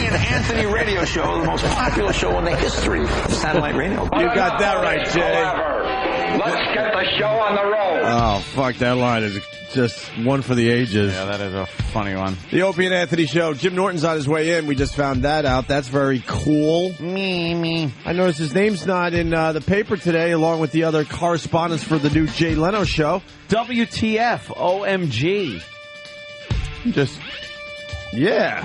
and Anthony radio show, the most popular show in the history of satellite radio. You got that right, Jay. Let's get the show on the road. Oh, fuck, that line is just one for the ages. Yeah, that is a funny one. The Opie and Anthony show. Jim Norton's on his way in. We just found that out. That's very cool. Me. I noticed his name's not in the paper today, along with the other correspondents for the new Jay Leno show. WTF, OMG. Just... Yeah.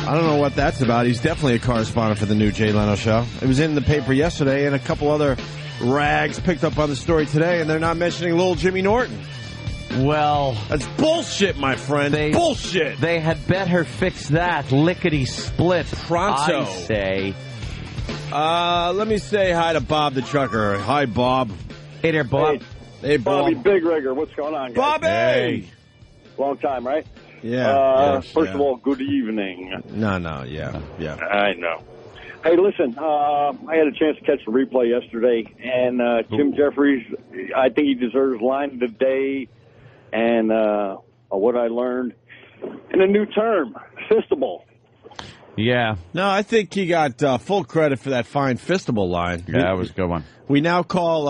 I don't know what that's about. He's definitely a correspondent for the new Jay Leno show. It was in the paper yesterday, and a couple other rags picked up on the story today, and they're not mentioning little Jimmy Norton. Well... That's bullshit, my friend. Bullshit. They had better fix that lickety-split. Pronto. I say. Let me say hi to Bob the trucker. Hi, Bob. Hey there, Bob. Hey, Bob. Bobby Big Rigger, what's going on, guys? Bobby! Hey. Long time, right? Yeah. First of all, good evening. Yeah. I know. Hey, listen, I had a chance to catch the replay yesterday, and Jim Jefferies, I think he deserves line of the day, and what I learned in a new term, fistable. Yeah. No, I think he got full credit for that fine fistable line. Yeah, that was a good one. We now call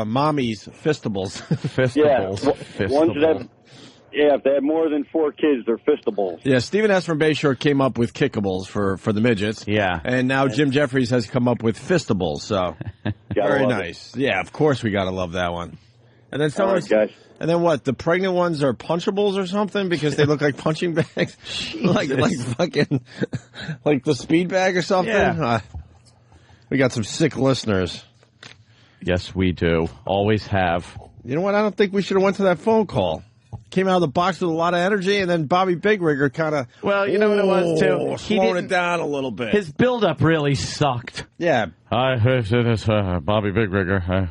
mommies fistables. Fistables. Yeah, ones that have... Yeah, if they have more than 4 kids, they're fistables. Yeah, Stephen S. from Bayshore came up with kickables for the midgets. Yeah. And now Jim Jefferies has come up with fistables, so very nice. Yeah, of course we got to love that one. And then All right, guys. And then what? The pregnant ones are punchables or something because they look like punching bags? like fucking like the speed bag or something? Yeah. We got some sick listeners. Yes, we do. Always have. You know what? I don't think we should have went to that phone call. Came out of the box with a lot of energy, and then Bobby Big Rigger kind of... Well, you know what it was, too? Slowed it down a little bit. His build-up really sucked. Yeah. Hi, this is Bobby Big Rigger.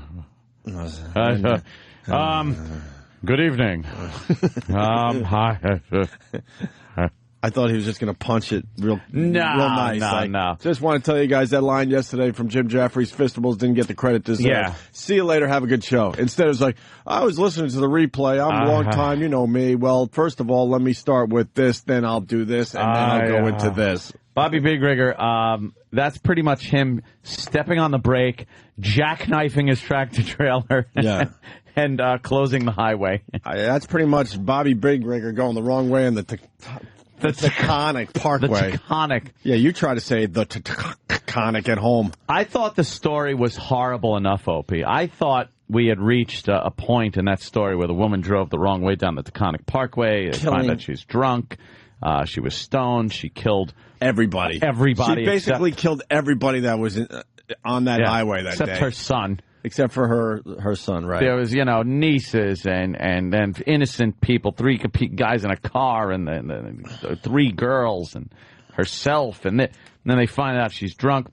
Good evening. Hi. I thought he was just going to punch it real nice. No. Just want to tell you guys that line yesterday from Jim Jefferies, Fistables didn't get the credit deserved. Yeah. See you later. Have a good show. Instead, it was like, I was listening to the replay. I'm a long time. You know me. Well, first of all, let me start with this. Then I'll do this. And then I'll go into this. Bobby Big Rigger, that's pretty much him stepping on the brake, jackknifing his tractor trailer. Yeah. And closing the highway. That's pretty much Bobby Big Rigger going the wrong way in the Taconic Parkway. The Taconic. Yeah, you try to say the Taconic at home. I thought the story was horrible enough, Opie. I thought we had reached a point in that story where the woman drove the wrong way down the Taconic Parkway. They find that she's drunk. She was stoned. She killed everybody. She basically killed everybody that was on that highway that day. Except her son. Except for her son, right? There was, nieces and then innocent people, 3 guys in a car, and then 3 girls, and herself, and then they find out she's drunk.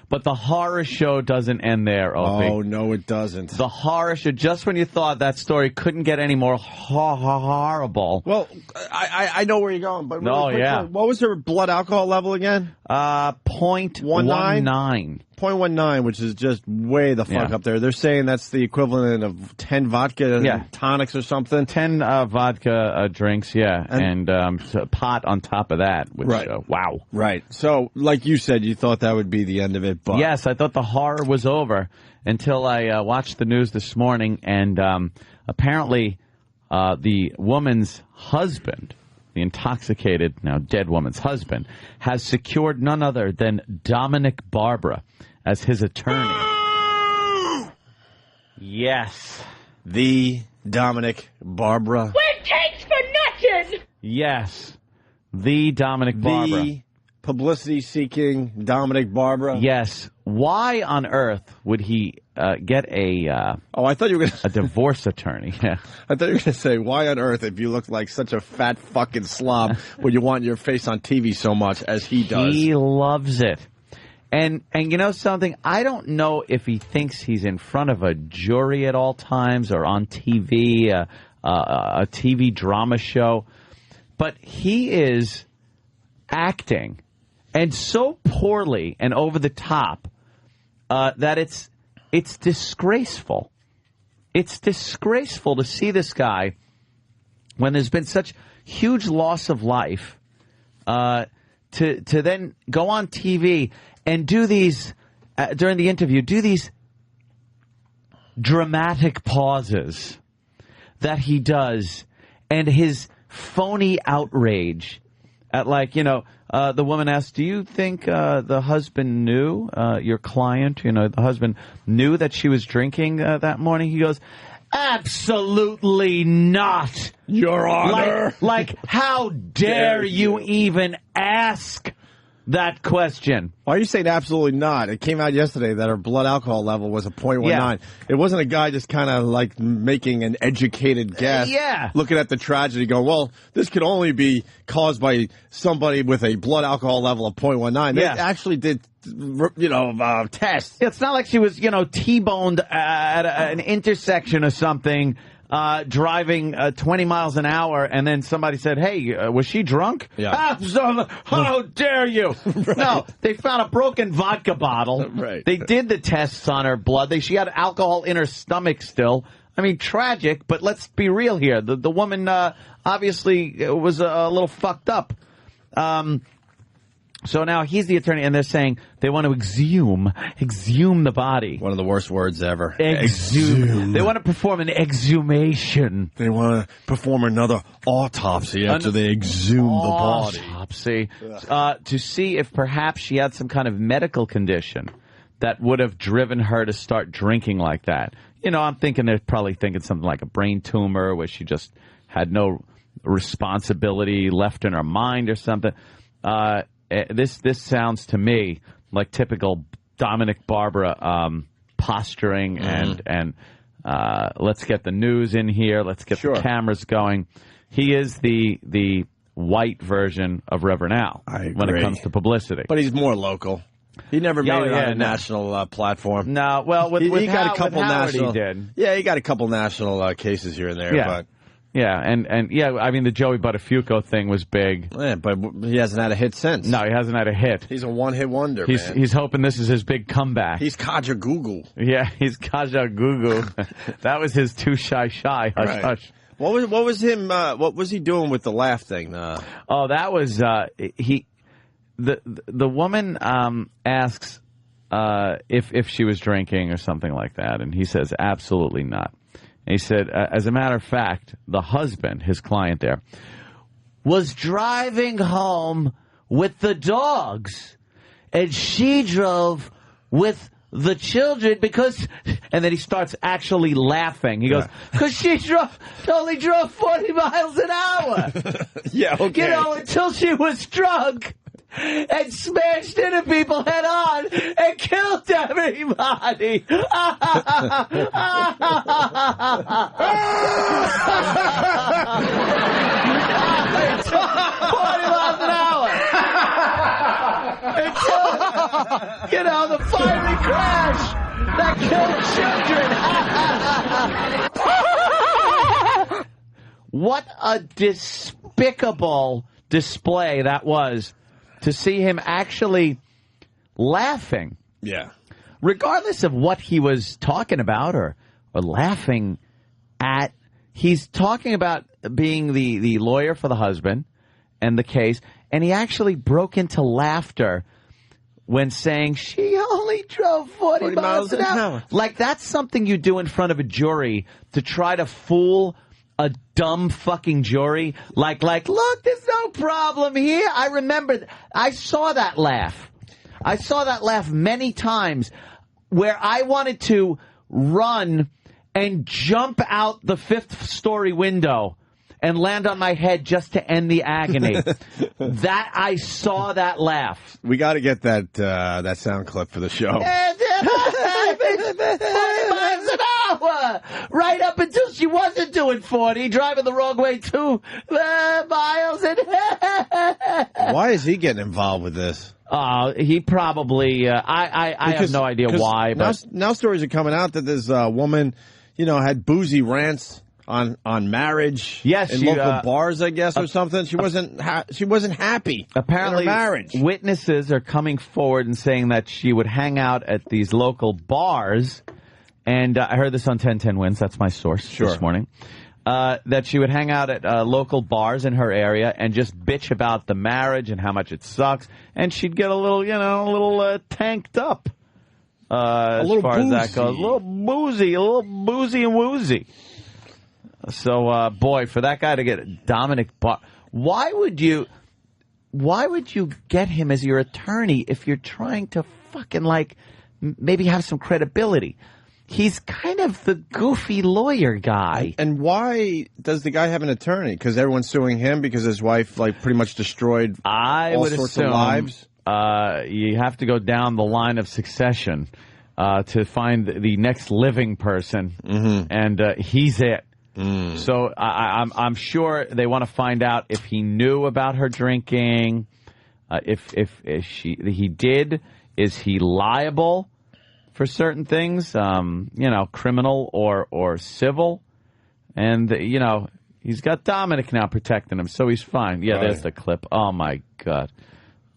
But the horror show doesn't end there, Opie. Oh, no, it doesn't. The horror show, just when you thought that story couldn't get any more horrible. Well, I know where you're going, but really quick, what was her blood alcohol level again? 0.19. 0.19, which is just way the fuck up there. They're saying that's the equivalent of 10 vodka tonics or something. 10 vodka drinks, and a pot on top of that. Which, right. Wow. Right. So, like you said, you thought that would be the end of it. But yes, I thought the horror was over until I watched the news this morning, and apparently the woman's husband, the intoxicated, now dead woman's husband, has secured none other than Dominic Barbara as his attorney. Yes. The Dominic Barbara. What takes for nothing? Yes. The Dominic Barbara. The publicity-seeking Dominic Barbara. Yes. Why on earth would he get a I thought you were gonna a divorce attorney? Yeah. I thought you were going to say, why on earth, if you look like such a fat fucking slob, would you want your face on TV so much as he does? He loves it. And you know something? I don't know if he thinks he's in front of a jury at all times or on TV, a TV drama show, but he is acting, and so poorly and over the top that it's disgraceful. It's disgraceful to see this guy when there's been such huge loss of life to then go on TV and do these during the interview, do these dramatic pauses that he does, and his phony outrage at, like, the woman asked, do you think the husband knew, your client, the husband knew that she was drinking that morning? He goes, absolutely not, Your Honor. Like how dare you even ask that question? Why are you saying absolutely not? It came out yesterday that her blood alcohol level was a .19. Yeah. It wasn't a guy just kind of like making an educated guess. Looking at the tragedy going, well, this could only be caused by somebody with a blood alcohol level of .19. They actually did, tests. It's not like she was, T-boned at an intersection or something, driving 20 miles an hour, and then somebody said, hey, was she drunk? Yeah. Absolutely. How dare you? Right. No, they found a broken vodka bottle. Right. They did the tests on her blood. She had alcohol in her stomach still. I mean, tragic, but let's be real here. The woman obviously was a little fucked up. So now he's the attorney, and they're saying they want to exhume the body. One of the worst words ever. Exhume. They want to perform an exhumation. They want to perform another autopsy after they exhume the body. Autopsy. To see if perhaps she had some kind of medical condition that would have driven her to start drinking like that. I'm thinking they're probably thinking something like a brain tumor where she just had no responsibility left in her mind or something. This sounds to me like typical Dominic Barbara posturing and let's get the news in here. Let's get the cameras going. He is the white version of Reverend Al when it comes to publicity. But he's more local. He never made it on a national platform. No, well, with he got a couple national. He did. Yeah, he got a couple national cases here and there. Yeah. But. Yeah, and I mean, the Joey Buttafuoco thing was big. Yeah, but he hasn't had a hit since. No, he hasn't had a hit. He's a one-hit wonder, man. He's hoping this is his big comeback. He's Kaja Google. Yeah, he's Kaja Google. That was his too shy, hush, hush. What was him? What was he doing with the laugh thing? That was the woman asks if she was drinking or something like that, and he says absolutely not. And he said, as a matter of fact, the husband, his client there, was driving home with the dogs, and she drove with the children because, and then he starts actually laughing. He goes, because she only drove 40 miles an hour. Yeah, okay. Until she was drunk and smashed into people head on and killed everybody. 40 miles an hour. Until, the fiery crash that killed children. What a despicable display that was. To see him actually laughing. Yeah. Regardless of what he was talking about or laughing at, he's talking about being the lawyer for the husband and the case, and he actually broke into laughter when saying she only drove 40 miles an hour. Like, that's something you do in front of a jury to try to fool a dumb fucking jury, like, look, there's no problem here. I remember, I saw that laugh. I saw that laugh many times where I wanted to run and jump out the 5th story window and land on my head just to end the agony. That, I saw that laugh. We got to get that sound clip for the show. 40 miles an hour! Right up until she wasn't doing 40, driving the wrong way 2 miles an hour. Why is he getting involved with this? He probably, I have no idea why. But now stories are coming out that this woman, had boozy rants on marriage. Yes, in local bars, I guess, or something. She wasn't happy. Apparently, in her marriage. Witnesses are coming forward and saying that she would hang out at these local bars. And I heard this on 1010 Wins. That's my source this morning. that she would hang out at local bars in her area and just bitch about the marriage and how much it sucks. And she'd get a little tanked up as far as that goes. A little boozy and woozy. So, boy, for that guy to get Dominic Barr, why would you get him as your attorney if you're trying to fucking, like, maybe have some credibility? He's kind of the goofy lawyer guy. And why does the guy have an attorney? Because everyone's suing him because his wife, like, pretty much destroyed all sorts of lives? You have to go down the line of succession to find the next living person, and he's it. So I'm sure they want to find out if he knew about her drinking, if he did, is he liable for certain things, criminal or civil. And, he's got Dominic now protecting him, so he's fine. Yeah, There's the clip. Oh, my God.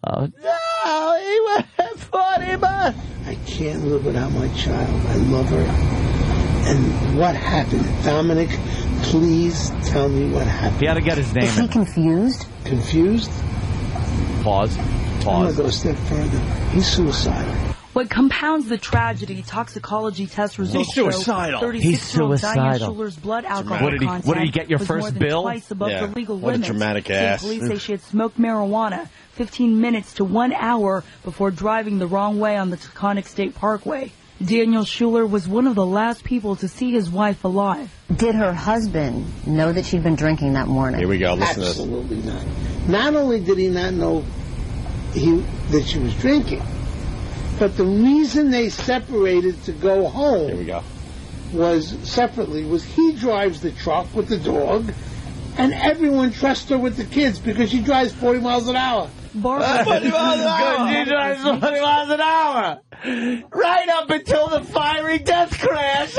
Oh, no, he went funny, man. I can't live without my child. I love her. And what happened? Dominic, please tell me what happened. He had to get his name. Is he confused? Confused? Pause. I'm going to go a step further. He's suicidal. What compounds the tragedy, toxicology test results He's suicidal. show 36-year-old Diane Schuler's blood alcohol content what did he get your was first more than bill? Twice above the legal what limits. A dramatic State ass. Police say she had smoked marijuana 15 minutes to 1 hour before driving the wrong way on the Taconic State Parkway. Daniel Schuler was one of the last people to see his wife alive. Did her husband know that she'd been drinking that morning? Here we go. Listen to this. Absolutely not. Not only did he not know that she was drinking, but the reason they separated to go home Here we go. was he drives the truck with the dog, and everyone trusts her with the kids because she drives 40 miles an hour. 40 miles an hour. She drives 40 miles an hour. Right up until the fiery death crash.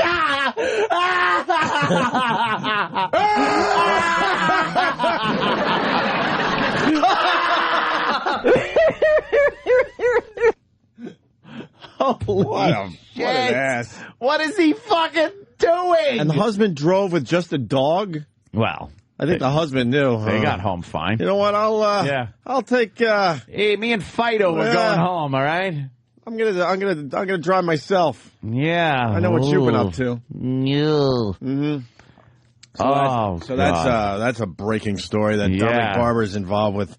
Holy What an ass. What is he fucking doing? And the husband drove with just a dog? Well, I think the husband knew. They got home fine. You know what? I'll take. Hey, me and Fido were going home. All right. I'm gonna drive myself. Yeah. I know what you've been up to. No. Mm-hmm. So that's a breaking story that Dominic Barber is involved with.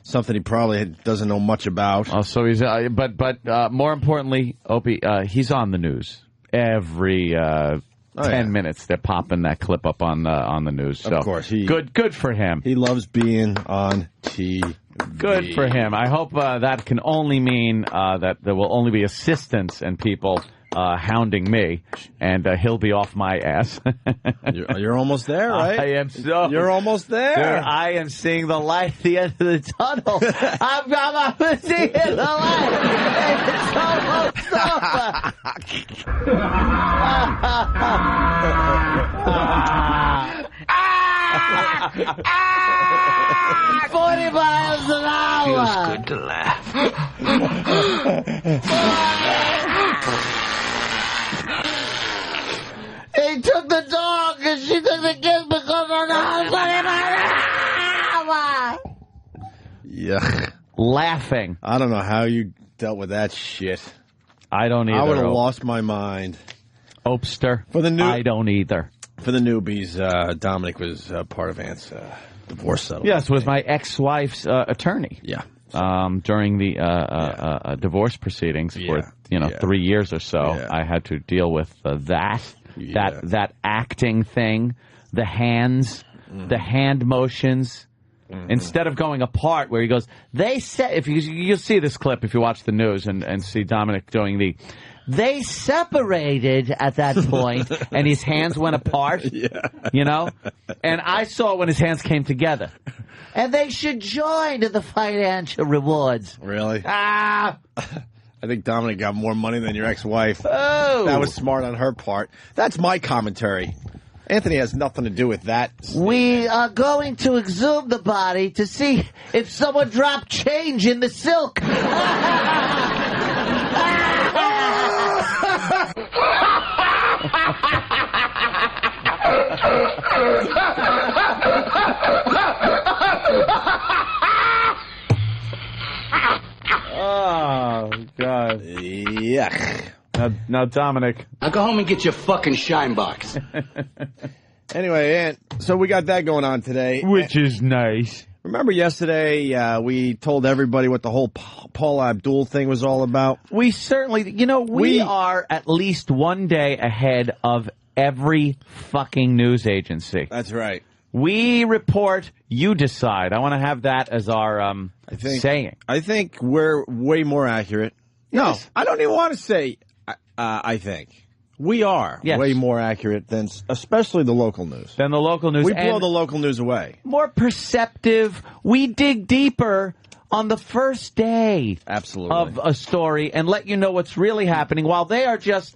Something he probably doesn't know much about. Oh, so he's but more importantly, Opie, he's on the news every 10 minutes. They're popping that clip up on the news. So of course, good for him. He loves being on TV. Good for him. I hope that can only mean that there will only be assistants and people hounding me, and he'll be off my ass. You're almost there, right? I am so. You're almost there. Dude, I am seeing the light at the end of the tunnel. I'm seeing the light. It's almost over. 40 miles an hour. Feels good to laugh. He took the dog and she took the kids because of the house. Yuck. Laughing. I don't know how you dealt with that shit. I don't either. I would have lost my mind. Opster. I don't either. For the newbies, Dominic was part of Ant's divorce settlement. Yes, was my ex-wife's attorney. Yeah. During the divorce proceedings for 3 years or so, I had to deal with that acting thing, the hands, the hand motions. Mm-hmm. Instead of going apart, where he goes, they said, if you'll see this clip if you watch the news and see Dominic doing they separated at that point, and his hands went apart, and I saw when his hands came together. And they should join in the financial rewards. Really? I think Dominic got more money than your ex-wife. Oh. That was smart on her part. That's my commentary. Anthony has nothing to do with that. We are going to exhume the body to see if someone dropped change in the silk. Oh, God. Yuck. Now, Dominic. Now go home and get your fucking shine box. Anyway, Aunt, so we got that going on today. Which is nice. Remember yesterday we told everybody what the whole Paula Abdul thing was all about? We certainly, we are at least one day ahead of every fucking news agency. That's right. We report, you decide. I want to have that as our saying. I think we're way more accurate. Yes. No, I don't even want to say I think. We are way more accurate than, especially the local news. Than the local news. We blow the local news away. More perceptive. We dig deeper on the first day of a story and let you know what's really happening while they are just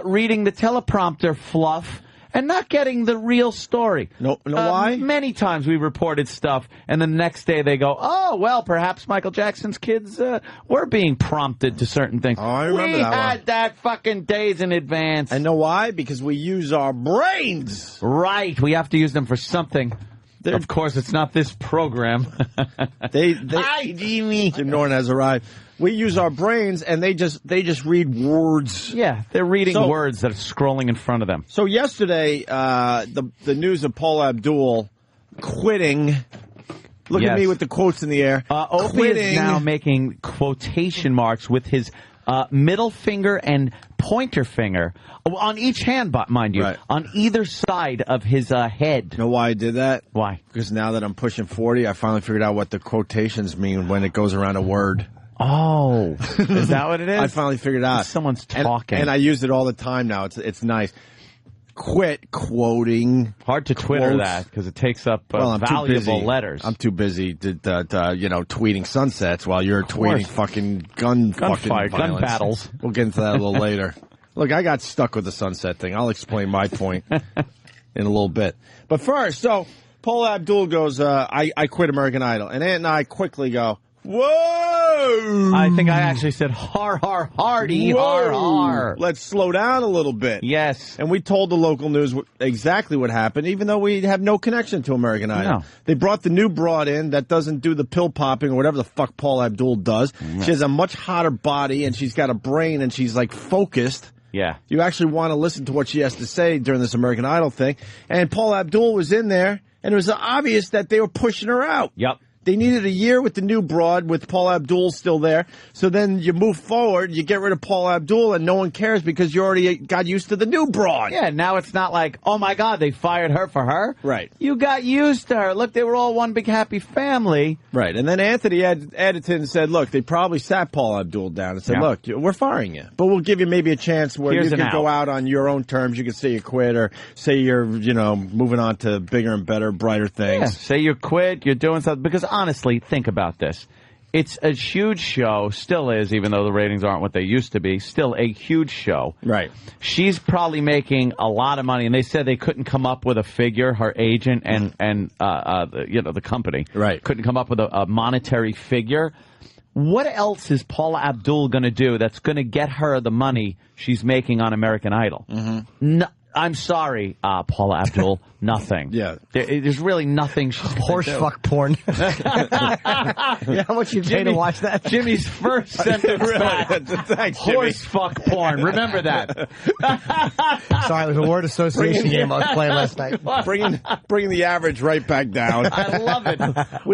reading the teleprompter fluff and not getting the real story. No, why? Many times we reported stuff, and the next day they go, oh, well, perhaps Michael Jackson's kids were being prompted to certain things. Oh, I remember we that had one. that fucking days in advance. And know why? Because we use our brains. Right. We have to use them for something. Of course, it's not this program. Hi, Jimmy. Jim Norton has arrived. We use our brains, and they just read words. Yeah, they're reading words that are scrolling in front of them. So yesterday, the news of Paula Abdul quitting. Look at me with the quotes in the air. Opie is now making quotation marks with his middle finger and pointer finger on each hand, mind you, on either side of his head. You know why I did that? Why? Because now that I'm pushing 40, I finally figured out what the quotations mean when it goes around a word. Oh, is that what it is? I finally figured it out. Someone's talking. And I use it all the time now. It's nice. Quit quoting. Hard to Twitter that because it takes up valuable letters. I'm too busy to tweeting sunsets while you're tweeting fucking gun battles. We'll get into that a little later. Look, I got stuck with the sunset thing. I'll explain my point in a little bit. But first, so Paula Abdul goes, I quit American Idol. And Aunt and I quickly go, whoa! I think I actually said, har, har, hardy, har, har. Let's slow down a little bit. Yes. And we told the local news exactly what happened, even though we have no connection to American Idol. No. They brought the new broad in that doesn't do the pill popping or whatever the fuck Paula Abdul does. Right. She has a much hotter body, and she's got a brain, and she's, like, focused. Yeah. You actually want to listen to what she has to say during this American Idol thing. And Paula Abdul was in there, and it was obvious that they were pushing her out. Yep. They needed a year with the new broad, with Paula Abdul still there. So then you move forward, you get rid of Paula Abdul, and no one cares because you already got used to the new broad. Yeah, now it's not like, oh, my God, they fired her for her. Right. You got used to her. Look, they were all one big happy family. Right. And then Anthony added to it and said, look, they probably sat Paula Abdul down and said, look, we're firing you. But we'll give you maybe a chance where you can go out on your own terms. You can say you quit or say you're, moving on to bigger and better, brighter things. Yeah, say you quit, you're doing something. Because honestly, think about this. It's a huge show, still is, even though the ratings aren't what they used to be, still a huge show. Right. She's probably making a lot of money, and they said they couldn't come up with a figure, her agent and the company. Right. Couldn't come up with a monetary figure. What else is Paula Abdul going to do that's going to get her the money she's making on American Idol? Mm-hmm. No, I'm sorry, Paula Abdul. Nothing. Yeah. There's really nothing she's horse fuck porn. Yeah, how much you pay to watch that? Jimmy's first sentence back. Thanks, Jimmy. Horse fuck porn. Remember that. Sorry, it was a word association game I was playing last night. Bringing the average right back down. I love it.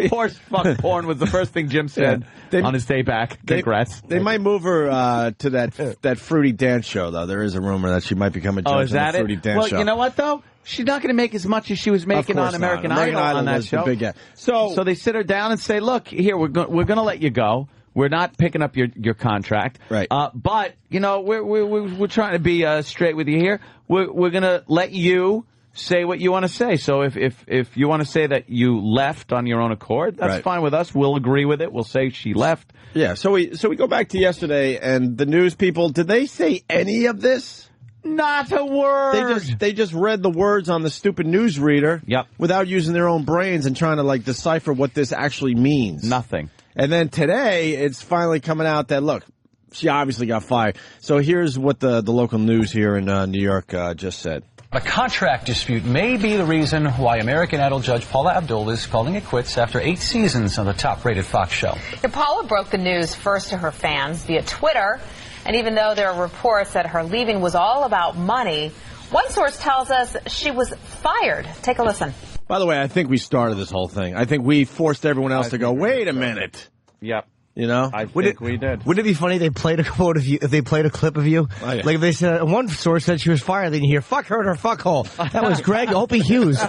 Horse fuck porn was the first thing Jim said on his day back. Congrats. They might move her to that fruity dance show, though. There is a rumor that she might become a judge on the fruity dance show. Well, you know what, though? She's not going to make as much as she was making on American Idol on that show. So they sit her down and say, look, here, we're going to let you go. We're not picking up your contract. Right. But, we're trying to be straight with you here. We're going to let you say what you want to say. So if you want to say that you left on your own accord, that's fine with us. We'll agree with it. We'll say she left. Yeah, so we go back to yesterday, and the news people, did they say any of this? Not a word. They just read the words on the stupid newsreader without using their own brains and trying to decipher what this actually means. Nothing. And then today, it's finally coming out that, look, she obviously got fired. So here's what the local news here in New York just said. A contract dispute may be the reason why American Idol judge Paula Abdul is calling it quits after 8 seasons on the top-rated Fox show. Paula broke the news first to her fans via Twitter, and even though there are reports that her leaving was all about money, one source tells us she was fired. Take a listen. By the way, I think we started this whole thing. I think we forced everyone else to go, wait a minute. Yep. You know? I think we did. Wouldn't it be funny if they played a quote of you, if they played a clip of you? Oh, yeah. Like if they said, one source said she was fired, then you hear, fuck her in her fuckhole. That was Gregg, Opie, Hughes.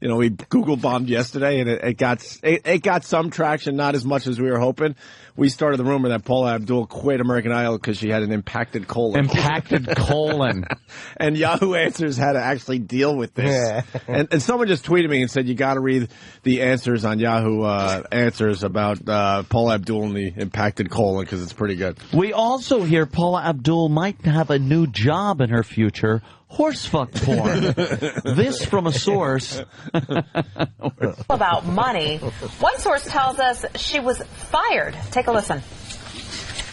You know, we Google bombed yesterday, and it got some traction, not as much as we were hoping. We started the rumor that Paula Abdul quit American Idol because she had an impacted colon. Impacted colon. And Yahoo Answers had to actually deal with this. Yeah. And someone just tweeted me and said, you got to read the answers on Yahoo Answers about Paula Abdul and the impacted colon because it's pretty good. We also hear Paula Abdul might have a new job in her future. Horsefuck porn. This from a source. About money. One source tells us she was fired. Take a listen.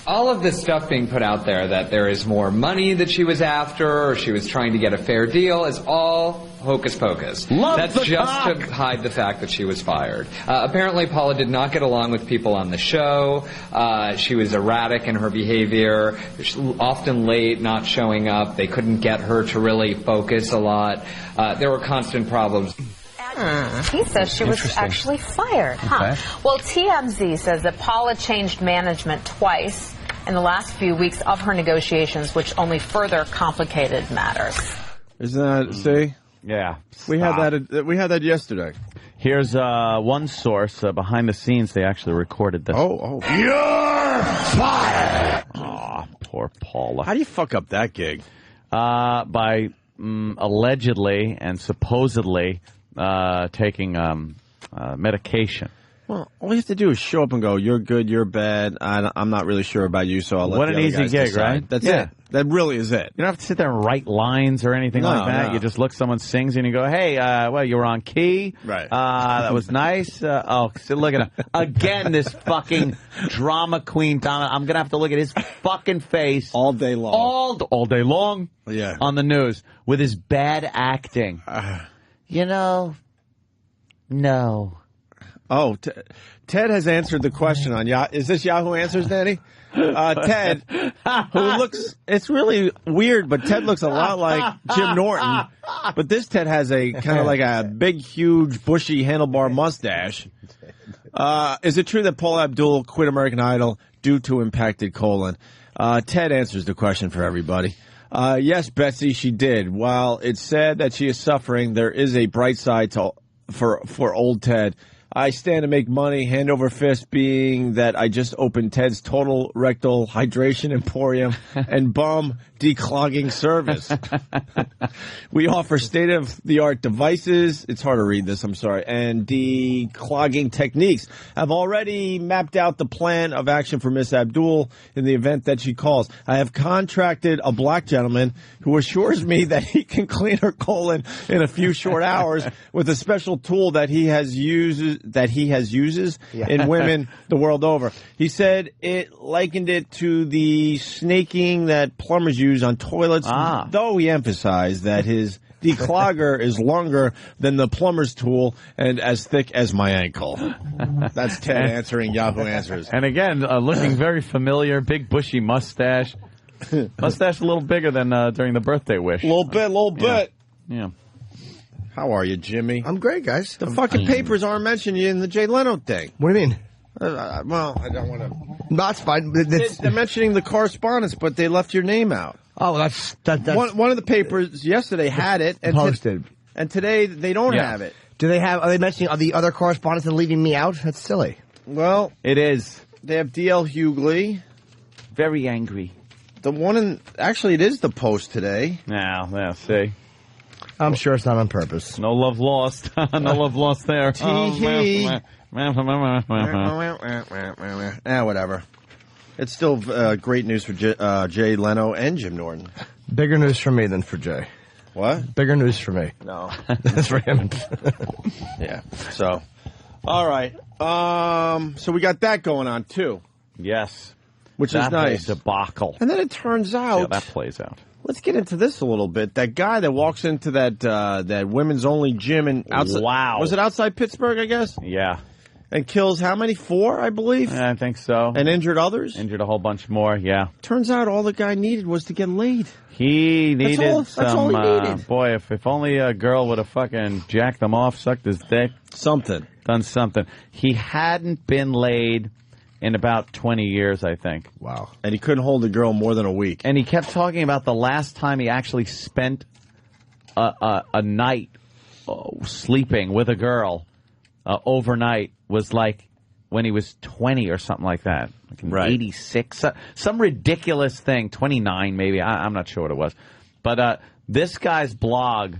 All of this stuff being put out there that there is more money that she was after or she was trying to get a fair deal is all hocus pocus. That's just to hide the fact that she was fired. Apparently, Paula did not get along with people on the show. She was erratic in her behavior, often late, not showing up. They couldn't get her to really focus a lot. There were constant problems. He says she was actually fired. Huh. Okay. Well, TMZ says that Paula changed management twice in the last few weeks of her negotiations, which only further complicated matters. Isn't that, see? Yeah. We had that yesterday. Here's one source. Behind the scenes, they actually recorded this. Oh. You're fired! Aw, poor Paula. How do you fuck up that gig? By allegedly and supposedly taking medication. Well, all you have to do is show up and go, you're good, you're bad, I'm not really sure about you, so I'll let What the an other easy guys gig, decide. right? That's it. That really is it. You don't have to sit there and write lines or anything like that. No. You just look, someone sings, and you go, hey, you were on key. Right. That was nice. So look at him. Again, this fucking drama queen. I'm going to have to look at his fucking face. All day long. All day long. Yeah. On the news with his bad acting. No. Oh, Ted has answered the question on Yahoo. Is this Yahoo Answers, Danny? Ted, who looks, it's really weird, but Ted looks a lot like Jim Norton. But this Ted has a kind of like a big, huge, bushy handlebar mustache. Is it true that Paula Abdul quit American Idol due to impacted colon? Ted answers the question for everybody. Yes, Betsy, she did. While it's sad that she is suffering, there is a bright side for old Ted. I stand to make money, hand over fist, being that I just opened Ted's Total Rectal Hydration Emporium and bum declogging service. We offer state-of-the-art devices. It's hard to read this, I'm sorry. And declogging techniques. I've already mapped out the plan of action for Miss Abdul in the event that she calls. I have contracted a black gentleman who assures me that he can clean her colon in a few short hours with a special tool that he has uses in women the world over. He said it likened it to the snaking that plumbers use on toilets, though he emphasized that his declogger is longer than the plumber's tool and as thick as my ankle. That's Ted answering Yahoo Answers. And again, looking very familiar, big bushy mustache. Mustache a little bigger than during the birthday wish. Little bit. Yeah. How are you, Jimmy? I'm great, guys. The fucking papers aren't mentioning you in the Jay Leno thing. What do you mean? Well, I don't want to. That's fine. They're mentioning the correspondence, but they left your name out. Oh, that's one of the papers yesterday had it and posted, and today they don't have it. Do they have? Are they mentioning the other correspondence and leaving me out? That's silly. Well, it is. They have D.L. Hughley, very angry. The one actually it is the Post today. Yeah, see. I'm sure it's not on purpose. No love lost. No love lost there. Whatever. It's still great news for Jay Leno and Jim Norton. Bigger news for me than for Jay. What? Bigger news for me. No. That's for him. Yeah. So, all right. So we got that going on, too. Yes. Which is nice. Debacle. And then it turns out. See how that plays out. Let's get into this a little bit. That guy that walks into that women's only gym and outside, was it outside Pittsburgh, I guess? Yeah. And kills how many? 4, I believe? I think so. And injured others? Injured a whole bunch more, yeah. Turns out all the guy needed was to get laid. He needed that's all he needed. Boy, if only a girl would have fucking jacked him off, sucked his dick. Done something. He hadn't been laid in about 20 years, I think. Wow. And he couldn't hold a girl more than a week. And he kept talking about the last time he actually spent a night sleeping with a girl overnight was like when he was 20 or something like that. Like in 86. Some ridiculous thing. 29 maybe. I'm not sure what it was. But this guy's blog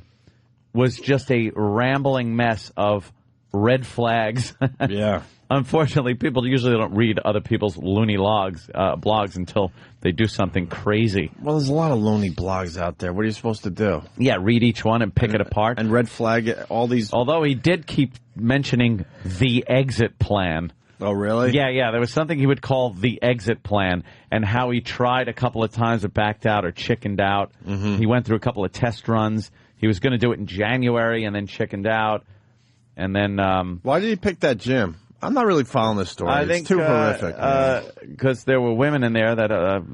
was just a rambling mess of red flags. Yeah. Unfortunately, people usually don't read other people's loony blogs until they do something crazy. Well, there's a lot of loony blogs out there. What are you supposed to do? Yeah, read each one and pick it apart. And red flag all these... Although he did keep mentioning the exit plan. Oh, really? Yeah. There was something he would call the exit plan and how he tried a couple of times but backed out or chickened out. Mm-hmm. He went through a couple of test runs. He was going to do it in January and then chickened out. And then... Why did he pick that gym? I'm not really following this story. I think it's too horrific. Because there were women in there that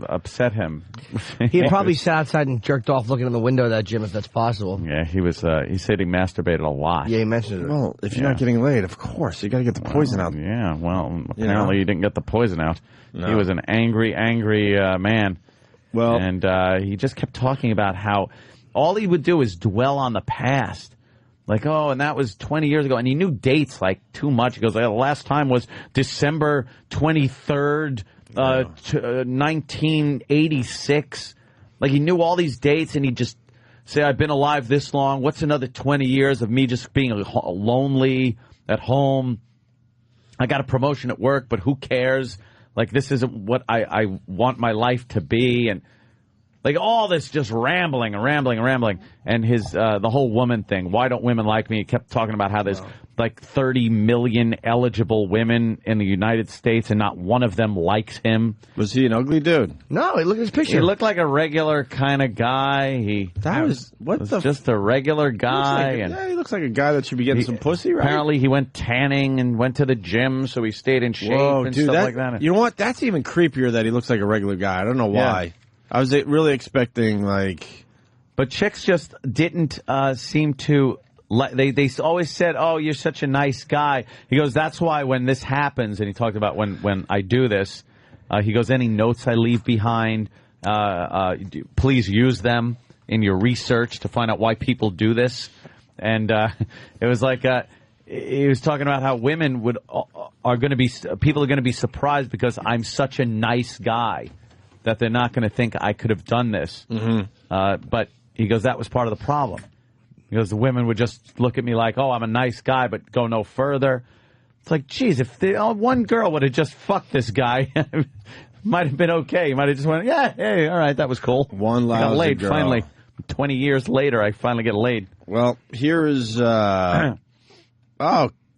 upset him. He probably sat outside and jerked off looking in the window of that gym, if that's possible. Yeah, he was. He said he masturbated a lot. Yeah, he mentioned it. Well, if you're not getting laid, of course, you got to get the poison out. Yeah, well, apparently he didn't get the poison out. No. He was an angry man. Well, and he just kept talking about how all he would do is dwell on the past. Like, oh, and that was 20 years ago. And he knew dates, like, too much. He goes, the last time was December 23rd, 1986. Like, he knew all these dates, and he'd just say, I've been alive this long. What's another 20 years of me just being lonely at home? I got a promotion at work, but who cares? Like, this isn't what I want my life to be. And like all this just rambling. And his the whole woman thing. Why don't women like me? He kept talking about how there's like 30 million eligible women in the United States and not one of them likes him. Was he an ugly dude? No, he looked at his picture. He looked like a regular kind of guy. He was just a regular guy. He looks like a guy that should be getting some pussy, right? Apparently he went tanning and went to the gym, so he stayed in shape and stuff like that. You know what? That's even creepier that he looks like a regular guy. I don't know why. Yeah. I was really expecting, like... But chicks just didn't seem to... They always said, oh, you're such a nice guy. He goes, that's why when this happens, and he talked about when I do this, he goes, any notes I leave behind, please use them in your research to find out why people do this. And it was like... he was talking about how women people are going to be surprised because I'm such a nice guy. That they're not going to think I could have done this. Mm-hmm. But he goes, that was part of the problem. He goes, the women would just look at me like, oh, I'm a nice guy, but go no further. It's like, geez, if one girl would have just fucked this guy, might have been okay. He might have just went, yeah, hey, all right, that was cool. One lousy got laid girl. Finally. 20 years later, I finally get laid. Well, here is,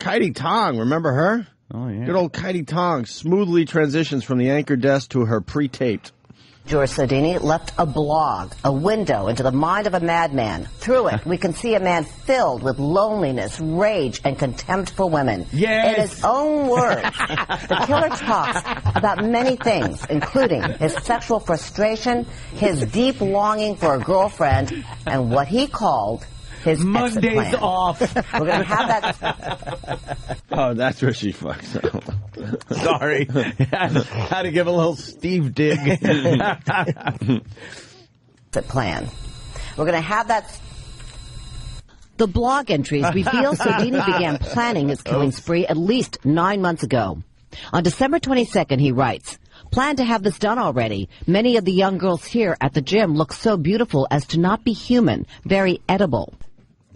Katie Tong. Remember her? Oh, yeah. Good old Katie Tong smoothly transitions from the anchor desk to her pre-taped. George Sodini left a blog, a window into the mind of a madman. Through it, we can see a man filled with loneliness, rage, and contempt for women. Yes. In his own words, the killer talks about many things, including his sexual frustration, his deep longing for a girlfriend, and what he called his Mondays off. We're going to have that. Oh, that's where she fucks up. Sorry. Had to give a little Steve dig. Plan. We're going to have that. The blog entries reveal Sodini began planning his killing spree at least 9 months ago. On December 22nd, he writes, "Plan to have this done already. Many of the young girls here at the gym look so beautiful as to not be human, very edible."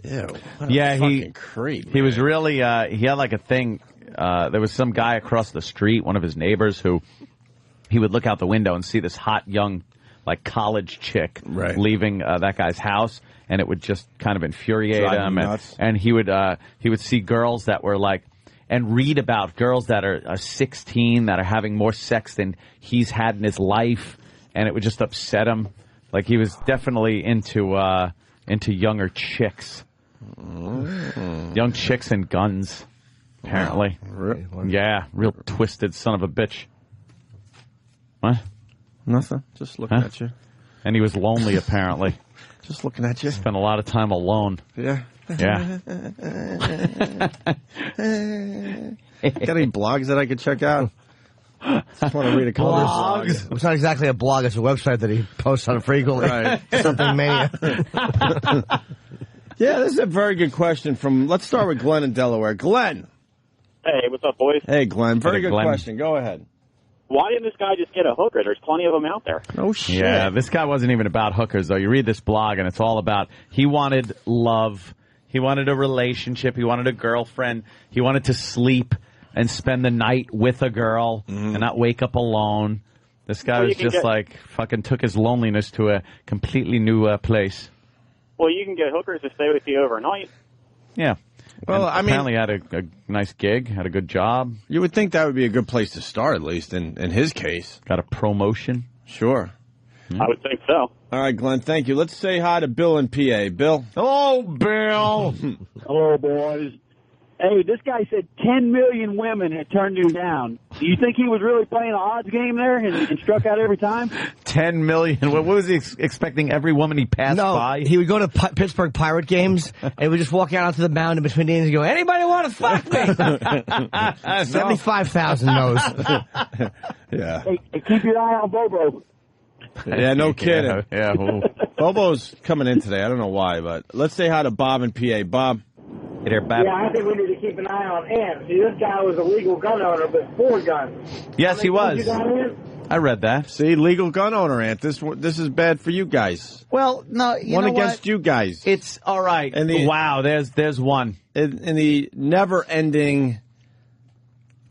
Ew. Yeah, fucking creep. He was really, he had like a thing, there was some guy across the street, one of his neighbors, who he would look out the window and see this hot young, like college chick leaving that guy's house, and it would just kind of infuriate him. And he would see girls that were like, and read about girls that are 16 that are having more sex than he's had in his life, and it would just upset him. Like he was definitely into younger chicks. Young chicks and guns, apparently. Wow. Yeah, real twisted son of a bitch. What? Nothing. Just looking at you. And he was lonely, apparently. Just looking at you. Spent a lot of time alone. Yeah. Yeah. Got any blogs that I could check out? Just want to read a couple of blogs. It's not exactly a blog. It's a website that he posts on frequently. Right. Something mania. Yeah, this is a very good question from, let's start with Glenn in Delaware. Glenn. Hey, what's up, boys? Hey, Glenn. Very Hey, good Glenn. question. Go ahead. Why didn't this guy just get a hooker? There's plenty of them out there. Oh, shit. Yeah, this guy wasn't even about hookers, though. You read this blog, and it's all about he wanted love. He wanted a relationship. He wanted a girlfriend. He wanted to sleep and spend the night with a girl and not wake up alone. This guy was just like fucking took his loneliness to a completely new place. Well, you can get hookers to stay with you overnight. Yeah. Well, and I mean, apparently had a nice gig, had a good job. You would think that would be a good place to start, at least in his case. Got a promotion. Sure. I would think so. All right, Glenn, thank you. Let's say hi to Bill in PA. Bill. Hello, Bill. Hello, boys. Hey, this guy said 10 million women had turned him down. Do you think he was really playing an odds game there and struck out every time? 10 million. What was he expecting? Every woman he passed by? He would go to Pittsburgh Pirate games and would just walk out onto the mound in between innings and go, anybody want to fuck me? 75,000 knows. Yeah. Hey, keep your eye on Bobo. Yeah, no kidding. Yeah. Bobo's coming in today. I don't know why, but let's say hi to Bob in PA. Bob. Hey there, Bob. Yeah, I think we need to keep an eye on him. See, this guy was a legal gun owner, but 4 guns. Yes, he was. I read that. See, legal gun owner, Ant. This is bad for you guys. Well, no, one against you guys. It's all right. Wow, there's one in the never-ending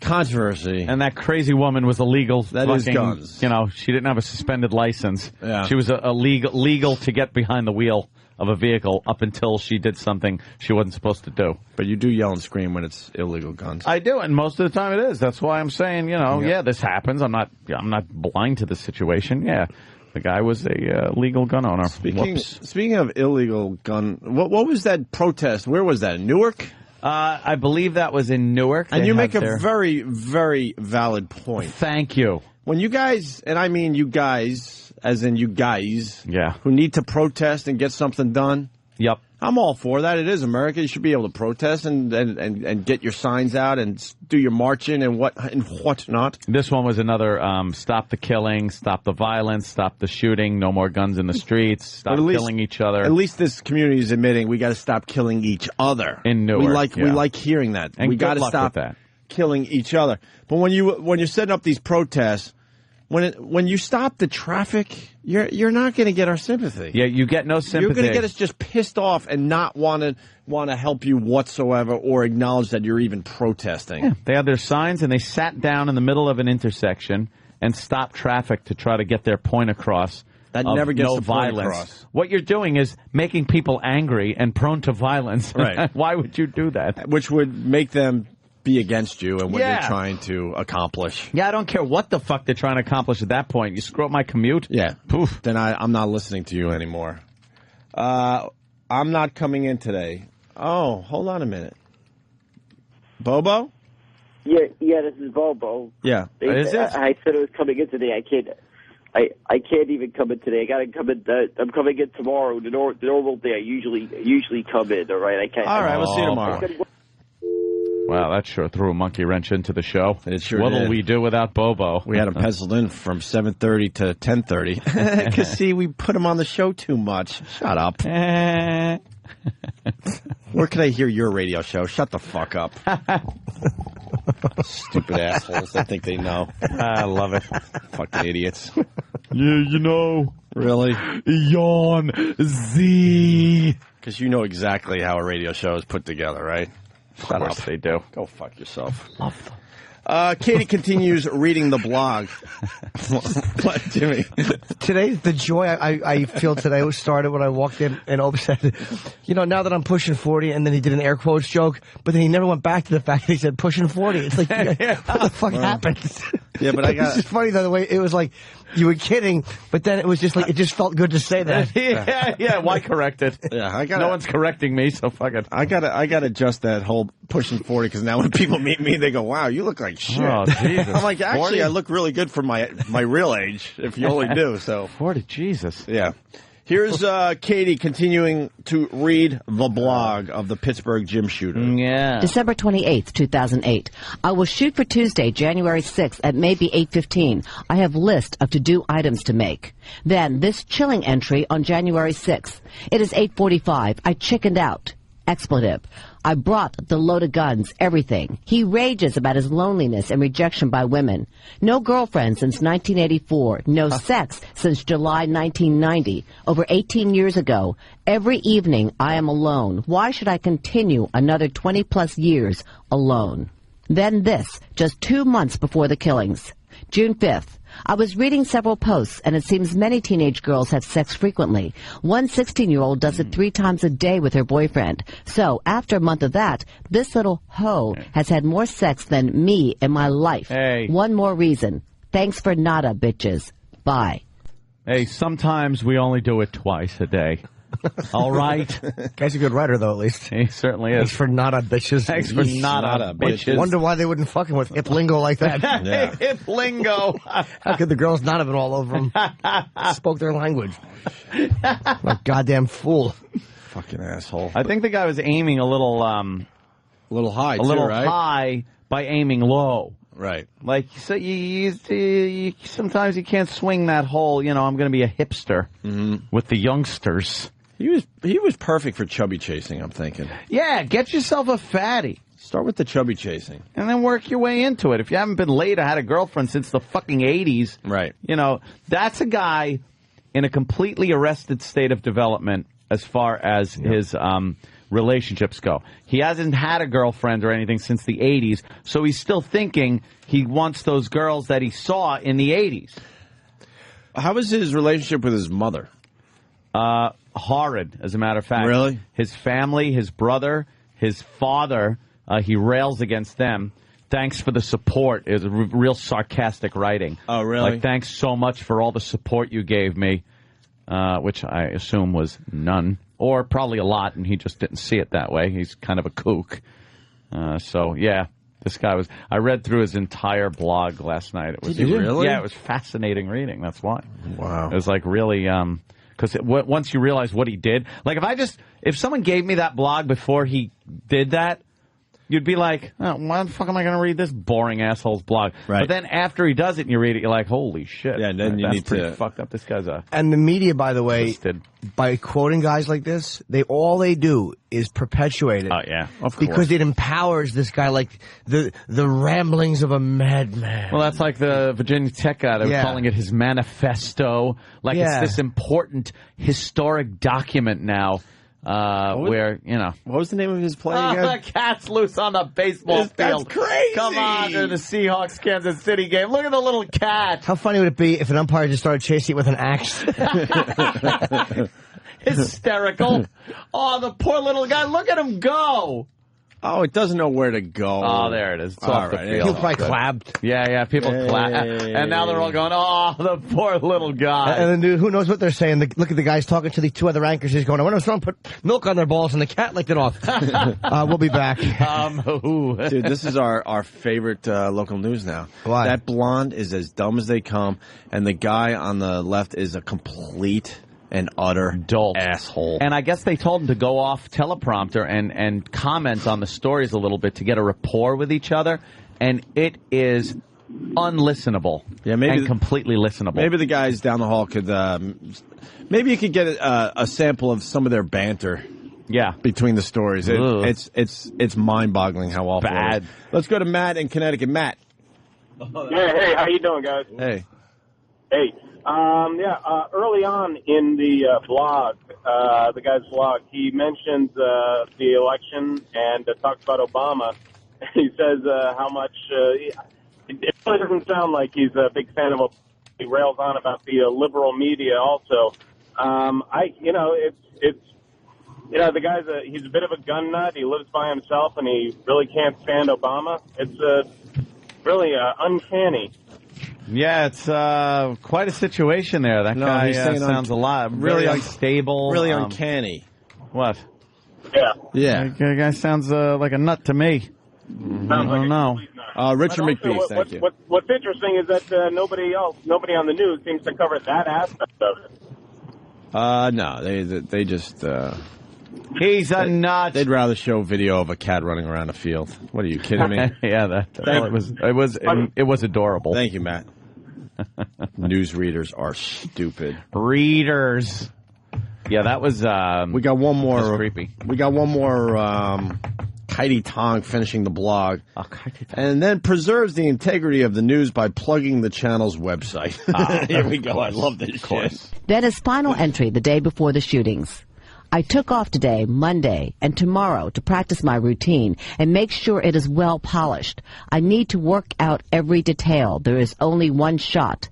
controversy. And that crazy woman was illegal. That is guns. You know, she didn't have a suspended license. Yeah. She was legal to get behind the wheel of a vehicle up until she did something she wasn't supposed to do. But you do yell and scream when it's illegal guns. I do, and most of the time it is. That's why I'm saying, yeah, this happens. I'm not blind to the situation. Yeah, the guy was a legal gun owner. Speaking of illegal gun, what was that protest? Where was that? In Newark? I believe that was in Newark. And you make a very, very valid point. Thank you. When you guys, and I mean you guys, as in you guys, yeah, who need to protest and get something done. Yep. I'm all for that. It is America. You should be able to protest and get your signs out and do your marching and what not. This one was another stop the killing, stop the violence, stop the shooting, no more guns in the streets, stop killing each other. At least this community is admitting we got to stop killing each other. In Newark, we like hearing that. And we got to stop killing each other. But when you're setting up these protests, when you stop the traffic, you're not going to get our sympathy. Yeah, you get no sympathy. You're going to get us just pissed off and not want to help you whatsoever or acknowledge that you're even protesting. Yeah, they had their signs and they sat down in the middle of an intersection and stopped traffic to try to get their point across. That never gets no the point violence. across. What you're doing is making people angry and prone to violence. Right. Why would you do that? Which would make them be against you and what you're trying to accomplish. Yeah, I don't care what the fuck they're trying to accomplish at that point. You screw up my commute? Yeah. Poof. Then I'm not listening to you anymore. I'm not coming in today. Oh, hold on a minute. Bobo? Yeah, this is Bobo. Yeah. Is it? I said I was coming in today. I can't even come in today. I got to come in. I'm coming in tomorrow. The normal day I usually come in. All right. I can't. All right. We'll see you tomorrow. Wow, that sure threw a monkey wrench into the show. It sure What'll did. we do without Bobo? We had him penciled in from 7:30 to 10:30. Because, see, we put him on the show too much. Shut up. Where can I hear your radio show? Shut the fuck up. Stupid assholes that think they know. I love it. Fucking idiots. Yeah, you know. Really? Yawn. Z. Because you know exactly how a radio show is put together, right? Of course they do. Go fuck yourself. Love them. Katie continues reading the blog. What, Jimmy? Today, the joy I feel today started when I walked in and Opie said, now that I'm pushing 40, and then he did an air quotes joke, but then he never went back to the fact that he said pushing 40. It's like, what the fuck happened? Yeah, but I got. It's just funny though the way it was like you were kidding, but then it was just like it just felt good to say that. yeah. Why correct it? Yeah, I got. No one's correcting me, so fuck it. I gotta adjust that whole pushing 40 because now when people meet me, they go, "Wow, you look like shit." Oh, Jesus. I'm like, actually, 40? I look really good for my real age. If you only do so. 40, Jesus. Yeah. Here's Katie continuing to read the blog of the Pittsburgh gym shooter. Yeah. December 28th, 2008. I will shoot for Tuesday, January 6th at maybe 8:15. I have list of to-do items to make. Then this chilling entry on January 6th. It is 8:45. I chickened out. Expletive. I brought the loaded guns, everything. He rages about his loneliness and rejection by women. No girlfriend since 1984. No sex since July 1990. Over 18 years ago. Every evening I am alone. Why should I continue another 20-plus years alone? Then this, just 2 months before the killings. June 5th. I was reading several posts, and it seems many teenage girls have sex frequently. One 16-year-old does it 3 times a day with her boyfriend. So, after a month of that, this little hoe has had more sex than me in my life. Hey. One more reason. Thanks for nada, bitches. Bye. Hey, sometimes we only do it twice a day. All right. Guy's a good writer, though, at least. He certainly is. Thanks for nada, bitches. Thanks for nada, bitches. Wonder why they wouldn't fucking with hip lingo like that. Yeah. Hip lingo. How could the girls not have been all over them? Spoke their language. Like goddamn fool. Fucking asshole. I think the guy was aiming a little high, right? High by aiming low. Right. Like, so you sometimes you can't swing that whole, I'm going to be a hipster with the youngsters. He was perfect for chubby chasing, I'm thinking. Yeah, get yourself a fatty. Start with the chubby chasing. And then work your way into it. If you haven't been laid or had a girlfriend since the fucking 80s, right? That's a guy in a completely arrested state of development as far as his relationships go. He hasn't had a girlfriend or anything since the 80s, so he's still thinking he wants those girls that he saw in the 80s. How was his relationship with his mother? Horrid, as a matter of fact. Really? His family, his brother, his father, he rails against them. Thanks for the support is real sarcastic writing. Oh, really? Like, thanks so much for all the support you gave me, which I assume was none. Or probably a lot, and he just didn't see it that way. He's kind of a kook. So, yeah, this guy was... I read through his entire blog last night. It was, Did you really? Yeah, it was fascinating reading. That's why. Wow. It was like really... Because once you realize what he did... Like, if someone gave me that blog before he did that, you'd be like, oh, why the fuck am I going to read this boring asshole's blog? Right. But then after he does it and you read it, you're like, holy shit. Yeah, and then you that's need pretty to... fucked up. This guy's a... And the media, by the way, twisted. By quoting guys like this, all they do is perpetuate it. Oh, yeah, of course. Because it empowers this guy like the ramblings of a madman. Well, that's like the Virginia Tech guy. They were calling it his manifesto. Like it's this important historic document now. Where, What was the name of his play again? The cat's loose on the baseball field. That's crazy. Come on, to the Seahawks-Kansas City game. Look at the little cat. How funny would it be if an umpire just started chasing it with an axe? Hysterical. Oh, the poor little guy. Look at him go. Oh, it doesn't know where to go. Oh, there it is. It's off the field. People probably clapped. Yeah, people clapped. And now they're all going, oh, the poor little guy. And then who knows what they're saying. Look at the guys talking to the 2 other anchors. He's going, I wonder if someone put milk on their balls and the cat licked it off. We'll be back. Dude, this is our favorite local news now. Why? That blonde is as dumb as they come, and the guy on the left is a complete... an utter dolt asshole. And I guess they told him to go off teleprompter and comment on the stories a little bit to get a rapport with each other. And it is unlistenable. Yeah, maybe and completely listenable. Maybe the guys down the hall could. Maybe you could get a sample of some of their banter. Yeah, between the stories, it's mind-boggling how awful. Bad. It is. Let's go to Matt in Connecticut. Matt. Hey, how you doing, guys? Hey. Early on in the blog, the guy's blog, he mentions the election and talks about Obama. He says how much it really doesn't sound like he's a big fan of Obama. He rails on about the liberal media also. The guy's he's a bit of a gun nut. He lives by himself, and he really can't stand Obama. It's really uncanny. Yeah, it's quite a situation there. That guy sounds a lot really unstable, really uncanny. What? Yeah. That guy sounds like a nut to me. I don't know. Richard McBeef, thank you. What's interesting is that nobody on the news seems to cover that aspect of it. No, they just. He's a nut. They'd rather show video of a cat running around a field. What are you kidding me? Yeah, it was adorable. Thank you, Matt. News readers are stupid. Readers. Yeah, that was. We got one more. That's creepy. We got one more. Kitey Tong finishing the blog, and then preserves the integrity of the news by plugging the channel's website. Here we go. I love this shit. Then his final entry the day before the shootings. I took off today, Monday, and tomorrow to practice my routine and make sure it is well polished. I need to work out every detail. There is only one shot.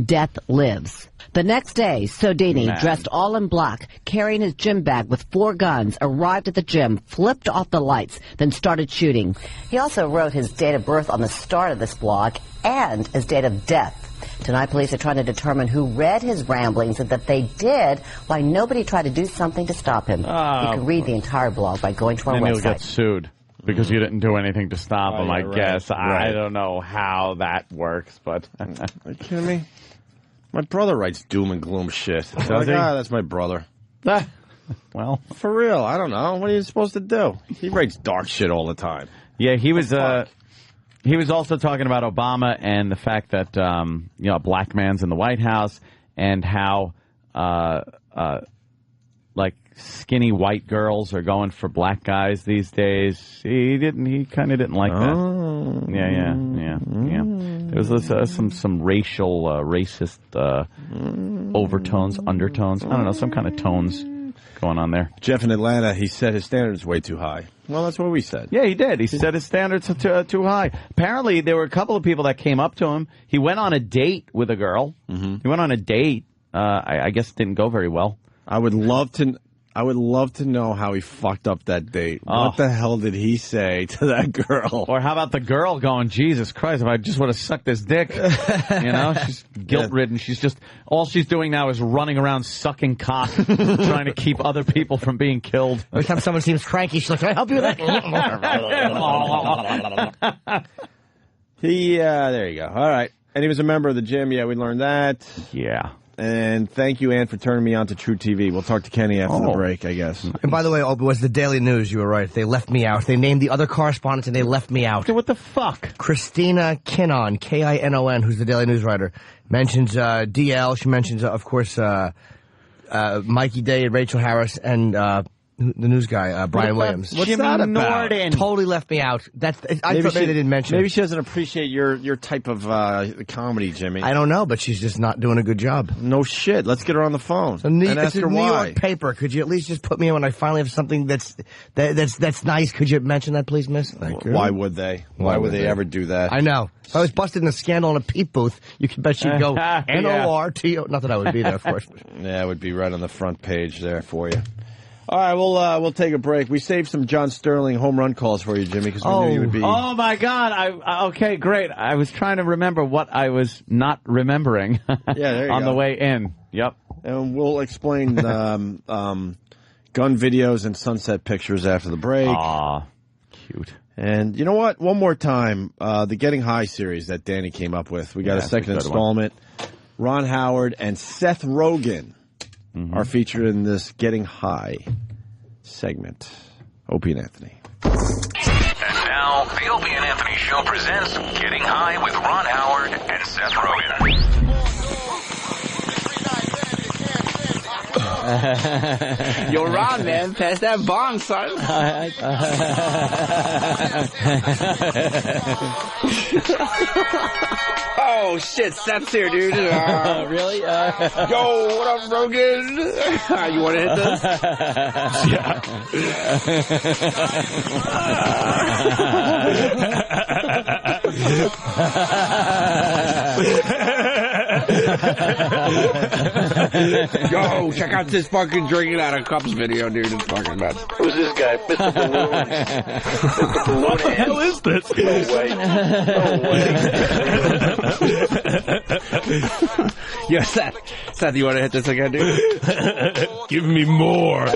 Death lives. The next day, Sodini, dressed all in black, carrying his gym bag with 4 guns, arrived at the gym, flipped off the lights, then started shooting. He also wrote his date of birth on the start of this blog and his date of death. Tonight, police are trying to determine who read his ramblings and that they did, why nobody tried to do something to stop him. You can read the entire blog by going to our website. And he'll get sued because you didn't do anything to stop him, I guess. Right. I don't know how that works, but... Are you kidding me? My brother writes doom and gloom shit. Does he? That's my brother. Well, for real, I don't know. What are you supposed to do? He writes dark shit all the time. Yeah, he was also talking about Obama and the fact that a black man's in the White House and how like skinny white girls are going for black guys these days. He kind of didn't like that. Yeah. There was some racial, racist overtones, undertones. I don't know, some kind of tones going on there. Jeff in Atlanta, he set his standards way too high. Well, that's what we said. Yeah, he did. He set his standards too high. Apparently, there were a couple of people that came up to him. He went on a date with a girl. Mm-hmm. He went on a date. I guess it didn't go very well. I would love to know how he fucked up that date. Oh. What the hell did he say to that girl? Or how about the girl going, Jesus Christ, if I just would have sucked this dick. She's guilt-ridden. All she's doing now is running around sucking cock, trying to keep other people from being killed. Every time someone seems cranky, she's like, can I help you with that? There you go. All right. And he was a member of the gym. Yeah, we learned that. Yeah. And thank you, Ann, for turning me on to True TV. We'll talk to Kenny after the break, I guess. And by the way, it was the Daily News. You were right. They left me out. They named the other correspondents, and they left me out. What the fuck? Christina Kinnon, Kinon, who's the Daily News writer, mentions DL. She mentions, of course, Mikey Day and Rachel Harris and the news guy, Brian Williams. What's that about? Norton. Totally left me out. I thought maybe they didn't mention. Maybe she doesn't appreciate your type of comedy, Jimmy. I don't know, but she's just not doing a good job. No shit. Let's get her on the phone and ask her why. New York paper. Could you at least just put me in when I finally have something that's nice? Could you mention that, please, miss? Thank you. Why would they? Why would they ever do that? I know. If I was busted in a scandal in a peep booth, you can bet she'd go Norto. Not that I would be there, of course. Yeah, it would be right on the front page there for you. All right, we'll take a break. We saved some John Sterling home run calls for you, Jimmy, because we knew you would be. Oh my God! Okay, great. I was trying to remember what I was not remembering. There you on go. the way in. Yep. And we'll explain gun videos and sunset pictures after the break. Aw, cute. And you know what? One more time, the Getting High series that Danny came up with. We got a second installment. Ron Howard and Seth Rogen are featured in this Getting High segment. Opie and Anthony. And now, the Opie and Anthony Show presents Getting High with Ron Howard and Seth Rogen. Yo, Ron, man, pass that bong, son. Oh, shit, Seth's here, dude. Really? Yo, what up, Rogan? You want to hit this? Yo, check out this fucking drinking out of cups video, dude. It's fucking bad. Who's this guy? Mr. Balloon. Mr. Balloon. What the hell is this? No way. No way. Yeah, Seth, you want to hit this again, dude? Give me more.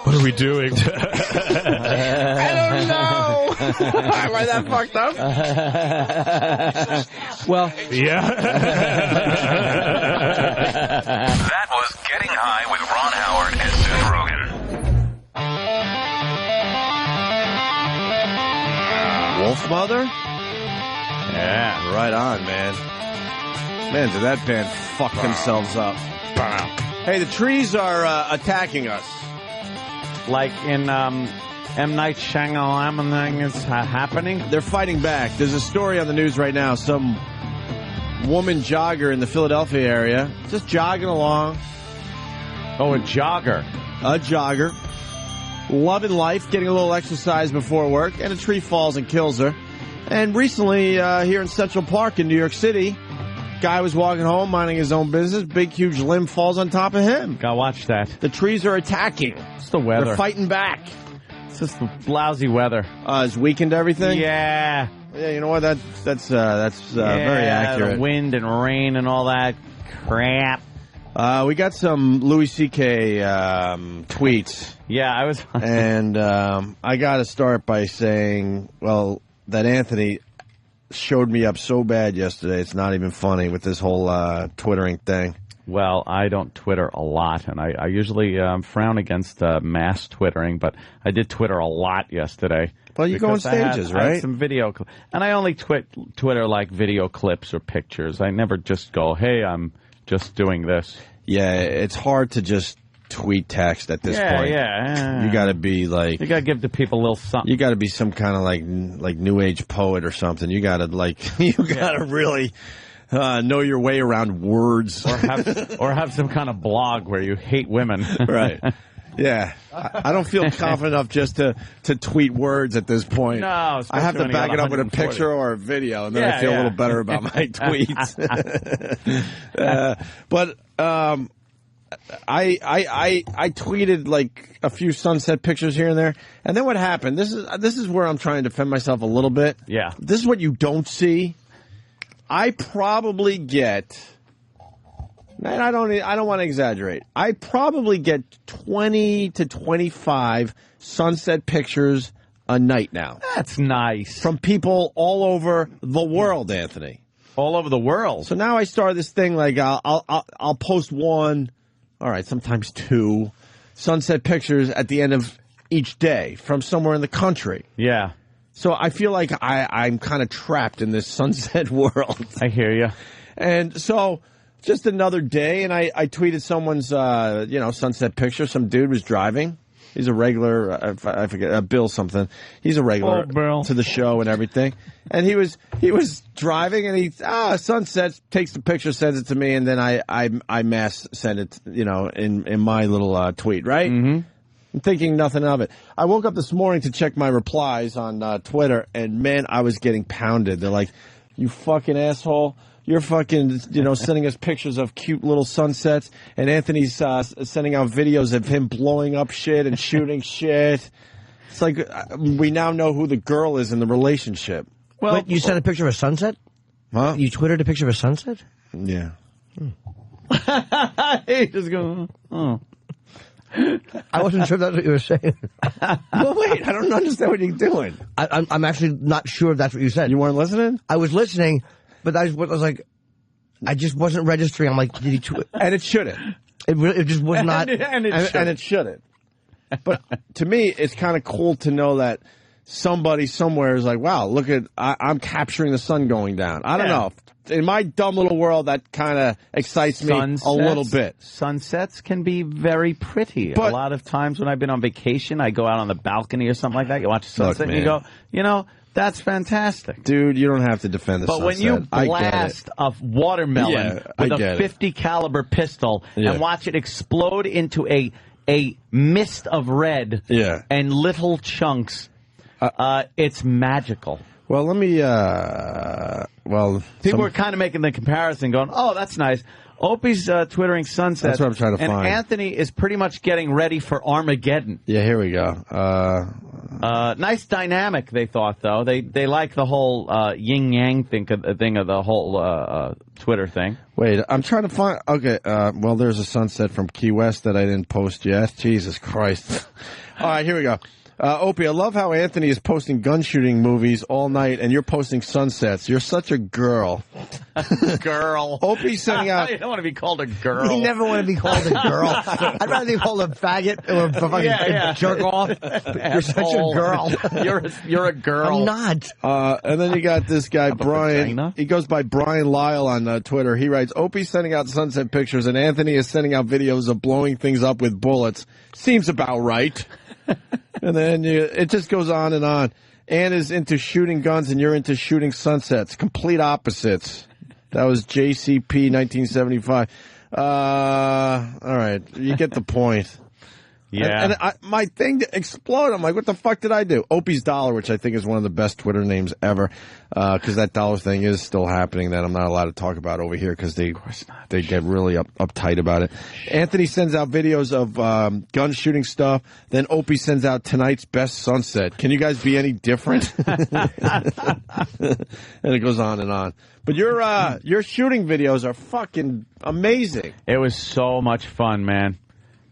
What are we doing? I don't know. Am I that fucked up? Well, yeah. That was Getting High with Ron Howard and Seth Rogen. Wolf Mother? Yeah. Right on, man. Man, did that band fuck themselves up. Hey, the trees are attacking us. Like in M. Night Shyamalan is happening? They're fighting back. There's a story on the news right now. Some woman jogger in the Philadelphia area, just jogging along. Oh, a jogger. A jogger. Loving life, getting a little exercise before work, and a tree falls and kills her. And recently, here in Central Park in New York City, guy was walking home, minding his own business. Big, huge limb falls on top of him. Gotta watch that. The trees are attacking. It's the weather. They're fighting back. It's just the lousy weather. It's weakened everything? Yeah. Yeah, you know what? That's very accurate. The wind and rain and all that crap. We got some Louis C.K. tweets. Yeah, I was... and I got to start by saying, well, that Anthony showed me up so bad yesterday, it's not even funny with this whole Twittering thing. Well, I don't Twitter a lot, and I usually frown against mass Twittering, but I did Twitter a lot yesterday. Well, you go on stages, right? I had some video, and I only Twitter like video clips or pictures. I never just go, hey, I'm just doing this. Yeah, it's hard to just tweet text at this point. Yeah. You got to be like... You got to give the people a little something. You got to be some kind of like new age poet or something. You got to really know your way around words. Or have some kind of blog where you hate women. Right. Yeah. I don't feel confident enough just to tweet words at this point. No, I have to back it up with a picture or a video, and then I feel a little better about my tweets. But I tweeted like a few sunset pictures here and there, and then what happened? This is where I'm trying to defend myself a little bit. Yeah. This is what you don't see. I probably get... And I don't want to exaggerate. I probably get 20 to 25 sunset pictures a night now. That's nice. From people all over the world, Anthony. All over the world. So now I started this thing like I'll post one, all right, sometimes two sunset pictures at the end of each day from somewhere in the country. Yeah. So I feel like I'm kind of trapped in this sunset world. I hear you. And so... just another day, and I tweeted someone's, sunset picture. Some dude was driving. He's a regular, I forget, Bill something. He's a regular to the show and everything. And he was driving, and sunset, takes the picture, sends it to me, and then I mass send it, in my little tweet, right? Mm-hmm. I'm thinking nothing of it. I woke up this morning to check my replies on Twitter, and man, I was getting pounded. They're like, you fucking asshole. You're fucking, sending us pictures of cute little sunsets, and Anthony's sending out videos of him blowing up shit and shooting shit. It's like we now know who the girl is in the relationship. Well, wait, you sent a picture of a sunset? Huh? You Twittered a picture of a sunset? Yeah. He just goes, oh. I wasn't sure that's what you were saying. Well, wait, I don't understand what you're doing. I'm actually not sure if that's what you said. You weren't listening? I was listening. But I was like, I just wasn't registering. I'm like, did he tweet? And it shouldn't. It just was not. And it shouldn't. But to me, it's kind of cool to know that somebody somewhere is like, wow, look at, I'm capturing the sun going down. I don't know. In my dumb little world, that kind of excites me a little bit. Sunsets can be very pretty. But, a lot of times when I've been on vacation, I go out on the balcony or something like that. You watch a sunset and you go, that's fantastic. Dude, you don't have to defend the sunset. But when you blast a watermelon with a 50 caliber pistol and watch it explode into a mist of red and little chunks, it's magical. Well, let me, people are kind of making the comparison going, oh, that's nice. Opie's twittering sunsets. That's what I'm trying to and find. Anthony is pretty much getting ready for Armageddon. Yeah, here we go. Nice dynamic, they thought, though. They like the whole yin-yang thing of the whole Twitter thing. Wait, I'm trying to find... Okay, well, there's a sunset from Key West that I didn't post yet. Jesus Christ. All right, here we go. Opie, I love how Anthony is posting gun shooting movies all night, and you're posting sunsets. You're such a girl. Girl. Opie's sending out... You don't want to be called a girl. You never want to be called a girl. I'd rather be called a faggot or a fucking jerk off. You're such a girl. You're a girl. I'm not. And then you got this guy, Brian. He goes by Brian Lyle on Twitter. He writes, Opie's sending out sunset pictures, and Anthony is sending out videos of blowing things up with bullets. Seems about right. And then it just goes on and on. Ann is into shooting guns, and you're into shooting sunsets. Complete opposites. That was JCP 1975. All right, you get the point. Yeah. And my thing exploded. I'm like, what the fuck did I do? Opie's Dollar, which I think is one of the best Twitter names ever, because that dollar thing is still happening that I'm not allowed to talk about over here because they get really uptight about it. Anthony sends out videos of gun shooting stuff. Then Opie sends out tonight's best sunset. Can you guys be any different? And it goes on and on. But your shooting videos are fucking amazing. It was so much fun, man.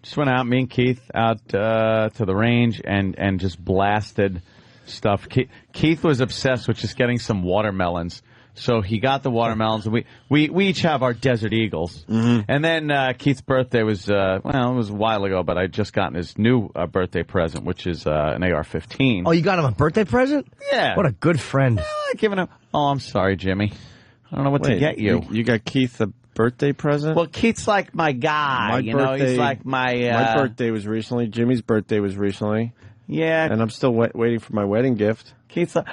Just went out, me and Keith, out to the range and just blasted stuff. Keith was obsessed with just getting some watermelons. So he got the watermelons, and we each have our Desert Eagles. Mm-hmm. And then Keith's birthday was, it was a while ago, but I'd just gotten his new birthday present, which is an AR-15. Oh, you got him a birthday present? Yeah. What a good friend. Giving him. Oh, I'm sorry, Jimmy. I don't know what to get you. You got Keith a birthday present? Well, Keith's like my guy. He's like my... my birthday was recently. Jimmy's birthday was recently. Yeah. And I'm still waiting for my wedding gift. Keith's like...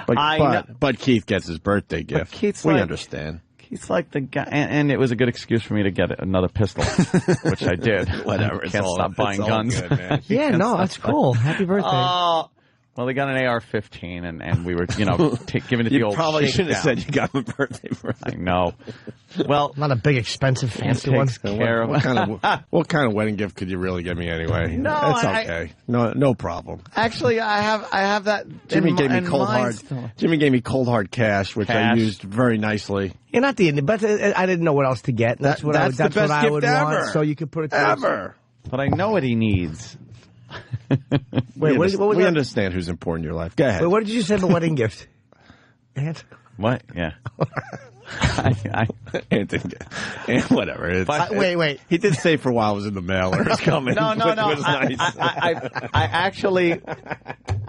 But Keith gets his birthday gift. We understand. Keith's like the guy... And it was a good excuse for me to get another pistol, which I did. Whatever. Can't stop buying guns. Good, man. Yeah, no, that's cool. Happy birthday. Well, they got an AR-15, and we were, giving it the old. You probably shouldn't have said you got him a birthday present. I know. Well, not a big, expensive, fancy one. What kind of wedding gift could you really get me anyway? No, it's okay. No problem. Actually, I have that. Jimmy gave me cold hard. Jimmy gave me cold hard cash, which I used very nicely. You're not the, but I didn't know what else to get. That's what I would want. So you could put it ever. But I know what he needs. Wait, we understand who's important in your life. Go ahead. Wait, what did you say about wedding gift? What? Yeah. Whatever. Wait. He did say for a while it was in the mail or it was coming. No. It was nice.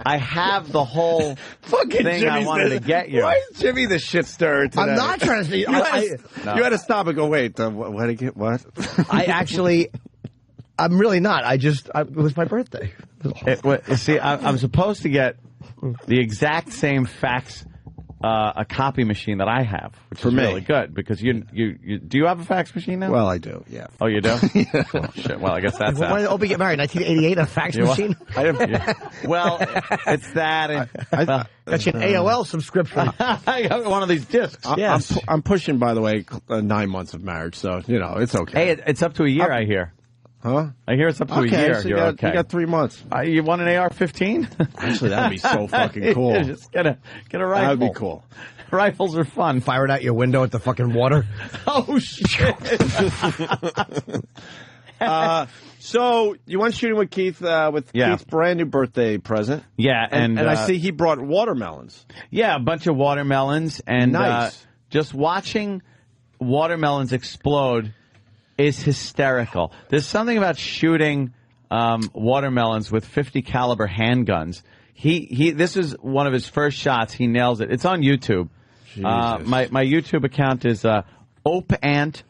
I have the whole fucking thing Jimmy's I wanted to get you. Why is Jimmy the shit stirrer today? I'm not trying to. You had to stop and go, wait, what? I'm really not. It was my birthday. I'm supposed to get the exact same fax, a copy machine that I have, which is really good because you do you have a fax machine now? Well, I do. Yeah. Oh, you do? Yeah. Oh, shit. Well, I guess that's that. When did Opie get married? 1988. A fax machine? Well, it's that. And, that's an AOL subscription. I got one of these discs. Yes. I'm pushing, by the way, 9 months of marriage, so it's okay. Hey, it's up to a year. I hear. Huh? I hear it's up to a year. So You're okay. You got 3 months. You want an AR-15? Actually, that would be so fucking cool. Just get a rifle. That would be cool. Rifles are fun. Fire it out your window at the fucking water. Oh, shit. So you went shooting with Keith Keith's brand new birthday present. Yeah, and I see he brought watermelons. Yeah, a bunch of watermelons, and nice. Just watching watermelons explode is hysterical. There's something about shooting watermelons with .50 caliber handguns. This is one of his first shots. He nails it. It's on YouTube. My YouTube account is Opantxm.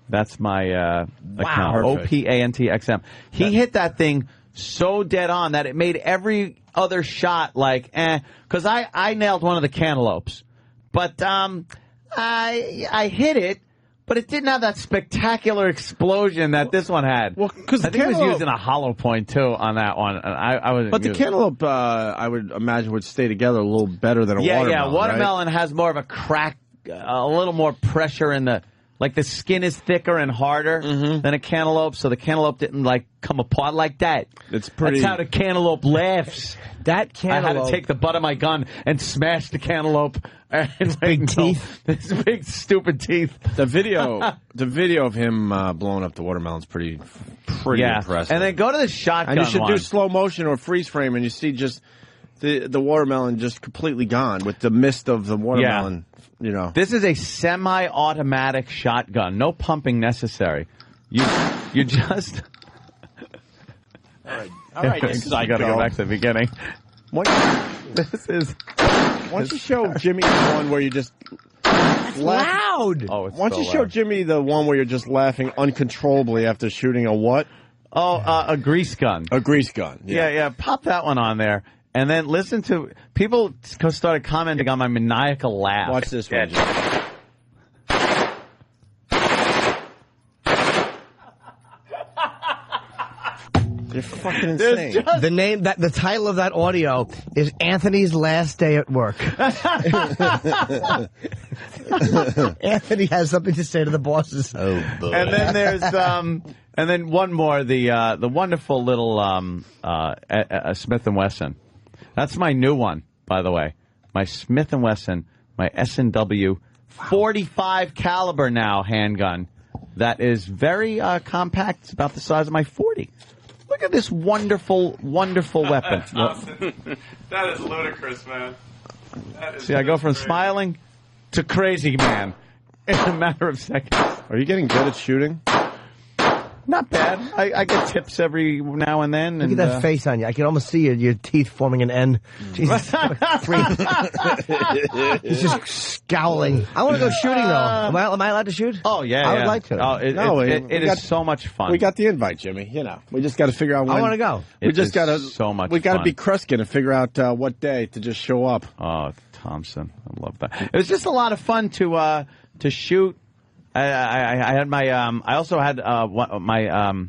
That's my account. Opantxm. He hit that thing so dead on that it made every other shot like because I nailed one of the cantaloupes, but I hit it, but it didn't have that spectacular explosion that this one had. Well, because I think it was using a hollow point too on that one. I was. But the cantaloupe, I would imagine, would stay together a little better than a watermelon. Yeah, watermelon has more of a crack a little more pressure in the. Like the skin is thicker and harder than a cantaloupe, so the cantaloupe didn't like come apart like that. It's pretty. That's how the cantaloupe laughs. That cantaloupe. I had to take the butt of my gun and smash the cantaloupe. And big teeth. His big stupid teeth. The video of him blowing up the watermelon's pretty impressive. And then go to the shotgun. And you should one. do slow motion or freeze frame, and you see just the watermelon just completely gone with the mist of the watermelon. You know, this is a semi-automatic shotgun. No pumping necessary. You just. All right. I got to go back to the beginning. This is. Why don't you show Jimmy the one where you just. Loud. Oh, it's Why don't you show Jimmy the one where you're just laughing uncontrollably after shooting a what? Oh, a grease gun. A grease gun. Yeah. Pop that one on there. And then listen to people started commenting on my maniacal laugh. Watch this one. You're fucking insane. The title of that audio is Anthony's Last Day at Work. Anthony has something to say to the bosses. Oh boy. And then there's and then one more, the wonderful little Smith & Wesson. That's my new one, by the way. My Smith & Wesson, my S&W 45 caliber now handgun. That is very compact. It's about the size of my 40. Look at this wonderful, wonderful weapon. That is ludicrous, man. See, I go from smiling to crazy man in a matter of seconds. Are you getting good at shooting? Not bad. I get tips every now and then. Look at that face on you. I can almost see your teeth forming an N. Jesus. He's just scowling. I want to go shooting, though. Am I allowed to shoot? Oh, yeah. I would like to. Oh, it is so much fun. We got the invite, Jimmy. You know, we just got to figure out when. I want to go. We just got to. So much We got to fun. be Kreskin and figure out what day to just show up. Oh, Thompson. I love that. It was just a lot of fun to shoot. I had my I also had my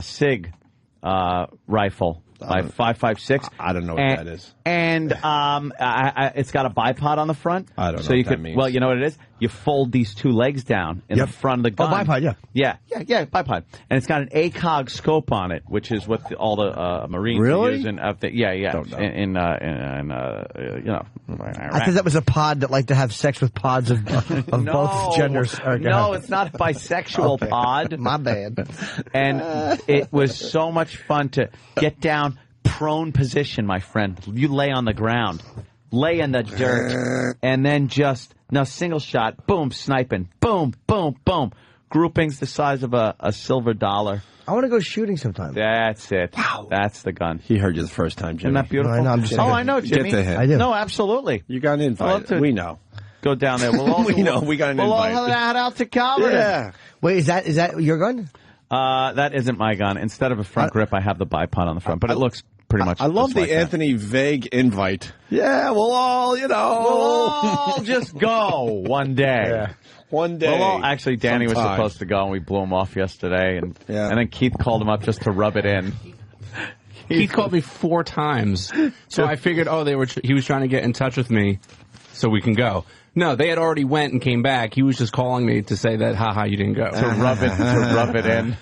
SIG rifle, my 5.56. I don't know what that is. And it's got a bipod on the front. I don't know what that means. Well, you know what it is? You fold these two legs down in the front of the gun. Oh, bipod, yeah. Yeah, bipod. And it's got an ACOG scope on it, which is what all the Marines use. Don't know. In you know. I thought that was a pod that liked to have sex with pods of both genders. No, it's not a bisexual pod. My bad. And it was so much fun to get down, prone position, my friend. You lay on the ground, lay in the dirt, and then just single shot, boom, sniping, boom, boom, boom. Groupings the size of a silver dollar. I want to go shooting sometime. That's it. Wow. That's the gun. He heard you the first time, Jimmy. Isn't that beautiful? No, I know. I know, Jimmy. Get to him. I do. No, absolutely. You got an invite. We know. Go down there. We'll all, we know. We got an invite. invite. We'll all head out to Calvert. Yeah. Wait, is that your gun? That isn't my gun. Instead of a front grip, I have the bipod on the front, but it looks pretty much. I love the like Anthony vague invite. Yeah, we'll all, We'll all just go one day. Yeah. One day. Well, actually, Danny was supposed to go, and we blew him off yesterday, and then Keith called him up just to rub it in. Keith called me 4 times, so I figured, he was trying to get in touch with me so we can go. No, they had already went and came back. He was just calling me to say that, haha, you didn't go. To rub it in.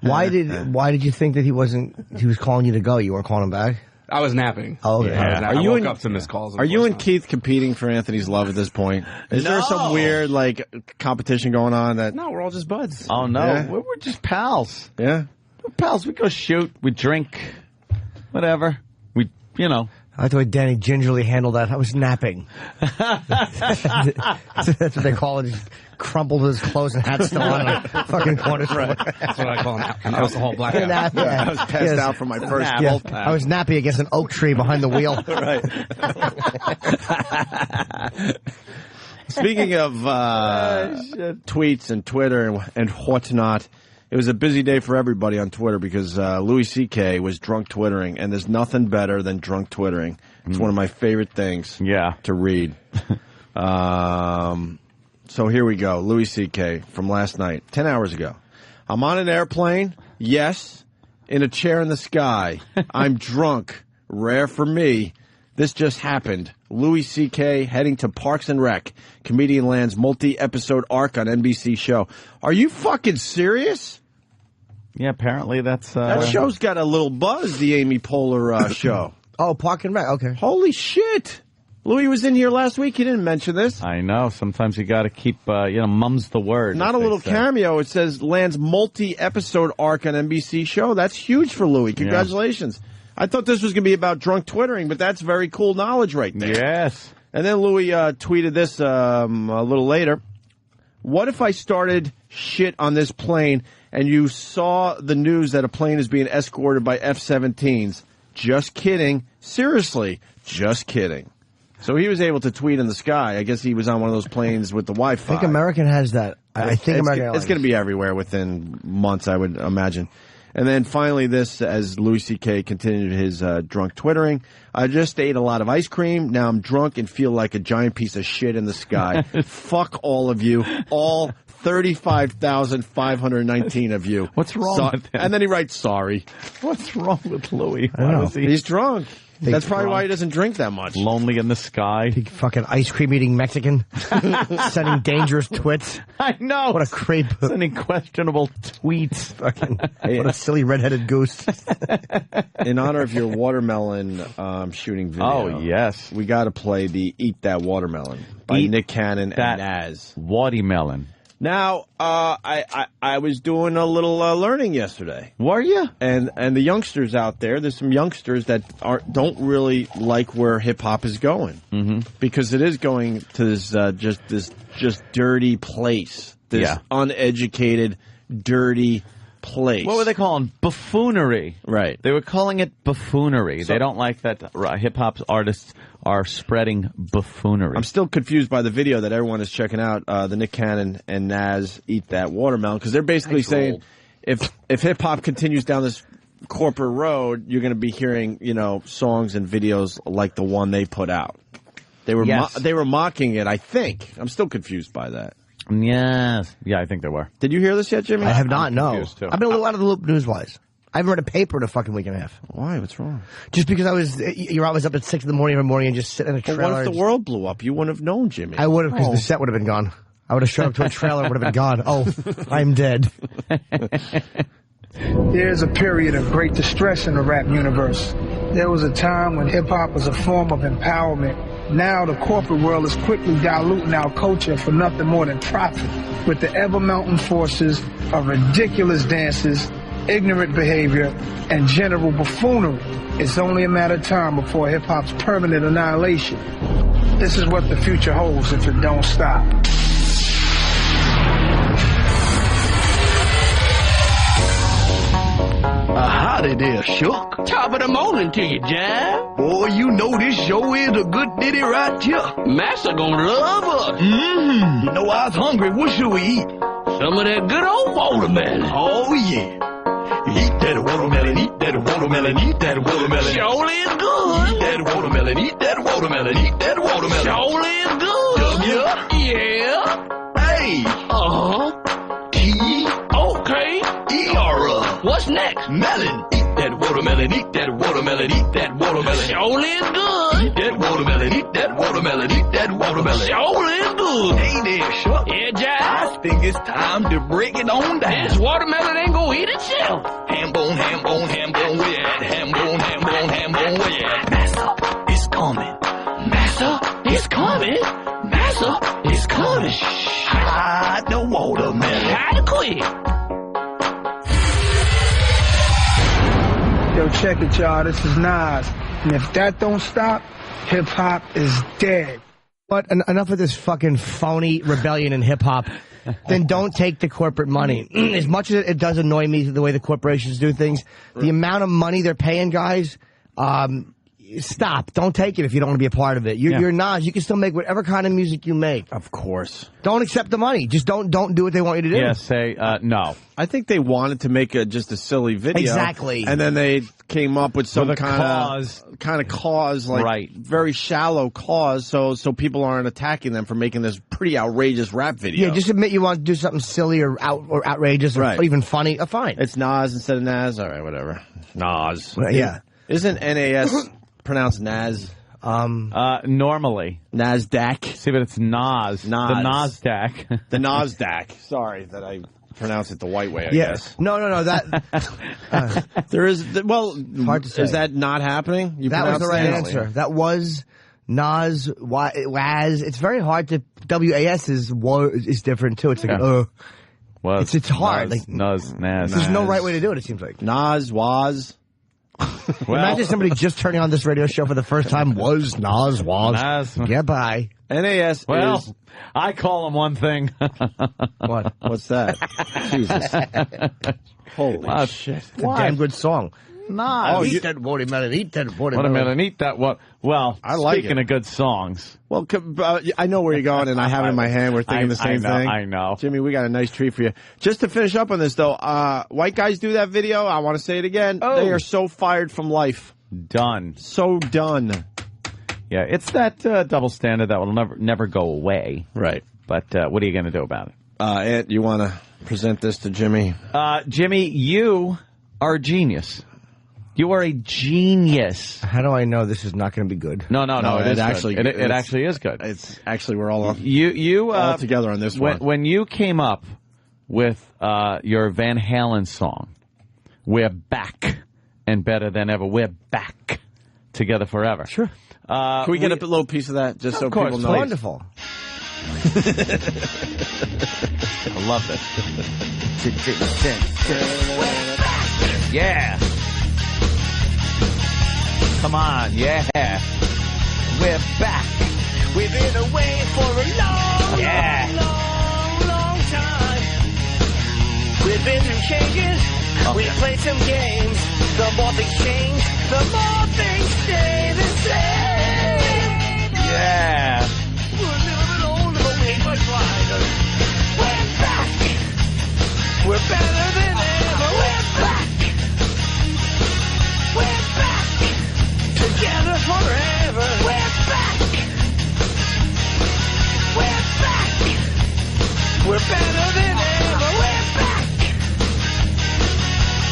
Why did you think that he was calling you to go? You weren't calling him back? I was napping. Oh, okay. I woke up to missed calls. Are you and Keith competing for Anthony's love at this point? Is there some weird, competition going on? No, we're all just buds. Oh, no. Yeah. We're just pals. Yeah? We're pals. We go shoot. We drink. Whatever. I like the way Danny gingerly handled that. I was napping. That's what they call it. He crumpled his clothes and hat still on a fucking corner store. That's what I call an alcohol blackout. I was passed out from my first nap. I was nappy against an oak tree behind the wheel. Right. Speaking of tweets and Twitter and whatnot, it was a busy day for everybody on Twitter because Louis C.K. was drunk twittering, and there's nothing better than drunk twittering. It's one of my favorite things to read. So here we go. Louis C.K. from last night, 10 hours ago. I'm on an airplane, yes, in a chair in the sky. I'm drunk, rare for me. This just happened. Louis C.K. heading to Parks and Rec. Comedian lands multi-episode arc on NBC show. Are you fucking serious? Yeah, apparently that's... That show's got a little buzz, the Amy Poehler show. Oh, Park and Rec, okay. Holy shit. Louis was in here last week. He didn't mention this. I know. Sometimes you got to keep, mum's the word. Not a little cameo. It says lands multi-episode arc on NBC show. That's huge for Louis. Congratulations. Yeah. I thought this was going to be about drunk twittering, but that's very cool knowledge right there. Yes. And then Louis tweeted this a little later. What if I started shit on this plane and you saw the news that a plane is being escorted by F-17s? Just kidding. Seriously, just kidding. So he was able to tweet in the sky. I guess he was on one of those planes with the Wi-Fi. I think American has that. I think American it's going to be everywhere within months, I would imagine. And then finally this, as Louis C.K. continued his drunk twittering. I just ate a lot of ice cream. Now I'm drunk and feel like a giant piece of shit in the sky. Fuck all of you. All 35,519 of you. What's wrong with him? And then he writes, sorry. What's wrong with Louis? He's drunk. That's probably why he doesn't drink that much. Lonely in the sky. Big fucking ice cream eating Mexican. Sending dangerous twits. I know. What a creep. Sending questionable tweets. Fucking, what a silly redheaded goose. In honor of your watermelon shooting video. Oh, yes. We got to play the Eat That Watermelon by Nick Cannon and Naz. Watermelon. Now, I was doing a little learning yesterday. Were you? And the youngsters out there's some youngsters that don't really like where hip hop is going, because it is going to this just dirty place, this uneducated, dirty place. What were they calling? Buffoonery. Right. They were calling it buffoonery. They don't like that hip hop artists are spreading buffoonery. I'm still confused by the video that everyone is checking out, the Nick Cannon and Naz Eat That Watermelon, because they're basically saying if hip hop continues down this corporate road, you're going to be hearing, songs and videos like the one they put out. They were they were mocking it, I think. I'm still confused by that. Yes. Yeah, I think they were. Did you hear this yet, Jimmy? I have not, no. Too. I've been a little out of the loop news-wise. I haven't read a paper in a fucking week and a half. Why? What's wrong? Just because I was up at 6 in the morning every morning and just sitting in a trailer. But what if the world blew up? You wouldn't have known, Jimmy. I would have, because the set would have been gone. I would have showed up to a trailer, would have been gone. Oh, I'm dead. There's a period of great distress in the rap universe. There was a time when hip-hop was a form of empowerment. Now the corporate world is quickly diluting our culture for nothing more than profit. With the ever-mounting forces of ridiculous dances, ignorant behavior, and general buffoonery, it's only a matter of time before hip-hop's permanent annihilation. This is what the future holds if it don't stop. Howdy there, Shook. Top of the morning to you, Jam. Boy, you know this show is a good ditty right here. Master gonna love us. Mm-hmm. You know, I was hungry. What should we eat? Some of that good old watermelon. Oh, yeah. Eat that watermelon, eat that watermelon, eat that watermelon. Surely is good. Eat that watermelon, eat that watermelon, eat that watermelon. Surely is good. Yeah. Hey. Uh-huh. T-O-K-E-R. What's next? Melon. Eat that watermelon, eat that watermelon, eat that watermelon. Surely is good. Eat that watermelon, eat that watermelon, eat that watermelon. Surely is good. Hey there, Chuck. Yeah, Jack. I think it's time to break it on down. This watermelon ain't gonna eat itself. Ham bone, where you at? Ham bone, where you at? Master, it's coming. Master, it's coming. Master, it's coming. Hide the watermelon. Hide it quick. Yo, check it, y'all. This is Nas. And if that don't stop, hip-hop is dead. But enough of this fucking phony rebellion in hip-hop. Then don't take the corporate money. As much as it does annoy me the way the corporations do things, the amount of money they're paying guys, stop. Don't take it if you don't want to be a part of it. You're Nas. You can still make whatever kind of music you make. Of course. Don't accept the money. Just don't do what they want you to do. Yeah, say no. I think they wanted to make just a silly video. Exactly. And then they came up with some kind of cause, like right. very shallow cause, so people aren't attacking them for making this pretty outrageous rap video. Yeah, just admit you want to do something silly or outrageous or even funny. Fine. It's Nas instead of Naz. All right, whatever. Nas. Well, yeah. Isn't NAS pronounced Naz? Normally. NASDAQ. See, but it's Nas. The NASDAQ. The NASDAQ. Sorry that I pronounce it the white way, I guess. No. That there is. Well, hard to say. Is that not happening? That was the right answer. That was Nas. Was. It's very hard to. WAS is different too. It's like it's hard. Nas. There's no right way to do it. It seems like Nas was. Imagine somebody just turning on this radio show for the first time. Was Nas was. Nas. Goodbye. NAS is... I call him one thing. What? What's that? Jesus. Holy shit. It's a damn good song. Nas. Eat that watermelon. Eat that watermelon. Eat that what? Well, I like speaking of good songs. Well, I know where you're going, and I have it in my hand. We're thinking the same thing. I know. Jimmy, we got a nice treat for you. Just to finish up on this, though, white guys do that video. I want to say it again. Oh. They are so fired from life. Done. So done. Yeah, it's that double standard that will never go away. Right. But what are you going to do about it? Ant, you want to present this to Jimmy? Jimmy, you are a genius. You are a genius. How do I know this is not going to be good? No. It actually is good. It's actually we're all all together on this one. When you came up with your Van Halen song, "We're Back and Better Than Ever," we're back together forever. Sure. Can we get a little piece of that just so people know? Wonderful. I love this. Yeah. Come on, yeah. We're back. We've been away for a long time. We've been through changes. We've played some games. The more things change, the more things stay the same. Yeah. We're a little bit older, but we ain't much wiser. We're back. We're better than ever. We're back. We're back. Together forever. We're back. We're back. We're better than ever. We're back.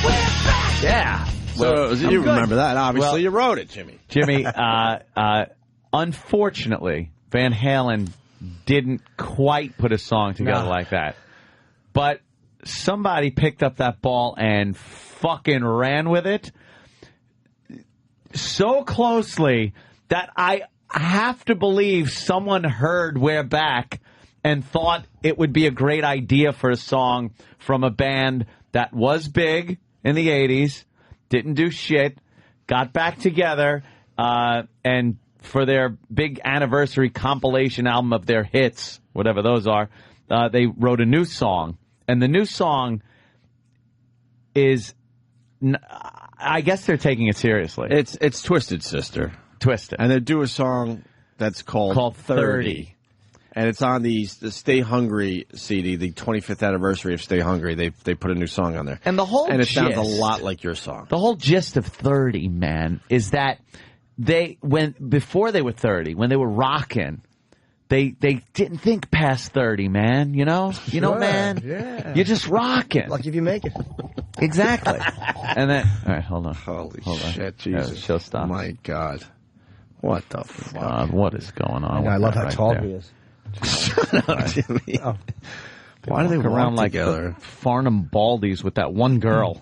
We're back. Yeah. So you remember that, obviously. Well, you wrote it, Jimmy. Jimmy, unfortunately, Van Halen didn't quite put a song together like that. But somebody picked up that ball and fucking ran with it so closely that I have to believe someone heard "We're Back" and thought it would be a great idea for a song from a band that was big in the 80s, didn't do shit, got back together, and for their big anniversary compilation album of their hits, whatever those are, they wrote a new song. And the new song is... I guess they're taking it seriously. It's Twisted Sister. Twisted. And they do a song that's called 30. And it's on the Stay Hungry CD, the 25th anniversary of Stay Hungry. They put a new song on there. And it sounds a lot like your song. The whole gist of 30, man, is that before they were 30, when they were rocking, they didn't think past 30, man, you know? You know, man? Yeah. You're just rocking. Lucky if you make it. Exactly. And then, all right, hold on. Holy hold on. shit, Jesus. Show stop. My God. What the fuck? What is going on? I love how tall he is. Shut up, Jimmy. Oh. Why do they around walk like together? Farnham Baldies with that one girl?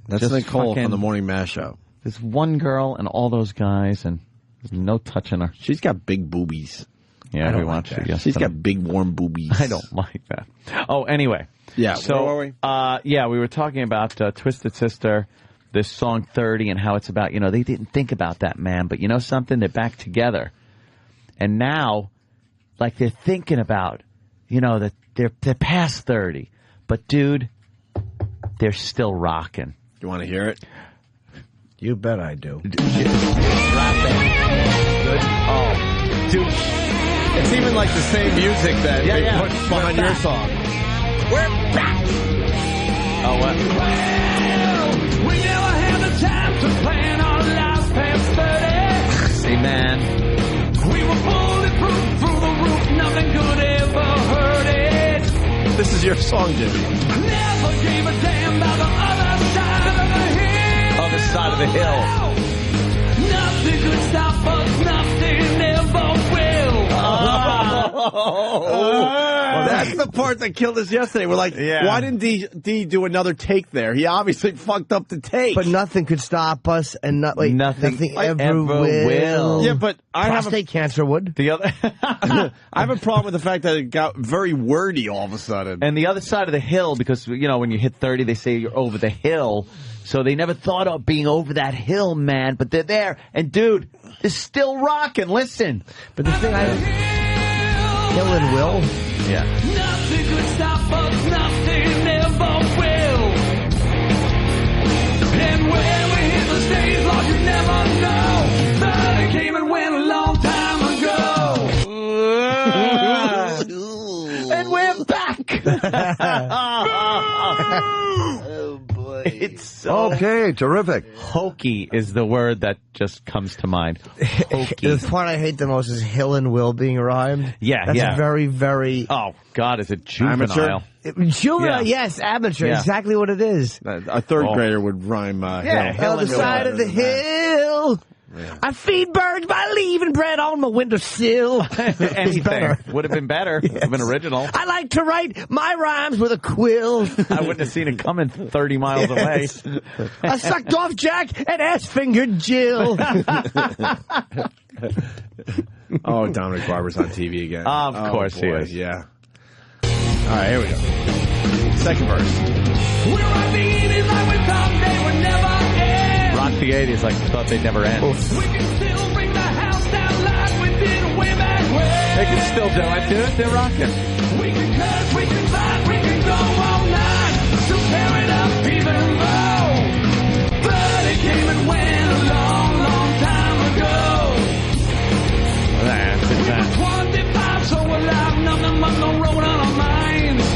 That's just Nicole from the Morning Mashup. There's one girl and all those guys, and there's no touching her. She's got big boobies. Yeah, we watched it yesterday. She's got big, warm boobies. I don't like that. Oh, anyway. Yeah, so, where were we? We were talking about Twisted Sister, this song 30, and how it's about, they didn't think about that, man, but you know something? They're back together. And now, like, they're thinking about, that they're past 30. But, dude, they're still rocking. You want to hear it? You bet I do. Good. Oh, dude. It's even like the same music that they put behind your song. We're back. Oh, what? Well, we never had the time to plan our lives past 30. See, man. We were bulletproof through the roof. Nothing could ever hurt it. This is your song, Jimmy. Never gave a damn about the other side of the hill. Other side of the hill. Nothing could stop us. Nothing Well, that's the part that killed us yesterday. We're like, why didn't D do another take there? He obviously fucked up the take. But nothing could stop us, and nothing ever will. Yeah, but prostate cancer would. The other, I have a problem with the fact that it got very wordy all of a sudden. And the other side of the hill, because when you hit 30, they say you're over the hill. So they never thought of being over that hill, man. But they're there, and dude, it's still rocking. Listen. But the thing Hill and Will. Yeah. Nothing could stop us, nothing ever will. And when we hit the stage, Lord, you never know. But it came and went a long time ago. And we're back. Oh, boy. It's so okay, terrific. Hokey is the word that just comes to mind. Hokey. The part I hate the most is Hill and Will being rhymed. Yeah, That's very, very... Oh, God, is it juvenile? Juvenile, yes, amateur. Yeah. Exactly what it is. A third grader would rhyme Hill on the side of the hill. Yeah. I feed birds by leaving bread on my windowsill. Anything would have been better. Would have been original. I like to write my rhymes with a quill. I wouldn't have seen it coming 30 miles away. I sucked off Jack and ass-fingered Jill. Oh, Dominic Barber's on TV again. Of course he is. Yeah. All right, here we go. Second verse. We rock the 80s like we thought they would never end. Rock the 80s like we thought they'd never end. We can still bring the house down like we did way back when. They can still do it, dude. They're rocking. We can curse, we can fight, we can go all night to tear it up even more. But it came and went a long, long time ago. That's we were 25, so alive, nothing but no road on our minds.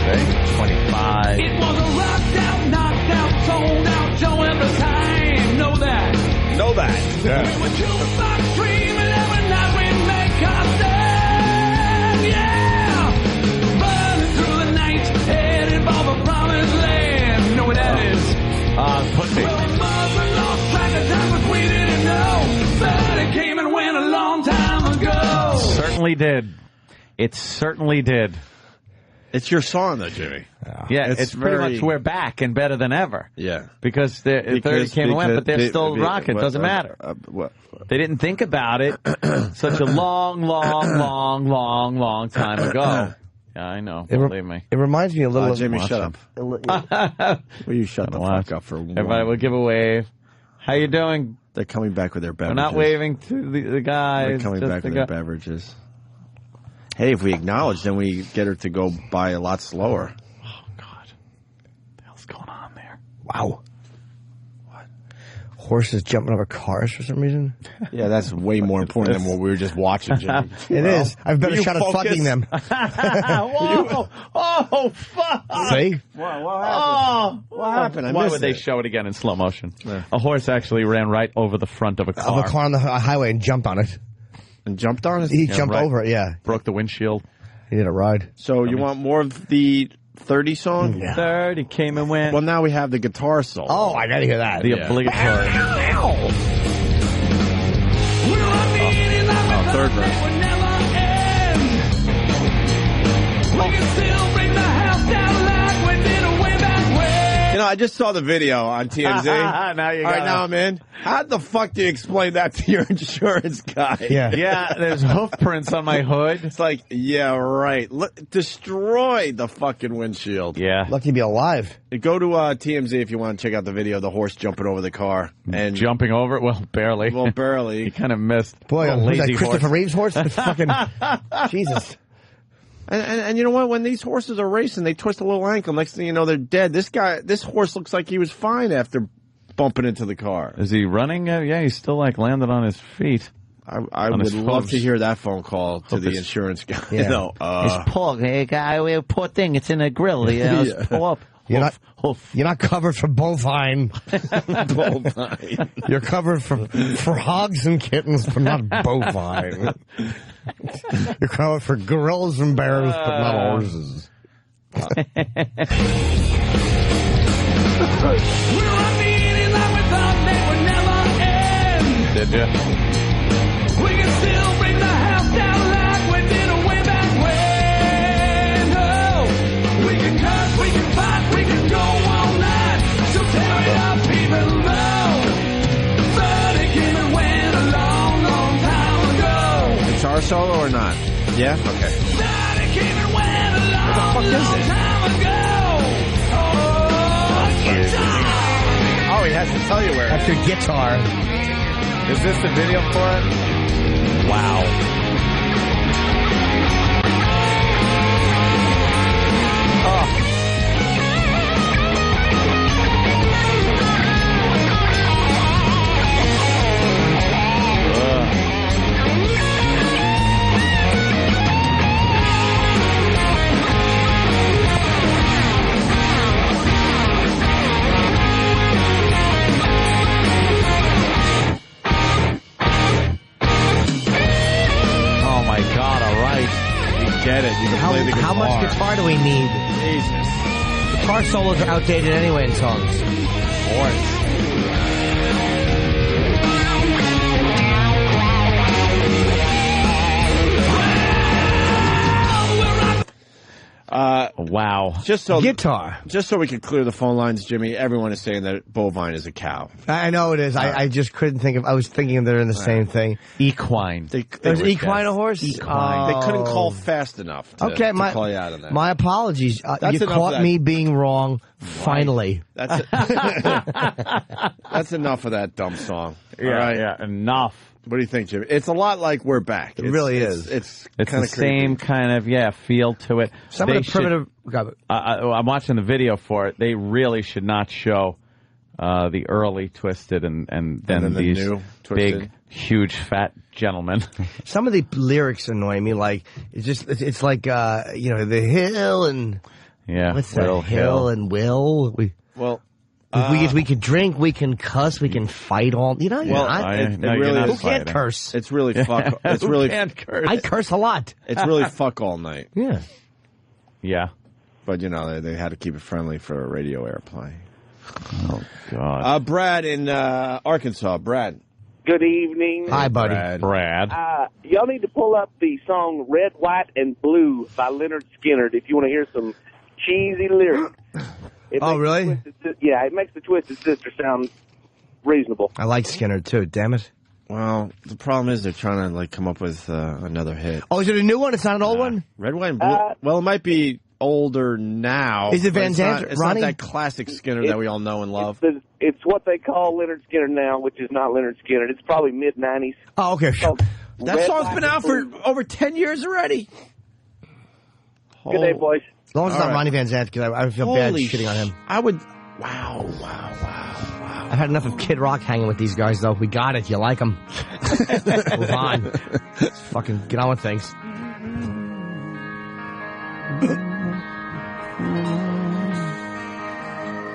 25. It was a rocked out, knocked out, sold out show every time. Know that. Know that. Yeah. We were jukebox dreaming every night we make our stand. Yeah. Burning through the night, headed for the promised land. Know what that is? Pussy. Well, the mother lost track of time, but we didn't know. But it came and went a long time ago. Certainly did. It certainly did. It's your song, though, Jimmy. Yeah, it's pretty much we're back and better than ever. Yeah. Because 30 came and went, but they're still rocking. Doesn't matter. They didn't think about it such a long time ago. Yeah, I know. Believe me. It reminds me a little of... Jimmy, shut up. Will you shut the fuck up for one? Everybody will give a wave. How you doing? They're coming back with their beverages. We're not waving to the guys. They're coming back with their beverages. Hey, if we acknowledge, then we get her to go by a lot slower. Oh, God. What the hell's going on there? Wow. What? Horses jumping over cars for some reason? Yeah, that's way more important than what we were just watching, Jimmy. It is. I've better shot at fucking them. Whoa. Oh, fuck. See? What happened? What happened? Why would they show it again in slow motion? Yeah. A horse actually ran right over the front of a car. Of a car on the highway and jumped on it. And jumped on it? He jumped over it, yeah. Broke the windshield. He did a ride. So you want more of the 30 song? Yeah. 30 came and went. Well, now we have the guitar solo. Oh, I gotta hear that. The obligatory. Third verse. We can still bring the house down like we did way back when. You know, I just saw the video on TMZ. Now you All right, got now I'm in. How the fuck do you explain that to your insurance guy? Yeah, there's hoof prints on my hood. It's like, yeah, right. Destroy the fucking windshield. Yeah. Lucky to be alive. Go to TMZ if you want to check out the video of the horse jumping over the car. And jumping over it? Well, barely. Well, barely. You kind of missed. Boy, was that lazy Christopher horse. Reeves horse? Fucking Jesus. And you know what? When these horses are racing, they twist a little ankle. Next thing you know, they're dead. This horse looks like he was fine after bumping into the car. Is he running? Yeah, he's still like landed on his feet. I would love to hear that phone call to the insurance guy. Yeah. No, it's poor guy. Poor thing. It's in a grill. It's pull up. You're not covered for bovine. Bovine. You're covered for hogs and kittens, but not bovine. You're covered for gorillas and bears, but not horses. We're on the eating like we thought they would never end. Did you? We can still bring the house down like we did way back guitar solo or not? Yeah? Okay. What the fuck is it? Oh, he has to tell you where. That's your guitar. Is this the video for it? Wow. Oh. Get it. You can play the guitar. How much guitar do we need? Jesus. Guitar solos are outdated anyway in songs. Wow. Just so guitar. Just so we can clear the phone lines, Jimmy, everyone is saying that bovine is a cow. I know it is. I just couldn't think of. I was thinking they're in the same thing. Equine. Is equine a horse? Equine. They couldn't call fast enough to call you out on that. My apologies. You caught me being wrong. Finally. That's enough of that dumb song. Yeah, right? yeah, enough. What do you think, Jimmy? It's a lot like We're Back. It really is. It's the same kind of feel to it. Some of the primitive. I'm watching the video for it. They really should not show the early Twisted and then these the new big, huge, fat gentlemen. Some of the lyrics annoy me. Like it's like the hill and what's that? Hill and Will. We could drink, we can cuss, we can fight all. Who can't curse? It's really fuck. It's really can't curse. I curse a lot. It's really fuck all night. Yeah. Yeah. But they had to keep it friendly for a radio airplay. Oh God. Brad in Arkansas. Brad. Good evening. Hi, buddy. Brad. Y'all need to pull up the song Red, White, and Blue by Leonard Skinner if you want to hear some cheesy lyrics. Really? It makes the Twisted Sister sound reasonable. I like Skinner, too. Damn it. Well, the problem is they're trying to come up with another hit. Oh, is it a new one? It's not an old one? Red, White, and Blue? Well, it might be older now. Is it Van Zandt? It's not that classic Skinner that we all know and love. It's what they call Leonard Skinner now, which is not Leonard Skinner. It's probably mid-'90s. Oh, okay. That song's been out for over 10 years already. Good day, boys. As long as it's not Ronnie Van Zant, because I feel bad shitting on him. I would... Wow. I've had enough of Kid Rock hanging with these guys, though. We got it. You like them. Move on. Let's fucking get on with things.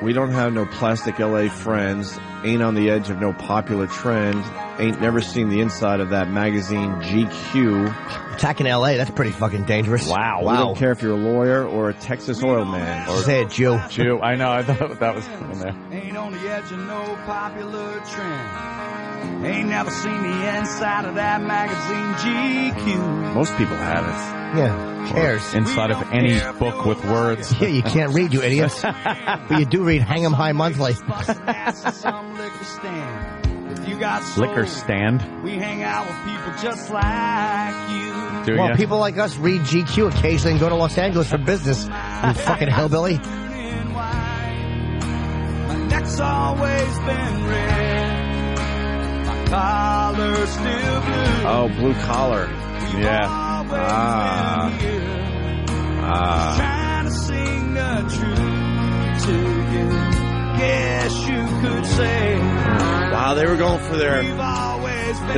We don't have no plastic LA friends. Ain't on the edge of no popular trend. Ain't never seen the inside of that magazine GQ. Attacking LA, that's pretty fucking dangerous. Wow. We don't care if you're a lawyer or a Texas oil man. Or say a Jew. I know, I thought that was in there. Ain't on the edge of no popular trend. Ain't never seen the inside of that magazine GQ. Most people haven't. Yeah. Cares. Inside of any book with words. Yeah, you can't read, you idiots. But you do read Hang 'em High Monthly. Liquor stand. We hang out with people just like you. Well, people like us read GQ occasionally and go to Los Angeles for business. You fucking hillbilly. My neck's always been red. My collar's still blue. Oh, blue collar. Yeah. Trying to sing the truth to you. Guess you could say. Wow, they were going for the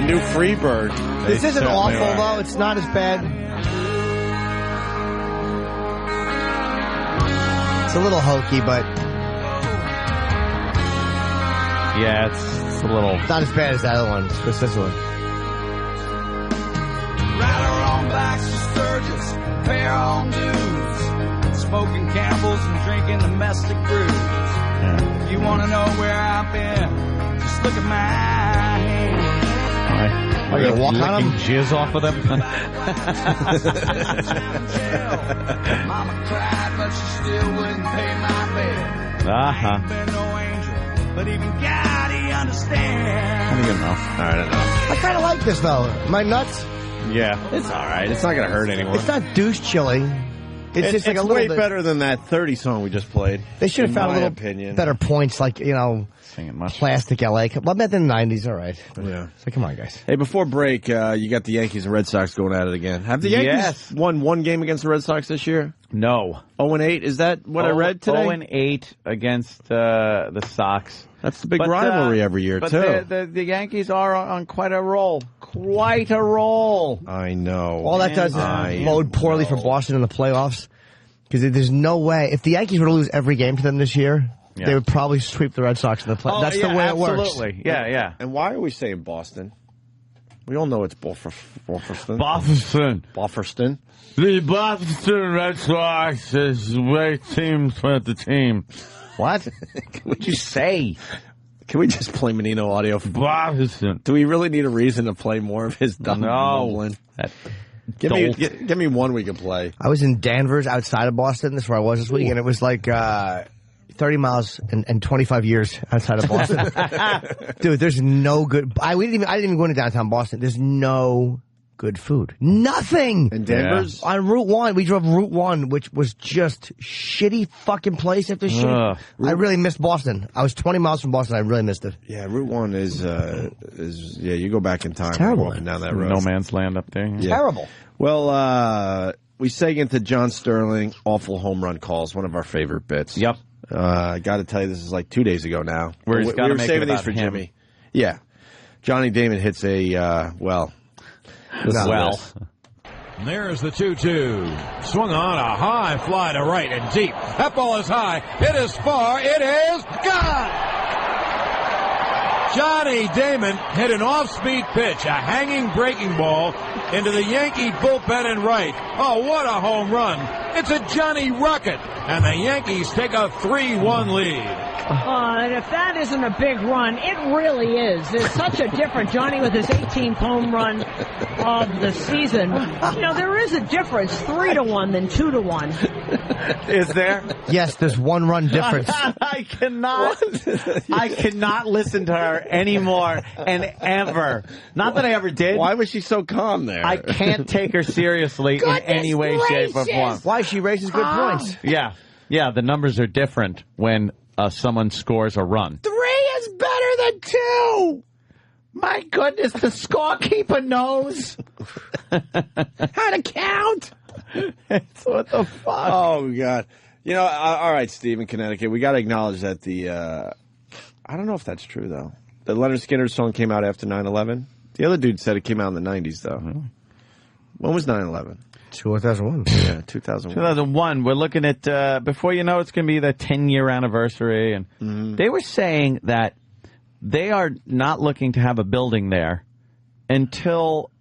new Freebird. This isn't awful, though. It's not as bad. It's a little hokey, but... Yeah, it's a little... It's not as bad as that other one. It's just this one. Rider on bikes to Sturgis, pair on dudes, smoking Campbells and drinking domestic brews. Yeah. If you want to know where I've been, just look at my hand. Are you walking on them? Jizz off of them? Mama cried, but she still wouldn't pay my bill. I ain't been no angel, but even God, he understands. I don't know. I kind of like this, though. Am I nuts? Yeah, it's all right. It's not going to hurt anyone. It's not douche chilling. It's just like a little way bit better than that 30 song we just played. They should have found a little opinion. better points, like, Plastic LA. Well, better than the 90s, all right. Yeah. So come on, guys. Hey, before break, you got the Yankees and Red Sox going at it again. Have the Yankees won one game against the Red Sox this year? No. 0-8? Is that what I read today? 0-8 against the Sox. That's the big rivalry every year, but too. The Yankees are on quite a roll. Quite a roll. I know. All that does is load poorly for Boston in the playoffs. Because there's no way. If the Yankees were to lose every game to them this year, they would probably sweep the Red Sox in the playoffs. That's the way it works. Absolutely. Yeah. And why are we saying Boston? We all know it's Bofferston. Bofferston. The Boston Red Sox is a great team for the team. What? What'd you say? Can we just play Menino audio for Boston? Do we really need a reason to play more of his dumb mumbling? Give me one we can play. I was in Danvers outside of Boston. That's where I was this week, and it was like 30 miles and 25 years outside of Boston. Dude, there's no good... I didn't even go into downtown Boston. There's no good food. Nothing! In Danvers? On Route 1. We drove Route 1, which was just shitty fucking place after shit. I really missed Boston. I was 20 miles from Boston. I really missed it. Yeah, Route 1 is you go back in time. It's terrible. Walking down that road. No man's land up there. Yeah. Terrible. Well, we seg into John Sterling, awful home run calls, one of our favorite bits. Yep. I got to tell you, this is like 2 days ago now. We were saving these for him. Jimmy. Yeah. Johnny Damon hits a, And there's the 2-2. Swung on a high fly to right and deep. That ball is high. It is far. It is gone. Johnny Damon hit an off-speed pitch, a hanging breaking ball into the Yankee bullpen and right. Oh, what a home run. It's a Johnny Rocket, and the Yankees take a 3-1 lead. And if that isn't a big run, it really is. There's such a difference. Johnny with his 18th home run of the season. You know, there is a difference, 3-1 than 2-1. Is there? Yes, there's one run difference. I cannot listen to her anymore and ever. Not that I ever did. Why was she so calm there? I can't take her seriously in any way, shape, or form. Why? She raises good points. Yeah, the numbers are different when someone scores a run. 3 is better than 2. My goodness, the scorekeeper knows how to count. What the fuck? Oh, God. You know, all right, Steve in Connecticut, we got to acknowledge that I don't know if that's true, though. The Leonard Skinner song came out after 9/11. The other dude said it came out in the 90s, though. When was 9/11? 2001. Yeah, 2001. 2001. We're looking at, before you know, it's going to be the 10-year anniversary. And they were saying that they are not looking to have a building there until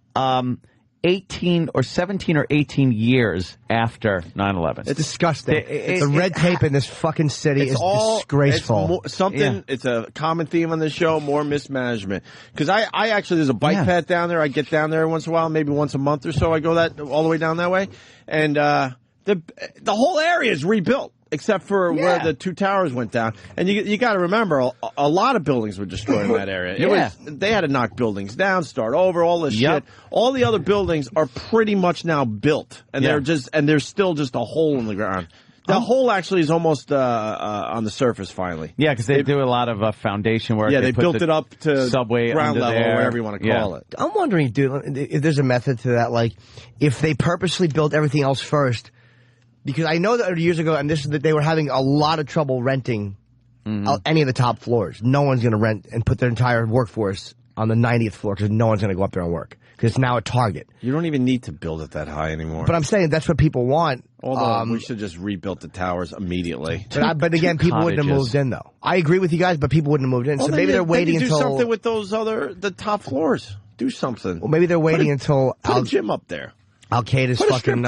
18 or 17 or 18 years after 9/11. It's disgusting. The red tape in this fucking city is disgraceful. It's a common theme on this show, more mismanagement. Because I actually, there's a bike path down there. I get down there once in a while, maybe once a month or so. I go all the way down that way. And the whole area is rebuilt. Except for where the two towers went down. And you got to remember, a lot of buildings were destroyed in that area. They had to knock buildings down, start over, all this shit. All the other buildings are pretty much now built. And there's still just a hole in the ground. The hole actually is almost on the surface finally. Yeah, because they do a lot of foundation work. Yeah, they built it up to subway ground level, there. whatever you want to call it. I'm wondering, dude, if there's a method to that. Like, if they purposely built everything else first. Because I know that years ago, and they were having a lot of trouble renting any of the top floors. No one's going to rent and put their entire workforce on the 90th floor because no one's going to go up there and work. Because it's now a Target. You don't even need to build it that high anymore. But I'm saying that's what people want. Although we should just rebuild the towers immediately. But again, people wouldn't have moved in, though. I agree with you guys, but people wouldn't have moved in. Well, so maybe they're waiting until... do something with the top floors. Do something. Well, maybe they're waiting until... Put a gym up there. Al-Qaeda's fucking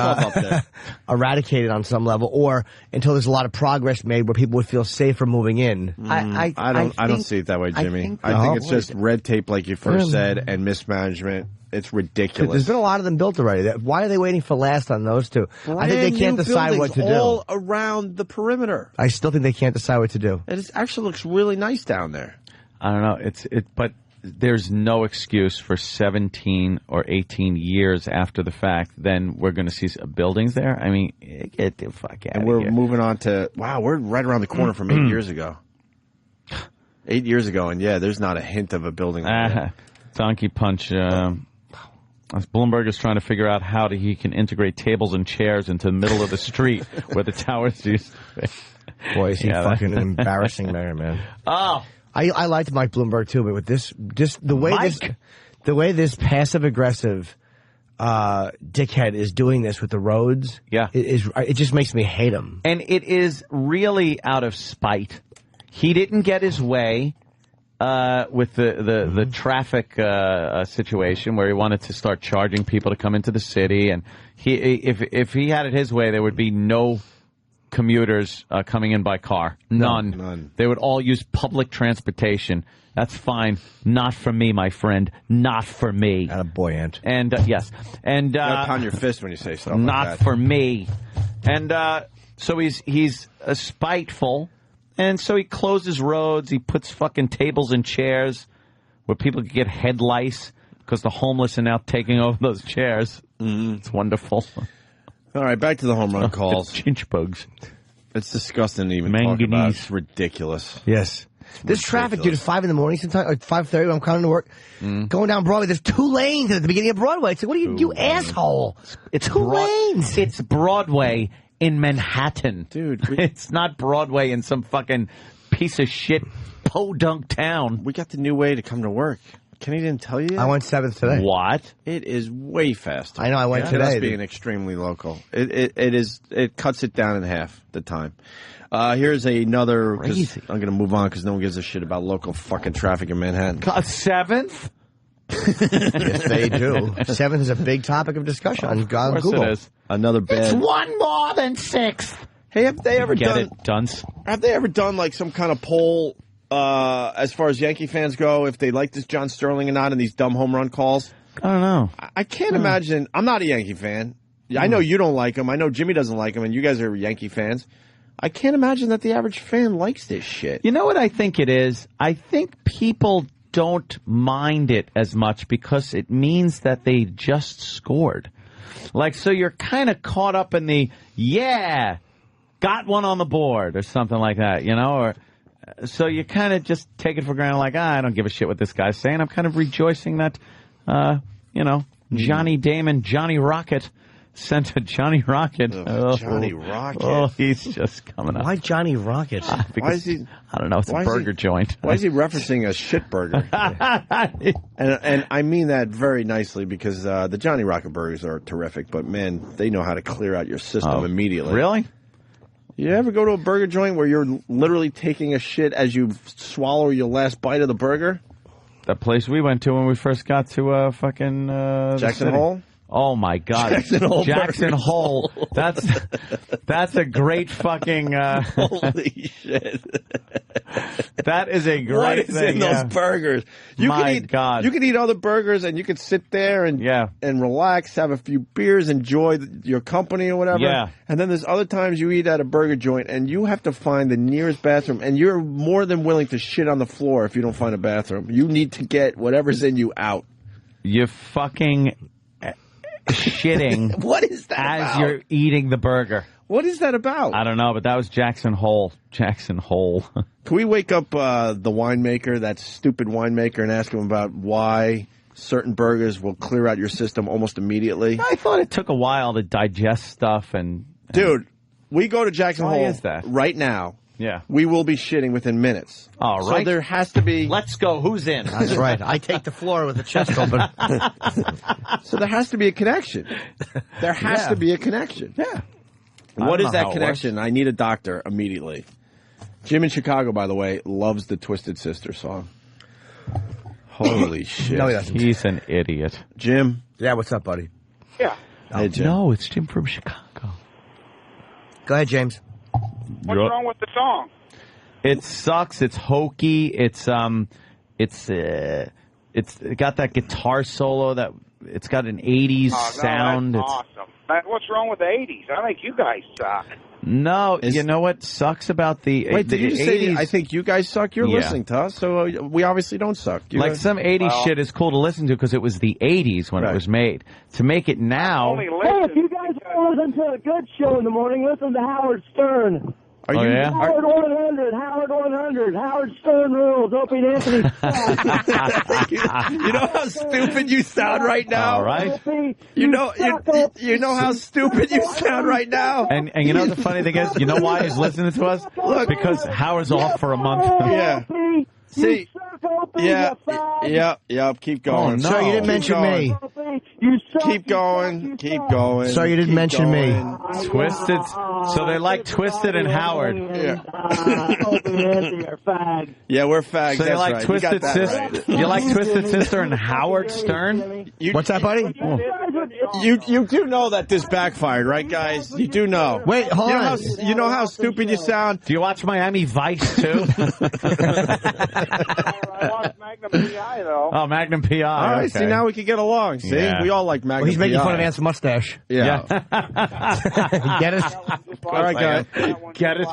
eradicated on some level, or until there's a lot of progress made where people would feel safer moving in. I don't see it that way, Jimmy. I think it's just red tape, like you first said, and mismanagement. It's ridiculous. There's been a lot of them built already. Why are they waiting for last on those two? I think they can't decide what to do. All around the perimeter. I still think they can't decide what to do. It actually looks really nice down there. I don't know. But there's no excuse for 17 or 18 years after the fact, then we're going to see buildings there. I mean, get the fuck out of here. And we're moving on to, we're right around the corner from 8 years ago. 8 years ago, and there's not a hint of a building like that. Donkey punch. Bloomberg is trying to figure out how he can integrate tables and chairs into the middle of the street where the towers used to be. Boy, is he fucking embarrassing mayor, man. Oh. I liked Mike Bloomberg too, but with this, just the way this passive aggressive dickhead is doing this with the roads, it just makes me hate him. And it is really out of spite. He didn't get his way with the traffic situation where he wanted to start charging people to come into the city, and if he had it his way, there would be no commuters coming in by car. None. They would all use public transportation. That's fine. Not for me, my friend. Not for me. Attaboy, Ant. And, yes. And, you gotta pound your fist when you say stuff like that. Not for me. And, so he's spiteful. And so he closes roads. He puts fucking tables and chairs where people can get head lice because the homeless are now taking over those chairs. It's wonderful. All right, back to the home run calls. Chinch bugs. It's disgusting to even talk about. It's ridiculous. Yes. This traffic, dude, at 5 in the morning sometimes, or 5:30 when I'm coming to work, going down Broadway, there's 2 lanes at the beginning of Broadway. It's like, what are you asshole? It's 2 lanes. It's Broadway in Manhattan. Dude. It's not Broadway in some fucking piece of shit podunk town. We got the new way to come to work. Kenny didn't tell you yet? I went 7th today. What? It is way faster. I know, I went today. That's being extremely local. It cuts it down in half the time. Here's another, crazy. I'm going to move on because no one gives a shit about local fucking traffic in Manhattan. 7th? Yes, they do. 7th is a big topic of discussion on Google. It is. Another bad. It's one more than 6th. Hey, have they ever Get it, dunce? Have they ever done like some kind of poll as far as Yankee fans go, if they like this John Sterling or not in these dumb home run calls? I don't know. I can't imagine. I'm not a Yankee fan. I know you don't like him. I know Jimmy doesn't like him, and you guys are Yankee fans. I can't imagine that the average fan likes this shit. You know what I think it is? I think people don't mind it as much because it means that they just scored. Like, so you're kind of caught up in the, got one on the board or something like that, you know? Or so you kind of just take it for granted, like, I don't give a shit what this guy's saying. I'm kind of rejoicing that, Johnny Damon, Johnny Rocket sent a Johnny Rocket. Johnny Rocket. Oh, he's just coming up. Why Johnny Rocket? Why is he? I don't know. It's a burger joint. Why is he referencing a shit burger? and I mean that very nicely because the Johnny Rocket burgers are terrific, but man, they know how to clear out your system immediately. Really? You ever go to a burger joint where you're literally taking a shit as you swallow your last bite of the burger? That place we went to when we first got to fucking Jackson Hole? Oh my God, Jackson Hole. That's a great fucking. Holy shit! That is a great what is thing. In those burgers? You God, you can eat other burgers and you can sit there and relax, have a few beers, enjoy your company or whatever. Yeah. And then there's other times you eat at a burger joint and you have to find the nearest bathroom, and you're more than willing to shit on the floor if you don't find a bathroom. You need to get whatever's in you out. You fucking. Shitting what is that as about? You're eating the burger. What is that about? I don't know, but that was Jackson Hole. Jackson Hole. Can we wake up the winemaker, that stupid winemaker, and ask him about why certain burgers will clear out your system almost immediately? I thought it took a while to digest stuff. Dude, we go to Jackson Hole is that? right now. Yeah. We will be shitting within minutes. All right. So there has to be... Let's go. Who's in? That's right. I take the floor with the chest open. So there has to be a connection. There has to be a connection. Yeah. What is that connection? I need a doctor immediately. Jim in Chicago, by the way, loves the Twisted Sister song. Holy shit. No, he doesn't. He's an idiot. Jim? Yeah, what's up, buddy? Yeah. Hey, Jim. No, it's Jim from Chicago. Go ahead, James. What's wrong with the song? It sucks. It's hokey. It's got that guitar solo that it's got an 80s sound. That's awesome. What's wrong with the 80s? I think you guys suck. No, you know what sucks about the Wait, did you say 80s? I think you guys suck? You're listening to us, so we obviously don't suck. Some 80s shit is cool to listen to because it was the 80s when it was made. To make it now... Hey, if you guys want to listen to a good show in the morning, listen to Howard Stern. Howard 100, Howard 100, Howard Stern rules, Opie and Anthony. You know how stupid you sound right now? All right. You know how stupid you sound right now? And you know the funny thing is, you know why he's listening to us? Look, because Howard's off for a month. Yeah. See, keep going. Oh, no. So you didn't mention me. Keep going. So you didn't mention me. Twisted. So they like Twisted and Howard. Yeah, we're fags. So you like Twisted Sister? You like Twisted Sister and Howard Stern? What's that, buddy? You do know that this backfired, right, guys? You do know. Wait, hold on. You know how stupid you sound? Do you watch Miami Vice, too? I watched Magnum P.I., though. Oh, Magnum P.I. All right, okay. see, now we can get along. See, we all like Magnum He's making P.I. fun of Ant's mustache. Yeah. Get it? All right, guys. Get it?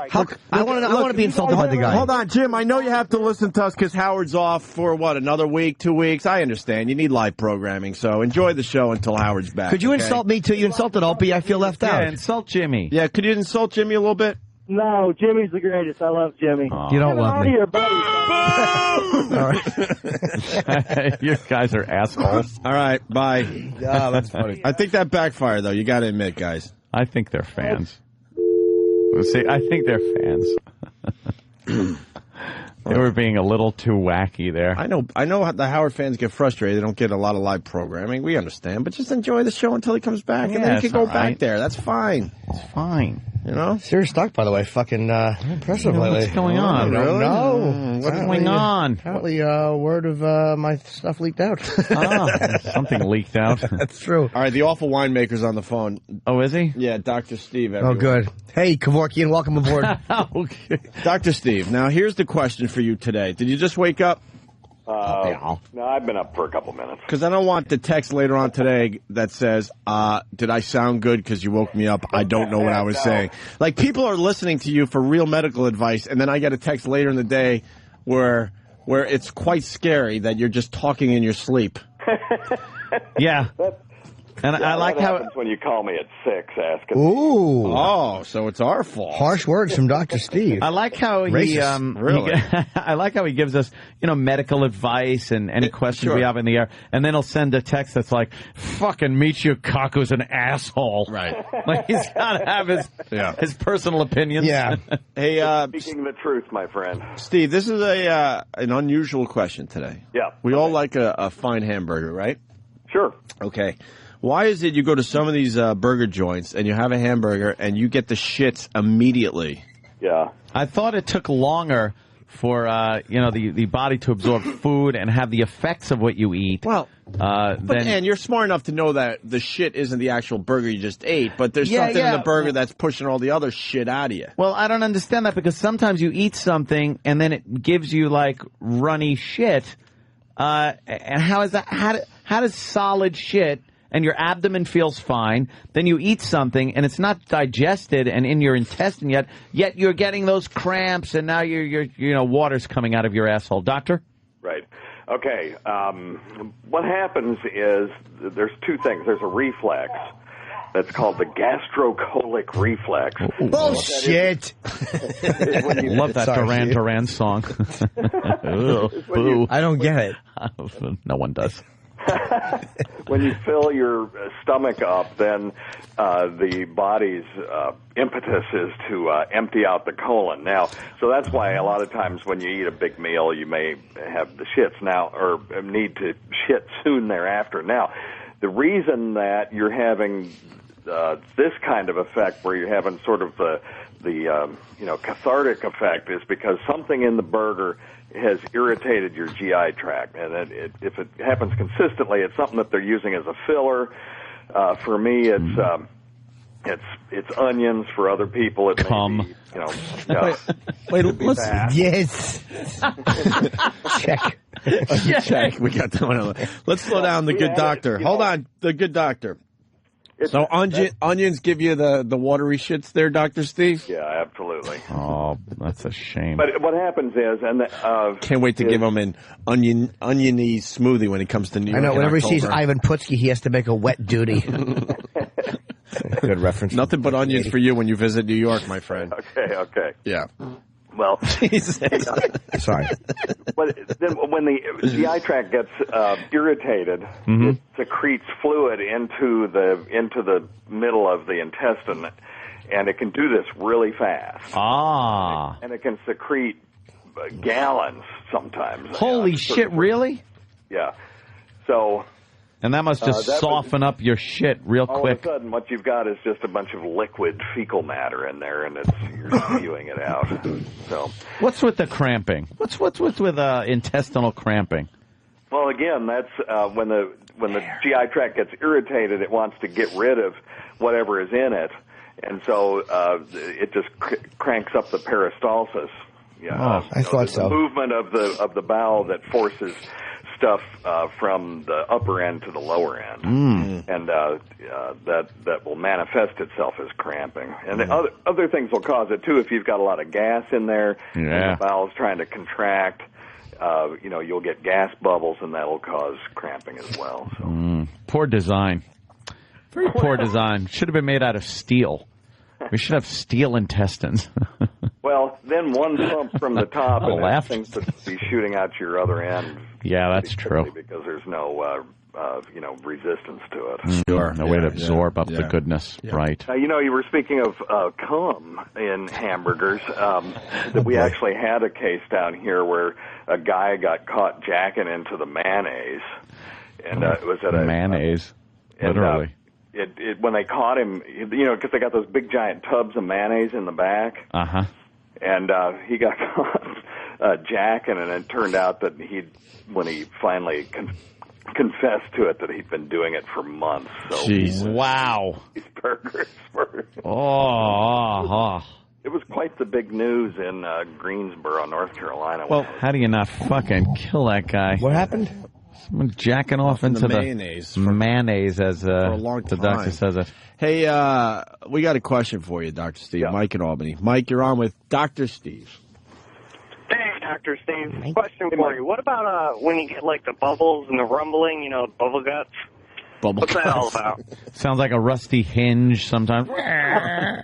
I want to be insulted by the guy. Hold on, Jim. I know you have to listen to us because Howard's off for, another week, 2 weeks? I understand. You need live programming, so enjoy the show until Howard's back. Could you insult me, too? You insulted Opie. I feel left out. Yeah, insult Jimmy. Yeah, could you insult Jimmy a little bit? No, Jimmy's the greatest. I love Jimmy. Oh. You don't love me. Here, buddy. All right. You guys are assholes. All right, bye. Oh, that's funny. I think that backfired, though. You got to admit, guys. I think they're fans. See, I think they're fans. They were being a little too wacky there. I know the Howard fans get frustrated. They don't get a lot of live programming. We understand. But just enjoy the show until he comes back. And then you can go back there. That's fine. It's fine. You know? Serious stock, by the way. Fucking impressive lately. What's going on? I don't know. What's going on? Apparently, word of my stuff leaked out. Something leaked out. That's true. All right, the awful winemaker's on the phone. Oh, is he? Yeah, Dr. Steve. Oh, good. Hey, Kevorkian, welcome aboard. Okay. Dr. Steve, now here's the question for you today. Did you just wake up? No, I've been up for a couple minutes. Because I don't want the text later on today that says, did I sound good because you woke me up? I don't know what I was saying. Like, people are listening to you for real medical advice, and then I get a text later in the day where it's quite scary that you're just talking in your sleep. Yeah. And I like how happens when you call me at 6 asking. Ooh. Oh, so it's our fault. Harsh words from Dr. Steve. I like how Really? I like how he gives us, medical advice and any questions we have in the air, and then he'll send a text that's like, "Fucking Michio Kaku's an asshole." Right. Like he's got to have his personal opinions. Yeah. Hey, Speaking the truth, my friend. Steve, this is an unusual question today. Yeah. We all like a fine hamburger, right? Sure. Okay. Why is it you go to some of these burger joints and you have a hamburger and you get the shits immediately? Yeah. I thought it took longer for the body to absorb food and have the effects of what you eat. Well, and you're smart enough to know that the shit isn't the actual burger you just ate, but there's something in the burger that's pushing all the other shit out of you. Well, I don't understand that because sometimes you eat something and then it gives you like runny shit. And how is that? How does solid shit? And your abdomen feels fine, then you eat something, and it's not digested and in your intestine yet you're getting those cramps, and now water's coming out of your asshole. Doctor? Right. Okay. What happens is there's two things. There's a reflex that's called the gastrocolic reflex. Bullshit. Love that Duran song. Boo. I don't get it. No one does. When you fill your stomach up, then the body's impetus is to empty out the colon. Now, so that's why a lot of times when you eat a big meal, you may have the shits now, or need to shit soon thereafter. Now, the reason that you're having this kind of effect, where you're having sort of the cathartic effect, is because something in the burger has irritated your GI tract, and if it happens consistently, it's something that they're using as a filler. For me, it's onions. For other people, it may be, Wait, listen. Yes. Check. Check. We got that one. Let's slow down. The good doctor. Hold on. The good doctor. So onions give you the watery shits there, Dr. Steve? Yeah, absolutely. Oh, that's a shame. But what happens is, can't wait to give him an oniony smoothie when he comes to New York. I know. Whenever he sees Ivan Putski, he has to make a wet duty. Good reference. Nothing but onions for you when you visit New York, my friend. Okay. Yeah. Well, sorry. But then when the GI tract gets irritated, it secretes fluid into the middle of the intestine, and it can do this really fast. And it can secrete gallons sometimes. Holy shit! Really? Yeah. So. And that must just soften up your shit real quick. All of a sudden, what you've got is just a bunch of liquid fecal matter in there, and you're spewing it out. So, what's with the cramping? What's with intestinal cramping? Well, again, that's when the GI tract gets irritated, it wants to get rid of whatever is in it, and so it just cranks up the peristalsis. Yeah, I thought so. The movement of the bowel that forces stuff from the upper end to the lower end, and that will manifest itself as cramping. And other things will cause it too. If you've got a lot of gas in there, and the bowel's trying to contract, you'll get gas bubbles, and that'll cause cramping as well. So. Poor design. Very poor design. Should have been made out of steel. We should have steel intestines. Well, then one pump from the top, and things would be shooting out your other end. Yeah, that's true. Because there's no, resistance to it. Sure. No way to absorb up the goodness, right? You were speaking of cum in hamburgers. That we actually had a case down here where a guy got caught jacking into the mayonnaise, and it was at a mayonnaise, literally. When they caught him, because they got those big giant tubs of mayonnaise in the back. And he got caught jacking, and it turned out that when he finally confessed to it, that he'd been doing it for months. So jeez, wow! These burgers were. It was quite the big news in Greensboro, North Carolina. Well, how do you not fucking kill that guy? What happened? Someone jacking off into the mayonnaise, as for a long time. the doctor says it. Hey, we got a question for you, Dr. Steve. Yeah. Mike in Albany. Mike, you're on with Dr. Steve. Hey, Dr. Steve. Question for you. What about when you get, like, the bubbles and the rumbling, bubble guts? What's that all about? Sounds like a rusty hinge sometimes. Yeah,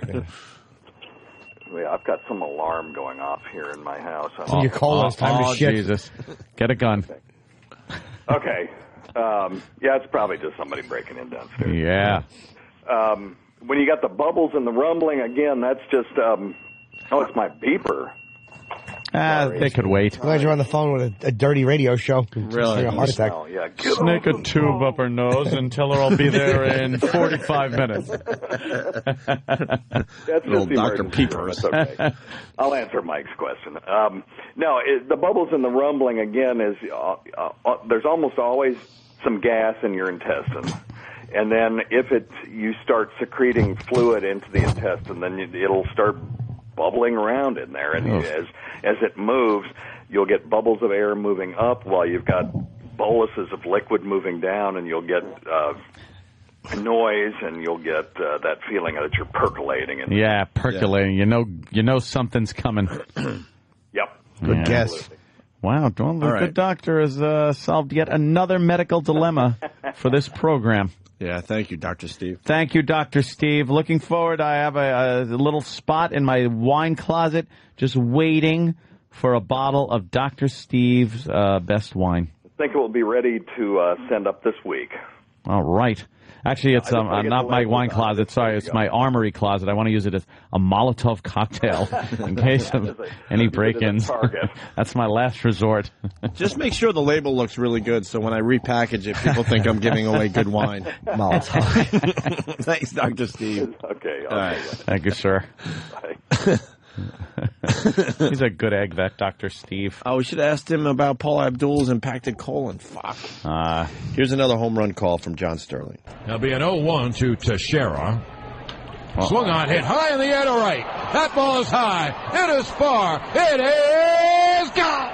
I've got some alarm going off here in my house. You call us time to shit. Jesus. Get a gun. Okay. It's probably just somebody breaking in downstairs. Yeah. When you got the bubbles and the rumbling, again, that's just, it's my beeper. They could wait. Glad you're on the phone with a dirty radio show. Really? A heart attack. Sneak a tube up her nose and tell her I'll be there in 45 minutes. That's little Dr. Peeper. Okay. I'll answer Mike's question. The bubbles and the rumbling, again, is there's almost always some gas in your intestine. And then if you start secreting fluid into the intestine, then it'll start bubbling around in there. And as it moves, you'll get bubbles of air moving up while you've got boluses of liquid moving down, and you'll get noise, and you'll get that feeling that you're percolating. Percolating. Yeah. You know something's coming. Yep. Good guess. Wow, the good doctor has solved yet another medical dilemma for this program. Yeah, thank you, Dr. Steve. Thank you, Dr. Steve. Looking forward. I have a little spot in my wine closet just waiting for a bottle of Dr. Steve's best wine. I think it will be ready to send up this week. All right. Actually, it's not my wine closet. Sorry, it's my armory closet. I want to use it as a Molotov cocktail in case of any break-ins. That's my last resort. Just make sure the label looks really good, so when I repackage it, people think I'm giving away good wine. Molotov. Thanks, Dr. Steve. Okay. All right. Thank you, sir. Bye. He's a good egg, that Dr. Steve. Oh, we should have asked him about Paul Abdul's impacted colon. Fuck. Here's another home run call from John Sterling. There'll be an 0-1 to Teixeira. Swung on, hit high in the air to right. That ball is high. It is far. It is gone.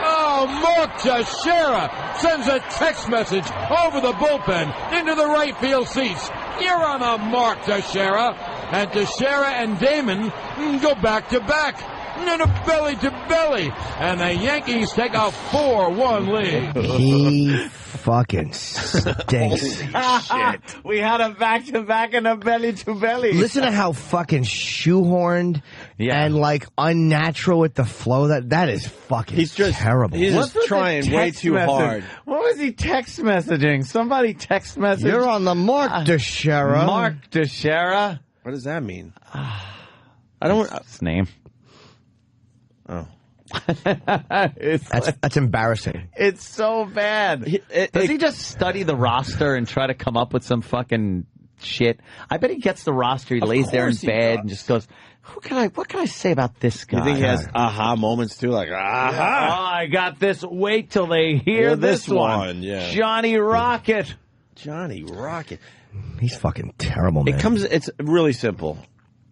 Oh, Marc Teixeira sends a text message over the bullpen into the right field seats. You're on a Marc Teixeira. And Teixeira and Damon go back to back. And a belly to belly. And the Yankees take a 4-1 lead. He fucking stinks. Shit. We had a back to back and a belly to belly. Listen to how fucking shoehorned and like unnatural with the flow. That is fucking terrible. He's just trying way too hard. What was he text messaging? Somebody text messaged. You're on the Marc Teixeira. Marc Teixeira. What does that mean? I don't. His name. Oh. That's embarrassing. It's so bad. Does he just study the roster and try to come up with some fucking shit? I bet he gets the roster, he lays there in bed and just goes, what can I say about this guy? You think he has aha moments too? Like, aha! Oh, I got this. Wait till they hear this one. Yeah. Johnny Rocket. Johnny Rocket. He's fucking terrible, man. It's really simple.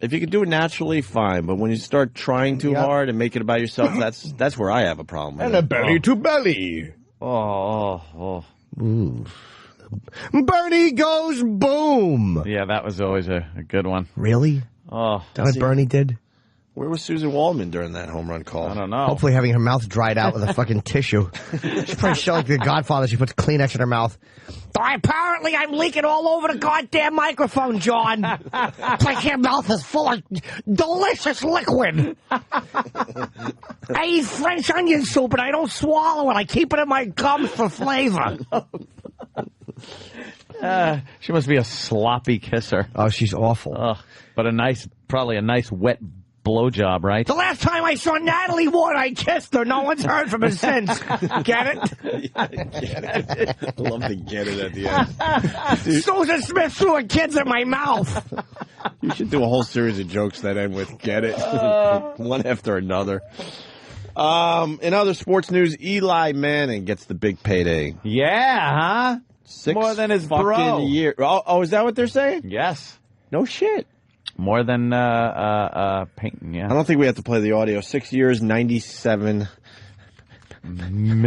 If you can do it naturally, fine. But when you start trying too hard and make it about yourself, that's where I have a problem. And a belly to belly. Oh. Ooh. Bernie goes boom. Yeah, that was always a good one. Really? Oh. That what Bernie did? Where was Susan Waldman during that home run call? I don't know. Hopefully having her mouth dried out with a fucking tissue. She's probably showing like the Godfather. She puts Kleenex in her mouth. Apparently I'm leaking all over the goddamn microphone, John. It's like your mouth is full of delicious liquid. I eat French onion soup and I don't swallow it. I keep it in my gums for flavor. She must be a sloppy kisser. Oh, she's awful. But probably a nice wet blowjob, right? The last time I saw Natalie Wood, I kissed her. No one's heard from her since. Get it? I love to get it at the end. Susan Smith threw her kids in my mouth. You should do a whole series of jokes that end with "get it," one after another. In other sports news, Eli Manning gets the big payday. Yeah, huh? 6 more than his fucking bro. year. Oh, is that what they're saying? Yes. No shit. More than Peyton, yeah. I don't think we have to play the audio. 6 years, 97 million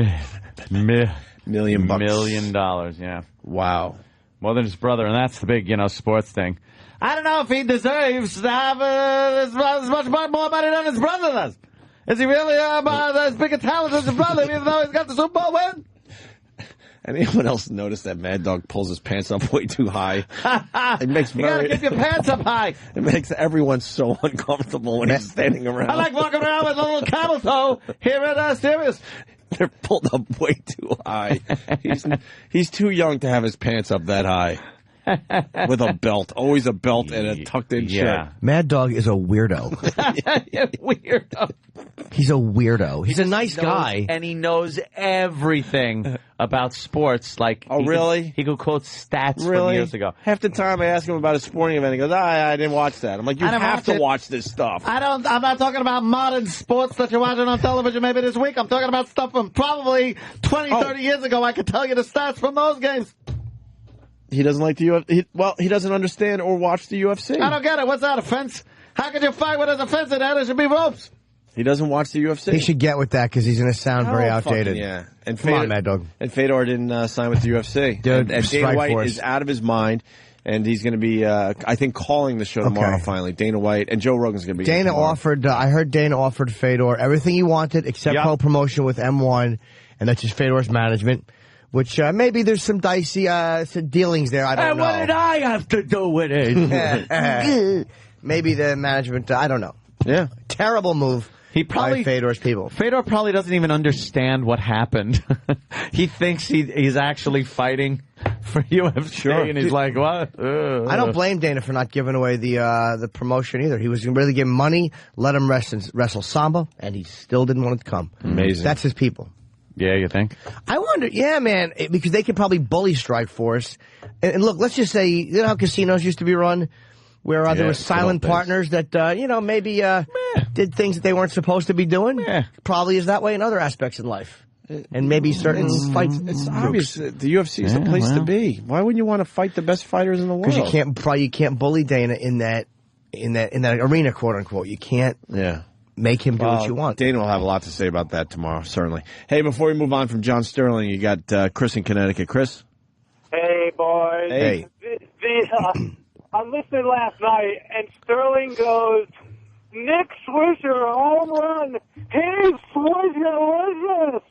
bucks. $1 million, yeah. Wow. More than his brother, and that's the big, sports thing. I don't know if he deserves to have as much more money than his brother does. Is he really as big a talent as his brother, even though he's got the Super Bowl win? Anyone else notice that Mad Dog pulls his pants up way too high? It makes you gotta keep your pants up high. It makes everyone so uncomfortable when he's standing around. I like walking around with a little camel toe here at Sirius. They're pulled up way too high. He's too young to have his pants up that high. With a belt. Always a belt and a tucked-in shirt. Mad Dog is a weirdo. Weirdo. He's a weirdo. He's a nice guy. And he knows everything about sports. Like, really? He could quote stats from years ago. Half the time I ask him about a sporting event, he goes, I didn't watch that. I'm like, you have to watch this stuff. I'm not talking about modern sports that you're watching on television maybe this week. I'm talking about stuff from probably 20, 30 years ago. I could tell you the stats from those games. He doesn't like the UFC. He doesn't understand or watch the UFC. I don't get it. What's that, offense? How could you fight with his offense in that? There should be ropes. He doesn't watch the UFC. He should get with that because he's going to sound very outdated. Yeah. And Come on, Mad Dog. And Fedor didn't sign with the UFC. Dude, and Dana White is out of his mind. And he's going to be, I think, calling the show tomorrow, finally. Dana White. And Joe Rogan's going to be Dana offered, I heard Dana offered Fedor everything he wanted except co-promotion with M1. And that's just Fedor's management. Which maybe there's some dicey some dealings there. I don't know. What did I have to do with it? Maybe the management. I don't know. Yeah, terrible move. By Fedor's people. Fedor probably doesn't even understand what happened. He thinks he's actually fighting for UFC, and he's like, "What?" I don't blame Dana for not giving away the promotion either. He was going to really give him money, let him wrestle Samba, and he still didn't want it to come. Amazing. That's his people. Yeah, you think? I wonder, man, because they could probably bully Strikeforce. And look, let's just say, you know how casinos used to be run? Where there were silent partners that, maybe did things that they weren't supposed to be doing? Yeah. Probably is that way in other aspects in life. And maybe certain fights. It's obvious that the UFC is the place to be. Why wouldn't you want to fight the best fighters in the world? Because you can't bully Dana in that arena, quote unquote. You can't. Yeah. make him do what you want. Dana will have a lot to say about that tomorrow, certainly. Hey, before we move on from John Sterling, you got Chris in Connecticut. Chris? Hey, boys. Hey. I'm listening last night, and Sterling goes, Nick Swisher, home run. He's Swisher-licious.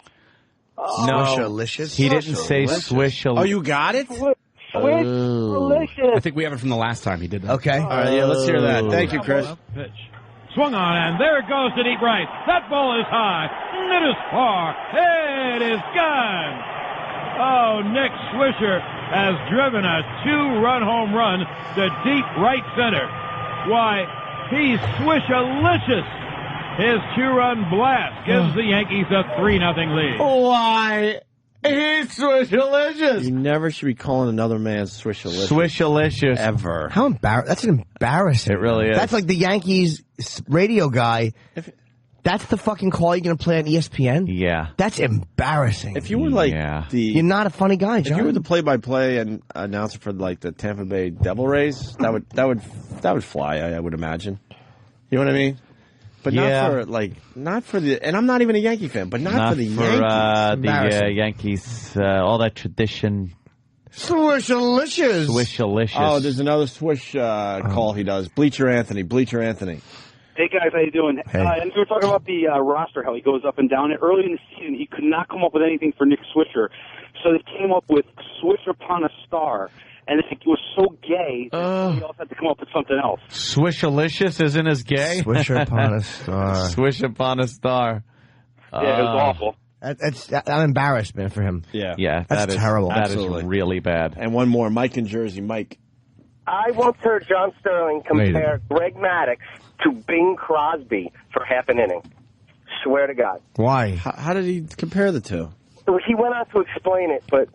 Swisher-licious? He didn't say Swisher. Oh, you got it? Swisher-licious. I think we have it from the last time he did that. Okay. All right, yeah, let's hear that. Thank you, Chris. Pitch. Swung on, and there it goes to deep right. That ball is high. It is far. It is gone. Oh, Nick Swisher has driven a 2-run home run to deep right center. Why, he's Swisher-licious. His 2-run blast gives the Yankees a 3-0 lead. Why, he's Swisher-licious. You never should be calling another man Swisher-licious. Swisher-licious. Ever. How embarrassing. That's an embarrassing. It really is. That's like the Yankees radio guy. That's the fucking call you're going to play on ESPN? Yeah. That's embarrassing. If you were like You're not a funny guy, John. If you were the play-by-play and announcer for like the Tampa Bay Devil Rays, that would fly. I would imagine. You know what I mean? But not for the. And I'm not even a Yankee fan, but not for the Yankees. The Yankees, all that tradition. Swisher-licious. Swisher-licious. Oh, there's another swish call he does. Bleacher Anthony. Hey, guys, how you doing? Hey. And we were talking about the roster, how he goes up and down. And early in the season, he could not come up with anything for Nick Swisher. So they came up with Swisher upon a star. And it was so gay that he also had to come up with something else. Swisher-licious isn't as gay? Swisher upon a star. Swish upon a star. Yeah, it was awful. I'm embarrassed, man, for him. Yeah, that's terrible. That is really bad. And one more, Mike in Jersey. Mike. I once heard John Sterling compare Greg Maddux to Bing Crosby for half an inning. Swear to God. Why? How did he compare the two? He went on to explain it, but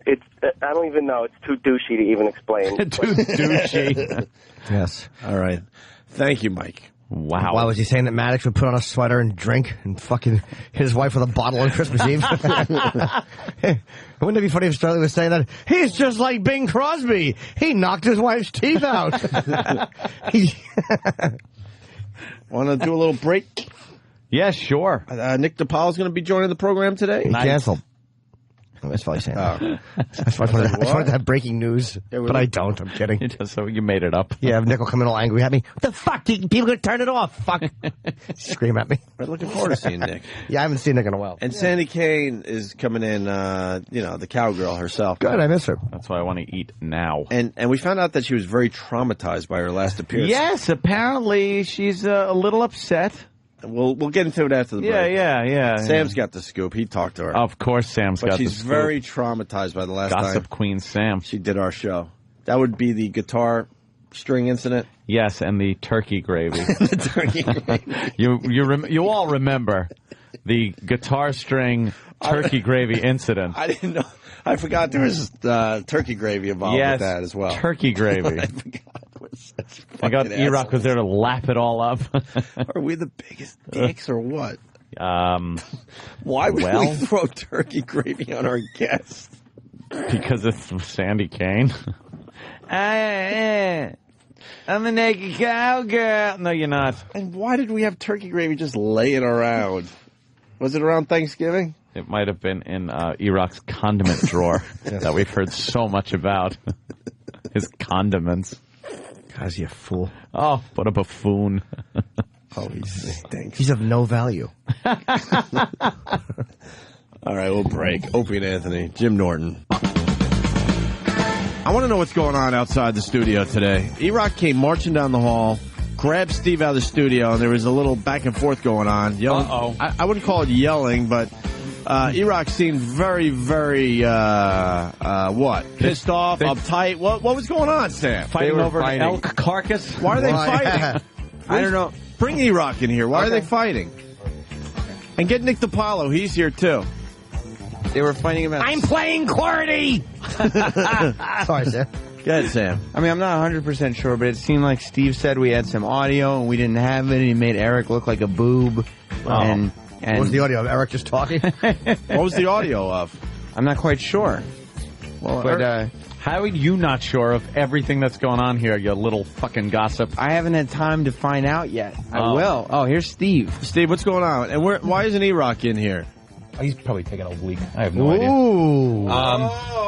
I don't even know. It's too douchey to even explain. Too douchey. Yes. All right. Thank you, Mike. Wow. Why was he saying that Maddox would put on a sweater and drink and fucking hit his wife with a bottle on Christmas Eve? Wouldn't it be funny if Sterling was saying that? He's just like Bing Crosby. He knocked his wife's teeth out. Want to do a little break? Yeah, sure. Nick DePaolo's going to be joining the program today. He canceled. That's what he's saying. I just wanted to have breaking news, but I don't. I'm kidding. So you made it up. Yeah, Nick will come in all angry at me. What the fuck? People going to turn it off. Fuck. Scream at me. We're looking forward to seeing Nick. Yeah, I haven't seen Nick in a while. And Sandy Kane is coming in, the cowgirl herself. Good, I miss her. That's why I want to eat now. And we found out that she was very traumatized by her last appearance. Yes, apparently she's a little upset. We'll get into it after the break. Yeah. Sam's got the scoop. He talked to her. Of course Sam's got the scoop. She's very traumatized by the last time. Gossip Queen Sam. She did our show. That would be the guitar string incident. Yes, and the turkey gravy. The turkey gravy. You all remember the guitar string turkey gravy incident. I didn't know. I forgot there was turkey gravy involved with that as well. Turkey gravy. I forgot. I got E-Rock was there to lap it all up. Are we the biggest dicks or what? Why would we throw turkey gravy on our guests? Because it's Sandy Kane. I'm a naked cowgirl. No, you're not. And why did we have turkey gravy just laying around? Was it around Thanksgiving? It might have been in E-Rock's condiment drawer that we've heard so much about. His condiments. God, is he a fool? Oh, what a buffoon. Oh, he stinks. He's of no value. All right, we'll break. Opie and Anthony, Jim Norton. I want to know what's going on outside the studio today. E-Rock came marching down the hall, grabbed Steve out of the studio, and there was a little back and forth going on. Uh-oh. I wouldn't call it yelling, but E-Rock seemed very, very, pissed off, uptight. What was going on, Sam? Fighting over an elk carcass? Why are they fighting? I don't know. Bring E-Rock in here. Why are they fighting? And get Nick DePaolo. He's here, too. They were fighting about... I'm playing QWERTY! Sorry, Sam. Go ahead, Sam. I mean, I'm not 100% sure, but it seemed like Steve said we had some audio and we didn't have it, and he made Eric look like a boob. And what was the audio of Eric just talking? What was the audio of? I'm not quite sure. Well, but How are you not sure of everything that's going on here, you little fucking gossip? I haven't had time to find out yet. I will. Oh, here's Steve. Steve, what's going on? And why isn't E-Rock in here? He's probably taking a leak. I have no idea.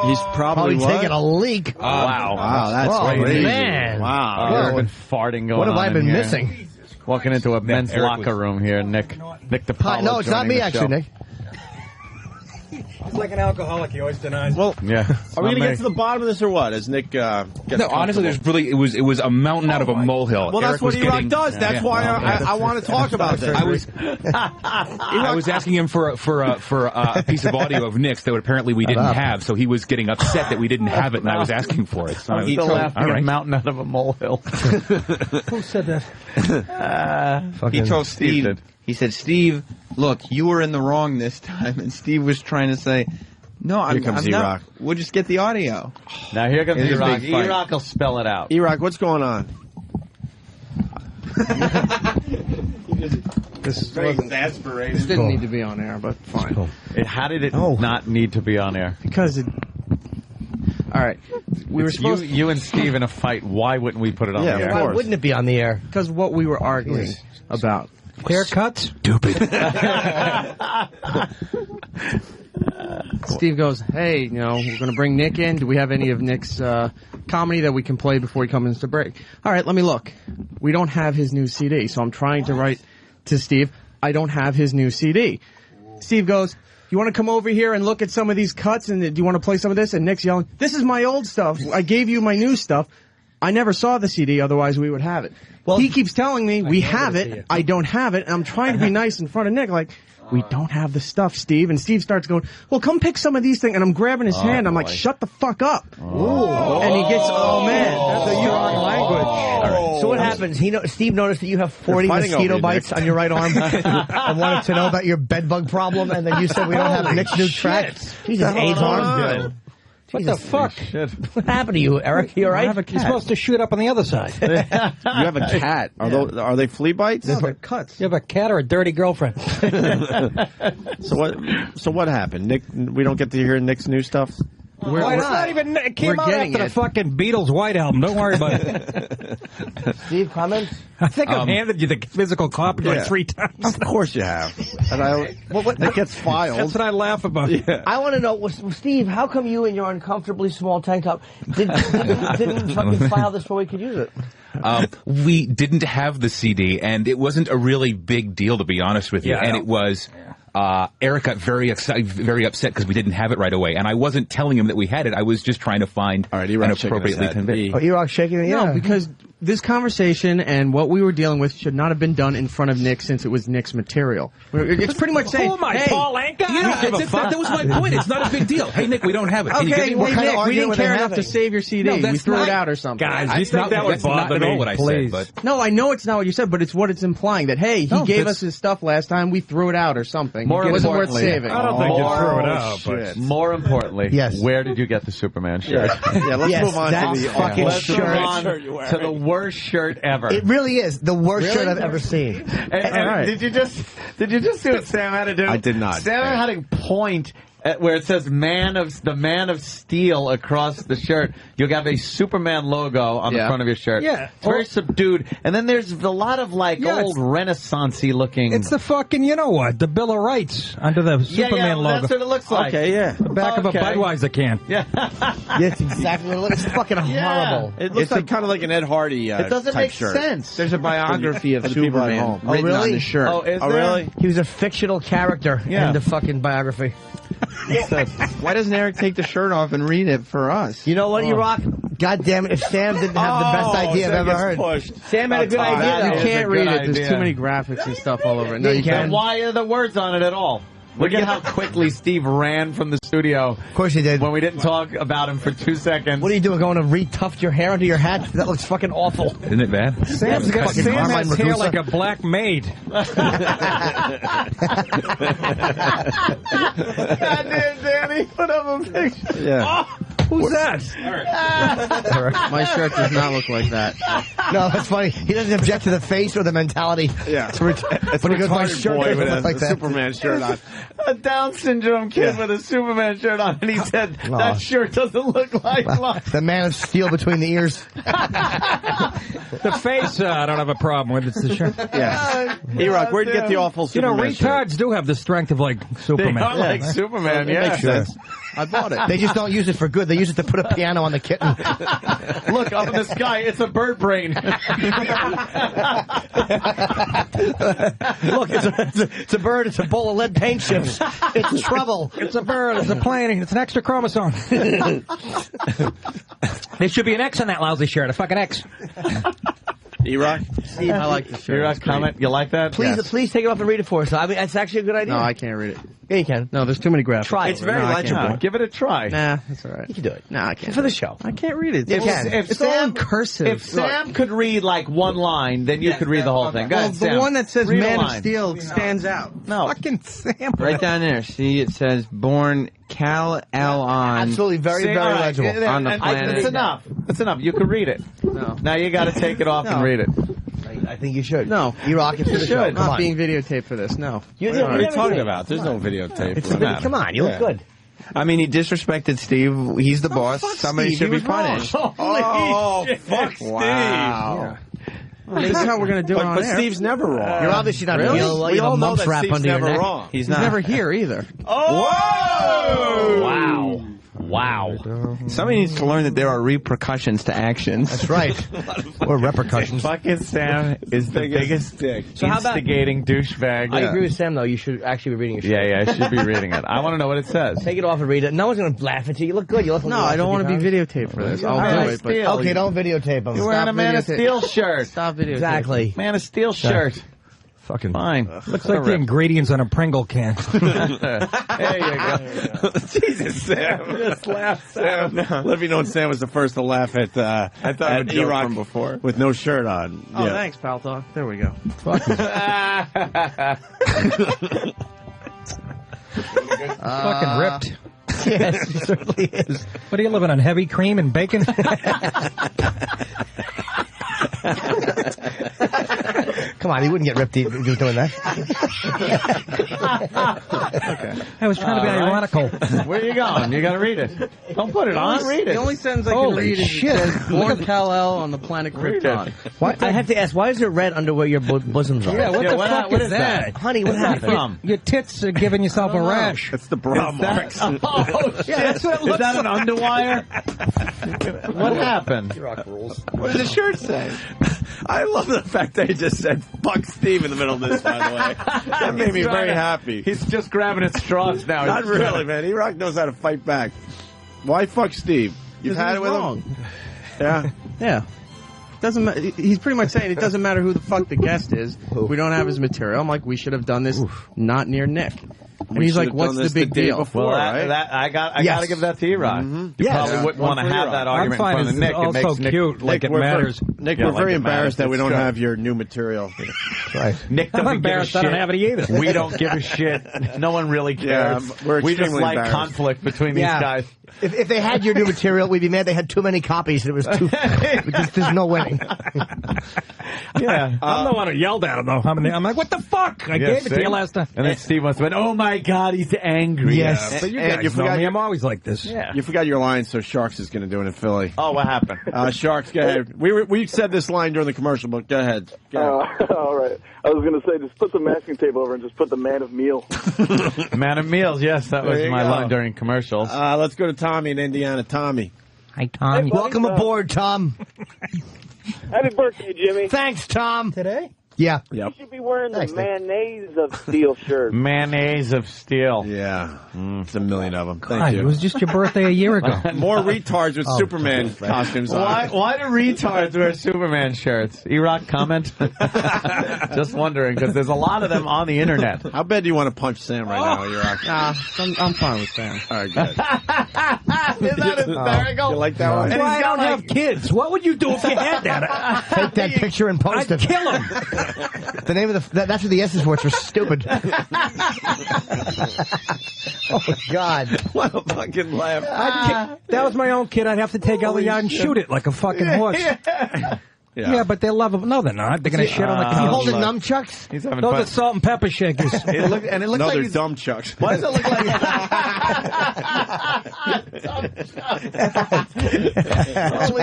He's probably taking a leak. Wow, that's crazy. Man. Wow. There's been farting going on. What have I been in here. missing? Walking into a men's locker room here, Nick the Paolo. No, it's not me, actually, Nick. He's like an alcoholic. He always denies. Well, yeah. Are we going to get to the bottom of this or what? As Nick gets No, honestly, there's really it was a mountain out of a molehill. Well, that's what E-Rock does. That's why I want to talk about this. I was asking him for a piece of audio of Nick's that apparently we didn't have, so he was getting upset that we didn't have it, and I was asking for it. So He laughed a mountain out of a molehill. Who said that? He told Steve. He said, Steve, look, you were in the wrong this time. And Steve was trying to say, no, I'm comes not. We'll just get the audio. Now here comes It is a E-Rock. big fight. E-Rock will spell it out. E-Rock, what's going on? This is very exasperated. This didn't need to be on air, but fine. How did it not need to be on air? Because it... All right. We were supposed you and Steve in a fight. Why wouldn't we put it on the air? Why wouldn't it be on the air? Because what we were arguing about. Haircuts? Stupid. Steve goes, hey, we're going to bring Nick in. Do we have any of Nick's comedy that we can play before he comes to break? All right, let me look. We don't have his new CD, so I'm trying to write to Steve, I don't have his new CD. Steve goes, you want to come over here and look at some of these cuts, and do you want to play some of this? And Nick's yelling, this is my old stuff. I gave you my new stuff. I never saw the CD, otherwise we would have it. Well, he keeps telling me we have it. I don't have it, and I'm trying to be nice in front of Nick, like, we don't have the stuff, Steve. And Steve starts going, well, come pick some of these things. And I'm grabbing his hand. I'm like, shut the fuck up. And he gets all mad. That's a strong language. So what happens? Steve noticed that you have 40 mosquito bites on your right arm and wanted to know about your bedbug problem. And then you said we don't have Nick's new track. Jesus, AIDS arm. What the fuck? What happened to you, Eric? You all right? You're supposed to shoot up on the other side. You have a cat. Are they flea bites? No, they're cuts. You have a cat or a dirty girlfriend? So what happened? Nick, we don't get to hear Nick's new stuff? Why not? It came out after the fucking Beatles White Album. Don't worry about it. Steve, comments? I think I've handed you the physical copy like 3 times. Of course you have. And that gets filed. That's what I laugh about. Yeah. I want to know, Steve, how come you and your uncomfortably small tank top didn't fucking file this before we could use it? We didn't have the CD, and it wasn't a really big deal, to be honest with you. Yeah, and it was... Eric got very upset because we didn't have it right away, and I wasn't telling him that we had it. I was just trying to find an appropriately conveyed. Oh, E-Rock shaking it? No, because this conversation and what we were dealing with should not have been done in front of Nick, since it was Nick's material. It's pretty much saying, "Oh my, hey, Paul Anka." That was my point. It's not a big deal. Hey, Nick, we don't have it. Can okay, you get Nick, we didn't care enough to save your CD. No, we threw it out or something. Guys, you think that would bother me? What I said, but no, I know it's not what you said, but it's what it's implying. That hey, he gave us his stuff last time. We threw it out or something. It wasn't worth saving. I don't think you threw it out. But more importantly, yes. Where did you get the Superman shirt? Yeah, let's move on to the fucking shirt. To the worst shirt ever. It really is the worst shirt I've ever seen. And did you just see what Sam had to do? I did not. Sam had to point at where it says Man of Steel across the shirt. You'll have a Superman logo on the front of your shirt. Yeah. It's very subdued. And then there's a lot of old Renaissance-y looking... It's the fucking, you know what, the Bill of Rights under the Superman logo. That's what it looks like. Okay, yeah. The back of a Budweiser can. Yeah. That's exactly what it looks. It's fucking horrible. It looks like kind of like an Ed Hardy it doesn't type make shirt. sense. There's a biography of For the people at Superman home. written really? on the shirt. Oh, is there? Really? He was a fictional character in the fucking biography. Why doesn't Eric take the shirt off and read it for us? You know what, E-Rock? God damn it, if Sam didn't have the best idea I've ever heard. Pushed. Sam had a good idea, though. You can't read it. There's too many graphics and stuff all over it. No, you can't. Why are the words on it at all? Look at how quickly Steve ran from the studio. Of course he did. When we didn't talk about him for 2 seconds. What are you doing, going to retuft your hair under your hat? That looks fucking awful. Isn't it bad? Sam has hair like a black maid. Goddamn, Danny, put up a picture. Yeah. Who's that? My shirt does not look like that. No, that's funny. He doesn't object to the face or the mentality. Yeah. When he goes, my shirt boy with doesn't a look like that. Superman shirt on. A Down syndrome kid with a Superman shirt on, and he said, that shirt doesn't look like mine. The man of steel between the ears. The face, I don't have a problem with. It's the shirt. Yeah. E-Rock, where'd you get the awful Superman retards do have the strength of, like, Superman. They are like Superman, yeah. Sure. I bought it. They just don't use it for good. They use it to put a piano on the kitten. Look, up in the sky, it's a bird brain. Look, it's a bird. It's a bowl of lead paint chips. It's trouble. It's a bird. It's a plane. It's an extra chromosome. There should be an X on that lousy shirt. A fucking X. E-Rock? I like the shirt. E-Rock, comment. You like that? Please take it off and read it for us. I mean, it's actually a good idea. No, I can't read it. Yeah, you can. No, there's too many graphics. Try it. It's very legible. Give it a try. Nah, that's all right. You can do it. No, I can't. For the show. I can't read it. It's all in cursive. If Sam could read like one line, then you could read the whole thing. Go ahead, the Sam. one that says Read a Man of line. Steel stands out. No. Fucking Sam. Right down there. See, it says born Kal-El-on. Absolutely, very legible. On the planet. It's enough. It's enough. You can read it. No. Now you got to take it off and read it. I think you should. No. E-Rock, it's for the show. I'm Come not on. being videotaped for this. No. What are you talking about? There's no videotape. Come on, you look good. I mean, he disrespected Steve. He's the boss. Somebody should be punished. Oh, fuck Steve. Wow. Well, this is how we're going to do it on But air. Steve's never wrong. You're obviously not Really? real. We You have all a know mumps that wrap Steve's under your never neck. wrong. He's He's not. never here either. Oh! Wow. Wow. Somebody needs to learn that there are repercussions to actions. That's right. Or repercussions. Fucking Sam is the biggest So how about- instigating douchebag. I agree with Sam, though. You should actually be reading your shit. Yeah, I should be reading it. I want to know what it says. Take it off and read it. No one's going to laugh at you. You look good. You look like No, I don't want to be videotaped for this. I'll do it. But Okay, don't videotape them. You're wearing a Man of Steel shirt. Stop videotaping. Exactly. Man of Steel shirt. Fucking fine. Looks like the ingredients on a Pringle can. There you go. Jesus, Sam. Just laugh, Sam. Levy known Sam was the first to laugh at I thought of a joke E-Rock from before. with no shirt on. Oh, thanks, pal talk. There we go. Fucking ripped. Yes, it certainly is. What are you living on? Heavy cream and bacon? Come on, he wouldn't get ripped if he was doing that. Okay. I was trying to be ironical. Where are you going? You got to read it. Don't put it on. Read it. The only sentence I can Holy read is shit. it says born Kal-El on the planet Krypton. Why, I have to ask, why is there red under where your bosoms are? Yeah, what the fuck is that? Honey, what happened? Your tits are giving yourself a rash. That's the bra marks. Oh, shit. Yeah, that's what it Is looks that an underwire? What happened? Rock rules. What does the shirt say? I love the fact that he just said "fuck Steve" in the middle of this. By the way, that made me very happy. He's just grabbing at straws now. Not really, man. E-Rock knows how to fight back. Why fuck Steve? You've had it with him. Yeah. Yeah. Doesn't he's pretty much saying it doesn't matter who the fuck the guest is. We don't have his material. I'm like, we should have done this not near Nick. And he's like, what's the big deal? Before, Well, right? I got to give that to E-Rock. You probably wouldn't want to have that I'm argument in front of finding Nick. this It also makes Nick cute, like it we're matters. Nick, Yeah, we're like very it embarrassed that we matters. don't It's have your new material. Right. Nick I'm doesn't give a embarrassed shit. I don't have it either. We don't give a shit. No one really cares. Yeah, we're we just extremely like embarrassed. conflict between these guys. If they had your new material, we'd be mad they had too many copies and it was too... There's no winning. Yeah. I'm the one who yelled at him, though. I'm like, what the fuck? I gave it to you last time. And then Steve must have went, oh my God, he's angry. Yes. But you And guys you know forgot me. your- I'm always like this. Yeah. You forgot your line, so Sharks is going to do it in Philly. Oh, what happened? Sharks, go ahead. We said this line during the commercial, but go ahead. All right. I was going to say, just put the masking tape over and just put the man of meal. Man of Meals, yes, that was There you my go. line during commercials. Let's go to Tommy in Indiana. Tommy. Hi, Tom. Welcome aboard, Tom. Happy birthday, Jimmy. Thanks, Tom. Today? Yeah. You should be wearing the mayonnaise of steel shirt. Mayonnaise of steel. Yeah. It's a million of them. Thank God, you. it was just your birthday a year ago. More retards with Superman costumes on. Why do retards wear Superman shirts? E-Rock comment? Just wondering, because there's a lot of them on the internet. How bad do you want to punch Sam right now, E-Rock? Nah, I'm fine with Sam. All right, good. Isn't that hysterical? You like that one? That's why I don't have kids. What would you do if you had that? Take that picture and post I'd it. kill him. The name of that's what the S is for. It's for stupid. Oh, God. What a fucking laugh. That was my own kid. I'd have to take out the yard and shoot it like a fucking horse. Yeah, but they love them. No, they're not. They're going to shit on the couch. You holding nunchucks? He's having Those fun. are salt and pepper shakers. It looks no, like they're he's... dumb chucks. Why does it look like...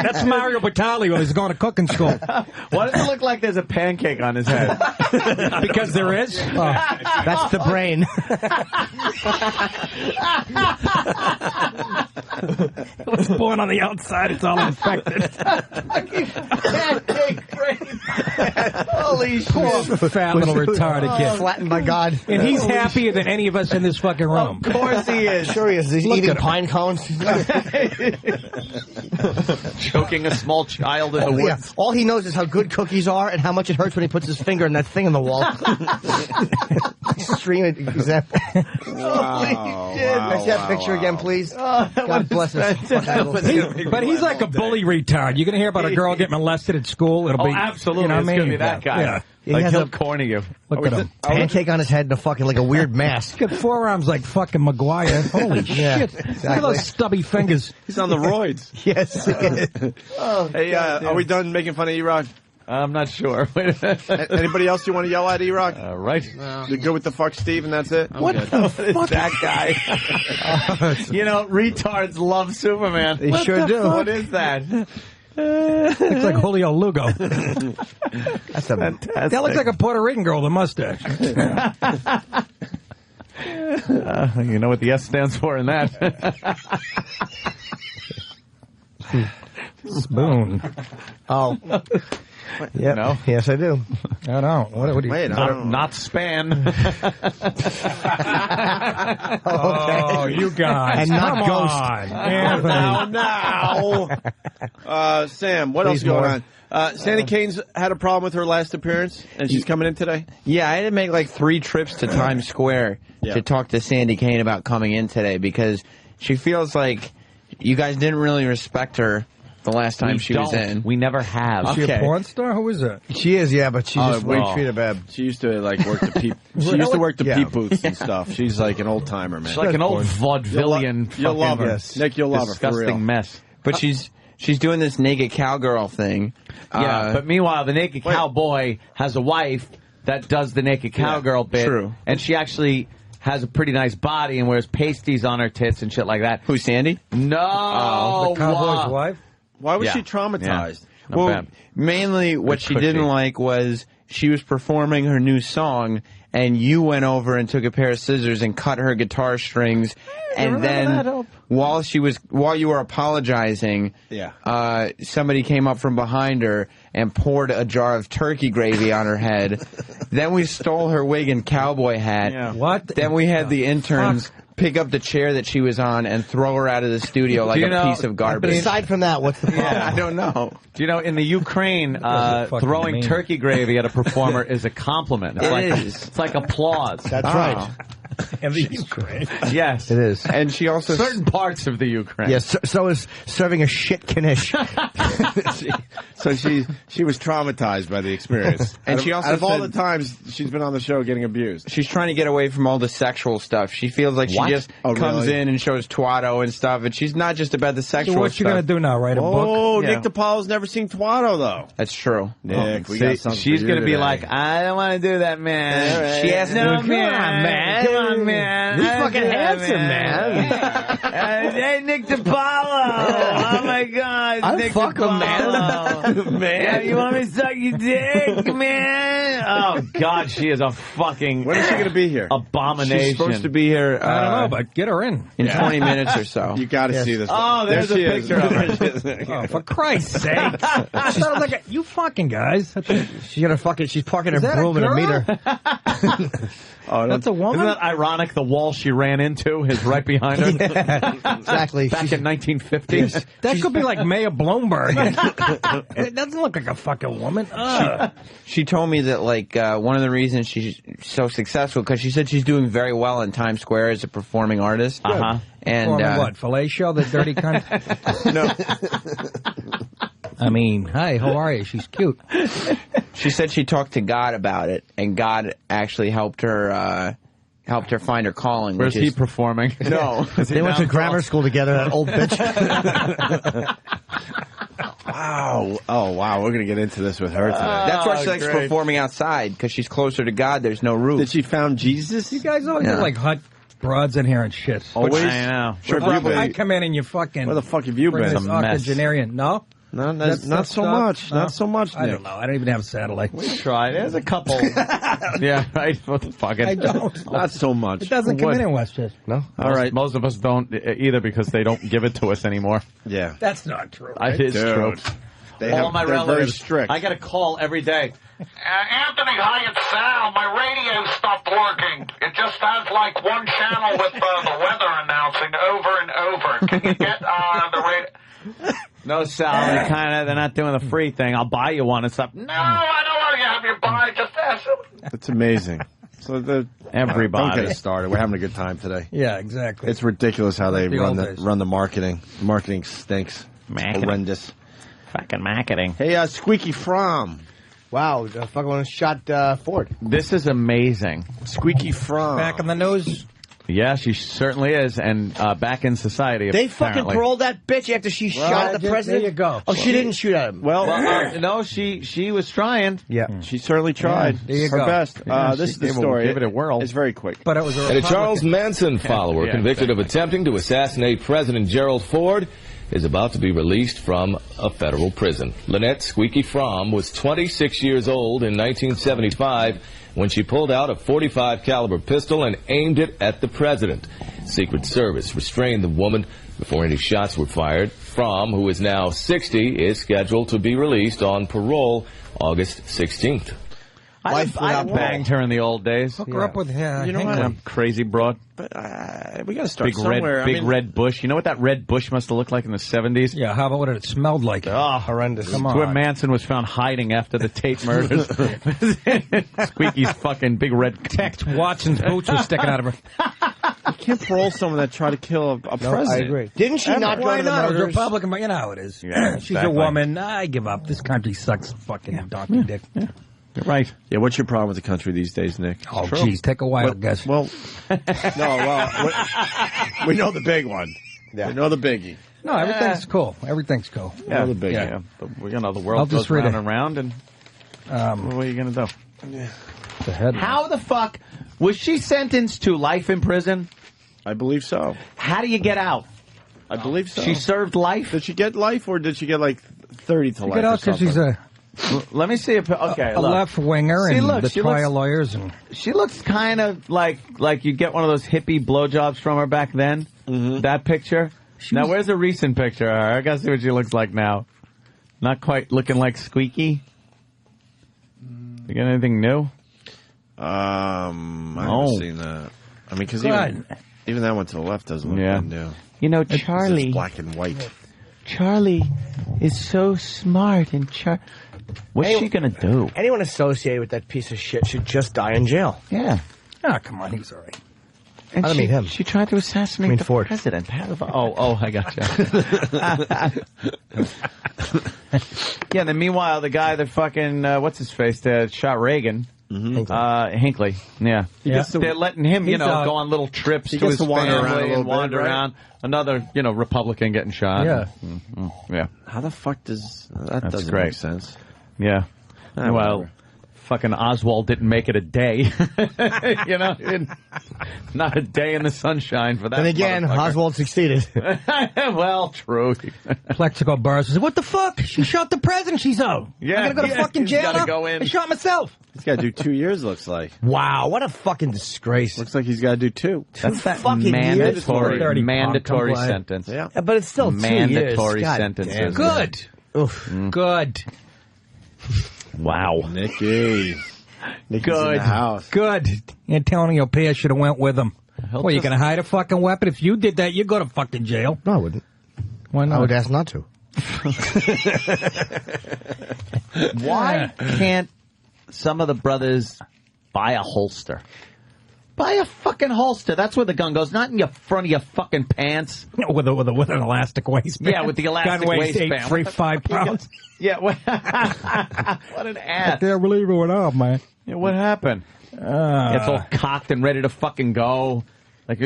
That's Mario Batali when he's going to cooking school. Why does it look like there's a pancake on his head? Because there is? Oh, that's the brain. It was born on the outside. It's all infected. Pancake brain. Holy shit. Fat little retarded kid. Flattened by God. And he's happier than any of us in this fucking room. Of course he is. Sure he is. He's eating pine cones. Choking a small child in the woods. Yeah. All he knows is how good cookies are and how much it hurts when he puts his finger in that thing on the wall. Extreme example. Wow. Can I see that picture again, please? God bless us. But he's like a bully retard. You're going to hear about a girl getting molested at school. It'll be absolutely. You know It's going to be that guy. Yeah. Like has he'll a corner you. Look at him. pancake on his head and a fucking like a weird mask. He's got forearms like fucking Maguire. Holy Yeah, shit. exactly. Look at those stubby fingers. He's on the roids. Yes. Hey, are we done making fun of E-Rock? I'm not sure. Anybody else you want to yell at, E-Rock? Right. You're good with the fuck Steve and that's it? What the fuck? That guy. You know, retards love Superman. They sure do. What is that? Looks like Julio Lugo. That's a Fantastic. That looks like a Puerto Rican girl with a mustache. You know what the S stands for in that. Spoon. Oh. Yeah. No? Yes, I do. I don't. What do you... Wait, I don't know. Not span. Oh, you guys. And not Come Ghost. on. Anthony. Now. Sam, what else Please, is going Mohr. on? Sandy Kane's had a problem with her last appearance, and she's coming in today? Yeah, I had to make like 3 trips to Times Square to talk to Sandy Kane about coming in today because she feels like you guys didn't really respect her the last time she was in. We never have. Is she a porn star? Who is that? She is, yeah, but she's just way treated bad. She used to like work the peep. She used to work the peep booths and stuff. She's like an old timer, man. She's like an old vaudevillian. You'll love her, yes. Nick. You'll love her. For real. Disgusting mess. But she's doing this naked cowgirl thing. Yeah, but meanwhile, the naked cowboy has a wife that does the naked cowgirl bit. True. And she actually has a pretty nice body and wears pasties on her tits and shit like that. Who's Sandy? No. The cowboy's wife? Why was she traumatized? Yeah. Well, mainly what she didn't like was she was performing her new song, and you went over and took a pair of scissors and cut her guitar strings, and then while you were apologizing, somebody came up from behind her and poured a jar of turkey gravy on her head. Then we stole her wig and cowboy hat. Yeah. What? Then we had the interns pick up the chair that she was on and throw her out of the studio like a piece of garbage. But aside from that, what's the problem? I don't know. Do you know, in the Ukraine, throwing turkey gravy at a performer is a compliment. It's like applause. That's right. In the Ukraine. Yes. It is. And she also... Certain parts of the Ukraine. Yes, so is serving a shit knish. So she was traumatized by the experience. And out she also out of all said- the times she's been on the show getting abused. She's trying to get away from all the sexual stuff. She feels like she just comes in and shows Twatto and stuff, and she's not just about the sexual So what's she going to do now, write a book? Oh, Yeah. Nick DiPaolo's never seen Twatto, though. That's true. Nick, we got something She's for you going to be today. like, I don't want to do that, man. All right. She asked No, me, man. Come on, man. He's I don't fucking do that, handsome, man. Hey, Nick DiPaolo. Oh, my God. I'd Nick fuck him, DiPaolo. man. Yeah, you want me to suck your dick, man? Oh, God, she is a fucking When is she going to be here? abomination. She's supposed to be here I don't know, but get her in. in 20 minutes or so. You got to see this. Oh, there's There she a is. picture of her. Oh, for Christ's sake. Sounds like you fucking guys. She's parking her Is that a broom in a girl? meter. Oh, That's a woman? Isn't that ironic? The wall she ran into is right behind her. Exactly. Back in 1950. That could be like Mayor Bloomberg. It doesn't look like a fucking woman. She told me that, like, one of the reasons she's so successful, because she said she's doing very well in Times Square as a performing artist. Uh-huh. And Performing what? Filet show, the dirty cunt? No. I mean, hi, how are you? She's cute. she said she talked to God about it, and God actually helped her find her calling. Where's which he is, performing? No. They went to grammar school together, that old bitch. Wow. Oh, wow. We're going to get into this with her today. That's why she likes great. performing outside, because she's closer to God. There's no roof. Did she found Jesus? You guys always get like hot broads in here and shit. Always? I know. Sure, I come in and you fucking... Where the fuck have you been? This octogenarian. No? No, not so much. No? Not so much, Nick. I don't know. I don't even have a satellite. We tried. There's a couple. Yeah, right. Fuck it. I don't. Not so much. It doesn't come in Westchester. No? All right. Most of us don't either because they don't give it to us anymore. Yeah. That's not true. Right? It is true. All my relatives. Very strict. I get a call every day. Anthony, hi, it's Sal. My radio stopped working. It just has like one channel with the weather announcing over and over. Can you get the radio? No, Sal, they're not doing the free thing. I'll buy you one. It's up. No, I don't want you to have your buy. Just ask them. It's amazing. So everybody. Don't get us started. We're having a good time today. Yeah, exactly. It's ridiculous how they run the marketing. The marketing stinks. Marketing. Horrendous. Fucking marketing. Hey, Squeaky Fromm. Wow, fucking shot Ford. This is amazing. Squeaky Fromm. Back in the news. Yeah, she certainly is, and back in society. They apparently. fucking paroled that bitch after she shot at the president? There you go. Oh, she didn't shoot at him. Well, no, she was trying. Yeah. She certainly tried her best. This is the story. Give it a whirl. It's very quick. But it was a Charles Manson follower convicted of attempting to assassinate President Gerald Ford is about to be released from a federal prison. Lynette Squeaky Fromm was 26 years old in 1975 when she pulled out a .45 caliber pistol and aimed it at the president. Secret Service restrained the woman before any shots were fired. Fromm, who is now 60, is scheduled to be released on parole August 16th. I banged her in the old days. Hook her up with you know what? Crazy broad. But we got to start somewhere. Big red bush. You know what that red bush must have looked like in the 70s? Yeah, how about what it smelled like? Oh, horrendous. Come on. Where Manson was found hiding after the Tate murders. Squeaky's fucking big red... Text Watson's boots were sticking out of her. You can't parole someone that tried to kill a president. I agree. Didn't she not go to the It was murders? Republican, but you know how it is. Yeah, She's a woman. I give up. This country sucks fucking donkey dick. Yeah. You're right. Yeah, what's your problem with the country these days, Nick? Oh, jeez, take a wild guess. Well, we know the big one. Yeah. We know the biggie. No, everything's cool. Everything's cool. We know the biggie. Yeah. The world goes round and round, and what are you going to do? Yeah. The head. How the fuck was she sentenced to life in prison? I believe so. How do you get out? I believe so. She served life? Did she get life, or did she get like 30 to life? Get out because she's let me see. A left winger and the trial lawyers, and she looks kind of like you get one of those hippie blowjobs from her back then. Mm-hmm. That picture. Now, where's a recent picture of her? I gotta see what she looks like now. Not quite looking like Squeaky. You got anything new? I haven't seen that. I mean, because even that one to the left doesn't look good new. You know, Charlie. It's black and white. Charlie is so smart and what's she gonna do? Anyone associated with that piece of shit should just die in jail. Yeah. Oh, come on, he's all right. And I don't mean him. She tried to assassinate the Ford. president. I gotcha. Yeah, then meanwhile, the guy that fucking, what's his face, that shot Reagan, Hinckley, yeah. They're letting him, go on little trips to his family and wander around. Another, Republican getting shot. Yeah. Mm-hmm. Yeah. How the fuck that doesn't great. make sense? Yeah. Well, whatever. fucking Oswald didn't make it a day. Not a day in the sunshine for that. And again, Oswald succeeded. Well, true. Plexico Burr says, "What the fuck? She shot the president. She's out. Yeah, I'm gonna go to fucking jail. Gotta go in. I shot myself. He's got to do 2 years. Looks like. Wow, what a fucking disgrace. Looks like he's got to do 2. That's that fucking mandatory sentence. Yeah, but it's still 2 years. Mandatory sentences. Good. Good. Wow. Nicky's Good. in the house. Good. Antonio Pierce should have went with him. Well, you going to hide a fucking weapon? If you did that, you'd go to fucking jail. No, I wouldn't. Why not? I would ask not to. Why can't some of the brothers buy a holster? Buy a fucking holster. That's where the gun goes, not in your front of your fucking pants. with an elastic waistband. Yeah, with the elastic gun weighs waistband. 5 pounds. Yeah. What an ass. I can't believe it went off, man. Yeah, what happened? It's all cocked and ready to fucking go. Like,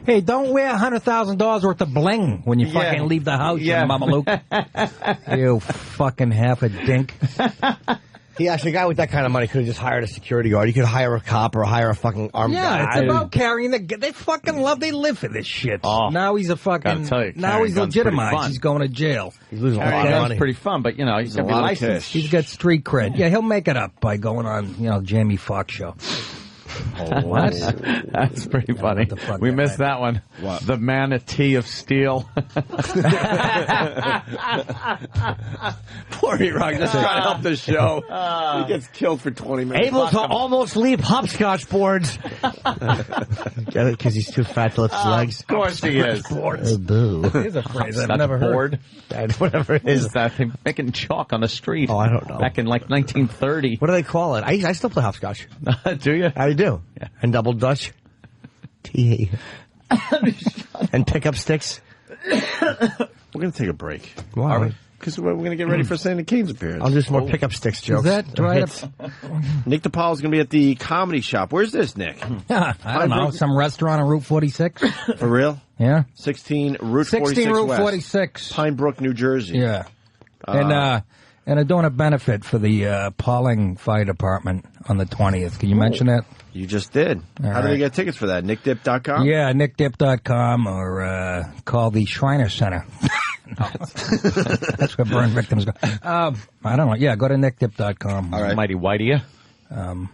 Hey, don't wear $100,000 worth of bling when you fucking leave the house, you mama You fucking half a dink. Yeah, actually, a guy with that kind of money could have just hired a security guard. He could hire a cop or hire a fucking armed guy. Yeah, it's about carrying they fucking they live for this shit. Oh, now he's a fucking, now he's legitimized. He's going to jail. He's losing a lot of money. Pretty fun, but, you know, he's going to be licensed. He's got street cred. Yeah, he'll make it up by going on, you know, Jamie Foxx show. Oh, what? That's pretty funny. We missed that one. What? The manatee of steel. Poor E-Rock just trying to help the show. He gets killed for 20 minutes. Able to almost leap hopscotch boards. Get it? Because he's too fat to lift his legs? Of course he is. Oh, boo. Here's a phrase I've never heard. Whatever it is. That thing making chalk on the street. Oh, I don't know. Back in like 1930. What do they call it? I still play hopscotch. Do you? How do you do? Yeah. And double dutch. T. And pick up sticks. We're going to take a break. Wow. Because we're going to get ready for Sandy Kane's appearance. I'll do some more pick up sticks jokes. Is that right? Nick DiPaolo's going to be at the Comedy Shop. Where's this, Nick? I don't know. Some restaurant on Route 46. For real? Yeah. 16 Route 46 16 Route West. 46. Pine Brook, New Jersey. Yeah. And they're doing a benefit for the Pauling Fire Department on the 20th. Can you mention that? You just did. How do they get tickets for that? NickDip.com? Yeah, NickDip.com or call the Shriner Center. That's where burn victims go. I don't know. Yeah, go to NickDip.com. All right. Mighty Whitey.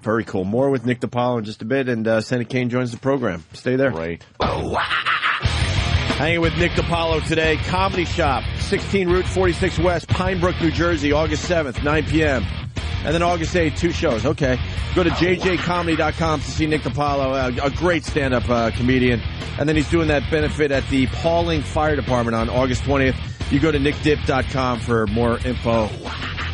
Very cool. More with Nick DiPaolo in just a bit, and Sandy Kane joins the program. Stay there. Right. Hanging with Nick DiPaolo today. Comedy Shop, 16 Route 46 West, Pine Brook, New Jersey, August 7th, 9 p.m. And then August 8th, 2 shows. Okay. Go to jjcomedy.com to see Nick DiPaolo, a great stand-up comedian. And then he's doing that benefit at the Pauling Fire Department on August 20th. You go to nickdip.com for more info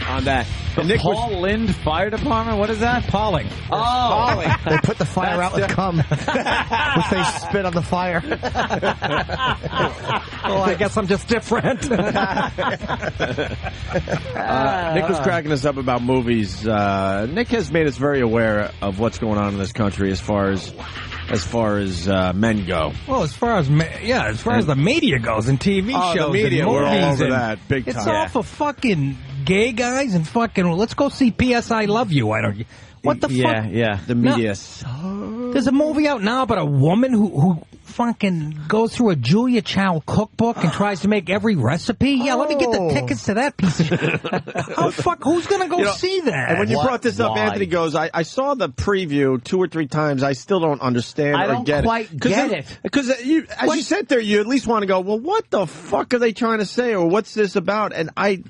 on that. And Nick Paul Lind Fire Department? What is that? Pauling. Oh. Pauling. They put the fire out with cum, which they spit on the fire. Oh, I guess I'm just different. Nick was cracking us up about movies. Nick has made us very aware of what's going on in this country as far as men go. Well, as far as the media goes and TV shows, the media, and movies, we're all over that big time. It's all for fucking gay guys and fucking. Let's go see P.S. I Love You. Why don't you? What the fuck? Yeah. The media. There's a movie out now about a woman who fucking goes through a Julia Child cookbook and tries to make every recipe. Yeah, let me get the tickets to that piece of shit. Who's going to go see that? And when you brought this up, Anthony goes, I saw the preview 2 or 3 times. I still don't understand or get it. I don't quite get it. Because as you sit there, you at least want to go, well, what the fuck are they trying to say, or what's this about? And I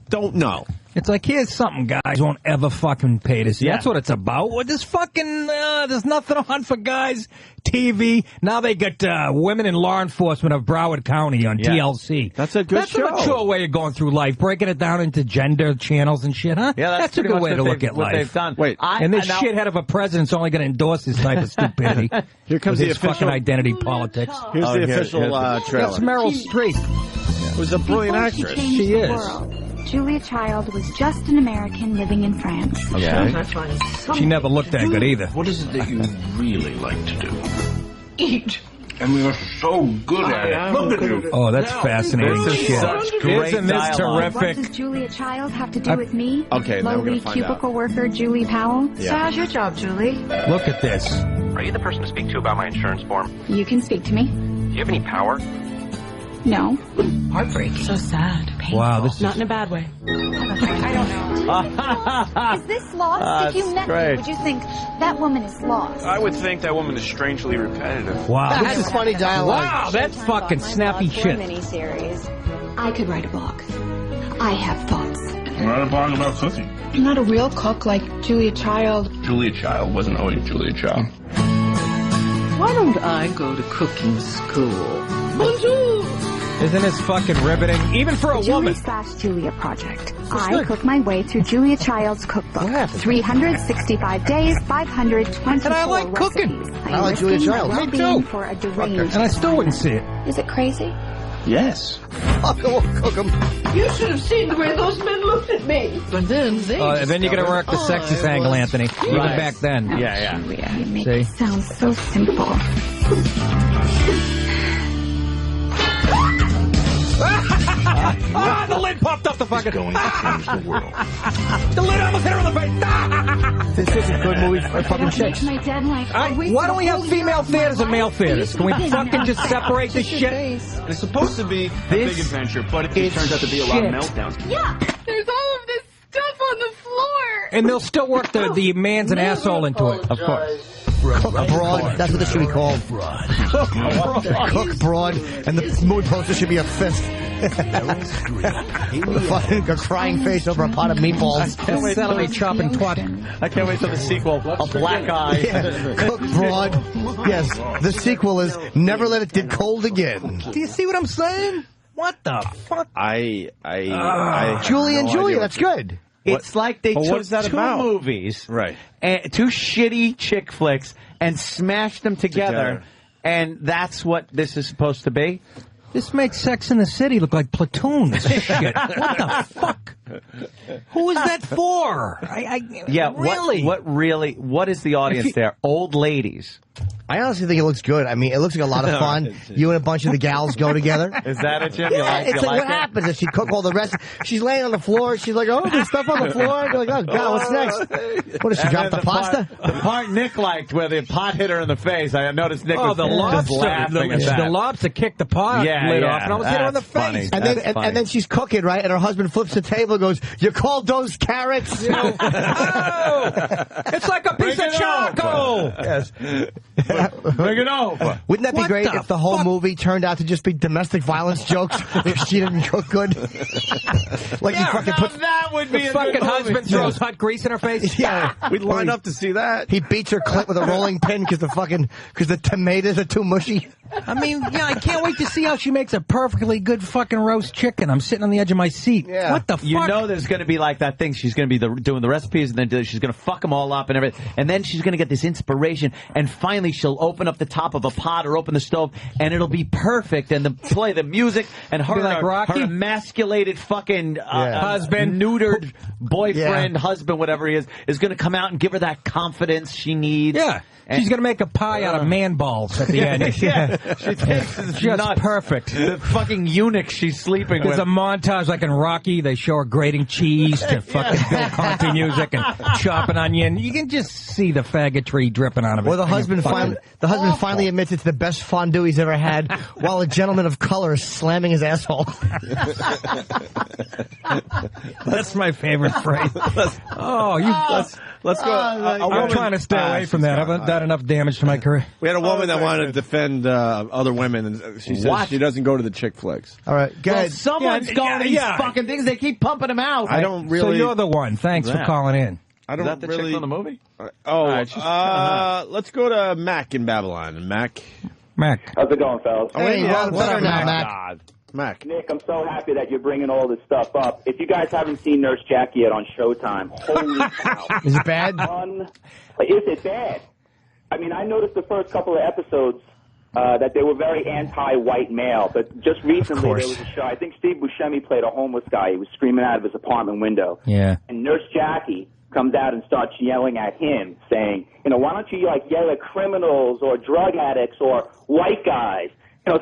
don't know. It's like, here's something guys won't ever fucking pay to see. Yeah. That's what it's about. Well, this fucking, there's nothing on for guys. TV. Now they get women in law enforcement of Broward County on TLC. That's a good show. That's a mature way of going through life, breaking it down into gender channels and shit, huh? Yeah, that's a good way to look at life. They've done. Wait, and this shithead of a president's only going to endorse this type of stupidity. Here comes the official fucking identity politics. Here's the official trailer. That's Meryl Streep. Who's a brilliant actress. She is. Julia Child was just an American living in France. Yeah. She never looked that good either. What is it that you really like to do? Eat. And we are so good at it. Look at you. Oh, that's fascinating. This is such great dialogue. What does Julia Child have to do with me? Okay, now we're going to find cubicle worker Julie Powell? Yeah. So how's your job, Julie? Look at this. Are you the person to speak to about my insurance form? You can speak to me. Do you have any power? No. Heartbreaking. So sad. Painful. Wow, this Not in a bad way. I don't know. Is this lost? If you met me, would you think that woman is lost? I would think that woman is strangely repetitive. Wow. This is funny dialogue. Wow, that's fucking snappy shit. Miniseries. I could write a blog. I have thoughts. Write a blog about cooking. You're not a real cook like Julia Child. Julia Child wasn't always Julia Child. Why don't I go to cooking school? Bonjour! Isn't this fucking riveting? Even for a woman. Julie/Julia project. I cook my way through Julia Child's cookbook. 365 days, 524 And I like cooking. I like Julia Child. Me too. For a deranged And I still wouldn't see it. Is it crazy? Yes. Fuck, I won't cook them. You should have seen the way those men looked at me. But then they. Then you're gonna work the sexist angle, Anthony. Even back then. Yeah. You make See? it sound so simple. The lid popped up the fucking. Going to change the world. The lid almost hit her in the face. This is a good movie for fucking chicks. My dad like. Why don't we have female theaters and male theaters? Can we fucking just separate this shit? It's supposed to be a big adventure, but it turns out to be a lot of meltdowns. Yeah, there's all of this stuff on the floor. And they'll still work the man's an asshole into it. Of course. Cook broad. That's what this should be called. Cook broad, and the movie poster should be a fist. Fucking a crying face over a pot of meatballs. Celery chopping twat. I can't wait till the sequel. A black eye. Yeah. Cook broad. Yes, the sequel is Never Let It Get Cold Again. Do you see what I'm saying? What the fuck? I Julie and Julia. That's good. It's like they took what is that two about? movies, Right. and two shitty chick flicks, and smashed them together, and that's what this is supposed to be. This makes Sex in the City look like Platoon. Shit. What the fuck? Who is that for? Really? What is the audience there? Old ladies. I honestly think it looks good. I mean, it looks like a lot of fun. You and a bunch of the gals go together. Is that it, Jim? Yeah, it's like what happens is she cook all the rest. She's laying on the floor. She's like, oh, there's stuff on the floor. You're like, oh, God, what's next? What, does she drop the pasta? The part Nick liked where the pot hit her in the face. I noticed Nick was just laughing at that. The lobster kicked the pot lid off and almost hit her in the face. And then she's cooking, right? And her husband flips the table and goes, you called those carrots? Oh, it's like a piece of charcoal. Yes. Bring it over. Wouldn't that be great if the whole movie turned out to just be domestic violence jokes if she didn't cook good? Like you fucking put that would be the fucking husband throws hot grease in her face. Yeah, we'd line up to see that. He beats her clit with a rolling pin because the tomatoes are too mushy. I mean, I can't wait to see how she makes a perfectly good fucking roast chicken. I'm sitting on the edge of my seat. Yeah. What the fuck? You know there's going to be like that thing. She's going to be doing the recipes, and then she's going to fuck them all up and everything. And then she's going to get this inspiration, and finally she'll open up the top of a pot or open the stove, and it'll be perfect. And play the music, and her, like her emasculated fucking husband, neutered boyfriend, husband, whatever he is going to come out and give her that confidence she needs. Yeah. And she's going to make a pie out of man balls at the end. She takes just perfect. The fucking eunuch she's sleeping with. There's a montage like in Rocky. They show her grating cheese to fucking Bill country music and chopping onion. You can just see the faggotry dripping out of it. Or the husband finally admits it's the best fondue he's ever had, while a gentleman of color is slamming his asshole. That's my favorite phrase. Let's go. I'm trying to stay away from that. I haven't done enough damage to my career. We had a woman that wanted to defend other women, and she says she doesn't go to the chick flicks. All right, go ahead. Someone's going to these fucking things. They keep pumping them out. I don't really. So you're the one. Thanks for calling in. I don't Is that the really. chick from the movie? Let's go to Mac in Babylon. Mac. How's it going, fellas? Hey, better now, Mac. Mac. Nick, I'm so happy that you're bringing all this stuff up. If you guys haven't seen Nurse Jackie yet on Showtime, holy cow. Is it bad? Is it bad? I mean, I noticed the first couple of episodes that they were very anti-white male, but just recently there was a show. I think Steve Buscemi played a homeless guy. He was screaming out of his apartment window. Yeah. And Nurse Jackie comes out and starts yelling at him, saying, why don't you yell at criminals or drug addicts or white guys?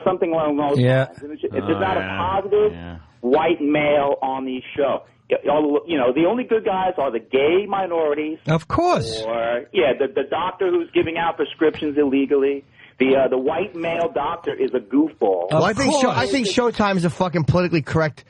Something along those lines. It's just not a positive white male on the show. The only good guys are the gay minorities. Of course. Or, the doctor who's giving out prescriptions illegally. The white male doctor is a goofball. Well, I think Showtime is a fucking politically correct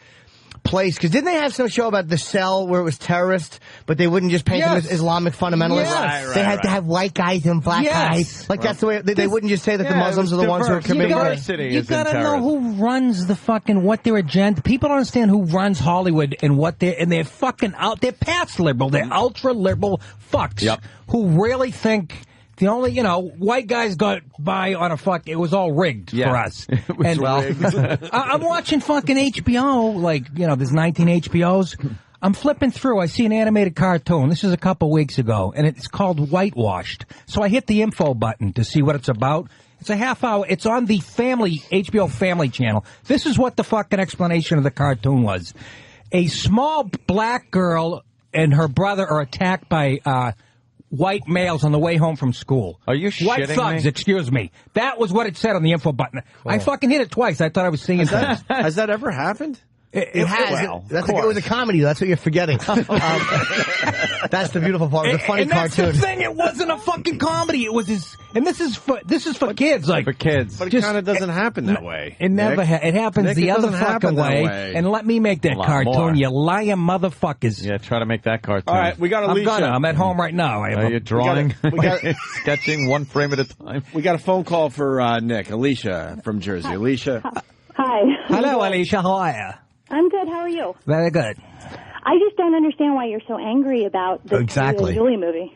place, because didn't they have some show about the cell where it was terrorists, but they wouldn't just paint them as Islamic fundamentalists? Yes. They had to have white guys and black guys. Like that's the way they wouldn't just say that the Muslims are the ones who are committing diversity. You gotta know who runs the fucking what their agenda. People don't understand who runs Hollywood and what they're fucking out. They're past liberal. They're ultra liberal fucks who really think. The only, white guys got by on it was all rigged for us. Rigged. I'm watching fucking HBO, there's 19 HBOs. I'm flipping through. I see an animated cartoon. This is a couple weeks ago, and it's called Whitewashed. So I hit the info button to see what it's about. It's a half hour. It's on the HBO Family channel. This is what the fucking explanation of the cartoon was. A small black girl and her brother are attacked by white males on the way home from school. Are you shitting White thugs, me? excuse me. That was what it said on the info button. I fucking hit it twice. I thought I was seeing things. Has that ever happened? It has. Well, It was a comedy, though. That's what you're forgetting. That's the beautiful part. It was a funny cartoon. That's the thing. It wasn't a fucking comedy. It was his, and this is for kids. Like for kids. But it kind of doesn't happen that way. It never. It happens Nick, the other doesn't happen fucking that way. And let me make that cartoon. more. You lying motherfuckers. Yeah, try to make that cartoon. All right, we got Alicia. I'm at home right now. Are you drawing? We got Sketching one frame at a time. We got a phone call for Nick. Alicia from Jersey. Alicia. Hi. Hello, Alicia. How are you? I'm good. How are you? Very good. I just don't understand why you're so angry about the Julie movie.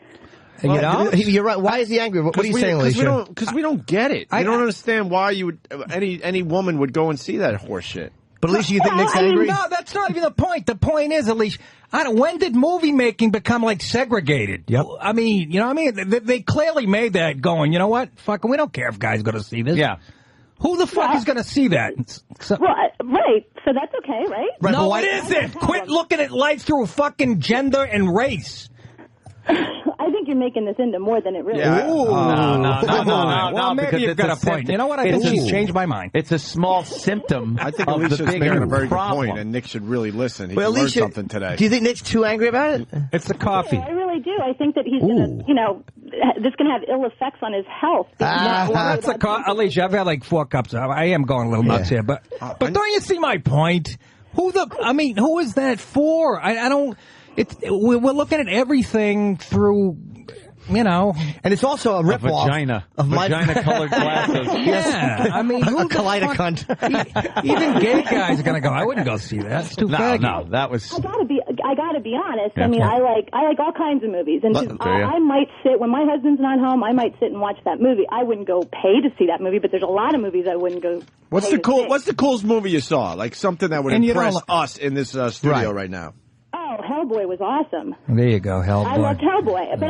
Well, you're right. Why is he angry? What are you saying, Alicia? Because we don't get it. I don't understand why you would any woman would go and see that horse shit. But Alicia, you think Nick's angry? No, that's not even the point. The point is, Alicia, when did movie making become like segregated? Yep. I mean, you know what I mean? They clearly made that going, you know what? Fucking, we don't care if guys going to see this. Yeah. Who the fuck is going to see that? Right. So that's okay, right? No, it isn't. Quit looking at life through fucking gender and race. I think you're making this into more than it really is. Well, maybe you've got a point. You know what? I think she's changed my mind. It's a small symptom. I think of Alicia's the bigger making a very problem. good point, and Nick should really listen. He Well, learned Alicia, something today. Do you think Nick's too angry about it? It's the coffee. I really do. I think that he's going to, this is going to have ill effects on his health. That's Alicia, I've had like 4 cups. I am going a little nuts here, but don't you see my point? Who is that for? I don't. We're looking at everything through, and it's also a ripoff of vagina-colored glasses. Yeah, I mean, who a kaleidocont. Even gay guys are gonna go. I wouldn't go see that. It's too faggy. No, that was. I gotta be honest. I mean, I like all kinds of movies, and I might sit when my husband's not home. I might sit and watch that movie. I wouldn't go pay to see that movie, but there's a lot of movies I wouldn't go. What's the coolest movie you saw? Like something that would impress us in this studio right now. Oh, Hellboy was awesome. There you go, Hellboy. I loved Hellboy. But,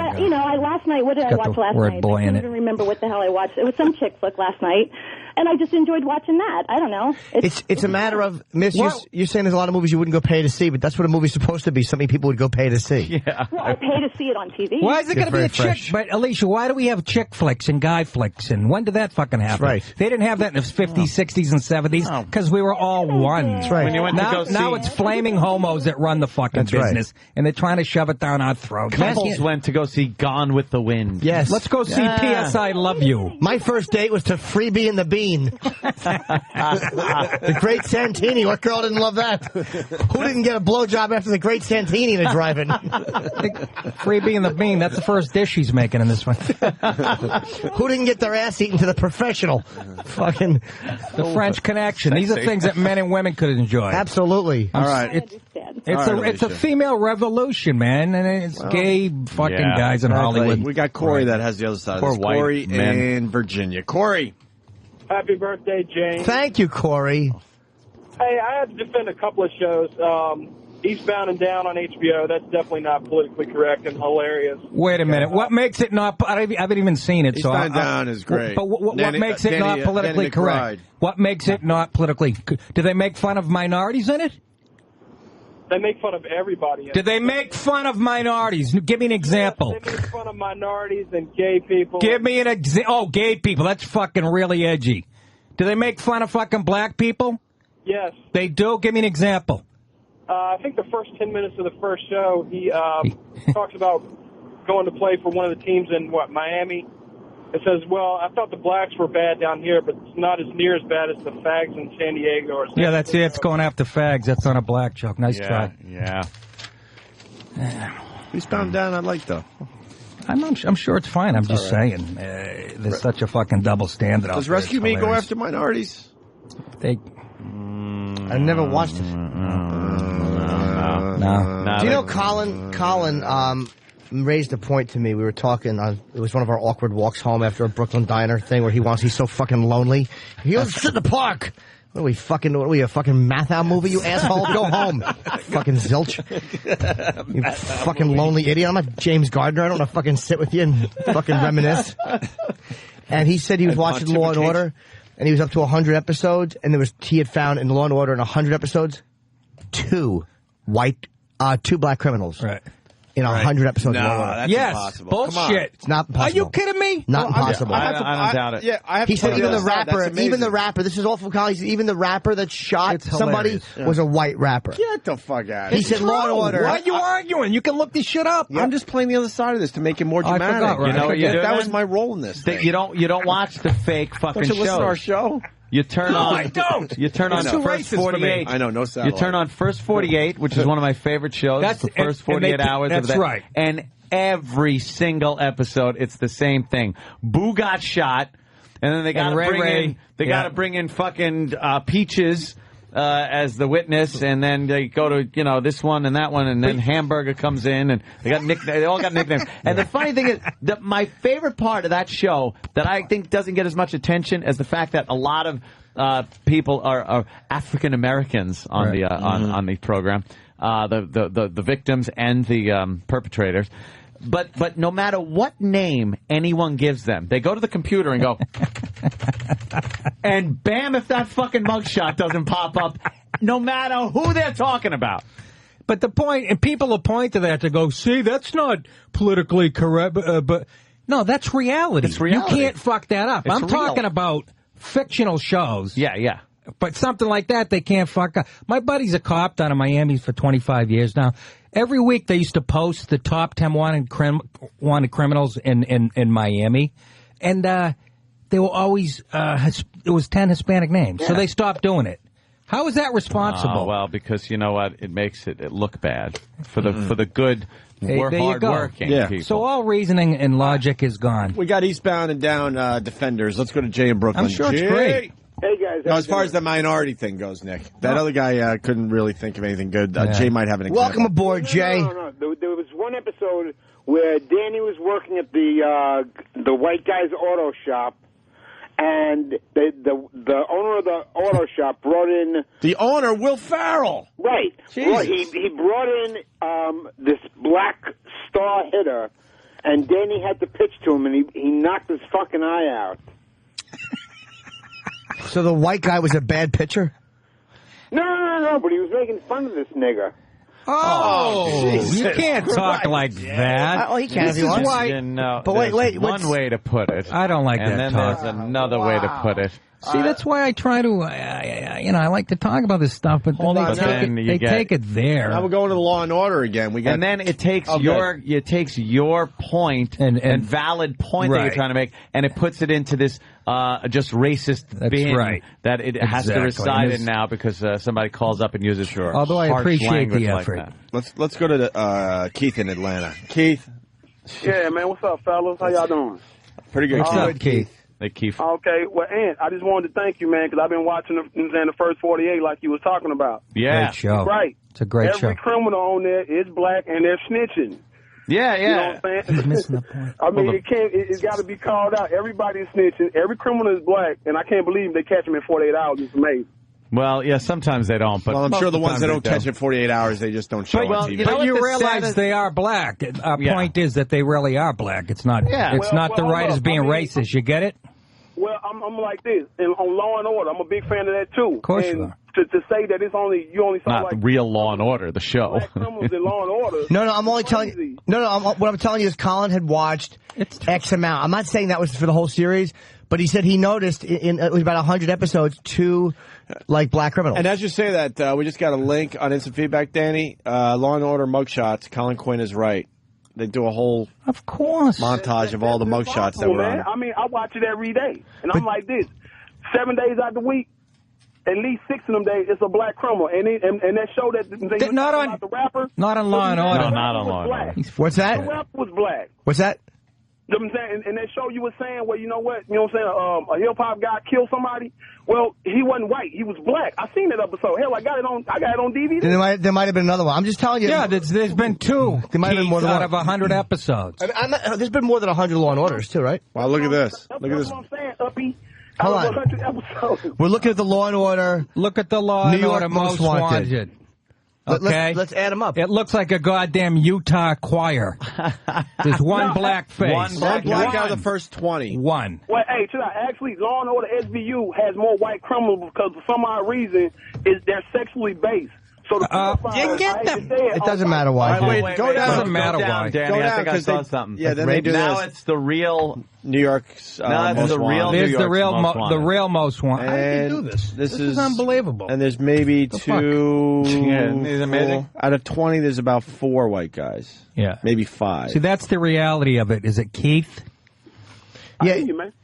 last night, what did I watch last night? I can't even remember what the hell I watched. It was some chick flick last night, and I just enjoyed watching that. I don't know. It's a matter of, Miss, you're saying there's a lot of movies you wouldn't go pay to see, but that's what a movie's supposed to be. Something people would go pay to see. Yeah. Well, I pay to see it on TV. Why is it going to be a chick? But, Alicia, why do we have chick flicks and guy flicks? And when did that fucking happen? That's right. They didn't have that in the 50s, 60s, and 70s because we were all one. That's right. When you went now it's flaming homos that run the fucking business, and they're trying to shove it down our throats. Couples went to go see Gone with the Wind. Yes. Let's go see P.S. I Love You. My first date was to Freebie and the Bean. The Great Santini. What girl didn't love that? Who didn't get a blowjob after the Great Santini to drive-in? Freebie and the Bean. That's the first dish he's making in this one. Who didn't get their ass eaten to the professional? Fucking the French Connection. These are things that men and women could enjoy. Absolutely. All right. It's a female revolution, man, and it's gay fucking guys in Hollywood. We got Corey that has the other side. Of this. Corey in Virginia. Corey. Happy birthday, James. Thank you, Corey. Hey, I had to defend a couple of shows. Eastbound and Down on HBO, that's definitely not politically correct and hilarious. Wait a minute. What makes it not... I haven't even seen it. Eastbound and Down is great. But what makes it not politically correct? What makes it not politically... Do they make fun of minorities in it? They make fun of everybody. Do they make fun of minorities? Give me an example. They make fun of minorities and gay people. Give me an example. Oh, gay people. That's fucking really edgy. Do they make fun of fucking black people? Yes. They do? Give me an example. I think the first 10 minutes of the first show, he talks about going to play for one of the teams in, Miami. It says, well, I thought the blacks were bad down here, but it's not as near as bad as the fags in San Diego. Or yeah, that's it. It's going after fags. That's not a black joke. Nice try. Yeah. Eastbound Down, I like, though. I'm sure it's fine. I'm just saying. There's such a fucking double standard out there. Does Rescue Me go after minorities? I never watched it. No. Do you know Colin raised a point to me. We were talking it was one of our awkward walks home after a Brooklyn diner thing where he's so fucking lonely. He goes, sit in the park. What are we, a fucking math out movie, you asshole? Go home. Fucking zilch. You fucking lonely idiot. I'm not James Gardner. I don't want to fucking sit with you and fucking reminisce. And he said he was watching Law & Order, and he was up to 100 episodes, and he had found in Law & Order in 100 episodes, two black criminals. Right. In 100 episodes. No, that's impossible. Bullshit. It's not impossible. Are you kidding me? Not impossible. I don't doubt it. Yeah, I have he said even the rapper, this is all from Colin, even the rapper that shot somebody was a white rapper. Get the fuck out of here. He said Law & Order. Why are you arguing? You can look this shit up. I'm just playing the other side of this to make it more dramatic. I forgot, right? That was my role in this thing. You don't watch the fake fucking shows. Don't you listen to our show? You turn on. I don't. You turn on First 48. I know, no satellite. You turn on First 48, which is one of my favorite shows. That's the first 48 hours of that. That's right. And every single episode, it's the same thing. Boo got shot, and then they got to bring in fucking Peaches as the witness, and then they go to this one and that one, and then Hamburger comes in, and they all got nicknames. And the funny thing is that my favorite part of that show that I think doesn't get as much attention as the fact that a lot of people are African Americans on the program, the victims and the perpetrators. But no matter what name anyone gives them, they go to the computer and go, and bam, if that fucking mugshot doesn't pop up, no matter who they're talking about. But the point, and people will point to that to go, see, that's not politically correct, but no, that's reality. It's reality. You can't fuck that up. I'm talking about fictional shows. Yeah. But something like that, they can't fuck up. My buddy's a cop down in Miami for 25 years now. Every week they used to post the top 10 wanted criminals in Miami. And they were always, it was 10 Hispanic names. Yeah. So they stopped doing it. How is that responsible? Well, because you know what? It makes it look bad for the good, hard-working people. So all reasoning and logic is gone. We got eastbound and down defenders. Let's go to Jay in Brooklyn. I'm sure it's great. Hey, guys. No, as far as the minority thing goes, Nick, that other guy couldn't really think of anything good. Jay might have an example. Welcome aboard, Jay. No. There was one episode where Danny was working at the white guy's auto shop, and the owner of the auto shop brought in... The owner, Will Farrell. Right. Jesus. He brought in this black star hitter, and Danny had to pitch to him, and he knocked his fucking eye out. So the white guy was a bad pitcher? No, but he was making fun of this nigger. Oh, you can't talk like that. Oh, he can if he wants. But wait. One way to put it. I don't like that talk. And then there's another way to put it. See, that's why I try to, I like to talk about this stuff, but they take it there. Now we're going to the Law and Order again. And then it takes your point and valid point that you're trying to make, and it puts it into this just racist bin that it has to reside in now because somebody calls up and uses your Although I appreciate the effort. Like let's go to Keith in Atlanta. Keith. Yeah, man. What's up, fellas? How y'all doing? Pretty good. What's up, Keith? Hey, Keith. Okay, well, Ant, I just wanted to thank you, man, because I've been watching the first 48 like you was talking about. Yeah. Great show. Right. It's a great show. Every criminal on there is black, and they're snitching. Yeah. You know what I'm saying? He's missing the point. I mean, it's got to be called out. Everybody's snitching. Every criminal is black, and I can't believe they catch him in 48 hours. It's amazing. Well, yeah, sometimes they don't. But I'm sure the ones that don't catch in 48 hours, they just don't show on TV. But you realize they are black. Our point is that they really are black. It's not. Yeah. It's not the right as being racist. You get it? Well, I'm like this, and on Law and Order, I'm a big fan of that too. Of course you are. To say that you only saw not real Law and Order, the show. Black criminals in Law and Order. No, I'm only telling you. What I'm telling you is Colin had watched X amount. I'm not saying that was for the whole series, but he said he noticed in it was about 100 episodes 2 like black criminals. And as you say that, we just got a link on Instant Feedback, Danny. Law and Order mugshots. Colin Quinn is right. They do a whole montage of all the mugshots that were on. I mean, I watch it every day, and I'm like this: 7 days out the week, at least 6 of them days, it's a black criminal, and that show that they not on about the rapper, not on Law and Order, no, not on Law and Order. What's that? The rapper was black. What's that? You know what I'm saying? And that show you were saying, well, you know what? You know what I'm saying? A hip hop guy killed somebody. Well, he wasn't white. He was black. I seen that episode. Hell, I got it on DVD. And there might have been another one. I'm just telling you. Yeah, there's been 2. There might have been more than out of 100 episodes. There's been more than 100 Law and Orders too, right? Wow, look at this. That's what I'm saying, Uppie. Hold on. 100 episodes. We're looking at the Law and Order. Look at the Law and Order Most Wanted. Okay, let's add them up. It looks like a goddamn Utah choir. There's one black face. One black out of the first 20. One. Well, hey, actually, Law and Order SVU has more white criminals because for some odd reason they're sexually based. So it doesn't matter why. Wait, go down. Doesn't matter why. Danny, I think I saw something. Yeah, then they do now this. it's the real New York's most wanted. There's the real most wanted. How did you do this? This is unbelievable. And there's maybe two. Yeah, it's amazing. Out of 20, there's about 4 white guys. Yeah, maybe 5. See, that's the reality of it. Is it Keith? Yeah,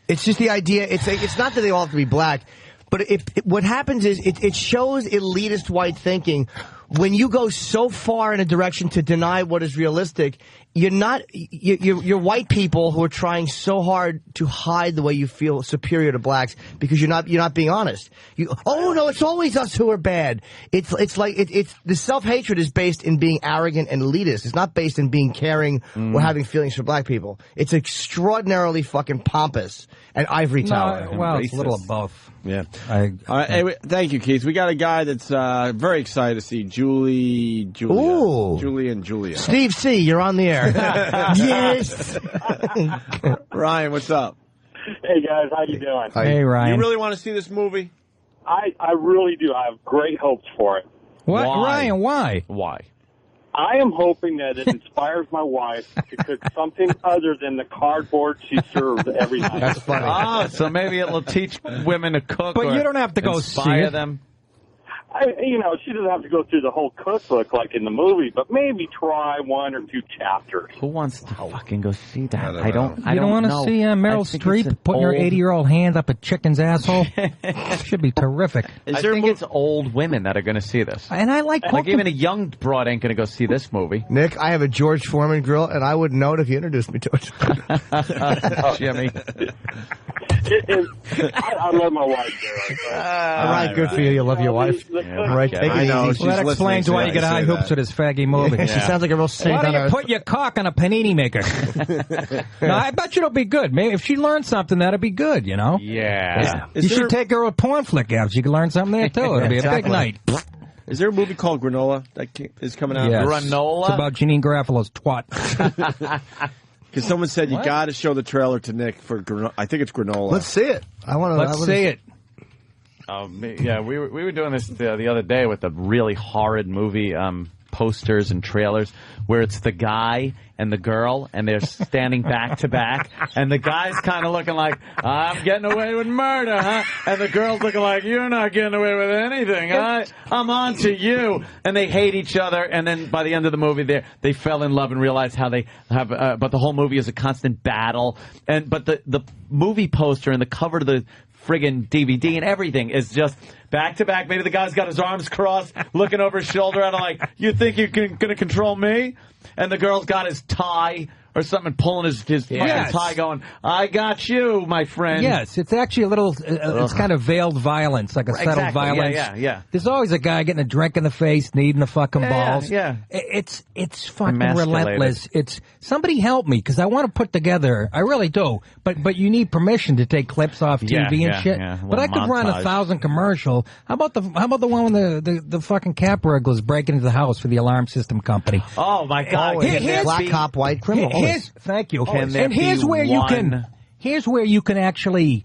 it's just the idea. It's not that they all have to be black. But what happens is it shows elitist white thinking. When you go so far in a direction to deny what is realistic, you're white people who are trying so hard to hide the way you feel superior to blacks because you're not being honest. No, it's always us who are bad. It's the self-hatred is based in being arrogant and elitist. It's not based in being caring or having feelings for black people. It's extraordinarily fucking pompous and ivory tower. No, well, it's a little of both. Yeah. Thank you, Keith. We got a guy that's very excited to see Julie and Julia. Steve C., you're on the air. Yes. Ryan, what's up? Hey, guys. How you doing? Hey, Ryan. You really want to see this movie? I really do. I have great hopes for it. What? Why? Ryan, why? Why? I am hoping that it inspires my wife to cook something other than the cardboard she serves every night. That's funny. Oh, so maybe it'll teach women to cook. But you don't have to go inspire see them. She doesn't have to go through the whole cookbook like in the movie, but maybe try 1 or 2 chapters. Who wants to fucking go see that? I don't want to see Meryl Streep putting her 80-year-old hand up a chicken's asshole. Should be terrific. I think it's old women that are going to see this. And I like cooking. Like even a young broad ain't going to go see this movie. Nick, I have a George Foreman grill, and I wouldn't know it if you introduced me to it. Jimmy. I love my wife, Derek. All right, good for you. You love your wife. Right, take it easy. Well, that explains why you get high hoops with his faggy movie. She sounds like a real saint. Why don't you put your cock on a panini maker? No, I bet you it'll be good. Maybe if she learns something, that'll be good, you know? Yeah. You should take her to a porn flick out. She can learn something there, too. It'll be a big night. Is there a movie called Granola that is coming out? Yes. Granola? It's about Janine Garofalo's twat. Because someone said you got to show the trailer to Nick for I think it's Granola. Let's see it. Let's see it. Yeah, we were doing this the other day with the really horrid movie posters and trailers where it's the guy and the girl and they're standing back to back and the guy's kind of looking like, I'm getting away with murder, huh? And the girl's looking like, you're not getting away with anything. I'm on to you. And they hate each other, and then by the end of the movie they fell in love and realized how they have but the whole movie is a constant battle. But the movie poster and the cover to the friggin' DVD and everything is just back to back. Maybe the guy's got his arms crossed, looking over his shoulder at him like, you think you're going to control me? And the girl's got his tie or something, pulling his fucking tie going, I got you, my friend. Yes, it's actually a little, it's kind of veiled violence, like a subtle violence. Yeah. There's always a guy getting a drink in the face, needing the fucking balls. Yeah. It's fucking relentless. Somebody help me, because I want to put together, I really do, but you need permission to take clips off TV and shit. Yeah. But I could run 1,000 commercial. How about the one when the fucking cap burglars break into the house for the alarm system company? Oh my God. Black cop, white criminal. Thank you. And here's where you can actually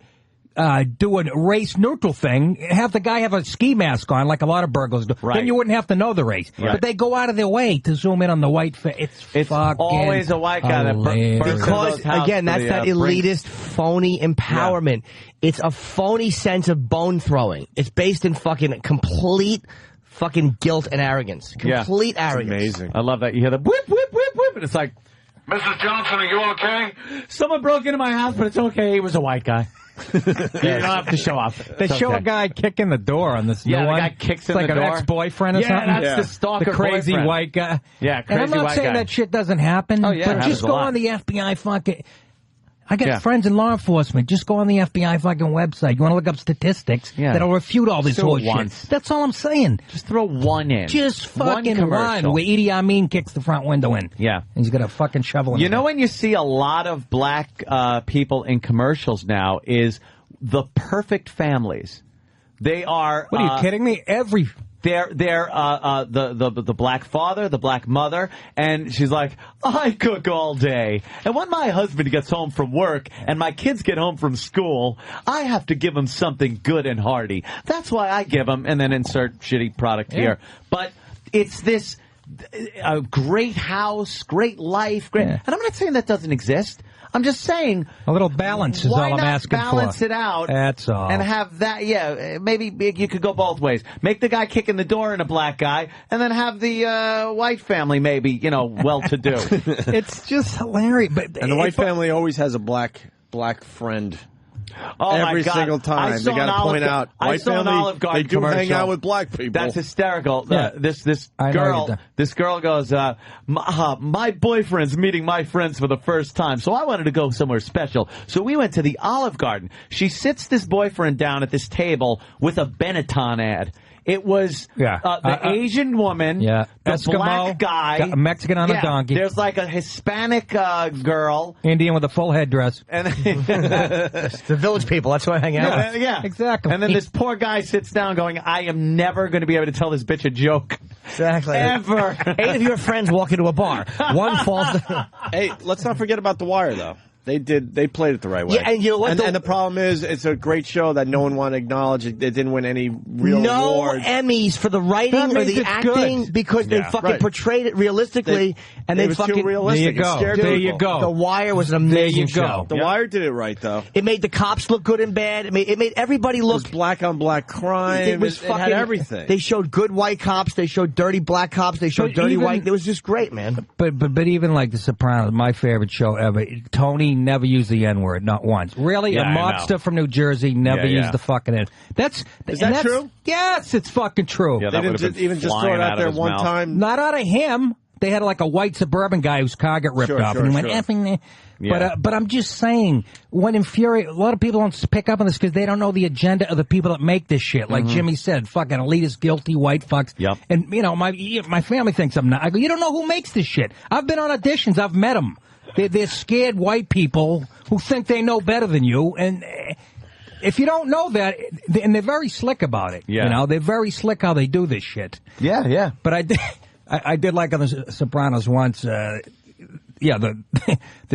do a race neutral thing. Have the guy have a ski mask on, like a lot of burglars do. Right. Then you wouldn't have to know the race. Right. But they go out of their way to zoom in on the white face. It's fucking always a white guy that because again, that's that elitist, phony empowerment. It's a phony sense of bone throwing. It's based in fucking complete fucking guilt and arrogance. Complete arrogance. Amazing. I love that. You hear the whip, whip, whip, whip, and it's like, Mrs. Johnson, are you okay? someone broke into my house, but it's okay. He was a white guy. You don't have to show off. They show a guy kicking the door on this new one. the guy kicks in it's the like door. an ex-boyfriend or something. That's the stalker The crazy boyfriend. white guy. Yeah, crazy And I'm not white saying guy. that shit doesn't happen. Oh, yeah, it but happens just a go lot. on the FBI fucking... I got friends in law enforcement. Just go on the FBI fucking website. You want to look up statistics that'll refute all this bullshit. That's all I'm saying. Just throw one in. Just fucking one where Idi Amin kicks the front window in. Yeah. And he's got a fucking shovel in You know when you see a lot of black people in commercials now is the perfect families. They are. What are you kidding me? They're the black father, the black mother, and she's like, I cook all day. And when my husband gets home from work and my kids get home from school, I have to give them something good and hearty. That's why I give them, and then insert shitty product here. But it's this great house, great life, great. And I'm not saying that doesn't exist. I'm just saying a little balance is all I'm asking for. Why not balance it out? That's all. And have that, maybe you could go both ways. Make the guy kicking the door and a black guy, and then have the white family maybe, well-to-do. It's just hilarious. And the white family always has a black friend. Oh every my God. single time they got to point out. I saw an Olive Garden they do commercial. hang out with black people. That's hysterical. Yeah. This girl goes, my boyfriend's meeting my friends for the first time, so I wanted to go somewhere special. So we went to the Olive Garden. She sits this boyfriend down at this table with a Benetton ad. It was the Asian woman, the Eskimo, black guy, a Mexican on a donkey. There's like a Hispanic girl, Indian with a full headdress, and the village people. That's why I hang out. Yeah, exactly. And then this poor guy sits down, going, "I am never going to be able to tell this bitch a joke." Exactly. Ever. 8 of your friends walk into a bar. One falls. Hey, let's not forget about The Wire, though. They played it the right way. Yeah, and you know what? And the problem is, it's a great show that no one wanted to acknowledge. It didn't win any real awards. Emmys for the writing or the acting because they fucking portrayed it realistically, and they fucking too realistic. There you go. The Wire was an amazing show. The Wire did it right, though. It made the cops look good and bad. It made everybody look. It was black on black crime. It was fucking had everything. They showed good white cops. They showed dirty black cops. They showed dirty white. It was just great, man. But even like The Sopranos, my favorite show ever. Tony never used the N-word, not once. Really? Yeah, a mobster from New Jersey never used the fucking N. Is that true? Yes, it's fucking true. Yeah, they didn't even just throw it out there one time. Not out of him. They had like a white suburban guy whose car got ripped off, and he went effing. But I'm just saying, what infuriates a lot of people don't pick up on this because they don't know the agenda of the people that make this shit. Like Jimmy said, fucking elitist, guilty white fucks. Yep. And my family thinks I'm not. I go, you don't know who makes this shit. I've been on auditions. I've met them. They're scared white people who think they know better than you, and if you don't know that, and they're very slick about it. Yeah. They're very slick how they do this shit. Yeah. But I did like on The Sopranos once. The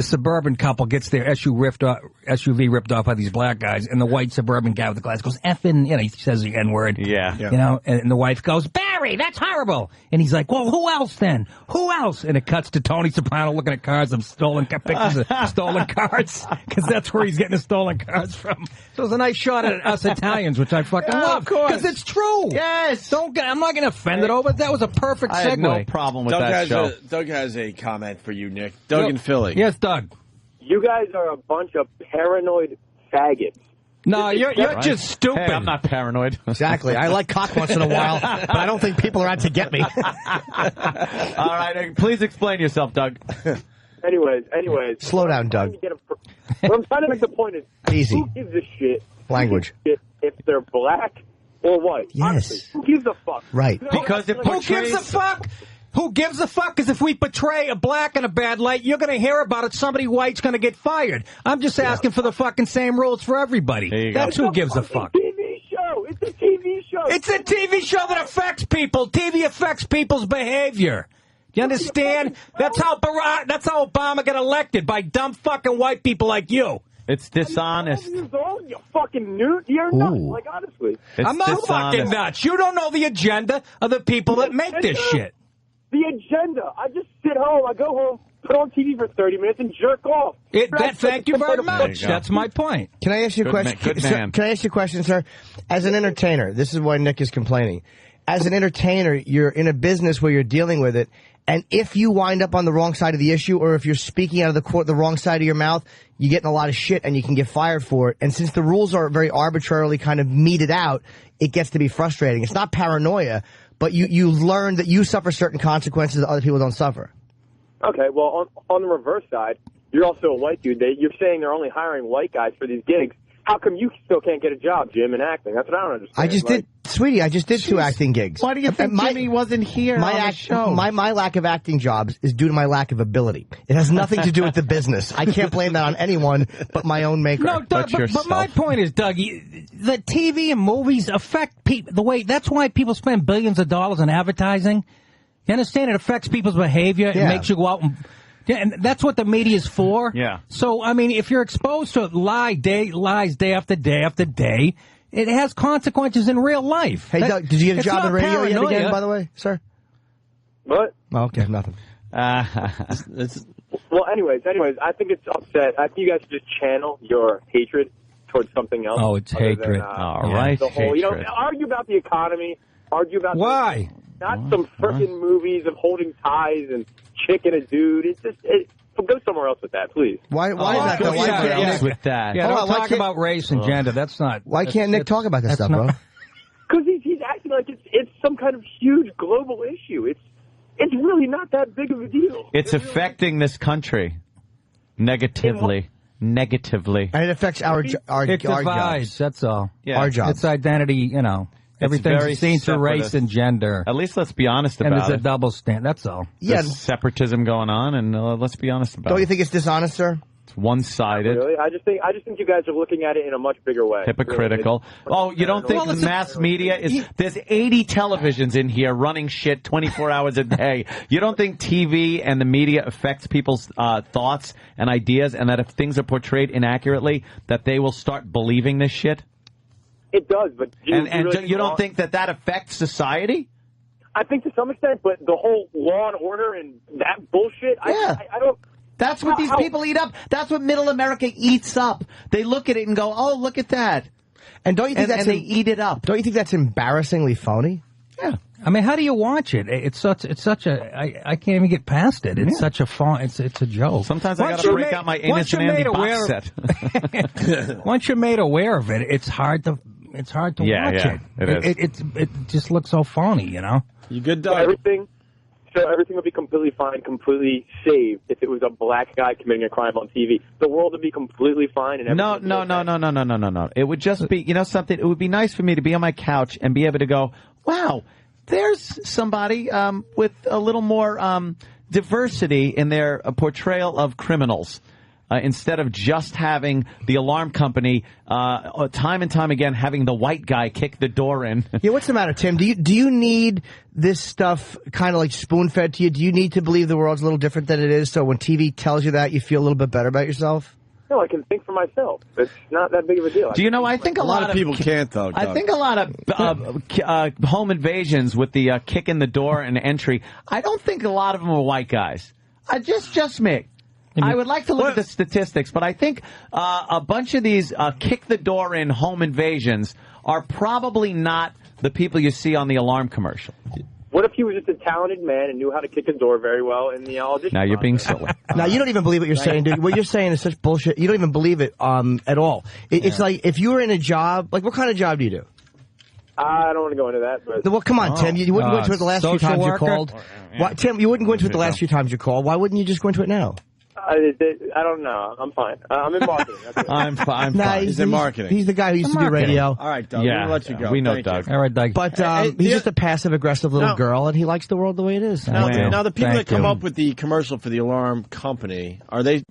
suburban couple gets their SUV ripped off by these black guys, and the white suburban guy with the glass goes, effing, he says the N-word. Yeah. And the wife goes, Barry, that's horrible. And he's like, well, who else then? Who else? And it cuts to Tony Soprano looking at cars of pictures of stolen cars, because that's where he's getting the stolen cars from. So it was a nice shot at us Italians, which I fucking love. Of course. Because it's true. Yes. I'm not getting offended over it. That was a perfect segue. I had no problem with that show. Doug has a comment for you, Nick. Doug in Philly. Yes, Doug. You guys are a bunch of paranoid faggots. No, you're just stupid. Hey, I'm not paranoid. Exactly. I like cock once in a while, but I don't think people are out to get me. All right, please explain yourself, Doug. Anyways. Slow down, Doug. What I'm trying to make the point is, easy. Who gives a shit? Language. If they're black or white. Yes. Honestly, who gives a fuck? Right. Because it Who gives a fuck? Who gives a fuck? Because if we portray a black in a bad light, you're going to hear about it. Somebody white's going to get fired. I'm just asking for the fucking same rules for everybody. That's who gives a fuck. It's a TV show. It's a TV show that affects people. TV affects people's behavior. You understand? That's how Obama got elected, by dumb fucking white people like you. It's dishonest. You fucking newt. You're nuts. Like, honestly. I'm not fucking nuts. You don't know the agenda of the people that make this shit. The agenda. I just sit home. I go home, put on TV for 30 minutes, and jerk off. Thank you very much. That's my point. Can I ask you a question? Good man. Can I ask you a question, sir? As an entertainer, this is why Nick is complaining. As an entertainer, you're in a business where you're dealing with it, and if you wind up on the wrong side of the issue, or if you're speaking out of the court the wrong side of your mouth, you get in a lot of shit and you can get fired for it. And since the rules are very arbitrarily kind of meted out, it gets to be frustrating. It's not paranoia, but you learn that you suffer certain consequences that other people don't suffer. Okay, well, on the reverse side, you're also a white dude. You're saying they're only hiring white guys for these gigs. How come you still can't get a job, Jim, in acting? That's what I don't understand. I just did Sweetie, I just did 2 acting gigs. Why do you think Jimmy wasn't here on the show? My lack of acting jobs is due to my lack of ability. It has nothing to do with the business. I can't blame that on anyone but my own maker. No, Doug, but my point is, Doug, the TV and movies affect people the way. That's why people spend billions of dollars on advertising. You understand? It affects people's behavior. It makes you go out and... Yeah, and that's what the media is for. Yeah. So, I mean, if you're exposed to lies day after day after day, it has consequences in real life. Hey, Doug, did you get a job in radio yet again, by the way, sir? What? Oh, okay, nothing. Well, anyways, I think it's upset. I think you guys should just channel your hatred towards something else. Oh, it's hatred. All right, the whole, hatred. argue about the economy, argue about why, not some frickin' movies of holding ties and chick and a dude. It's just go somewhere else with that, please. Why is that? Go Why somewhere can't else with that? Yeah, don't talk about race and gender. That's not. Why can't Nick talk about this stuff, bro? Because he's acting like it's some kind of huge global issue. It's really not that big of a deal. It's affecting this country negatively. Negatively. And it affects our It jobs. divides, that's all. Yeah. Our jobs. It's identity, everything's seen through race and gender. At least let's be honest about it. And there's a double stand, that's all. Yeah. There's separatism going on, and let's be honest about it. Don't you think it's dishonest, sir? It's one-sided. Really? I just think you guys are looking at it in a much bigger way. Hypocritical. You don't think mass media is... There's 80 televisions in here running shit 24 hours a day. You don't think TV and the media affects people's thoughts and ideas, and that if things are portrayed inaccurately, that they will start believing this shit? It does, but... You don't think that affects society? I think to some extent, but the whole law and order and that bullshit, I don't... That's what these people eat up. That's what middle America eats up. They look at it and go, "Oh, look at that," and don't you think they eat it up? Don't you think that's embarrassingly phony? Yeah. I mean, how do you watch it? It's such a. I can't even get past it. It's such a fun. It's a joke. Sometimes I got to break out my Innocent Andy box set. Once you're made aware of it, it's hard to watch it. It just looks so phony, You good, Doug? Everything would be completely fine, completely saved if it was a black guy committing a crime on TV. The world would be completely fine. And No. It would just be, something. It would be nice for me to be on my couch and be able to go, wow, there's somebody with a little more diversity in their portrayal of criminals. Instead of just having the alarm company, time and time again, having the white guy kick the door in. Yeah, what's the matter, Tim? Do you need this stuff kind of like spoon-fed to you? Do you need to believe the world's a little different than it is, so when TV tells you that, you feel a little bit better about yourself? No, I can think for myself. It's not that big of a deal. Do you know, I think a lot of people can't, though, Doug. I think a lot of home invasions with the kick in the door and entry, I don't think a lot of them are white guys. Just me. I would like to look at the statistics, but I think a bunch of these kick-the-door-in home invasions are probably not the people you see on the alarm commercial. What if he was just a talented man and knew how to kick a door very well in the audition? Now you're being silly. Now you don't even believe what you're saying, dude. What you're saying is such bullshit. You don't even believe it at all. It's like if you were in a job, like what kind of job do you do? I don't want to go into that. But well, come on, Tim. You wouldn't go into it the last few times you called. Why, Tim, you wouldn't go into it the last few times you called. Why wouldn't you just go into it now? I don't know. I'm fine. I'm in marketing. I'm fine. He's in marketing. He's the guy who used to do radio. All right, Doug. We'll let you go. We know Thank Doug. you. All right, Doug. But he's just a passive-aggressive little girl, and he likes the world the way it is. Now the people that come up with the commercial for the alarm company, are they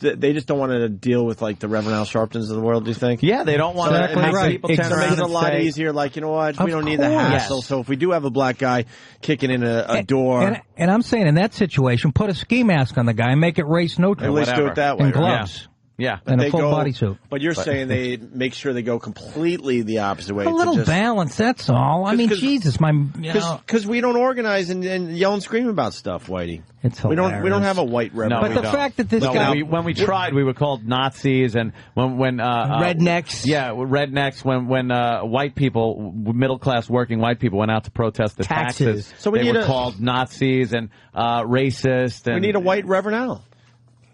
just don't want to deal with like the Reverend Al Sharptons of the world, do you think? Yeah, they don't want to make people turn around and a lot easier, like, you know what, we don't need the hassle. So if we do have a black guy kicking in a door. And I'm saying in that situation, put a ski mask on the guy and make it race neutral. At least do it that way. And gloves. Yeah. And a full bodysuit. But you're saying they make sure they go completely the opposite way. A little balance, that's all. I mean, Jesus, because we don't organize and yell and scream about stuff, Whitey. It's hilarious. We don't have a white rebel. No, but the fact that this guy... When we tried, we were called Nazis, and when rednecks. Yeah, rednecks. When white people, middle-class working white people, went out to protest the taxes, so they were called Nazis and racist. And we need a white Reverend Al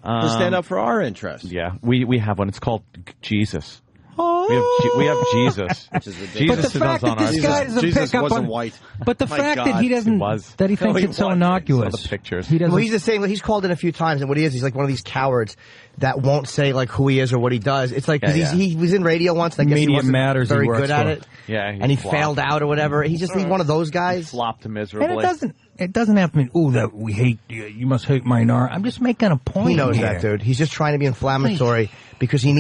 to stand up for our interests. Yeah, we have one. It's called Jesus. We have Jesus. Which is ridiculous. But the fact that this guy doesn't Jesus pick up wasn't on white. But the fact that he doesn't, that he thinks it's so innocuous. The pictures. He doesn't. Well, he's the same. He's called in a few times, and what he is, he's like one of these cowards that won't say like who he is or what he does. It's like he was in radio once. And I guess Media he wasn't Matters. very He works good at for. it. Yeah, and he failed out or whatever. He's one of those guys. He flopped miserably. And it doesn't have to mean, that we hate you. You must hate minority. I'm just making a point. He knows here. that, dude. He's just trying to be inflammatory because he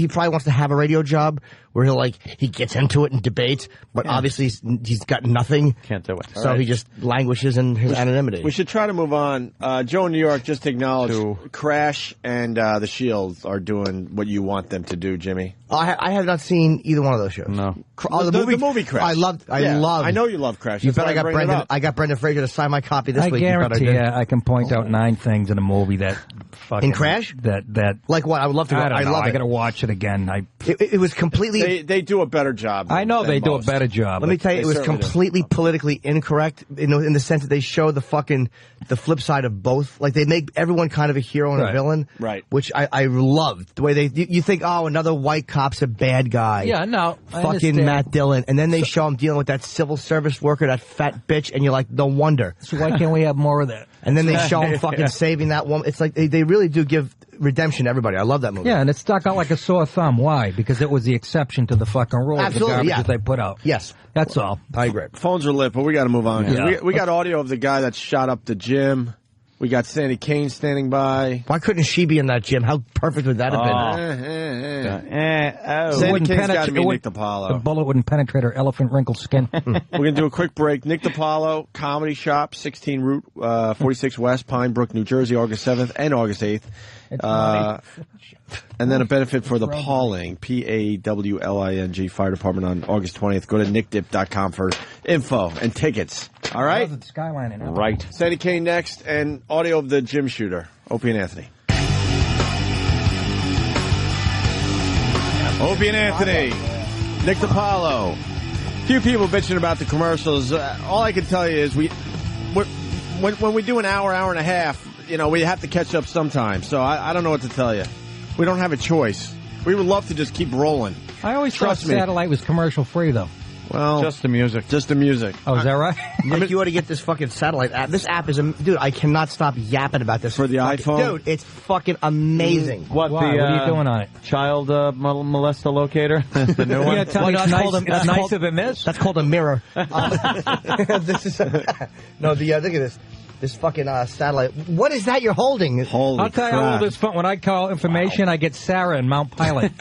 probably wants to have a radio job where he gets into it and debates, but obviously he's got nothing. Can't do it. So he just languishes in his anonymity. We should try to move on. Joe in New York just acknowledged Crash and the Shield are doing what you want them to do, Jimmy. I have not seen either one of those shows. No. The movie Crash. I love. I know you love Crash. You bet I got Brendan Fraser to sign my copy this week. I guarantee I can point out 9 things in a movie that fucking... In Crash? That like what? I would love to go. I love it. I got to watch it again. It was completely... They do a better job. I know they do a better job. Let me tell you, it was completely politically incorrect in the sense that they show the flip side of both. Like, they make everyone kind of a hero and a villain. Right. Which I loved. The way you think, another white cop's a bad guy. Yeah, no. Fucking Matt Dillon. And then they show him dealing with that civil service worker, that fat bitch, and you're like, no wonder. So why can't we have more of that? And then they show him fucking saving that woman. It's like they really do give redemption to everybody. I love that movie. Yeah, and it stuck out like a sore thumb. Why? Because it was the exception to the fucking rule. Absolutely, the garbage that they put out. Yes. That's all. I agree. Phones are lit, but we got to move on. Yeah. We got audio of the guy that shot up the gym. We got Sandy Kane standing by. Why couldn't she be in that gym? How perfect would that have been? Sandy Kane's got to be Nick DiPaolo. The bullet wouldn't penetrate her elephant wrinkled skin. We're going to do a quick break. Nick DiPaolo, Comedy Shop, 16 Route 46 West, Pine Brook, New Jersey, August 7th and August 8th. And then a benefit for the Pauling, Pawling Fire Department on August 20th. Go to nickdip.com for info and tickets. All right? Skyline in Right. Sandy Kane next, and audio of the gym shooter, Opie and Anthony. Opie and Anthony, Nick DiPaolo. Few people bitching about the commercials. All I can tell you is when we do an hour and a half, we have to catch up sometime. So I don't know what to tell you. We don't have a choice. We would love to just keep rolling. I always thought satellite was commercial free, though. Well, just the music. Just the music. Oh, is that right? Nick, you ought to get this fucking satellite app. This app is, dude, I cannot stop yapping about this. For the iPhone? Dude, it's fucking amazing. What are you doing on it? Child molester locator? The new one? Tell me it's nicer than this? That's called a mirror. This is look at this. This fucking satellite. What is that you're holding? Holy I'll tell you how old this phone. When I call information, I get Sarah in Mount Pilot.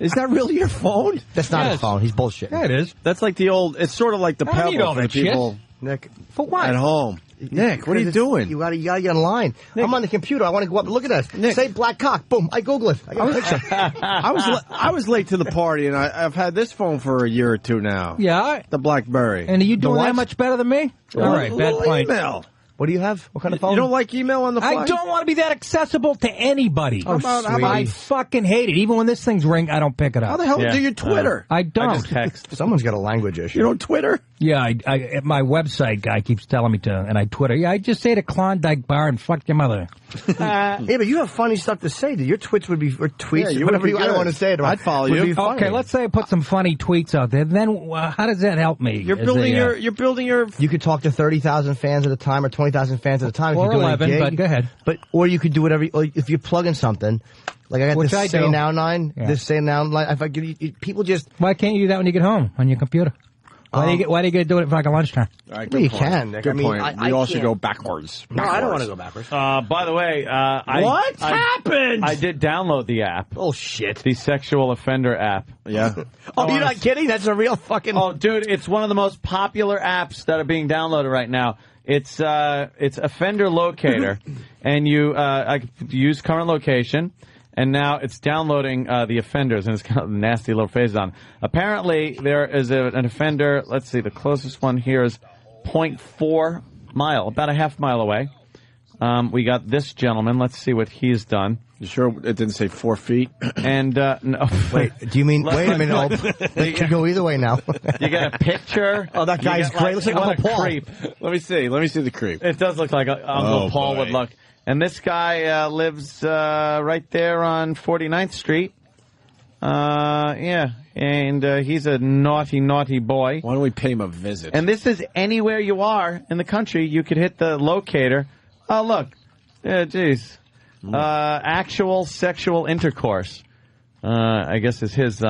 Is that really your phone? That's not his phone. He's bullshit. Yeah, it is. That's like the old. It's sort of like the I don't need Pebble all for that people. shit. Nick, for what? At home. Nick, what are you doing? You gotta get online. Nick, I'm on the computer. I want to go up and look at this. Nick. Say black cock. Boom. I Google it. I got a picture. I was late to the party, and I've had this phone for a year or two now. Yeah. The BlackBerry. And are you doing that much better than me? All right, bad point. Email. What do you have? What kind of phone? You don't like email on the fly? I don't want to be that accessible to anybody. How about I fucking hate it. Even when this thing's ring, I don't pick it up. How the hell do you Twitter? I don't. I just text. Someone's got a language issue. You don't Twitter? Yeah, I my website guy keeps telling me to, and I Twitter. Yeah, I just say to Klondike Bar and fuck your mother. Yeah, but you have funny stuff to say. Your tweets would be, or tweets, yeah, whatever I don't want to say it. I'd follow you. Okay, let's say I put some funny tweets out there. Then how does that help me? You're building your. You could talk to 30,000 fans at a time or 20,000 fans at a time. Or if you do 11, a gig. but go ahead. Or you could do whatever. Or if you plug in something, like I got this Say Now line. Yeah. This Say Now line. If I give you, people just. Why can't you do that when you get home on your computer? Why do you get to do it for like a lunchtime? All right, well, you can, Nick. Good point. We all should go backwards. No, I don't want to go backwards. By the way, what happened? I did download the app. Oh shit! The sexual offender app. Yeah. Oh, you're not kidding? That's a real fucking. Oh, dude, it's one of the most popular apps that are being downloaded right now. It's Offender Locator, and you use current location. And now it's downloading the offenders, and it's got nasty little faces on. Apparently, there is an offender. Let's see, the closest one here is 0.4 mile, about a half mile away. We got this gentleman. Let's see what he's done. You sure it didn't say 4 feet? And no. Wait, do you mean? Wait a minute. It can go either way now. You got a picture? Oh, that guy's great. Looks like Uncle Paul. Creep. Let me see the creep. It does look like Uncle Paul would look. And this guy lives right there on 49th Street. And he's a naughty, naughty boy. Why don't we pay him a visit? And this is anywhere you are in the country, you could hit the locator. Oh, look. Yeah, geez. Actual sexual intercourse, I guess is his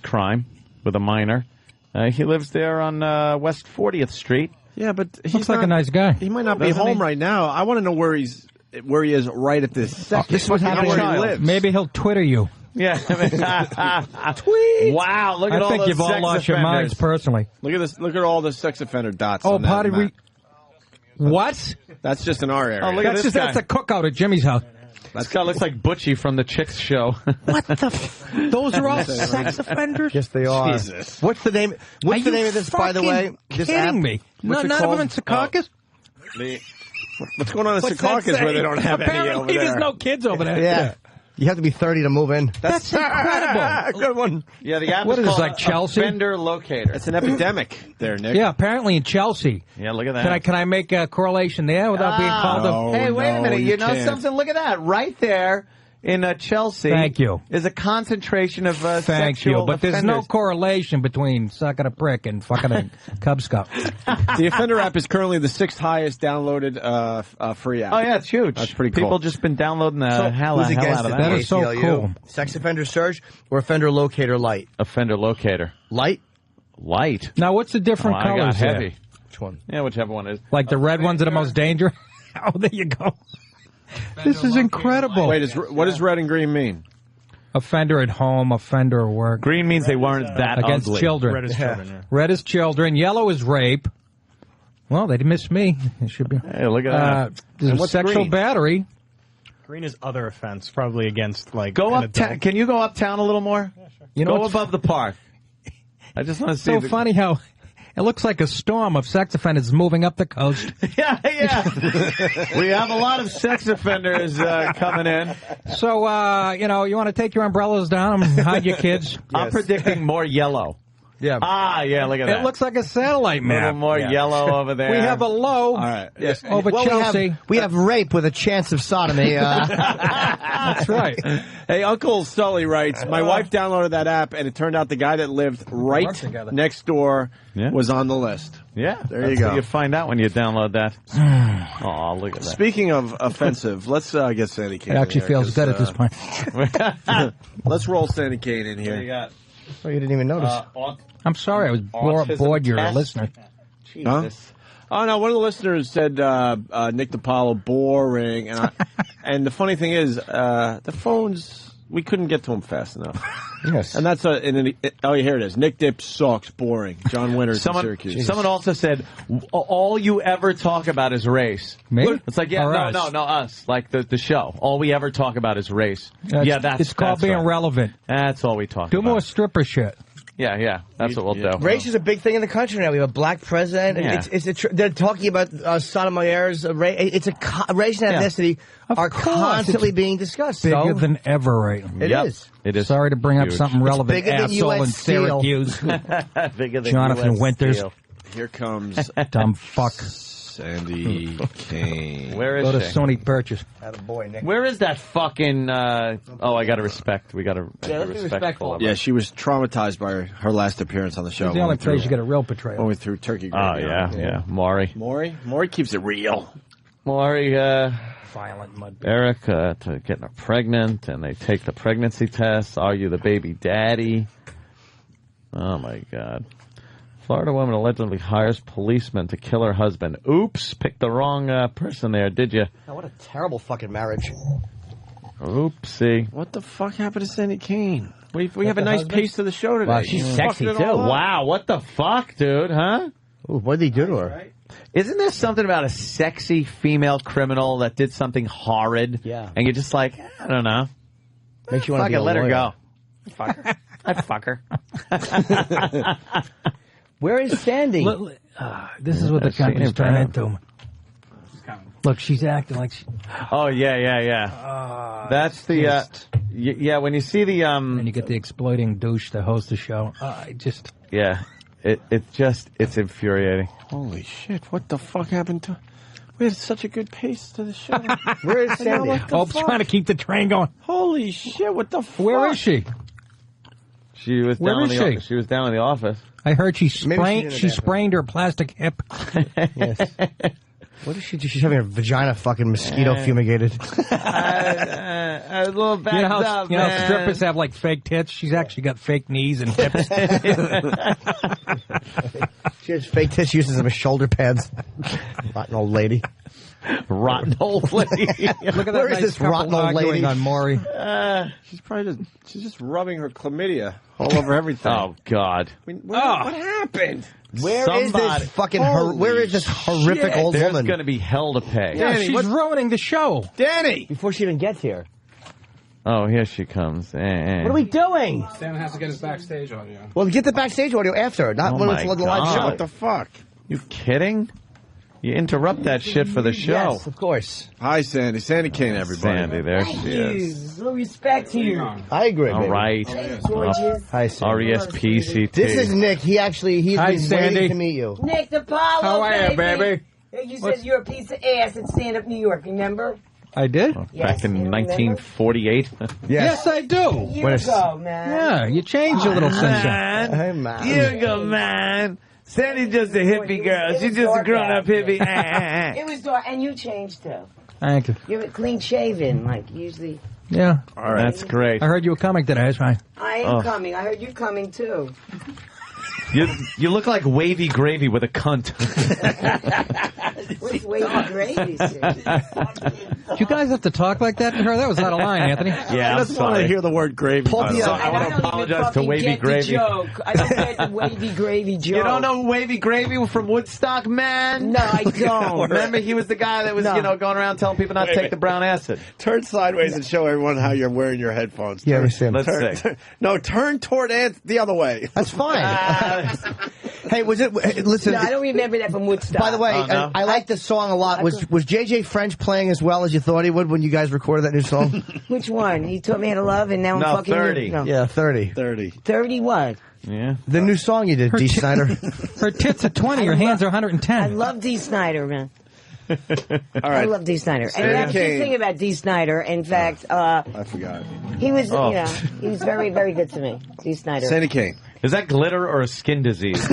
crime with a minor. He lives there on West 40th Street. Yeah, but he looks like a nice guy. He might not be home right now. I want to know where he is right at this second. This is what happened where he lives. Maybe he'll Twitter you. Yeah. Tweet. Wow, look at all I think those you've all sex lost your minds offenders. personally. Look at this. Look at all the sex offender dots. Oh, on that potty map. What? That's just in our area. Oh, look at this guy. That's a cookout at Jimmy's house. This guy looks like Butchie from the Chicks show. What the? Those are all sex offenders? Yes, they are. Jesus. What's the name? What's the name of this? By the way, this app? Kidding me? None of them in Secaucus? What's going on in Secaucus where they don't have any over there? Apparently, there's no kids over there. Yeah. You have to be 30 to move in. That's incredible. Good one. Yeah, the app What is is called like Chelsea? Offender Locator. It's an epidemic there, Nick. Yeah, apparently in Chelsea. Yeah, look at that. Can I make a correlation there without being called No, Hey, wait a minute. You know can't. something? Look at that. Right there in Chelsea. Thank you. Is a concentration of Thank sexual you, but there's no offenders. correlation between sucking a prick and fucking a Cub Scout. The Offender app is currently the 6th highest downloaded free app. Oh, yeah, it's huge. That's pretty cool. People just been downloading the hell Who's out against of it? that. That is so ACLU? cool. Sex offender surge or offender locator light? Offender Locator. Light? Light. Now, what's the different I got colors here? heavy. Which one? Yeah, whichever one is. Like the red ones are the most dangerous? Oh, there you go. This is incredible. Wait, what does red and green mean? Offender at home, offender at work. Green means they weren't that Against ugly. children. Red is children. Yeah. Red is children. Yellow is rape. Well, they missed me. It should be. Hey, look at that. There's what's sexual green? battery. Green is other offense, probably against like. Go an uptown. adult. Can you go uptown a little more? You know, Go it's above the park. I just want to see. so funny how it looks like a storm of sex offenders moving up the coast. Yeah. We have a lot of sex offenders coming in. So, you want to take your umbrellas down and hide your kids? I'm predicting more yellow. Yeah. Yeah, look at that. It looks like a satellite a little map. more yellow over there. We have a low All right. Yes. over Well, Chelsea. we have rape with a chance of sodomy. That's right. Hey, Uncle Sully writes, my wife downloaded that app, and it turned out the guy that lived right together. next door Yeah. was on the list. Yeah, There that's you go. what you find out when you download that. Oh, look at that. Speaking of offensive, let's get Sandy Kane It actually in here, feels good at this point. Let's roll Sandy Kane in What do you here. got? Oh, you didn't even notice. I'm sorry, I was Autism bored you're a test? listener. Huh? Jesus. Oh, no, one of the listeners said Nick DiPaolo boring. And the funny thing is, the phones, we couldn't get to them fast enough. Yes. And that's here it is. Nick Dip sucks, boring. John Winters in Syracuse. Someone also said, all you ever talk about is race. Me? It's like, Or us? no, us. Like the show. All we ever talk about is race. It's called being right. relevant. That's all we talk Do about. more stripper shit. Yeah, that's what we'll do. Race is a big thing in the country now. We have a black president. Yeah. They're talking about Sotomayor's race. Race and ethnicity are constantly being discussed. Bigger than ever right now. It is. It is. Sorry to bring up huge. something relevant. bigger than Asshole US in Steel. Syracuse. Bigger than Jonathan US Winters. Steel. Here comes Dumb fuck. Sandy Kane. Where is Go to she? Sony Purchase. Attaboy, Nick. Where is that fucking? I got to respect. We got to be let's be respectful. of her. Yeah, she was traumatized by her last appearance on the show. It's the only place you get a real portrayal. When we threw turkey Oh gravy yeah, on. yeah. Maury keeps it real. Violent mud. Erica to getting her pregnant, and they take the pregnancy test. Are you the baby daddy? Oh my God. Florida woman allegedly hires policemen to kill her husband. Oops, picked the wrong person there, did you? Oh, what a terrible fucking marriage. Oopsie. What the fuck happened to Sandy Kane? We have a nice pace to the show today. Wow, she's sexy, Fucked it too. all up. Wow, what the fuck, dude, huh? Ooh, what did he do to her? Isn't there something about a sexy female criminal that did something horrid? Yeah. And you're just like, I don't know. Makes you want to Fuck be it, a let her lawyer. go. Fuck her. I'd fuck her. Where is Sandy? This is what the company's turned into. coming. Look, she's acting like she... Oh, yeah. That's the... yeah, when you see the... And you get the exploiting douche to host the show. Yeah, it's infuriating. Holy shit, what the fuck happened to... We had such a good pace to the show. Where is Sandy? Hope's trying to keep the train going. Holy shit, what the fuck? Where is she? She was Where down is in she? She was down in the office. I heard she sprained her plastic hip. Yes. What is she do? She's having her vagina fucking mosquito fumigated. A little backed up, you know, strippers have like fake tits. She's actually got fake knees and hips. She has fake tits. She uses them as shoulder pads. Rotten old lady. Rotten old lady. Look at that Where nice is this rotten old lady on Maury? She's just rubbing her chlamydia all over everything. Oh, God. I mean, what happened? Where is this fucking where is this horrific old There's woman? going to be hell to pay. Yeah, Danny, she's ruining the show. Danny! Before she even gets here. Oh, here she comes. What are we doing? Stan has to get his backstage audio. Well, get the backstage audio after, not when it's the live show. What the fuck? You kidding? You interrupt that shit for the show. Yes, of course. Hi, Sandy. Sandy Kane, everybody. Sandy, there she is. No respect here. I agree. All right. Gorgeous. Hi, Sandy. R-E-S-P-C-T. This is Nick. He's Hi, been Sandy. waiting to meet you. Nick the Paolo, How are you, baby? You said you're a piece of ass at Stand Up New York, remember? I did? Back in 1948. Yes, I do. A year ago, man. Yeah, you changed a little since then. Hey, man. Year ago, man. Sandy's just a hippie girl. She's just a grown-up hippie. It was dark, and you changed too. Thank you. You're clean shaven, like usually. Yeah. All right. That's great. I heard you were coming today. That's right. I am coming. I heard you coming too. You look like wavy gravy with a cunt. What's wavy gravy? Do you guys have to talk like that to her? That was out of line, Anthony. Yeah, I just want to hear the word gravy. I want to apologize to Wavy Gravy. Joke. I don't get the wavy gravy joke. You don't know Wavy Gravy from Woodstock, man? No, I don't. Remember, he was the guy that was, going around telling people not to take the brown acid. Turn sideways and show everyone how you're wearing your headphones. Yeah, understand. Let's see. No, turn toward the other way. That's fine. Hey, was it? Listen. No, I don't remember that from Woodstock. By the way, no? I like this song a lot. Was J.J. French playing as well as you thought he would when you guys recorded that new song? Which one? He taught me how to love, and now I'm fucking 30. No. Yeah, 30. 30 what? Yeah. The new song you did, D. Snyder. Her tits are 20. Her hands are 110. I love D. Snyder, man. All right. I love D. Snyder. And that's the thing about D. Snyder. In fact, I forgot. he was, he was very, very good to me. D. Snyder. Sandy Kane. Is that glitter or a skin disease?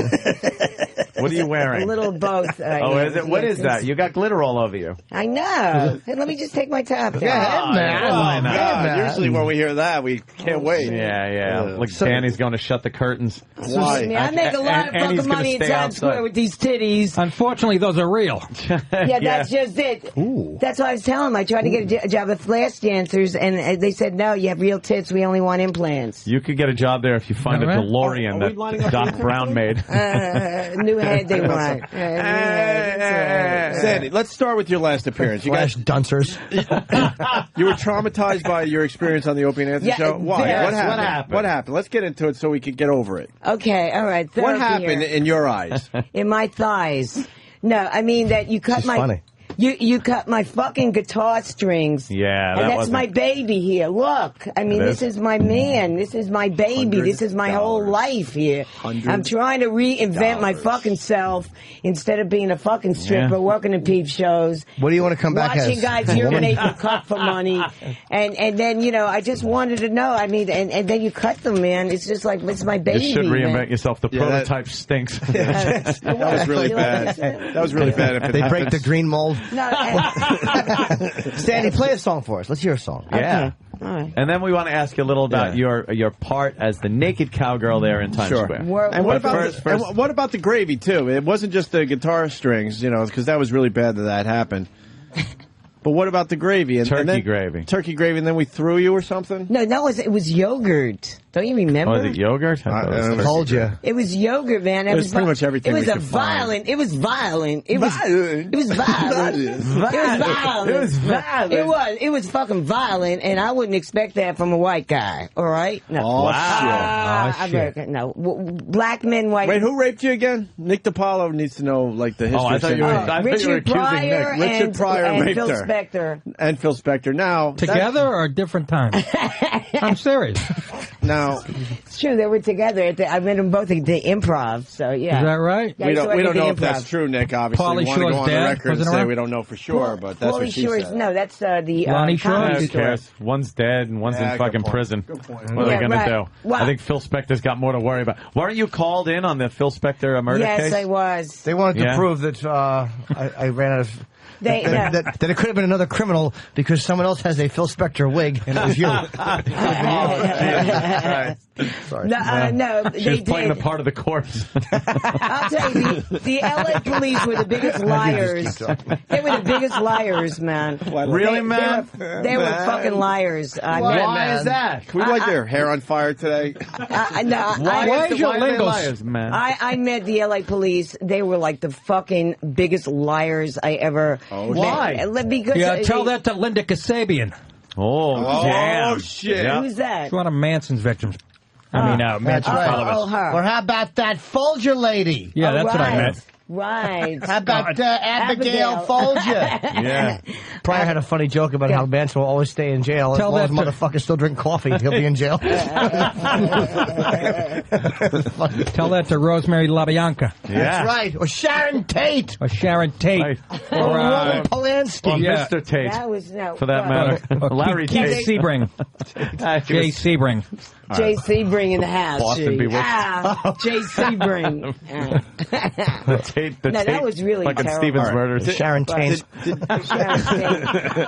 What are you wearing? A little of both. Is it? What is that? You got glitter all over you. I know. Hey, let me just take my top down. Man. Usually when we hear that, we can't wait. Yeah. Like Danny's going to shut the curtains. Why? I make a lot of fucking money in Times Square with these titties. Unfortunately, those are real. Yeah, that's just it. Ooh. That's what I was telling them. I tried to get a job at Flash Dancers, and they said, no, you have real tits. We only want implants. You could get a job there if you find a DeLorean that Doc Brown made. New head they want. Sandy, let's start with your last appearance. You Flash Duncers. You were traumatized by your experience on the Opie and Anthony show? Why? Yes, What happened? What happened? Let's get into it so we can get over it. Okay, all right. What happened here. in your eyes? In my thighs. No, I mean that you cut funny. You cut my fucking guitar strings. Yeah, and that's my baby here. Look, I mean, this is my man. This is my baby. This is my whole life here. I'm trying to reinvent my fucking self instead of being a fucking stripper, working in peep shows. What do you want to come back as? Watching guys urinate and cut for money. And then, I just wanted to know. I mean, and then you cut them, man. It's just like, it's my baby. You should reinvent man. yourself. The prototype stinks. That was really bad. That was really bad. If it they break the green mold. No, Sandy, play a song for us. Let's hear a song. Yeah. Okay. All right. And then we want to ask you a little about your part as the naked cowgirl there in Times Square. And what about the gravy, too? It wasn't just the guitar strings, because that was really bad that happened. But what about the gravy? Turkey gravy. Turkey gravy, and then we threw you or something? No, it was yogurt. Don't you remember? Was it yogurt? I told you. It was yogurt, man. It was pretty much everything. It was we could find. It was violent. It was violent. It was violent. It was fucking violent, and I wouldn't expect that from a white guy. All right? No. Oh, shit. American, no. Black men, white. Wait, who raped you again? Nick DiPaolo needs to know like the history. I thought you were Richard Pryor Nick. Richard Pryor and raped Phil her. Spector. And Phil Spector. Now together or different times? I'm serious. Now it's true. They were together. I met them both at the Improv. So yeah, is that right? We don't know if that's true, Nick. Obviously, Pauly we want to go on the record and say we don't know for sure, but that's what she said. No, that's the Lonnie Shore. Who cares? One's dead and one's in fucking prison. Good point. What are they going to do? Well, I think Phil Spector's got more to worry about. Weren't you called in on the Phil Spector murder case? Yes, I was. They wanted to prove that I ran out of... That it could have been another criminal because someone else has a Phil Spector wig and it was you. Sorry. No, she was playing the part of the corpse. I'll tell you, the LA police were the biggest liars. They were the biggest liars, man. Really, man? They were fucking liars. Why is that? Can we light their hair on fire today? Why is your liars, man? I met the LA police. They were like the fucking biggest liars I ever met. Why? Because tell that to Linda Kasabian. Damn. Oh, shit. Yeah. Who's that? She's one of Manson's victims. Manson's right. Her. Or how about that Folger lady? Yeah, that's what I meant. Right. How about Abigail Folger? Yeah. Pryor had a funny joke about how Manson will always stay in jail as long as motherfuckers still drink coffee. He'll be in jail. Tell that to Rosemary LaBianca. Yeah. That's right. Or Sharon Tate. Or Sharon Tate. Right. Or Roman Polanski. Or Mr. Tate. That was for that matter. Larry Tate. Sebring. Jay Sebring. Jay Sebring in the house. Boston Bewitched. Jay Sebring. That was really fucking terrible. Stevens murders. Sharon Tate.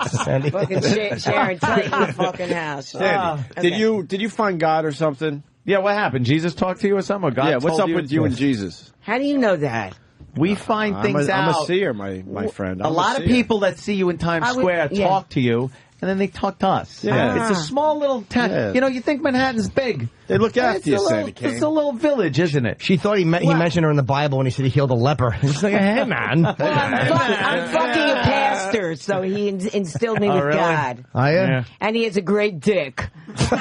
Sandy. Fucking Sharon Tate in the fucking house. Sandy, did you find God or something? Yeah, what happened? Jesus talked to you or something? Or God what's told up with you and Jesus? How do you know that? We find things out. I'm a seer, my friend. A lot of people that see you in Times Square talk to you, and then they talk to us. Yeah. It's a small little town. Yeah. You know, you think Manhattan's big. They look after you, Sandy Kane. It's a little village, isn't it? She thought he mentioned her in the Bible when he said he healed a leper. She's like, hey, man. Well, I'm fucking a pastor, so he instilled me with God. Oh, yeah? And he has a great dick. So,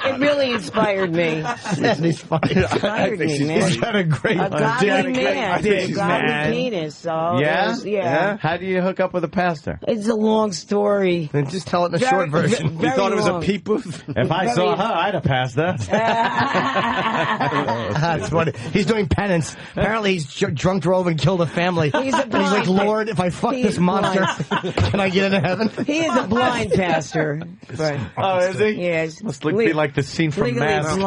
it really inspired me. Sandy's funny. Inspired me, man. She's got a great godly man. A godly penis. So yeah? How do you hook up with a pastor? It's a long story. Then just tell it in a short version. You thought it was a peep booth? If I saw her, I'd have passed her. That's funny. He's doing penance. Apparently he's drunk drove and killed a family. He's like, Lord, if I fuck this monster, can I get into heaven? He is a blind pastor. Right. Oh, is he? Yes. Must be like the scene from Mask.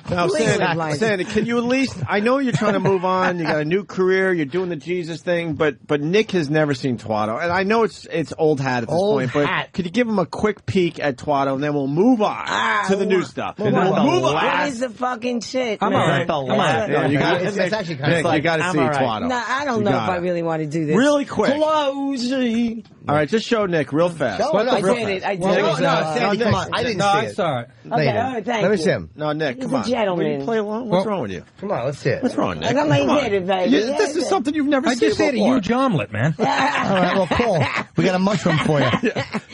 Now, Sandy, can you at least, I know you're trying to move on, you got a new career, you're doing the Jesus thing, but Nick has never seen Twatto. And I know it's old hat at this point, but could you give him a quick peek at Twatto, and then we'll move on to the new stuff. What is the fucking shit, man? I'm all right. You got to see Twatto. No, I don't know if I really want to do this. Really quick. Closing. All right, just show Nick real fast. I did it. No, Sandy, come on. I didn't see it. I saw it. Okay, thank you. Let me see him. No, Nick, come He's on. a gentleman. Will you play along? What's wrong with you? Come on, let's see it. What's wrong, Nick? I got my head, baby. This is something you've never seen before. I just ate a huge omelet, man. All right, well, cool. We got a mushroom for you.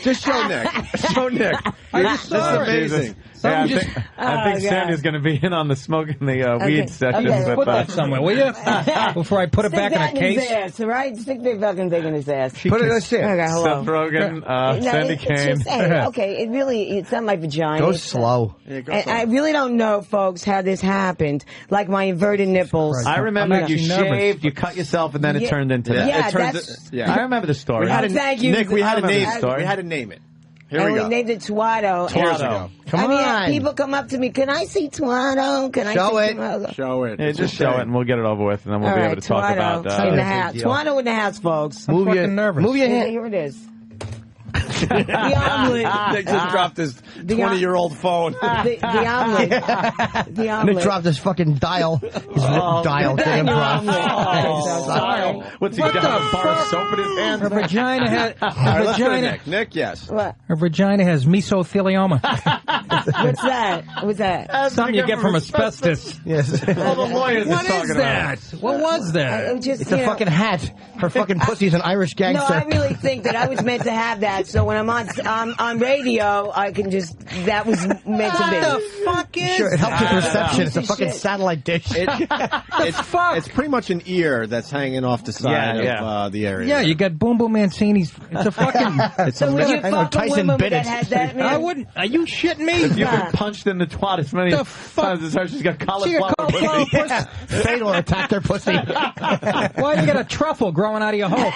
Just show Nick. Show Nick. This is amazing. Yeah, I think Sandy's going to be in on the smoking the weed sessions. Okay. Put that somewhere, will you? Before I put it back in a case. Stick that in his ass, all right? Stick that fucking thing in his ass. Put it in his Okay, hello. Seth Rogen, Sandy Kane. Okay, it's not my vagina. Go slow. I really don't know, folks, how this happened. Like my inverted nipples. I remember you shaved, you cut yourself, and then it turned into that. Yeah, I remember the story. Thank you. Nick, we had to name the story. We had to name it. Here and we go. we named it Twatto. Come on. People come up to me, can I see Twatto? Can I see Twatto? Show it. Yeah, just show it, and we'll get it over with, and then we'll be able to talk about in the house. Twatto in the house, folks. Move I'm fucking nervous. Move your head. Here it is. The omelet. Nick just dropped his 20-year-old phone. The omelet. The omelet. Nick dropped his fucking dial. His dial. What's he got? A bar of soap in his hand? Her vagina has... Nick, yes. What? Her vagina has mesothelioma. What's that? What's that? Something you get from asbestos. Yes. All the lawyers What are talking is that? What was that? Just, It's a fucking hat. Her fucking pussy's an Irish No, gangster. I really think that I was meant to have that. So when I'm on radio, I can just. That was meant to be. What the fuck is Sure, it helps with that? reception. It's a Piece of fucking shit. satellite dish. It's pretty much an ear that's hanging off the side of the area. Yeah, you got Boom Boom Mancini's. It's a fucking. So would you fuck a Tyson woman Bennett. that had that, man? I wouldn't. Are you shitting me? You've been punched in the twat as many times as her. She's got cauliflower pussy. Fatal attacked her pussy. Why do you got a truffle growing out of your hole?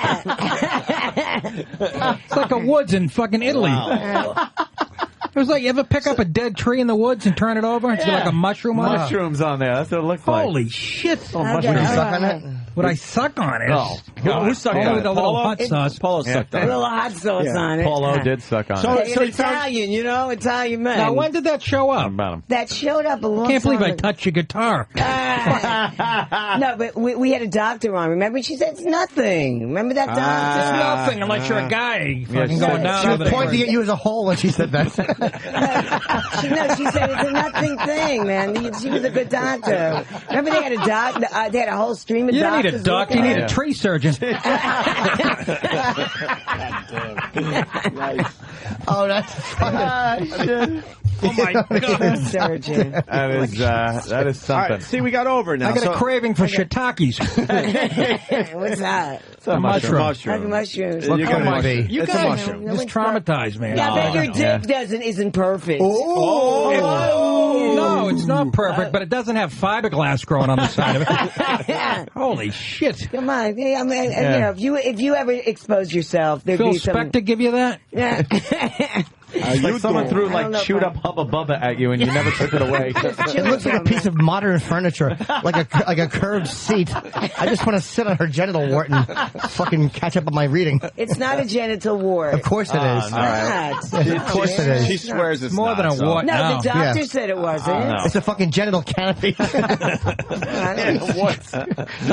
It's like a woods in fucking Italy. Wow. It was like, you ever pick up a dead tree in the woods and turn it over? It's got like a mushroom on it? Mushrooms on there. That's what it looks like. Holy shit. Would you suck on it? Would I suck on it? No. Who sucked on it? With a little Paolo? hot sauce. Paolo sucked A on it. little hot sauce on it. Paolo did suck on it. Hey, Italian, you know, Italian man. Now, when did that show up? About him. That showed up a long Can't believe time I ago. touched your guitar. No, but we had a doctor on. Remember, she said it's nothing. Remember that doctor? It's nothing unless you're a guy fucking Yeah, going down She over was there. pointing at you as a hole when she said that. She said it's a nothing thing, man. She was a good doctor. Remember, they had a they had a whole stream of You don't doctors. need a doctor. You need a tree surgeon. Oh, that's fucking... Oh, my God. Surgeon. That is something. All right, see, we got over now. I got a craving for shiitakes. What's that? It's a mushroom. Like mushrooms. You got You It's a guys mushroom. just traumatized, man. Yeah, I bet your dick isn't perfect. No, it's not perfect, but it doesn't have fiberglass growing on the side of it. Holy shit. Come on. Yeah, I mean, you know, if you ever expose yourself, there'd Phil be some... Spector give you that? Yeah. It's like someone threw like chewed up Hubba Bubba at you and you never took it away. It looks like a piece of modern furniture, like a curved seat. I just want to sit on her genital wart and fucking catch up on my reading. It's not a genital wart. Of course it is. All right. Of course it is. She swears it's more than a wart. No, now. the doctor Yeah. said it wasn't. No. It's a fucking genital canopy. Not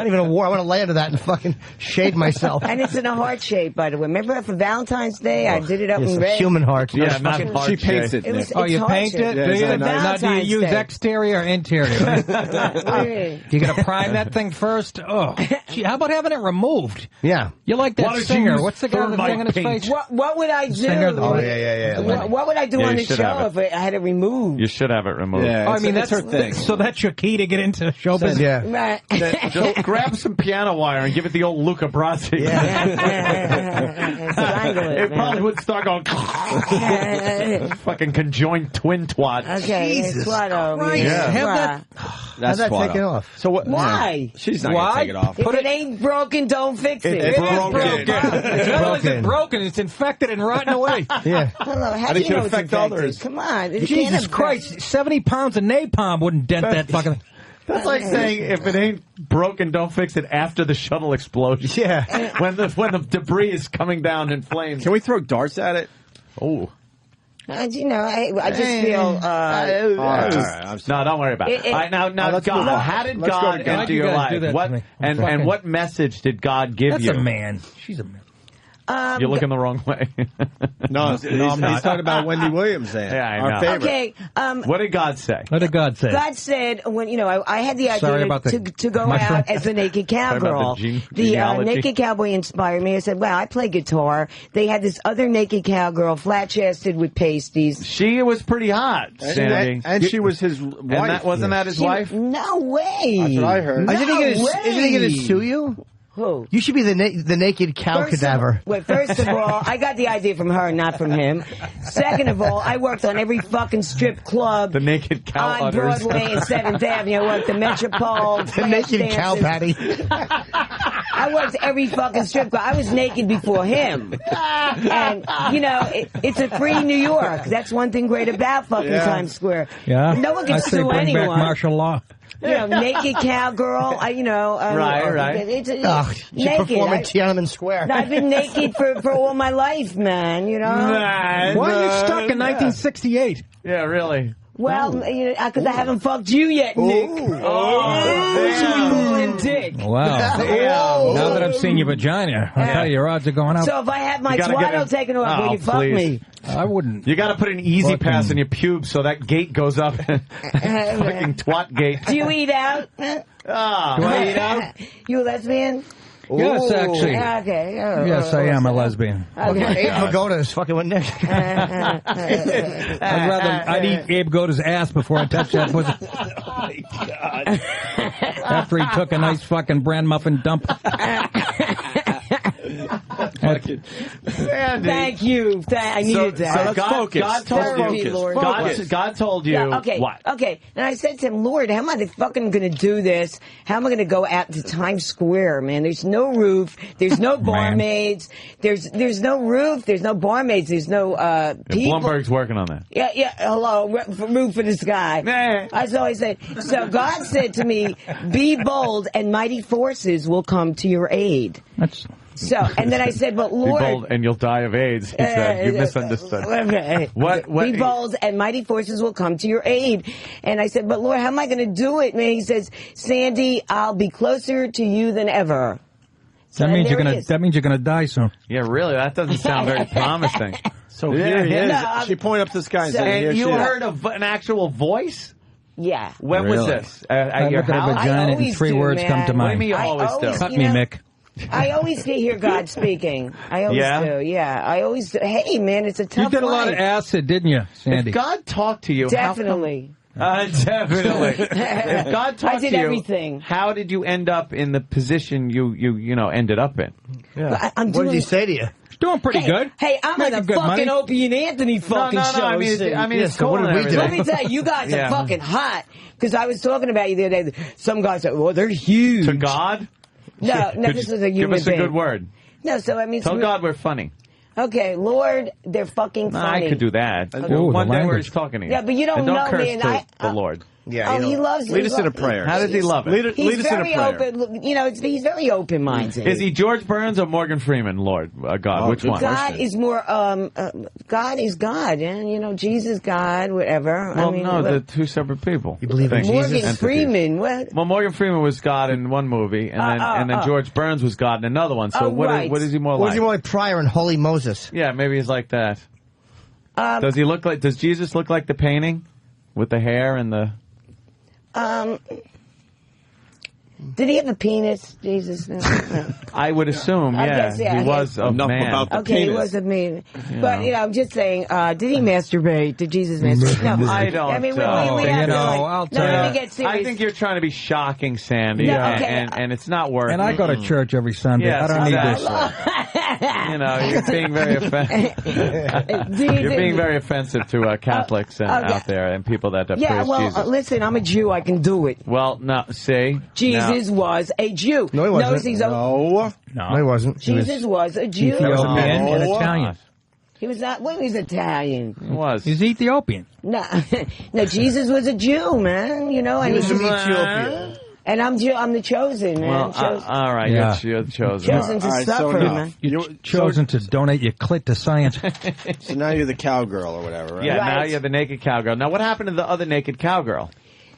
even a war. I want to lay under that and fucking shade myself. And it's in a heart shape, by the way. Remember for Valentine's Day, I did it up It's in a red. human heart. Yeah, not She hard paints shape. it, Nick. Oh, you heart paint shape. it? Yeah, Do it's you? a nice- Now, do you Valentine's use Day. exterior or interior? You got to prime that thing first? Oh, gee, how about having it removed? Yeah. You like Why that don't you singer? use What's the guy with the thermite thing in his paint? face? What would I do? Singer, the- Oh, yeah. What would I do Yeah, on you the should show have if I had it removed? You should have it removed. Yeah, Oh, I mean, that's her thing. So that's your key to get into show business? Yeah. Right. Just grab some piano wire and give it the old Luca Brasi. Strangle it, It man. probably would start going fucking conjoined twin twat. Okay, Jesus Swatto. Christ. Yeah. Have that. That's How'd that Swatto. take it off? So what? Why? She's not Why? gonna take it off. If it ain't broken, don't fix it. It's broken. It's not only is it broken, it's infected and rotten away. Yeah. Hello, how And do it you can know it's affect infected? others. Come on. It can't Jesus affect- Christ, 70 pounds of napalm wouldn't dent that fucking... That's like saying if it ain't broken, don't fix it after the shuttle explodes. Yeah. when the debris is coming down in flames. Can we throw darts at it? Oh. You know, I just feel... All right. No, don't worry about it. It- All right, now let's God, move on. how did Let's go God to God. enter You your guys do life? that What to me. and what message did God give That's you? a man. She's a man. You're looking the wrong way. No, he's talking about Wendy Williams there. Yeah, I Our know. favorite. Okay, What did God say? What did God say? God said when I had the Sorry idea about the to go mushroom. out as a naked Sorry about cowgirl. the The genealogy. naked cowboy inspired me. I said, "Wow, I play guitar." They had this other naked cowgirl, flat-chested with pasties. She was pretty hot, Sandy. And she was his wife. And that wasn't that his wife? No way. That's what I heard. No Isn't he going to way. sue you? Who? You should be the naked cow cadaver. First of all, I got the idea from her, not from him. Second of all, I worked on every fucking strip club The naked cow on udders. Broadway and 7th Avenue. I worked the Metropole. The naked cow patty. I worked every fucking strip club. I was naked before him. And, you know, it's a free New York. That's one thing great about fucking Times Square. Yeah? No one can I say sue bring anyone. back martial law. naked cowgirl. Right. It's she performed in Tiananmen Square. I've been naked for all my life, man. Why are you stuck in 1968? Yeah, really. Well, because I haven't fucked you yet, Nick. Dick. Wow. Now that I've seen your vagina, I'll tell you, your odds are going up. So if I have my Twaddle taken off, will you fuck me? I wouldn't. You got to put an easy pass in your pubes so that gate goes up. Fucking twat gate. Do you eat out? Do I eat out? You a lesbian? Yes, actually. Okay. Yes, I am a lesbian. Okay. Abe Vigoda's fucking with Nick. I'd eat Abe Vigoda's ass before I touch that pussy. Oh, my God. After he took a nice fucking bran muffin dump. Thank you. I needed that. So God told you what? Okay. And I said to him, Lord, how am I fucking going to do this? How am I going to go out to Times Square, man? There's no roof. There's no barmaids. There's no roof. There's no barmaids. There's no people. Bloomberg's working on that. Yeah. Hello, roof for the sky. That's all I said. So God said to me, be bold and mighty forces will come to your aid. So, and then I said, but Lord... Be bold and you'll die of AIDS, he said. You misunderstood. What? Be bold and mighty forces will come to your aid. And I said, but Lord, how am I going to do it, man? He says, Sandy, I'll be closer to you than ever. So that means you're gonna die soon. Yeah, really? That doesn't sound very promising. So here he is. She pointed up to the sky and said, and you heard an actual voice? Yeah. When was this? At your house? Vagina and three words come to mind. What do you mean you always do? Cut me, Mick. I always hear God speaking. I always do. Yeah, I always do. Hey, man, it's a tough You did a lot of acid, didn't you, Sandy? If God talked to you, definitely. Definitely. If God talked to you, everything. How did you end up in the position you ended up in? Yeah. What did he say to you? Doing pretty good. Hey, I'm on the fucking Opie and Anthony fucking show. I mean, it's cool. What did we do? Let me tell you guys are fucking hot. Because I was talking about you the other day. Some guys said, well, they're huge. To God? No, this was a human Give us a being. good word. No, so I mean... Tell God we're funny. Okay, Lord, they're fucking funny. I could do that. Okay. One day where he's talking to you. Yeah, but you don't know curse me. And the Lord. Yeah, he loves lead us in a prayer. How does he love it? He's very open. He's very open-minded. Is he George Burns or Morgan Freeman, Lord? God, which one? God is more. God is God, and Jesus, God, whatever. Well, they're two separate people. You believe in Jesus? Morgan Freeman. What? Well, Morgan Freeman was God in one movie, and then George Burns was God in another one. So what is he more like? What is he more like, Pryor and Holy Moses? Yeah, maybe he's like that. Does he look like? Does Jesus look like the painting with the hair and the? Did he have a penis, Jesus? No. I would assume, yeah. He was a man. Okay, he was a man. Yeah. But, I'm just saying, did he masturbate? Did Jesus masturbate? No, I don't I mean, know. We have I'll tell you. Let me get serious. I think you're trying to be shocking, Sandy, and it's not working. And I go to church every Sunday. Yes, I don't need this. You're being very offensive. You're being very offensive to Catholics out there and people that praise Jesus. Listen, I'm a Jew. I can do it. Well, no, see? Jesus was a Jew. No, he wasn't. No, he wasn't. Jesus was a Jew. Ethiopian and Italian. He was not. Well, he's Italian. He was. He's Ethiopian. No, Jesus was a Jew, man. He was from Ethiopia. And I'm the chosen, man. Well, all right, you're chosen. Chosen to suffer, man. You're chosen to donate your clit to science. So now you're the cowgirl or whatever, right? Yeah, now you're the naked cowgirl. Now, what happened to the other naked cowgirl?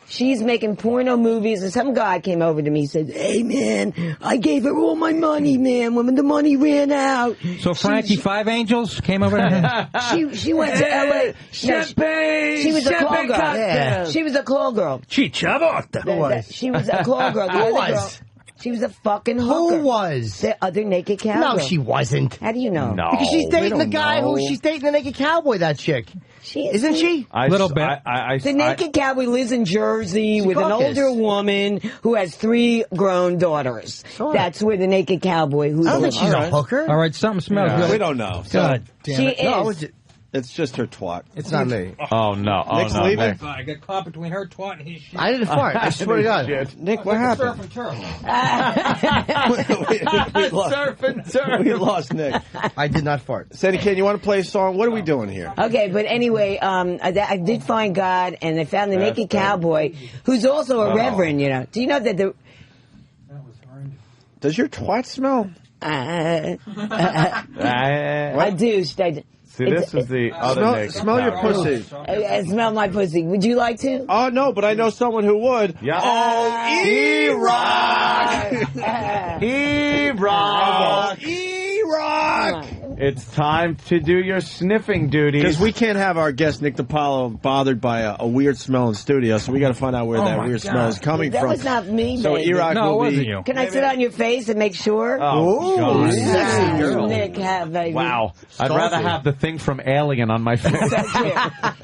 She's making porno movies, and some guy came over to me and said, hey, man, I gave her all my money, man, when the money ran out. So Frankie Five Angels came over to her? She went to L.A. Champagne! She was a claw girl. Yeah. She was a claw girl. Who She was a claw girl. Who was? She was a fucking hooker. Who was? The other naked cowgirl. No, she wasn't. How do you know? No. Because she's dating the guy she's dating the naked cowboy, that chick. Isn't she? A little bit. The naked cowboy lives in Jersey with an older woman who has 3 grown daughters. Sure. That's where the naked cowboy who I don't think she's a hooker. All right, something smells good. We don't know. God damn it. She is. It's just her twat. It's not me. Oh, no. Oh, Nick's no. leaving? Nick. I got caught between her twat and his shit. I didn't fart. I swear to God. Nick, what happened? Surf and turf. Surf and turf. We lost Nick. I did not fart. Sandy Kane, you want to play a song? What are we doing here? Okay, but anyway, I did find God, and I found the naked cowboy, who's also a reverend, you know. Do you know that the... Does your twat smell? I do. See, this was the other smell your pussy. I smell my pussy. Would you like to? Oh, no, but I know someone who would. Yeah. Oh, E-Rock! E-Rock! E-Rock! It's time to do your sniffing duties. Because we can't have our guest, Nick DiPaolo, bothered by a weird smell in studio, so we got to find out where that weird smell is coming that from. That was not me, So baby. E-Rock No, it will wasn't be... you. Can I sit on your face and make sure? Oh, God. Sexy girl. Nick, baby. Wow. I'd rather have the thing from Alien on my face.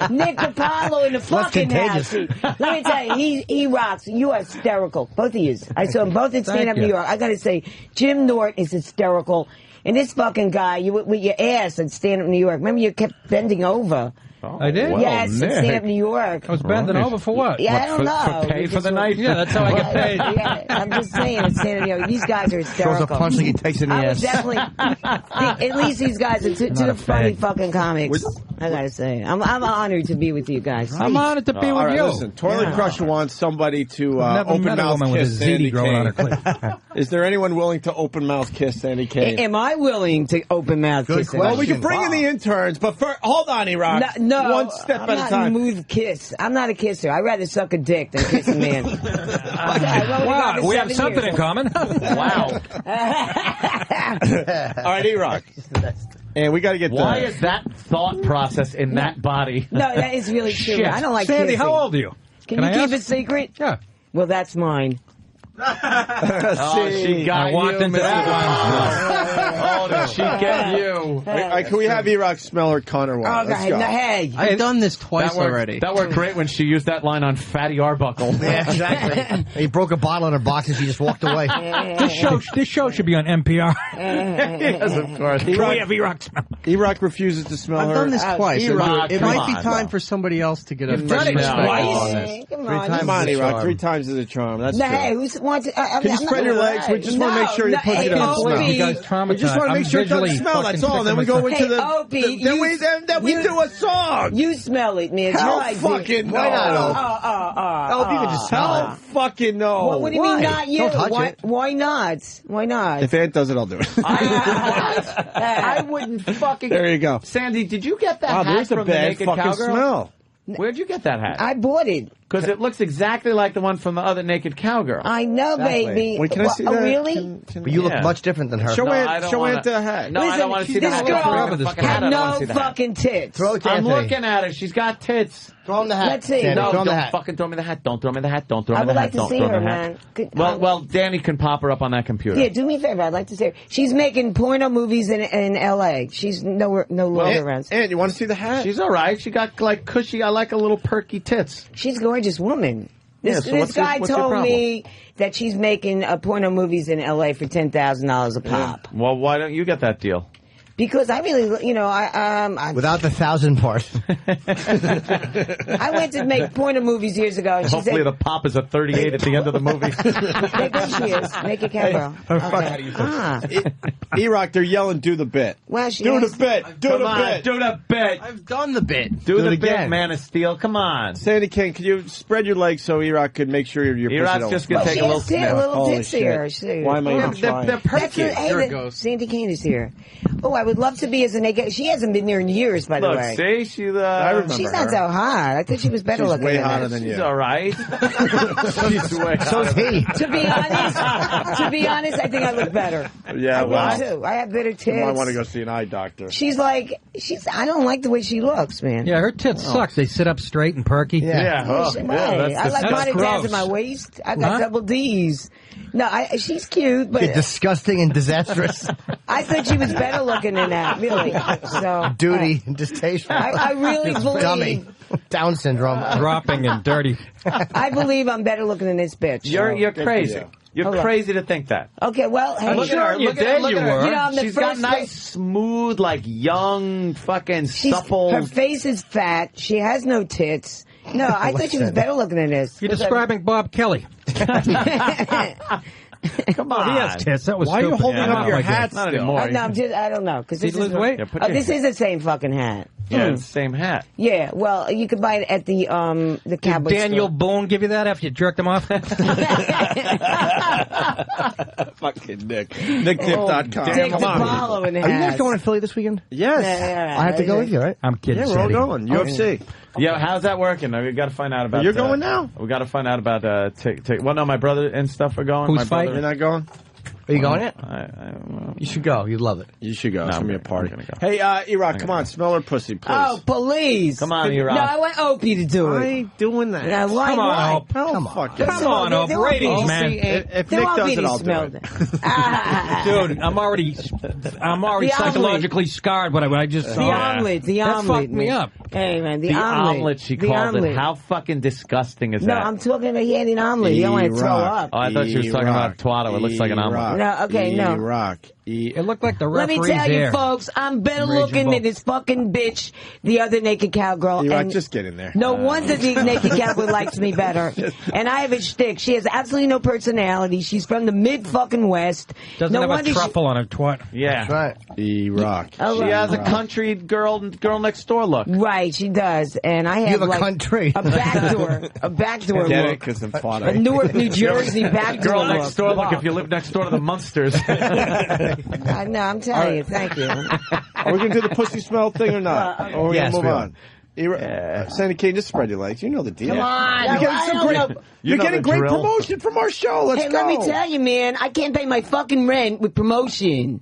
Nick DiPaolo in the fucking house. Let me tell you, he rocks. You are hysterical. Both of you. I saw them both at Stand Up New York. I got to say, Jim Norton is hysterical. And this fucking guy, with your ass at Stand Up New York. Remember you kept bending over. Oh, I did? Well, yes, at Stand Up New York. I was bending over for what? Yeah, I don't know. For pay for the night? Yeah, that's how I get paid. Yeah, I'm just saying, at Stand Up New York, these guys are hysterical. Throws a punch like he takes in the ass. Definitely, at least these guys are two funny fucking comics. I gotta say, I'm honored to be with you guys. I'm honored to be with right, you. Listen, Toilet Crusher wants somebody to Never open met a mouth woman with a kiss Sandy ziti growing on her Kane. clit. Is there anyone willing to open mouth kiss Sandy Kane? Am I willing to open mouth kiss? Well, we can bring in the interns, but first, hold on, E-Rock. No, one step I'm at a not time. in the mood to kiss. I'm not a kisser. I'd rather suck a dick than kiss a man. Wow, we have something in common. Wow. All right, E-Rock. And we got to get Why is that thought process in that body? No, that is really true. Shit. I don't like Sandy, kissing. how old are you? Can you keep it secret? Yeah. Well, that's mine. She got I walked you, into that Oh, did she get you? All right, can we have E-Rock smell her cunt or what? Oh, Let's go. hey. I've done this twice already. That worked great when she used that line on Fatty Arbuckle. Yeah, exactly. He broke a bottle in her box and she just walked away. This show should be on NPR. Yes, of course. We have E-Rock smell. E-Rock refuses to smell her. I've done this twice. E-Rock, It come might be on. time for somebody else to get a You've done it fresh perspective twice? on this. Come Come on, E-Rock. 3 times is a charm. That's No, true. hey, who wants to... Can you spread your legs? We just want to make sure your pussy doesn't smell. You guys traumatized. We just want to make sure it doesn't I'm smell. That's visually all. Then we go into the. Opie, Then we do a song. You smell it, man. It's Hell your idea. fucking no. Why not? Opie can just smell it. Fucking no. What do you mean not you? Don't touch it. Why not? Why not? If Ant does it, I'll do it. I wouldn't fucking... There you go. Sandy, did you get that Wow, hat there's a from the bad Naked fucking Cowgirl? smell. Where'd you get that hat? I bought it. Because it looks exactly like the one from the other Naked Cowgirl. I know, baby. Wait, can I see that? Really? But you look much different than her. Show I don't wanna- Ant the hat. No, I don't want to see the this hat. girl Throw her the fucking hat. I had don't wanna no see the hat. fucking tits. Throw it to I'm Anthony. looking at her. She's got tits. Throw him the hat. Let's see. Sandy, No, throw him the don't hat. fucking throw me the hat. Don't throw me the hat. Don't throw I me the would hat. like to Don't see throw her, me the hat. man. Good- Well, Danny can pop her up on that computer. Yeah, do me a favor. I'd like to see her. She's making porno movies in L.A. She's no longer around. Ant, you want to see the hat? She's all right. She got like cushy. I like a little perky tits. She's a gorgeous woman. This Yeah, so what's your guy told problem? me that she's making porno movies in L.A. for $10,000 a pop. Well, why don't you get that deal? Because I really, I Without the 1,000 part. I went to make porno movies years ago, and she Hopefully said, the pop is a 38 at the end of the movie. there she is, naked cowgirl. E-Rock, they're yelling, do the bit. Well, she Do has- the bit. Do Come the on, bit. do the bit. I've done the bit. Do the it bit, again. Man of Steel. Come on. Sandy King, can you spread your legs so E-Rock can make sure your E-Rock's pussy don't just gonna smell? take She a little has tits, sniff. little Holy tits shit. here. See. Why am I even They're trying? That's perky. what, Here it hey, goes. Sandy Kane is here. Oh, I would love to be as a naked. She hasn't been there in years, by the Look, way. see, she's I remember She's not her. so hot. I thought she was better She's looking way than hotter that. than you. She's all right. She's way So's he. To be honest, I think I look better. Yeah, I well, do. I have better tits. I want to go see an eye doctor. I don't like the way she looks, man. Yeah, her tits suck. They sit up straight and perky. Yeah. Oh, Why? yeah, I like mine down gross. to my waist. I got double D's. No, she's cute, but Disgusting and disastrous. I thought she was better looking than that, really. So Duty and distasteful. I really believe. Dummy. Down syndrome. Dropping and dirty. I believe I'm better looking than this bitch. You're crazy. You're crazy to think that. Okay, well, hey, Look at her. Look at her. You know, I'm the She's got first nice, smooth, like young, fucking supple. Her face is fat. She has no tits. No, I thought she was better looking than this. You're describing Bob Kelly. Come on. He has tits. That was Why stupid. are you holding up your hat Not still? anymore. No, I don't know. Cause Did you lose weight? Yeah, this is the same fucking hat. Yeah, it's the same hat. Yeah, well, you could buy it at the Cowboy Did Daniel store. Boone give you that after you jerked him off? Fucking Nick. NickTip.com. Dick Come on. Paolo in the Are you guys hat. going to Philly this weekend? Yes. Yeah. I have to go with you, right? I'm kidding. Yeah, we're all Sadie. going. UFC. Yeah, how's that working? We got to find out about. You're going now? We got to find out about. Well, no, my brother and stuff are going. Who's my brother, fighting? You're not going? Are you going yet? I You should go. You'd love it. You should go. It's No, going to be a I'm party. gonna go. Hey, E-Rock, come on. Smell her pussy, please. Oh, please. Come on, E-Rock. No, I want Opie to do I it. ain't doing that. Now, why? Come on, why? Hope. Come on. Come on, Hope. Ratings, man. If They Nick want does me it, to I'll do smell it. that. Dude, I'm already The psychologically scarred by what I just The saw. omelet, the That omelet. fucked me man. up. Hey, man, the The omelet. omelet, she The called omelet. it. How fucking disgusting is No, that? I'm talking about he had an omelet. You don't want to throw E-Rock. up. Oh, I thought she was talking about Twatto. It looks like an omelet. No, okay, no. E-Rock. It looked like the Let me referee's tell you, hair. folks, I'm better Raging looking Bull. than this fucking bitch, the other naked cowgirl. E-Rock, and just get in there. no wonder the naked cowgirl likes me better. And I have a shtick. She has absolutely no personality. She's from the mid-fucking West. Doesn't no have a wonder truffle on her twat. Yeah. That's right. E-Rock. Oh, She has a right. country girl next door look. Right, she does. And I have, You have a like, country. a backdoor Get it? look. Because I'm A Twatto. Newark, New Jersey backdoor Girl look. next door look if you live next door to the Munsters. No, I'm telling you, thank you. Are we going to do the pussy smell thing or not? Or are we Yes, going we to are. move on? Sandy Kane, just spread your legs. You know the deal. Come on. You're getting some great, You you're know getting the great drill. promotion from our show. Let's Hey, go. let me tell you, man, I can't pay my fucking rent with promotion.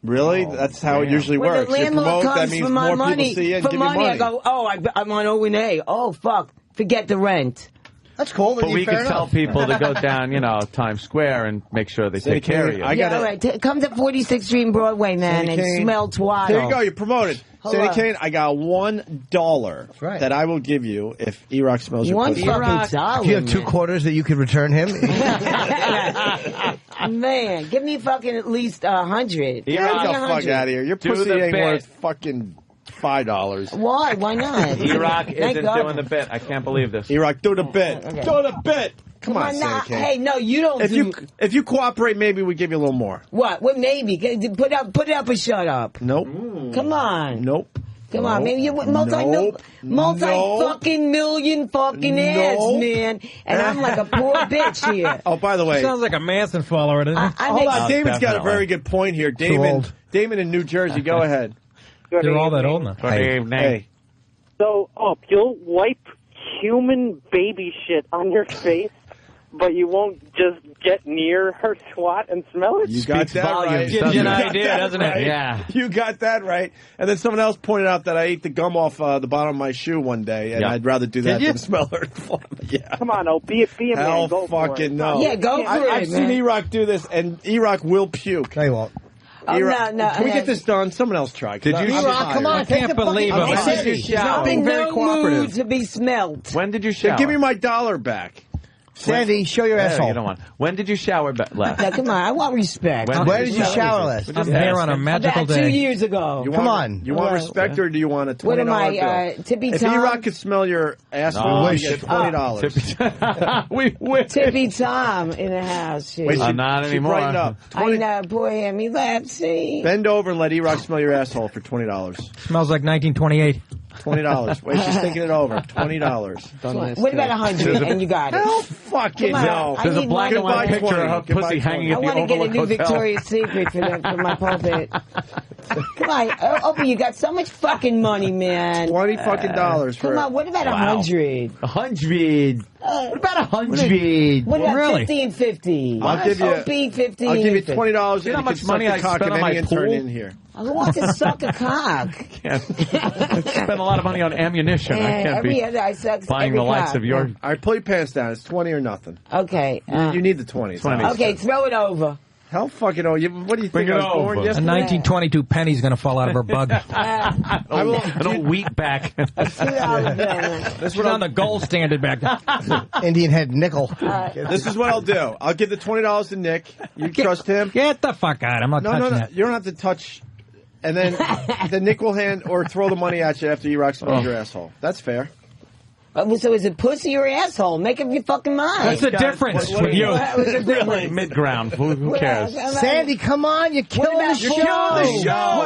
Really? That's how it usually When works. the You landlord promote, that comes means for my more money, people see you and for give money, you I go, oh, I'm on O&A. Oh, fuck. Forget the rent. That's cool. But we fair can tell enough. people to go down, Times Square and make sure they Sandy take care of Kane, you. All right. Come to 46th Street and Broadway, man, Sandy and Kane. smell Twatto. There you go. You're promoted. Hold Sandy on. Kane, I got $1 right. that I will give you if E-Rock smells your One pussy. fucking dollar. If you have 2 quarters that you could return him, Man, give me fucking at least 100. Get the fuck out of here. Your Do pussy the ain't bit. worth fucking $5. Why? Why not? E-Rock Thank isn't God. doing the bit. I can't believe this. E-Rock, do the bit. Okay. Do the bit. Come on, now. Sandy Kane. Hey, no, you don't If you cooperate, maybe we give you a little more. What? What? Maybe. Put it up or shut up. Nope. Come on. Nope. Come on, maybe you fucking million fucking ass, man. And I'm like a poor bitch here. Oh, by the way. Sounds like a Manson follower, doesn't it? Hold on, David's got a definitely. very good point here. old. Damon in New Jersey, go ahead. They're all that old now. Good evening. Hey. So, you'll wipe human baby shit on your face, but you won't just get near her twat and smell it? You got that right. Gives you an idea, that doesn't it? right. Yeah. You got that right. And then someone else pointed out that I ate the gum off the bottom of my shoe one day, and Yeah. I'd rather do that Did you? than smell her. Yeah. Come on, be a man. Hell Go for it. fucking no. Yeah, go for it, I've seen man. E-Rock do this, and E-Rock will puke. no, you won't. Oh, E-Rock, no. Can we get this done? Someone else try. Did you- E-Rock, come on, I can't believe I'm him. not- When did you He's shower? not being very no cooperative. mood to be smelt. When did you shower? Give me my $1 back. Sandy, show your Yeah, asshole. you don't want. When did you shower last? Now, come on, I want respect. Where did you shower last? I'm here on a magical About 2 day. years ago. Come on. You want respect, or do you want a $20 What am I, bill? Tippy If Tom? E-Rock could smell your asshole, No, you shit. get $20. We wish. Tippy Tom in the house. Shit. Wait, not she anymore. brightened up. I know, boy, hand me lapsy. Bend over and let E-Rock smell your asshole for $20. Smells like 1928. $20. Wait, she's thinking it over. $20. Done this. What about 100 and you got it? Hell fucking Come on, no. I There's a need black and money. white picture of her Goodbye, pussy 20. hanging I at the want to get a Overlook new Hotel. Victoria's Secret for my pulpit. Come on, Opie, you got so much fucking money, man. $20 fucking dollars for Come on, what about 100? 100. What about 100? What about Really? 50 and 50? I'll give you. Opie, 50 I'll give you and 50. $20. You know how much money I cock spent of on my any intern pool? in here. Who wants to suck a cock? Spend a lot of money on ammunition. I And can't every be other I suck buying every the likes cock. of your. All right, pull your pants down. It's 20 or nothing. Okay. You need the 20s. 20. Okay, throw it over. Hell fucking oh! What do you think? Bring it I was born over. A yesterday? 1922 penny's going to fall out of her bug. An old wheat back. This was on the gold standard back then. Indian head nickel. This is what I'll do. I'll give the $20 to Nick. You trust him? Get the fuck out. I'm not touching that. You don't have to touch. And then Nick will hand or throw the money at you after E-Rock smells your asshole. That's fair. So is it pussy or asshole? Make up your fucking mind. What's the difference with you? Really? Mid-ground. Who cares? Sandy, come on. You're killing the show.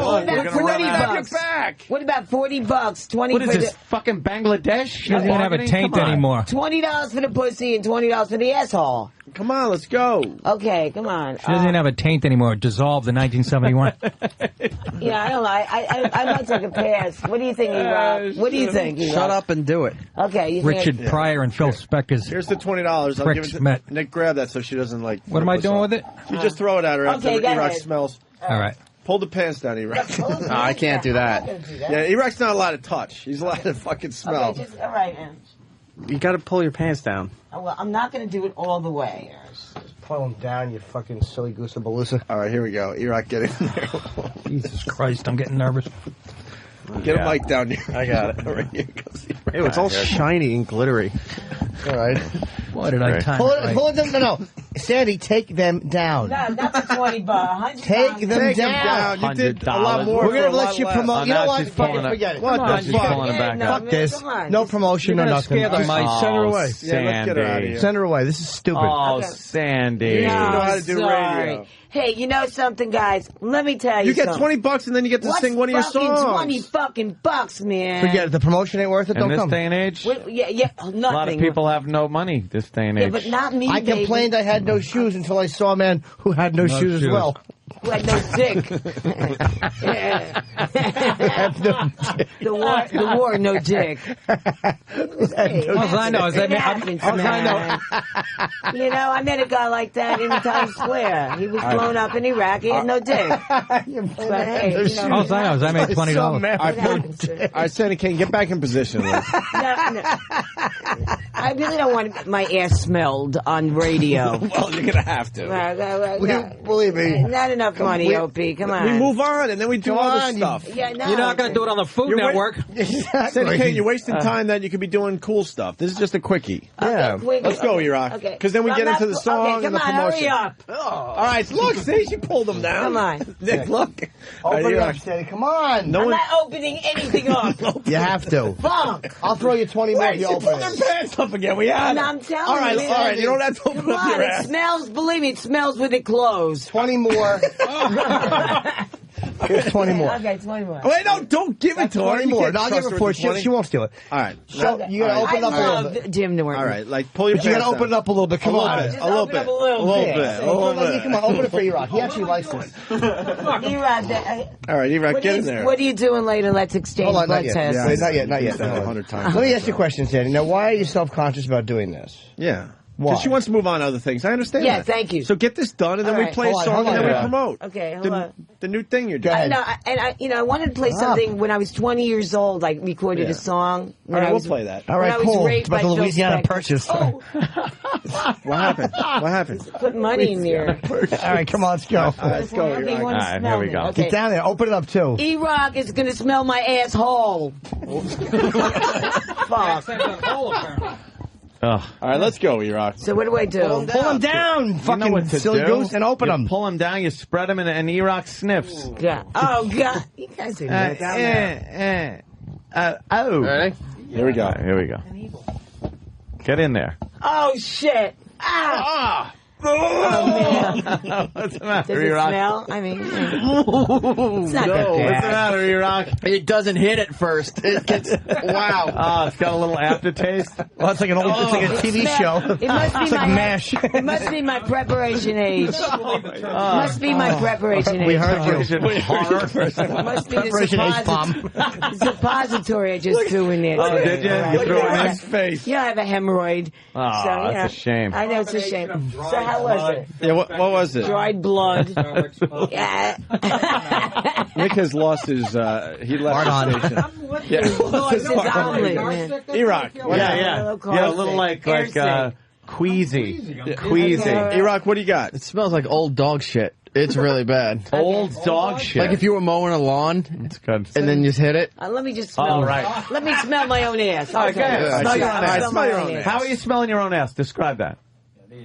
What about $40? What about $40? 20 What is for this, fucking Bangladesh? She doesn't even have a taint anymore. $20 for the pussy and $20 for the asshole. Come on, let's go. Okay, come on. She doesn't even have a taint anymore. It dissolved in 1971. Yeah, I don't know. I might take a pass. What do you think, E-Rock? What do you think, E-Rock? Shut up and do it. Okay. You Richard think... Pryor and Phil Spector's. Here's the $20. I'll give it to Nick. Grab that so she doesn't like. What am I doing with it? You just throw it at her after E-Rock smells. All right. Pull the pants down, E-Rock. No, I can't do that. Yeah, E-Rock's not allowed to touch. He's allowed to fucking smell. Okay, all right, man. You got to pull your pants down. Oh, well, I'm not going to do it all the way. Just pull them down, you fucking silly goose of Baloosa. All right, here we go. E-Rock, get in there. Jesus Christ, I'm getting nervous. Get a mic down here. I got it. All right, here goes E-Rock. Ew, it's all shiny and glittery. All right. Why did I time pull it right? Pull them, no. Sandy, take them down. No, not the $20. Take them down. You did a lot more. We're going to let you promote. You know what? Fucking forget it. What the Fuck fuck? this. No promotion, no nothing. Send her away. Sandy. Yeah, let's get her out of here. Send her away. This is stupid. Oh, Sandy. You don't know how to do sorry. radio. Hey, you know something, guys? Let me tell you You get something. $20 and then you get to sing one of your songs. $20 fucking bucks, man. Forget it. The promotion ain't worth it. In Don't this come. day and age, Yeah, nothing. a lot of people have no money this day and age. Yeah, but not me, I complained I had no shoes until I saw a man who had no shoes as well. Who had no dick. The war, no dick. All I know is You know, I met a guy like that in Times Square. He was blown up in Iraq. He had no dick. But hey, all I know is I made $20. All right, Sandy Kane, get back in position. No. I really don't want my ass smelled on radio. Well, you're going to have to. Believe me. Not enough money, Opie. Come on. We move on, and then we do other stuff. Yeah, no. You're not going to do it on the Food Network. Sandy Kane, you're wasting time that you could be doing cool stuff. This is just a quickie. Yeah. Let's go, E-Rock. Because then we get into the song and the promotion. Hurry up. All right, look, see, she pulled them down. Come on. Nick, look. Open it up, Sandy. Come on. I'm not opening anything up. You have to. Fuck. I'll throw you 20 more if you open Pull their pants up again. We had it. I'm telling all right, you. all right. You don't have to open up your ass. It smells, believe me, it smells with it closed. 20 more. Here's 20 more. Okay, 20 more. Wait, no, don't give it to her. 20 more. No, I'll give her 4. She won't steal it. All right. So you got to open it up a little bit. Jim Norton. All right, like pull your But you got to open it up a little bit. Come on. A little bit. A little bit. Come on, open it for E-Rock. He actually likes this. E-Rock, all right, E-Rock, get in there. what are you doing later? Let's exchange Hold on, blood not tests. yet. Not yet. 100 times. Let me ask you a question, Sandy. Now, why are you self-conscious about doing this? Yeah. Why? Because she wants to move on to other things. I understand Yeah, that. thank you. So get this done, and then All we right. play a song, and then we promote. Okay, hold on. The new thing you're doing. No, I wanted to play something when I was 20 years old. I recorded a song. All right, we'll play that. All right, cool. It's about the Louisiana Purchase. Oh. What happened? What happened? Put money in there. All right, come on, let's go. All right, let's go. All right, here we go. Okay. Get down there. Open it up, too. E-Rock is going to smell my asshole. Fuck. All right, let's go, E-Rock. So what do I do? Pull them down, fucking silly goose, and open them. Pull them down, you spread them, and E-Rock sniffs. Yeah. Oh, God. You guys are nuts. Oh. Ready? Here we go. Right, here we go. Get in there. Oh, shit. Ah. Oh, man. What's the matter, Does it E-Rock? smell? I mean, it's not that What's the bad. matter, E-Rock? It doesn't hit at first. It gets, wow. Oh, it's got a little aftertaste. Well, it's like an old, it's like a TV show. It must be It's like my MASH. It must be my preparation age. It must be my preparation age. We heard you. It must be Preparation H the bomb. suppository I just threw in there. Oh, did you? You threw it in there? Face. Yeah, I have a hemorrhoid. Oh, so, yeah. that's a shame. I know it's a shame. So how was it? Yeah, what was it? Dried blood. Yeah. Nick has lost his, he left the station. Yeah. Lost his omelet, man. E-Rock. Yeah, a little like queasy. Queasy. E-Rock, what do you got? It smells like old dog shit. It's really bad. Old dog shit. Like if you were mowing a lawn it's good. and then you just hit it. Let me just smell. Right. Let me smell my own ass. All right, go ahead. Okay. Smell your own ass. Smell your own ass. How are you smelling your own ass? Describe that.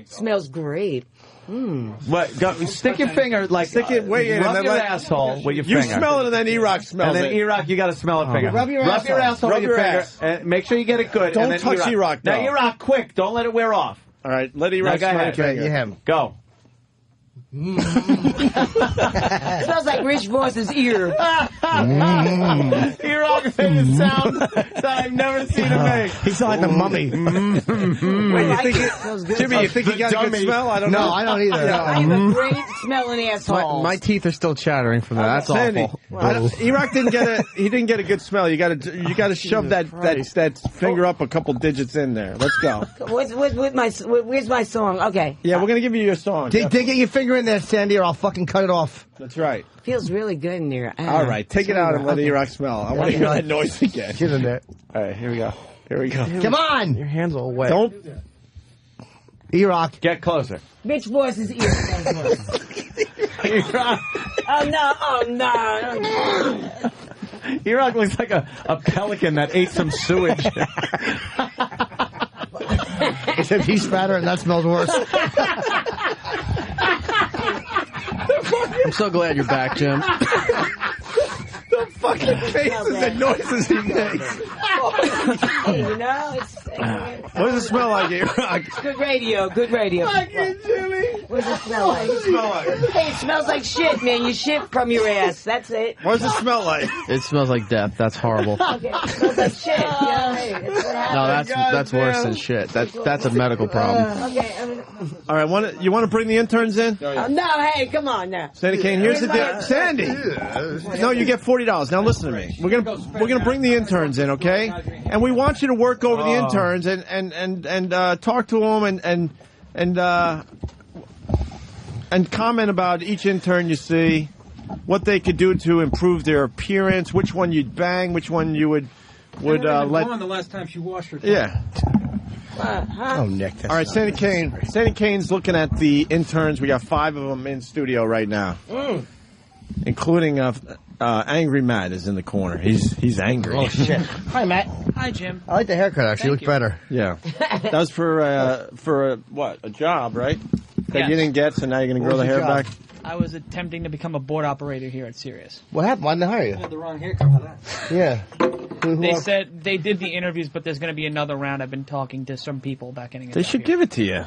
Smells great. What? Go, stick your finger, like, stick it way in, rub and then your let- asshole with your You finger. smell it, and then E-Rock smells And then it. E-Rock, you got to smell a finger. Rub your asshole asshole with your with your finger. ass. And make sure you get it good. Don't and then touch E-Rock, Now, though. E-Rock, quick. Don't let it wear off. All right, let E-Rock Now, go smell ahead. your finger. him. Go. Smells like Rich Voss's ear. E-Rock made a sound that I've never seen him make. He sounds like the mummy. Wait, you think Jimmy, you think he got a good smell? I don't know. No, I don't either. I am a great smelling asshole. My teeth are still chattering from that. That's Sandy, awful. E-Rock didn't get a. He didn't get a good smell. You got to shove that finger up a couple digits in there. Let's go. Where's my song? Okay. Yeah, we're gonna give you your song. Dig your finger in there, Sandy, or I'll fucking cut it off. That's right. Feels really good in there. All right, take it out and let E-Rock smell. I want to hear that noise again. Get in there. All right, here we go. Here we go. Come on! Your hands all wet. Don't. E-Rock. Get closer. Rich Voss's ear. E-Rock. Oh no! E-Rock looks like a pelican that ate some sewage. Except he's fatter and that smells worse. I'm so glad you're back, Jim. The fucking faces and noises he makes. Hey, you know, it's What does it smell like, E-Rock? good radio. Good radio. Fucking Jimmy. What does it smell like? Hey, it smells like shit, man. You shit from your ass. That's it. What does it smell like? It smells like death. That's horrible. Okay, it smells like shit. Yeah, hey, that's what happens. No, that's worse than shit. That's a medical problem. Okay. All right, you want to bring the interns in? No, hey, come on now. Sandy Kane, here's the deal. Sandy, no, you get $40. Now listen to me. We're gonna bring the interns in, okay? And we want you to work over the interns and talk to them and comment about each intern you see, what they could do to improve their appearance, which one you'd bang, which one you would let. The last time she washed her. Yeah. Oh, Nick. All right, Sandy Kane. Sandy Kane's looking at the interns. We got 5 of them in studio right now, including Angry Matt is in the corner. He's angry. Oh, shit. Hi, Matt. Hi, Jim. I like the haircut, actually. You look better. Yeah. That was for what? A job, right? That Yes. you didn't get, so now you're going to grow the hair job? back? I was attempting to become a board operator here at Sirius. What happened? Why didn't they hire you? I had the wrong haircut for that. Yeah. They said they did the interviews, but there's going to be another round. I've been talking to some people about getting it. They should give it to you.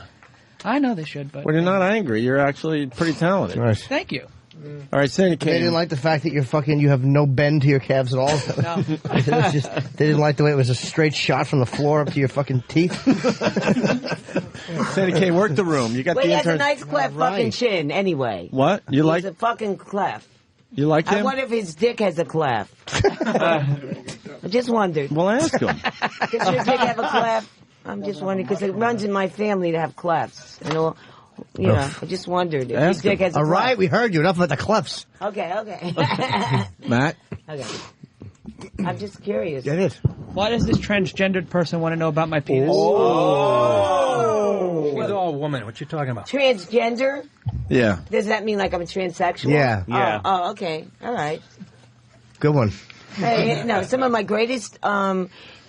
I know they should, but When you're not angry, you're actually pretty talented. Right. thank you. All right, Sandy Kane. They didn't like the fact that you have no bend to your calves at all. No. They didn't like the way it was a straight shot from the floor up to your fucking teeth. Sandy Kane, work the room. You got Well, the he has a interns. nice cleft fucking chin, anyway. What? You like? He's a fucking cleft. You like I him? wonder if his dick has a cleft. I just wondered. Well, ask him. Does your dick have a cleft? I'm just wondering, because it runs in my family to have clefts. And all, you know, I just wondered if his dick has a All cleft. right, we heard you. Enough about the clefts. Okay. Matt? Okay. I'm just curious. Get it. Why does this transgendered person want to know about my penis? Oh. She's all woman. What you talking about? Transgender? Yeah. Does that mean like I'm a transsexual? Yeah. Yeah. Oh, okay. All right. Good one. Hey, no, some of my greatest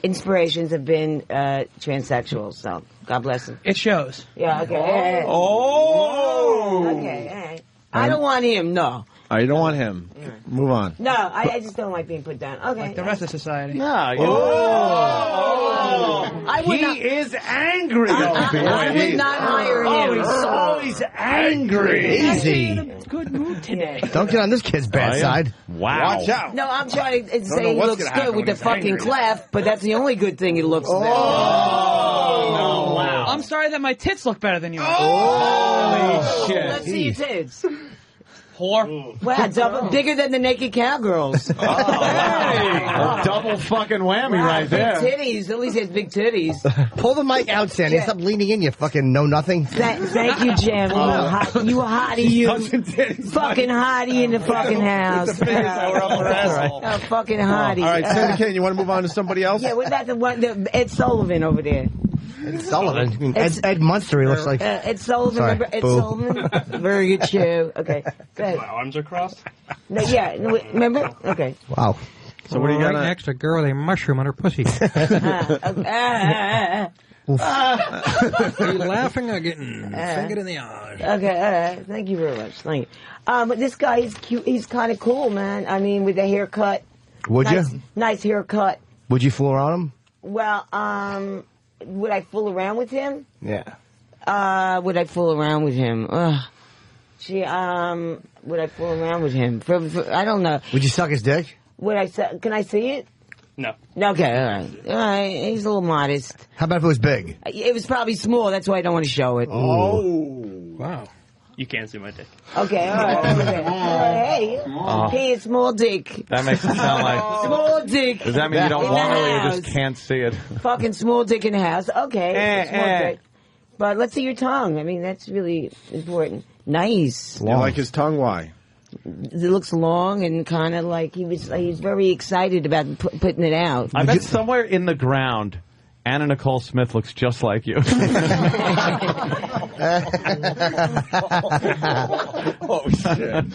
inspirations have been transsexuals, so God bless them. It shows. Yeah, okay. Okay, all right. I don't want him, no. Oh, you don't want him. Move on. No, I just don't like being put down. Okay. Like the rest of society. No. I would not, He is angry. I would not hire him. He's angry. Easy. In a good mood today. Don't get on this kid's bad side. Wow. Watch out. No, I'm trying to say know he what's looks gonna happen good with when the he's fucking angry. cleft, but that's the only good thing he looks there. Oh, wow. I'm sorry that my tits look better than yours. Holy shit. Let's see your tits. Whore. Wow, bigger than the naked cowgirls. A double fucking whammy right Big there. titties. At least he has big titties. Pull the mic out, Sandy. Yeah. Stop leaning in, you fucking know-nothing. Thank you, Jim. You hottie, you. Fucking hottie in the fucking house. Oh, fucking hottie. All right, Sandy Kane, you want to move on to somebody else? Yeah, what about the Ed Sullivan over there? Ed Sullivan. I mean, Ed Munster, he looks like. Ed Sullivan, Sorry. remember Ed Boo. Sullivan? Very good show. Okay, go ahead. My arms are crossed. No, yeah, remember? Okay. Wow. So what do you got? Right next to a girl with a mushroom on her pussy. Are you laughing or getting fingered in the eyes? Okay, thank you very much. Thank you. But this guy is cute. He's kind of cool, man. I mean, with the haircut. Would you? Nice haircut. Would you fool around him? Well, would I fool around with him? Yeah. Would I fool around with him? Would I fool around with him? I don't know. Would you suck his dick? Can I see it? No. Okay, all right. He's a little modest. How about if it was big? It was probably small. That's why I don't want to show it. Oh. Wow. You can't see my dick. Okay, all right. Hey, it's small dick. That makes it sound like... Small dick. Does that mean you don't want it or you just can't see it? Fucking small dick in the house. Okay. Small dick. But let's see your tongue. I mean, that's really important. Nice. You like his tongue? Why? It looks long and kind of like he's very excited about putting it out. I bet somewhere in the ground, Anna Nicole Smith looks just like you. Oh, shit.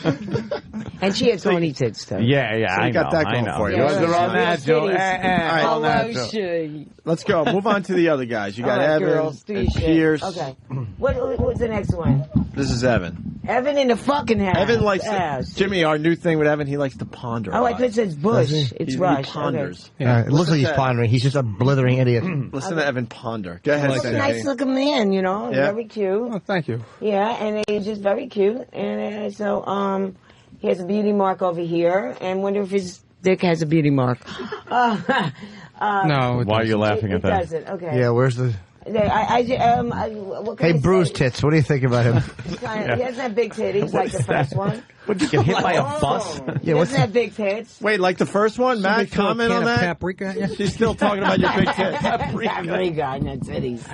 And she has bony tits, though. Yeah, So you got that going for you. They're all natural. All right. Let's go. Move on to the other guys. You got Evan and Pierce. Okay. What's the next one? This is Evan. Evan in the fucking house. Evan likes to, Jimmy, our new thing with Evan, he likes to ponder. Oh, I thought it says Bush. It's Rush. He ponders. Okay. Yeah, it looks like he's pondering. He's just a blithering idiot. Listen to Evan ponder. Go ahead. He's a nice looking man, you know. Yeah. Very cute. Oh, thank you. Yeah, and he's just very cute. And so, he has a beauty mark over here. And wonder if his dick has a beauty mark. No. Why are you laughing at that? It doesn't. Okay. Yeah, where's the... what can Hey, I Bruce say? Tits, what do you think about him? He doesn't have big titties like the first one. What, did you get hit by a bus? He doesn't have big tits. Wait, like the first one? Matt, comment on that? Paprika? Yeah. She's still talking about your big tits. Paprika, no titties.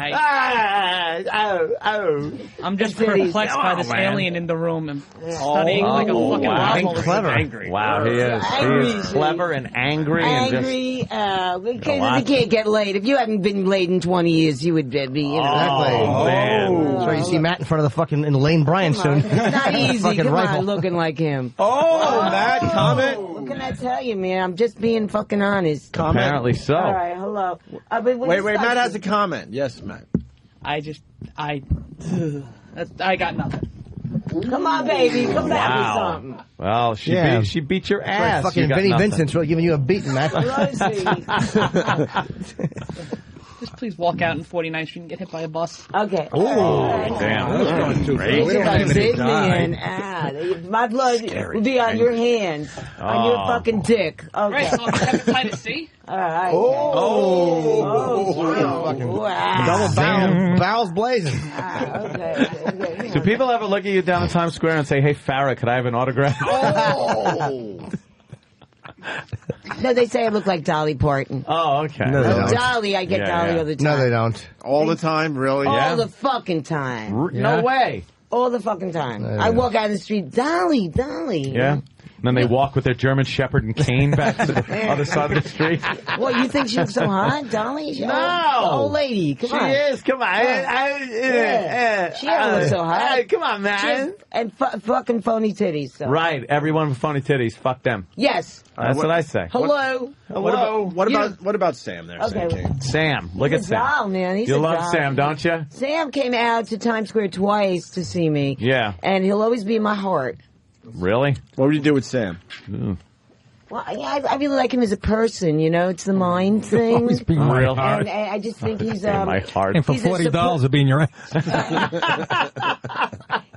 I'm just perplexed by this alien in the room and studying like a fucking novel. Clever. Angry. Wow, he is. Angry. He is clever and angry. Angry. Because he can't get laid. If you hadn't been laid in 20 years, you would be, you know. Exactly. Man. So you see Matt in front of the fucking in Lane Bryant soon. It's not easy. Fucking Come rifle. on, looking like him. Oh, Matt, comment. What can I tell you, man? I'm just being fucking honest. Comment. Apparently so. All right, hello. Wait, Matt has a comment. Yes, Matt. I got nothing. Come on, baby. Come back with something. Well, she beat your That's ass. right, fucking Vinnie Vincent's really giving you a beating, Matt. Just please walk out in 49th Street and get hit by a bus. Okay. Oh, damn. That's going too My blood will be on your hands, on your fucking dick. Okay. Right, so hepatitis C? All right. Double bowels blazing. Okay. Do people ever look at you down in Times Square and say, "Hey, Farrah, could I have an autograph?" No, they say I look like Dolly Parton. Oh, okay. No, they don't. Dolly, I get Dolly all the time. No, they don't. All the time, really? All the fucking time. No way. All the fucking time. I walk out in the street, Dolly, Dolly. Yeah. And then they walk with their German Shepherd and cane back to the other side of the street. What, you think she looks so hot, Dolly? No! Old lady, come on. She is, come on. She don't look so hot. Come on, man. And fucking phony titties. So. Right, everyone with phony titties, fuck them. Yes. That's what I say. Hello. What about Sam there? Okay. Sam, look at He's a Sam. doll, man. He's You a love doll. Sam, don't you? Sam came out to Times Square twice to see me. Yeah. And he'll always be in my heart. Really? What would you do with Sam? Well, I really like him as a person, you know. It's the mind thing. Always be my Real heart. And I just think he's my heart. And for he's a $40, it'll be in your ass.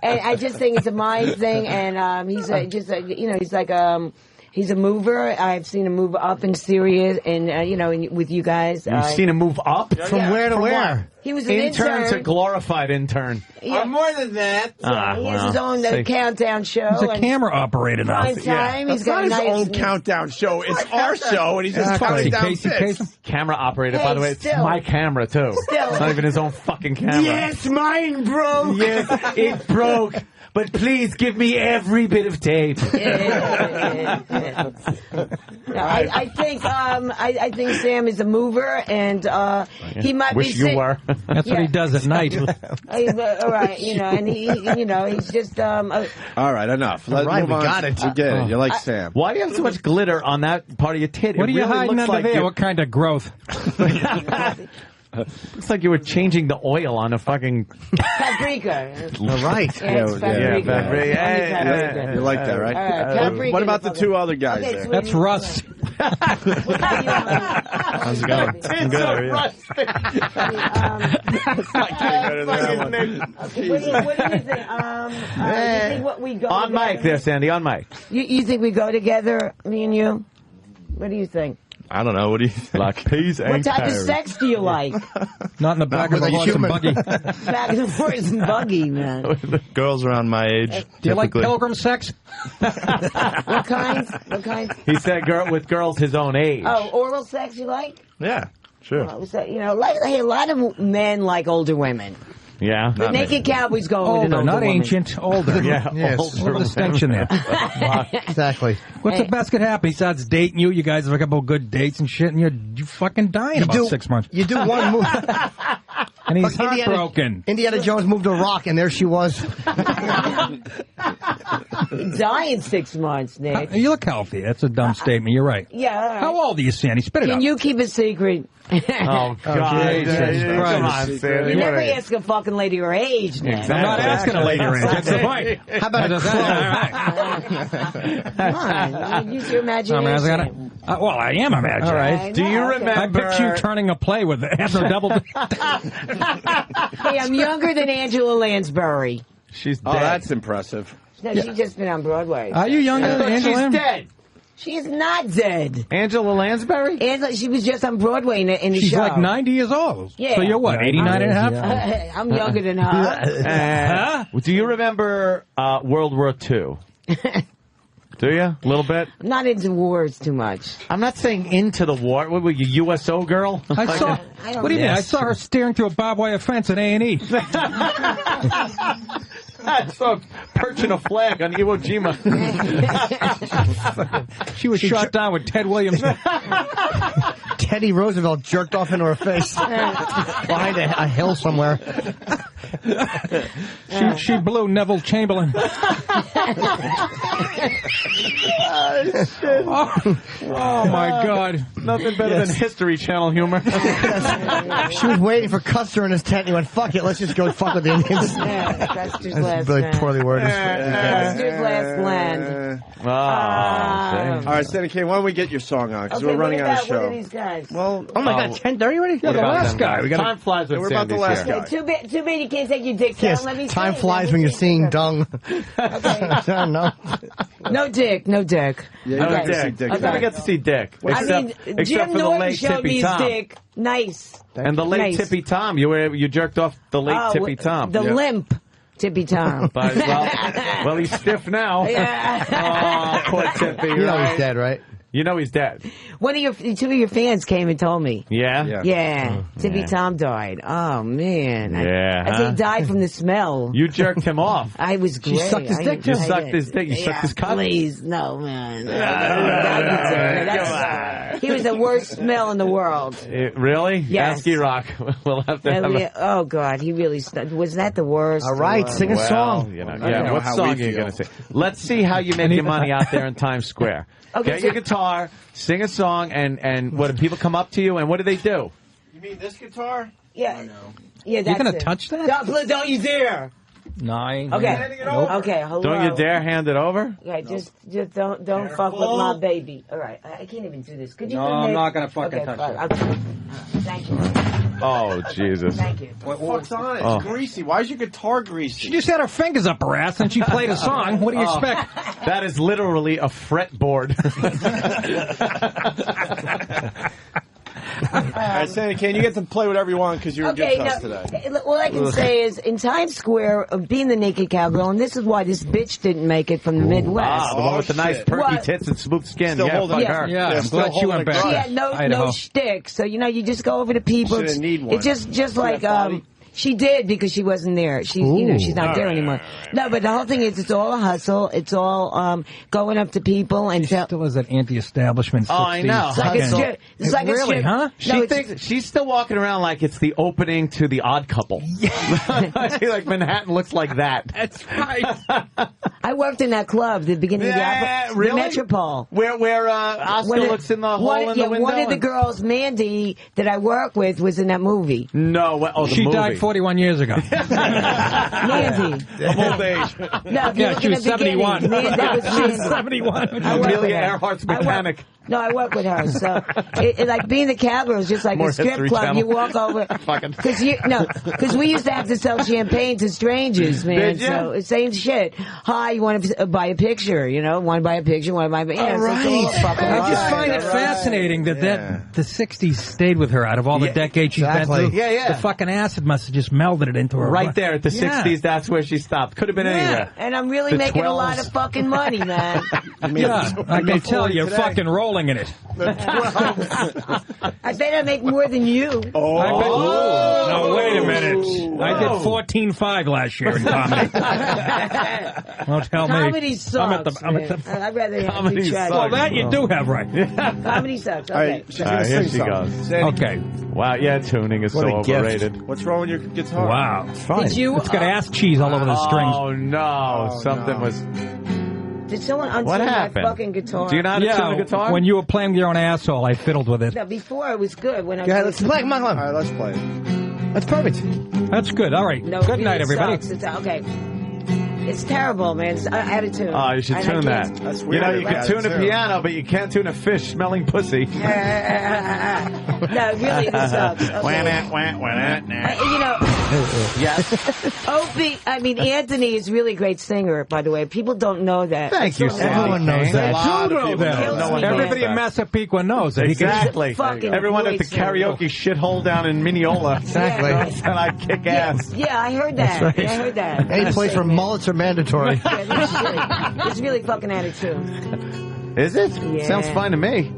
And I just think it's a mind thing, and he's he's like he's a mover. I've seen him move up in Syria, and with you guys. You've seen him move up? From where to where? What? He was an intern intern to glorified intern. Yeah. More than that. He has his own countdown show. He's a camera operator now. Prime time. He's got his own countdown show. It's our show, and he's just counting down bits. Camera operator, by the way. It's my camera, too. Still. It's not even his own fucking camera. Yes, mine broke. Yes, it broke. but please give me every bit of tape. I think Sam is a mover, and he might Wish be. you were. That's what he does at night. All right, and he's just. All right, enough. Let's right, move we on. got it. We get it. You like Sam. Why do you have so much glitter on that part of your tit? What are you really hiding looks under like there? What kind of growth? It's like you were changing the oil on a fucking... Paprika. All right. Yeah, it's paprika. You like that, right? Paprika. What about the two other guys there? That's Rust. How's it going? I'm good. How are you? What do you think? You think what we go on together? mic there, Sandy, on mic. You think we go together, me and you? What do you think? I don't know. What do you think? Like peas and What type of sex do you like? Not in the back of the horse and buggy. Back of the horse and buggy, man. Girls around my age. Do you like pilgrim sex? What kinds? What kinds? He said with girls his own age. Oh, oral sex you like? Yeah, sure. A lot of men like older women. Yeah. The naked cowboys go with an older, older not woman. ancient, older. Yeah, yes. older. A little distinction there. Exactly. Hey. What's the best could happen? He starts dating you. You guys have a couple of good dates and shit, and you fucking die in about 6 months. You do one move. And he's heartbroken. Indiana Jones moved a rock, and there she was. Die in 6 months, Nick. You look healthy. That's a dumb statement. You're right. Yeah. All right. How old are you, Sandy? Spit it Can out. you keep a secret? Oh, God. Come on, Sandy. You never ask a fucking lady her age, Nick. Exactly. I'm not asking a lady her age. That's the point. How about a Come on. Use your imagination. Well, I am imagining. All right. Do you remember? I picture you turning a play with Abner double. Hey, I'm younger than Angela Lansbury. She's dead. Oh, that's impressive. No, she's just been on Broadway. Are you younger than Angela? She's dead. She is not dead. Angela Lansbury? She was just on Broadway in the She's show. like 90 years old. Yeah. So you're what, 89 and a half? I'm younger than her. Do you remember World War II? Do you? A little bit? I'm not into wars too much. I'm not saying into the war. What were you, USO girl? I saw. What do you mean? I saw her steering through a barbed wire fence at A&E. I saw her perching a flag on Iwo Jima. She was shot down with Ted Williams. Teddy Roosevelt jerked off into her face behind a hill somewhere. She blew Neville Chamberlain. Oh my God! Nothing better than History Channel humor. She was waiting for Custer in his tent. And he went, "Fuck it, let's just go fuck with the Indians." That's just last really land. poorly worded. That's just last land. All right, Sandy K, why don't we get your song on? Because we're running out of show. What are these guys? Well, oh my God, 10:30 already? Yeah, the last guy. We Time flies when we're about the last guy. Too bad you can't take your dick down. Yes, Let me time see. flies when you're seeing dung. Okay. No. No dick. No dick. Yeah, No okay. Dick. Dick. You never get to see Dick. Except Jim for the Norton late showed Tippy me his Tom. dick. Nice. And the late Nice. Tippy Tom. You jerked off the late Tippy Tom. The limp Tippy Tom. But, well, he's stiff now. Yeah. Oh, poor Tippy. You know he's dead, right? You know he's dead. Two of your fans came and told me. Yeah? Yeah. Tippy Tom died. Oh, man. Yeah, I think he died from the smell. You jerked him off. I was great. She sucked his dick, You too. sucked his dick. You sucked his cock. Please, no, man. Come on. He was the worst smell in the world. Really? Yes. Asky Rock. We'll have to have Oh, God, he really... Was that the worst? All right, sing a song. You know, know what how song we are you feel. going to sing? Let's see how you make your money out there in Times Square. Okay, Get your guitar, sing a song, and what do people come up to you, and what do they do? You mean this guitar? Yeah. Yeah, You're that's gonna it. touch that? Don't you dare. 9. Okay. Nope. Okay, hello. Don't you dare hand it over? Okay, just don't fuck with my baby. All right, I can't even do this. Could you? No, I'm not gonna fucking touch it. Okay. Thank you. Oh, Jesus. Thank you. What the fuck's on it? Oh. It's greasy. Why is your guitar greasy? She just had her fingers up her ass and she played a song. What do you expect? That is literally a fretboard. All right, Sandy Kane, you get to play whatever you want because you're a good cuss today. All I can say is, in Times Square, being the naked cowgirl, and this is why this bitch didn't make it from the Midwest. Ah, the one with the nice shit. perky What? tits and smooth skin. Still Yeah, holding fuck it. her. Yeah, I'm still glad she went holding back. She had no Idaho. shtick, so you just go over to people. She didn't need one. It's just like body? She did because she wasn't there. She's she's not there anymore. No, but the whole thing is it's all a hustle. It's all going up to people and still is an anti-establishment. Oh, I know. It's like a strip. Huh? She thinks she's still walking around like it's the opening to The Odd Couple. Like Manhattan looks like that. That's right. I worked in that club, the beginning of the really? Metropole. Where Oscar looks in the hole in the window. One of the girls, Mandy, that I work with, was in that movie. No, she died 41 years ago. Mandy. Of old age. No, she was 71. She was 71. Amelia Earhart's mechanic. No, I work with her. So, like being the cowgirl is just like More a strip History club. Channel. You walk over because we used to have to sell champagne to strangers, man. Did you? So it's same shit. Hi, you want to buy a picture? Want to buy a picture? Want to buy? I just find it fascinating that the '60s stayed with her out of all the decades she's been through. Yeah. The fucking acid must have just melded it into her. Right there at the '60s, that's where she stopped. Could have been anywhere. And I'm really making a lot of fucking money, man. I can tell you're fucking rolling in it. I bet I make more than you. No, wait a minute. I did 14.5 last year in comedy. Don't tell me. Comedy sucks. I'd rather have you try. Well, that you do have right. Comedy sucks. Okay. Here she goes. Okay. Wow, tuning is so overrated. What's wrong with your guitar? Wow. It's fine. Did you, it's got ass cheese all over the strings. Oh, no. Something was... Did someone untune my fucking guitar? Do you not tune a guitar? When you were playing with your own asshole, I fiddled with it. No, before it was good. When I let's play. Come on. All right, let's play. That's perfect. That's good. All right. No, good night, everybody. It's, okay. It's terrible, man. It's out of tune. Oh, you should tune that. That's weird. You can tune a piano, but you can't tune a fish smelling pussy. No, really, this sucks. Yes. Opie, Anthony is really a great singer, by the way. People don't know that. Thank you, Sandy. Everyone knows that. Everybody in Massapequa knows that. Exactly. Everyone at the karaoke shithole down in Mineola. Exactly. And I kick ass. Yeah, I heard that. Right. I heard that. Any place where mullets are mandatory. It's really fucking out of tune. Is it? Yeah. Sounds fine to me.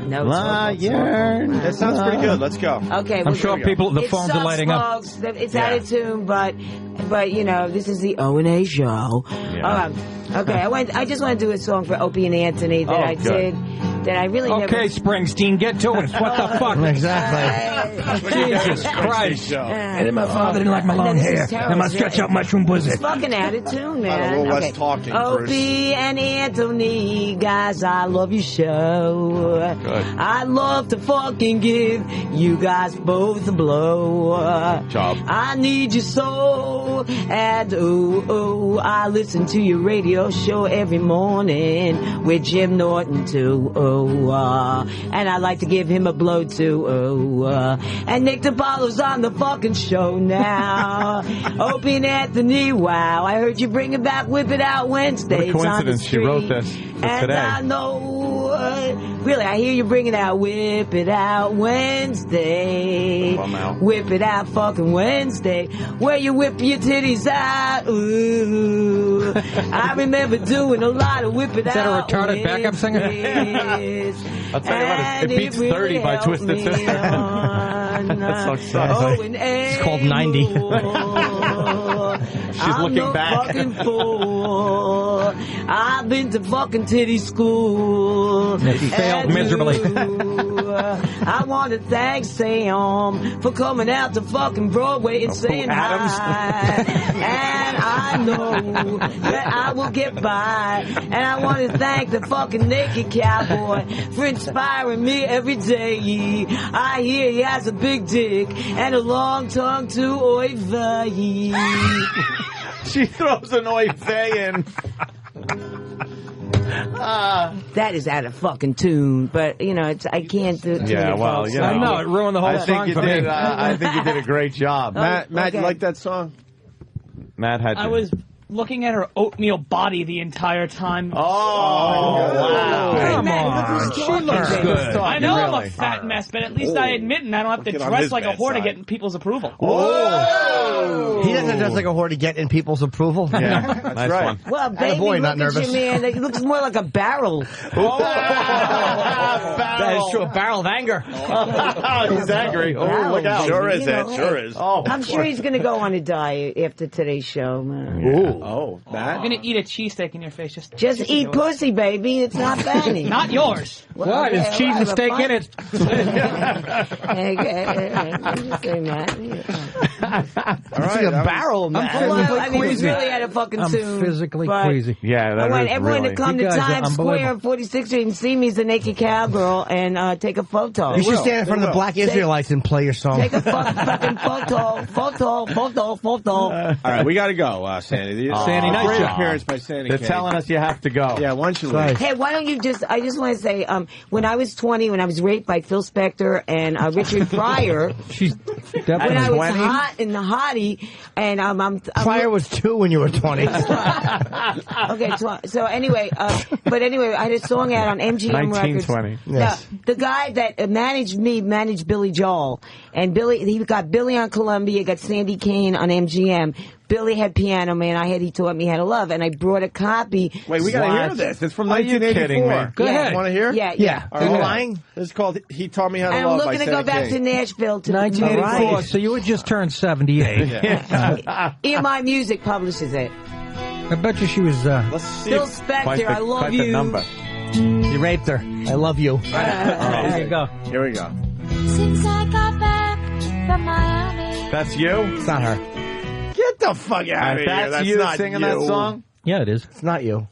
No, that sounds pretty good. Let's go. Okay, I'm sure the phones are lighting up. Folks. It's out of tune, but this is the O&A show. Yeah. Okay, I just want to do a song for Opie and Anthony that I did. That I really never... Okay, Springsteen, get to it. What the fuck? Exactly. Jesus Christ. And then my father didn't like my long hair. And my stretch out mushroom pussy. It's fucking out of tune, man. A little less talking, Opie and Anthony, guys, I love your show. Good. I love to fucking give you guys both a blow. Job. I need you so. And I listen to your radio show every morning with Jim Norton too. And I'd like to give him a blow too. And Nick DiPaolo's on the fucking show now. Opie and Anthony, wow. I heard you bringing back Whip It Out Wednesday. What a coincidence she wrote this and today. I know, really, I hear you bringing out Whip It Out Wednesday. Whip It Out fucking Wednesday. Where you whip your titties out. Ooh. I remember doing a lot of Whip It Out. Is that a retarded backup singer? I'll tell you what, it beats 30 by Twisted Sister. That song sucks. It's called 90. She's looking back. I've been to fucking titty school. It failed miserably. I want to thank Sam for coming out to fucking Broadway and saying hi. And I know that I will get by. And I want to thank the fucking naked cowboy for inspiring me every day. I hear he has a big dick and a long tongue too. Oy vey. She throws an oy vey in. That is out of fucking tune, but I can't do it. Yeah, well, I know it ruined the whole song for me. I think you did a great job. Matt, you like that song? Matt had to. I was looking at her oatmeal body the entire time. Oh, wow. Come on. She looks good. I know I'm a fat mess, but at least I admit and I don't have to dress like a whore to get people's approval. Whoa! He doesn't dress like a whore to get in people's approval. Yeah, that's nice right. one. Well, baby, boy, look not at nervous. you, man. He looks more like a barrel. That is true. A barrel of anger. He's angry. Oh, look out. Sure is, Ed. Hey, Sure is. Oh, I'm sure he's going to go on a diet after today's show, man. Ooh. Oh, that. I'm gonna eat a cheesesteak in your face. Just eat pussy, baby. It's not bad. Not yours. What? There's cheese and steak in it. Say, man. All right. a barrel, man. Well, I mean, it's really at a fucking I'm soon. physically but queasy. Yeah, that I want is everyone really. to come You to guys are Times Square unbelievable. on 46th Street and see me as a naked cowgirl and take a photo. You should stand in front of the black Israelites and play your song. Take a fucking photo. All right, we got to go, Sandy. Sandy, nice great job. appearance by Sandy. They're Kane. telling us you have to go. Yeah, why don't you leave? Hey, why don't you I just want to say, when I was 20, when I was raped by Phil Spector and Richard Pryor, She's when definitely I was 20? hot in the hottie, and I'm Pryor was 2 when you were 20. Okay, so anyway, but anyway, I had a song out on MGM Records. 1920. Yes. The guy that managed me managed Billy Joel, and he got Billy on Columbia, got Sandy Kane on MGM. Billy had Piano Man. He taught me how to love, and I brought a copy. Wait, we got to hear this. It's from Are you 1984. kidding me? Go ahead. Want to hear? Yeah. All right. lying? This is called "He Taught Me How to And Love" I'm by looking to Sandy go back Kane. to Nashville to 1984, Right. so you would just turn 78. EMI Music publishes it. I bet you she was... Let's see. Phil Spector, I love quite you. The number. You raped her. I love you. there you go. Here we go. Since I got back from Miami. That's you? It's not her. Get the fuck out of here. That's you not singing you. that song? Yeah, it is. It's not you.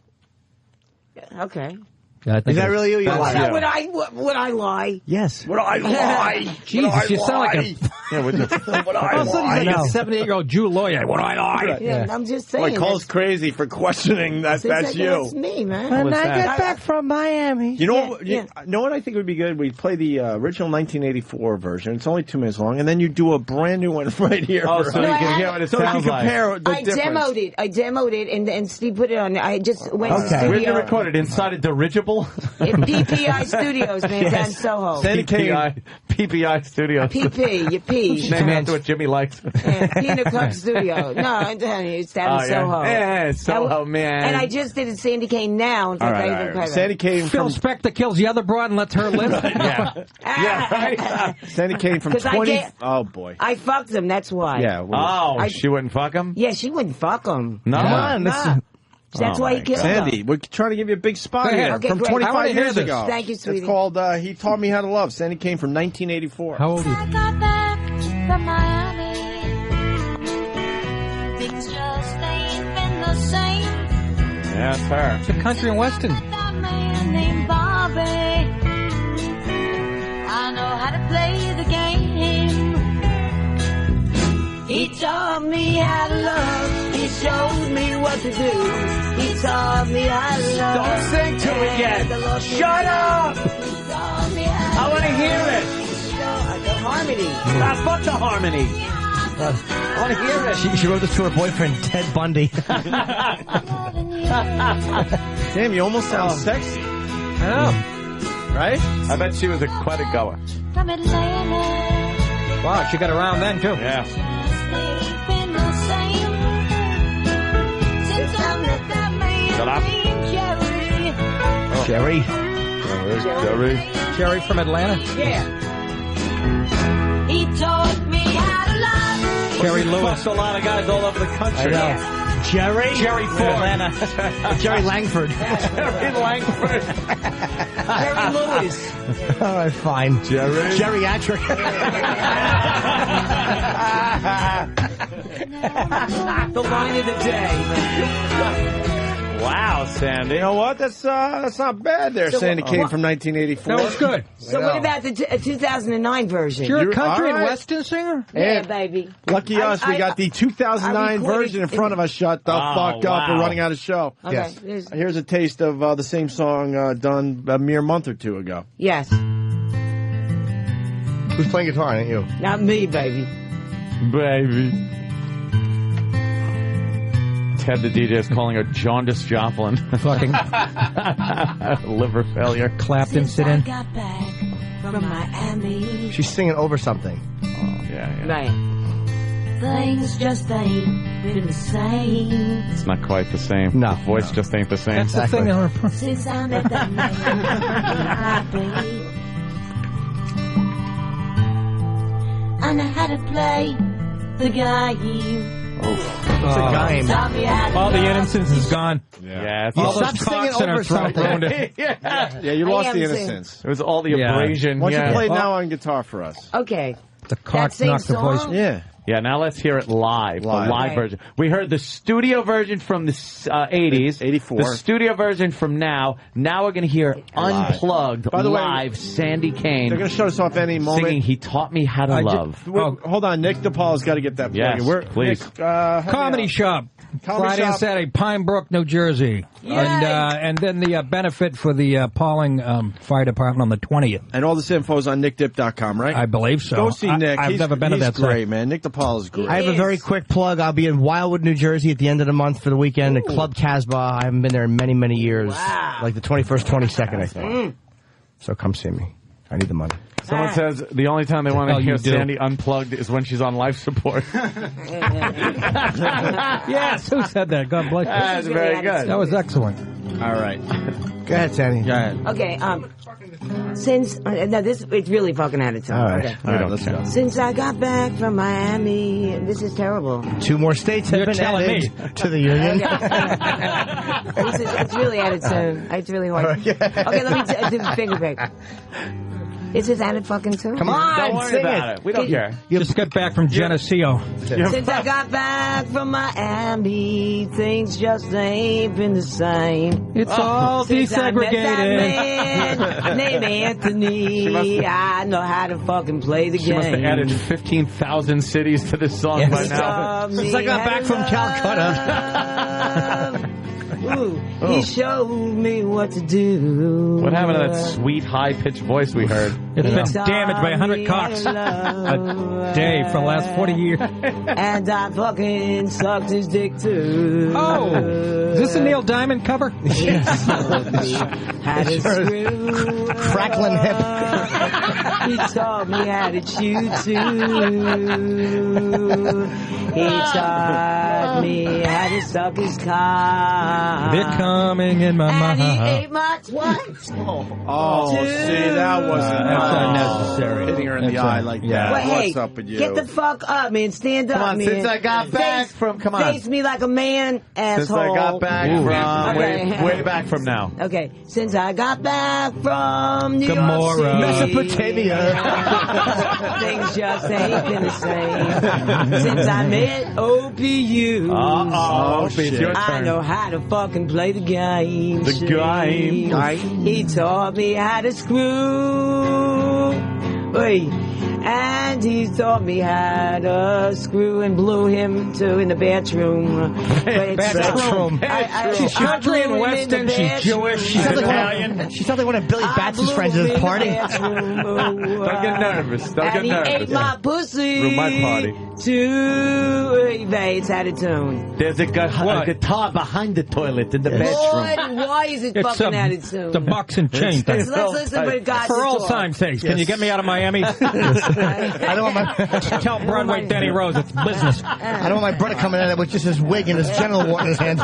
Okay. Yeah, I think Is that it really you? You Would lie. I lie? Yes. Would I lie? Jesus, you sound like a... Yeah, would you? Would I All of a sudden lie? he's like a 78-year-old Jew lawyer. What do I lie? Yeah, I'm just saying. Like, Cole's crazy for questioning that. That's you. That's me, man. When I that? get back from Miami. You know, Yeah, you know what I think would be good? We play the original 1984 version. It's only 2 minutes long, and then you do a brand new one right here. Oh, for so us. you can hear what it So we can sounds like. compare the I difference. demoed it, and Steve put it on. I just went to Okay. Where'd you studio. record it? Inside a dirigible? In PPI Studios, man, down in Soho. Sandy Kane. PPI Studios. PP, you pee. Named after what Jimmy likes. Yeah, Peanut Club Studio. No, I'm telling you, it's down in Soho. Yeah, Soho, man. And I just did it Sandy Kane now. In fact, I even played it. Sandy Kane Phil from Spector kills the other broad and lets her live. Yeah. Sandy Kane from 'Cause I 20. get- Oh boy. I fucked him, that's why. Yeah. well, She wouldn't fuck him? Yeah, she wouldn't fuck him. No. Come on, listen. That's why he killed Sandy, her. we're trying to give you a big spot Go ahead. here Okay, from great. I wanna 25 hear years this. ago. Thank you, sweetie. It's called "He Taught Me How to Love." Sandy Kane from 1984. How old are you? I got back from Miami. Things just ain't been the same. Yeah, it's her. It's a country and western. That man named Bobby. I know how to play the game. He taught me how to love. He showed me what to do. He taught me how to love. Don't sing to it yet. Shut up! I want to hear it. The harmony. Fuck the harmony. I want to hear it. She wrote this to her boyfriend, Ted Bundy. Damn, you almost sound sexy. I know. Right? I bet she was quite a goer. From Atlanta. Wow, she got around then, too. Yeah. Ain't been the same. Since I met that man Shut up. named Jerry. Jerry. Jerry from Atlanta. Yeah. He taught me how to love. Jerry Lewis. Fucked a lot of guys all over the country. I know. Jerry? Jerry Ford. Atlanta. Jerry Langford. Jerry Langford. Jerry Lewis. All right, fine. Jerry. Geriatric. The line of the day. Wow, Sandy. You know what? That's not bad there. So, Sandy Kane from 1984. That was good. So what about the 2009 version? You're a country all and right. western singer? Yeah, And baby. lucky us, we got the 2009 I recorded version in front of us. Shut the fuck up. wow. We're running out of show. Okay. Yes. Here's a taste of the same song done a mere month or two ago. Yes. Who's playing guitar, ain't you? Not me, baby. Baby. Ted the DJ is calling her Jaundice Joplin. Fucking liver failure. Clapton sit in. Got back from Miami. She's singing over something. Oh, yeah. Right. Things just ain't been the same. It's not quite the same. No. The voice just ain't the same. That's the thing. Since I met that man, baby. I know how to play the game. All the innocence is gone. Yeah. All Stop those singing cocks in her over throat something. ruined it. Yeah, you lost the innocence. It was all the abrasion. Why don't you yeah. play it now on guitar for us? Okay. The cock same knocked the voice. song? Yeah. Yeah, now let's hear it live. The live Okay. version. We heard the studio version from the 80s. 84. The studio version from now. Now we're going to hear unplugged, By the way, live Sandy Kane. They're going to shut us off any moment. Singing He Taught Me How to Love. Hold on, Nick DePaul's got to get that plug. Yes, please. Nick, help me Comedy out. Shop. Comedy Friday and Shop. Saturday, Pine Brook, New Jersey. And then the benefit for the Pauling Fire Department on the 20th. And all this info is on nickdip.com, right? I believe so. Go see Nick. I've never been to that He's great, site. man. Nick DePaul is great. I have a very quick plug. I'll be in Wildwood, New Jersey at the end of the month for the weekend at Club Casbah. I haven't been there in many, many years. Wow. Like the 21st, 22nd, I think. So come see me. I need the money. Someone says the only time they want to hell hear you do. Sandy unplugged is when she's on life support. Yes, who said that? God bless you. That's very good. That was excellent. All right. Go ahead, Sandy. Go ahead. Okay, since no, this it's really fucking out of time. All right. Okay. All right, let's go. Since I got back from Miami, this is terrible. 2 more states have You're been telling added to the union. It's really out of tune. It's really hard. Okay, let me do the finger pick. Is this added fucking tune? Come on, Don't worry sing about it. it. We don't care. You just got back from Geneseo. Since I got back from Miami, things just ain't been the same. It's all Since I met that desegregated. man named Anthony, I know how to fucking play the She game. must have added 15,000 cities to this song by now. Since I got back from Calcutta. Ooh, he showed me what to do. What happened to that sweet, high-pitched voice we heard? It's been damaged by 100 cocks a day for the last 40 years. And I fucking sucked his dick too. Oh, is this a Neil Diamond cover? Had a screw. Crackling hip. He taught me how to chew too. He taught me how to suck his cock. They're coming in my And he mouth. ate my twat. Oh, see, that wasn't That's unnecessary. hitting her in the That's eye right. like Yeah. that. Well, What's hey, up with you? get the fuck up, man. Stand up, Come on, man. since I got back from... Come on. Face me like a man, asshole. Since I got back from... Okay. Way back from now. Okay, since I got back from New Gomorrah. York City, Mesopotamia. things just ain't been the same. Since I met OPU, Oh, shit. it's your I turn. know how to fucking play the game. The game. He taught me how to screw. Wait. And he taught me how to screw and blew him too in the bathroom. Bathroom. She's country and western. She's Jewish. She's Italian. She sounds like one of Billy Batts' friends at his party. Don't Don't get nervous. Don't and get he nervous. ate my pussy. Through my party. Too. It's out of tune. There's a guitar behind the toilet in the bathroom. Why is it fucking out of tune? The box and chain thing. Let's listen to guys For all talk. time's sakes, can you get me out of Miami? I don't want my Tell Broadway Danny Rose it's business. I don't want my brother coming in with just his wig and his genital wart in his hand.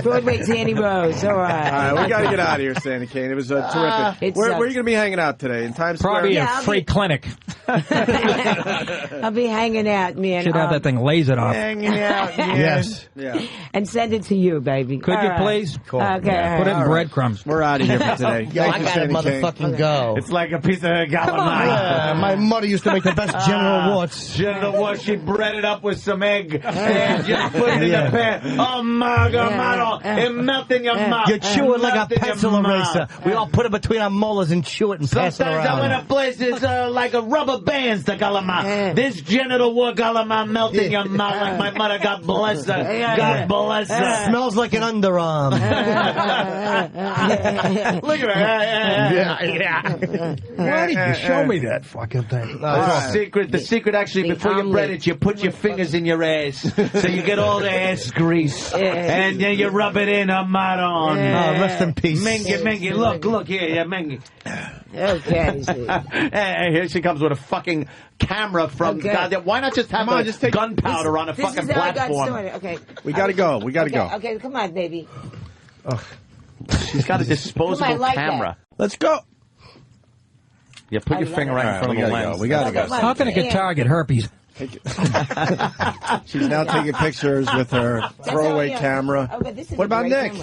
Broadway Danny Rose. All right. All right, we got to get out of here, Sandy Kane. It was terrific. Where are you going to be hanging out today? In Times Square? Probably a free clinic. I'll be hanging out, man. Should have that thing lasered off. Hanging out. Yes. Yeah. And send it to you, baby. Could All you right. please? Cool. Okay. Put it in breadcrumbs. We're out of here for today. Yo, I gotta motherfucking go. It's like a piece of Yeah, my mother used to make the best genital warts. Genital warts, she bread it up with some egg and just put it in the pan. Oh my God, Maron, it melt in your mouth. You chew it like Melt a in your pencil mouth. eraser. We all put it between our molars and chew it and pass it Sometimes I went around. to places like a rubber bands to Galama. This genital wart Galama melt in your mouth like my mother. God bless her. God bless her. Smells like an underarm. Look at her. Why did you show me that fucking thing? The secret actually, before you bread it, you put your fingers in your ass so you get all the ass grease. And then you rub it in a Maron. Rest in peace. Mengi. Look here, yeah, Mengi. Okay. Hey, here she comes with a fucking camera from goddamn. Why not just have gunpowder on a fucking platform? Okay. We gotta go. We gotta go. Okay, come on, baby. She's got a disposable camera. Let's go. Yeah, put your finger right in front of the lens. We gotta go. How can a guitar get herpes? She's now taking pictures with her throwaway camera. What about Nick?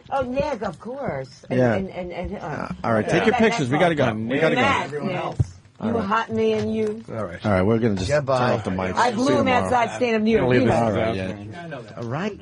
Oh, Nick, of course. Yeah. All right, take your pictures. We gotta go. We gotta go. You hot man, you. All right, we're gonna just turn off the mic. I blew him outside, stand up near you. All right, yeah. All right.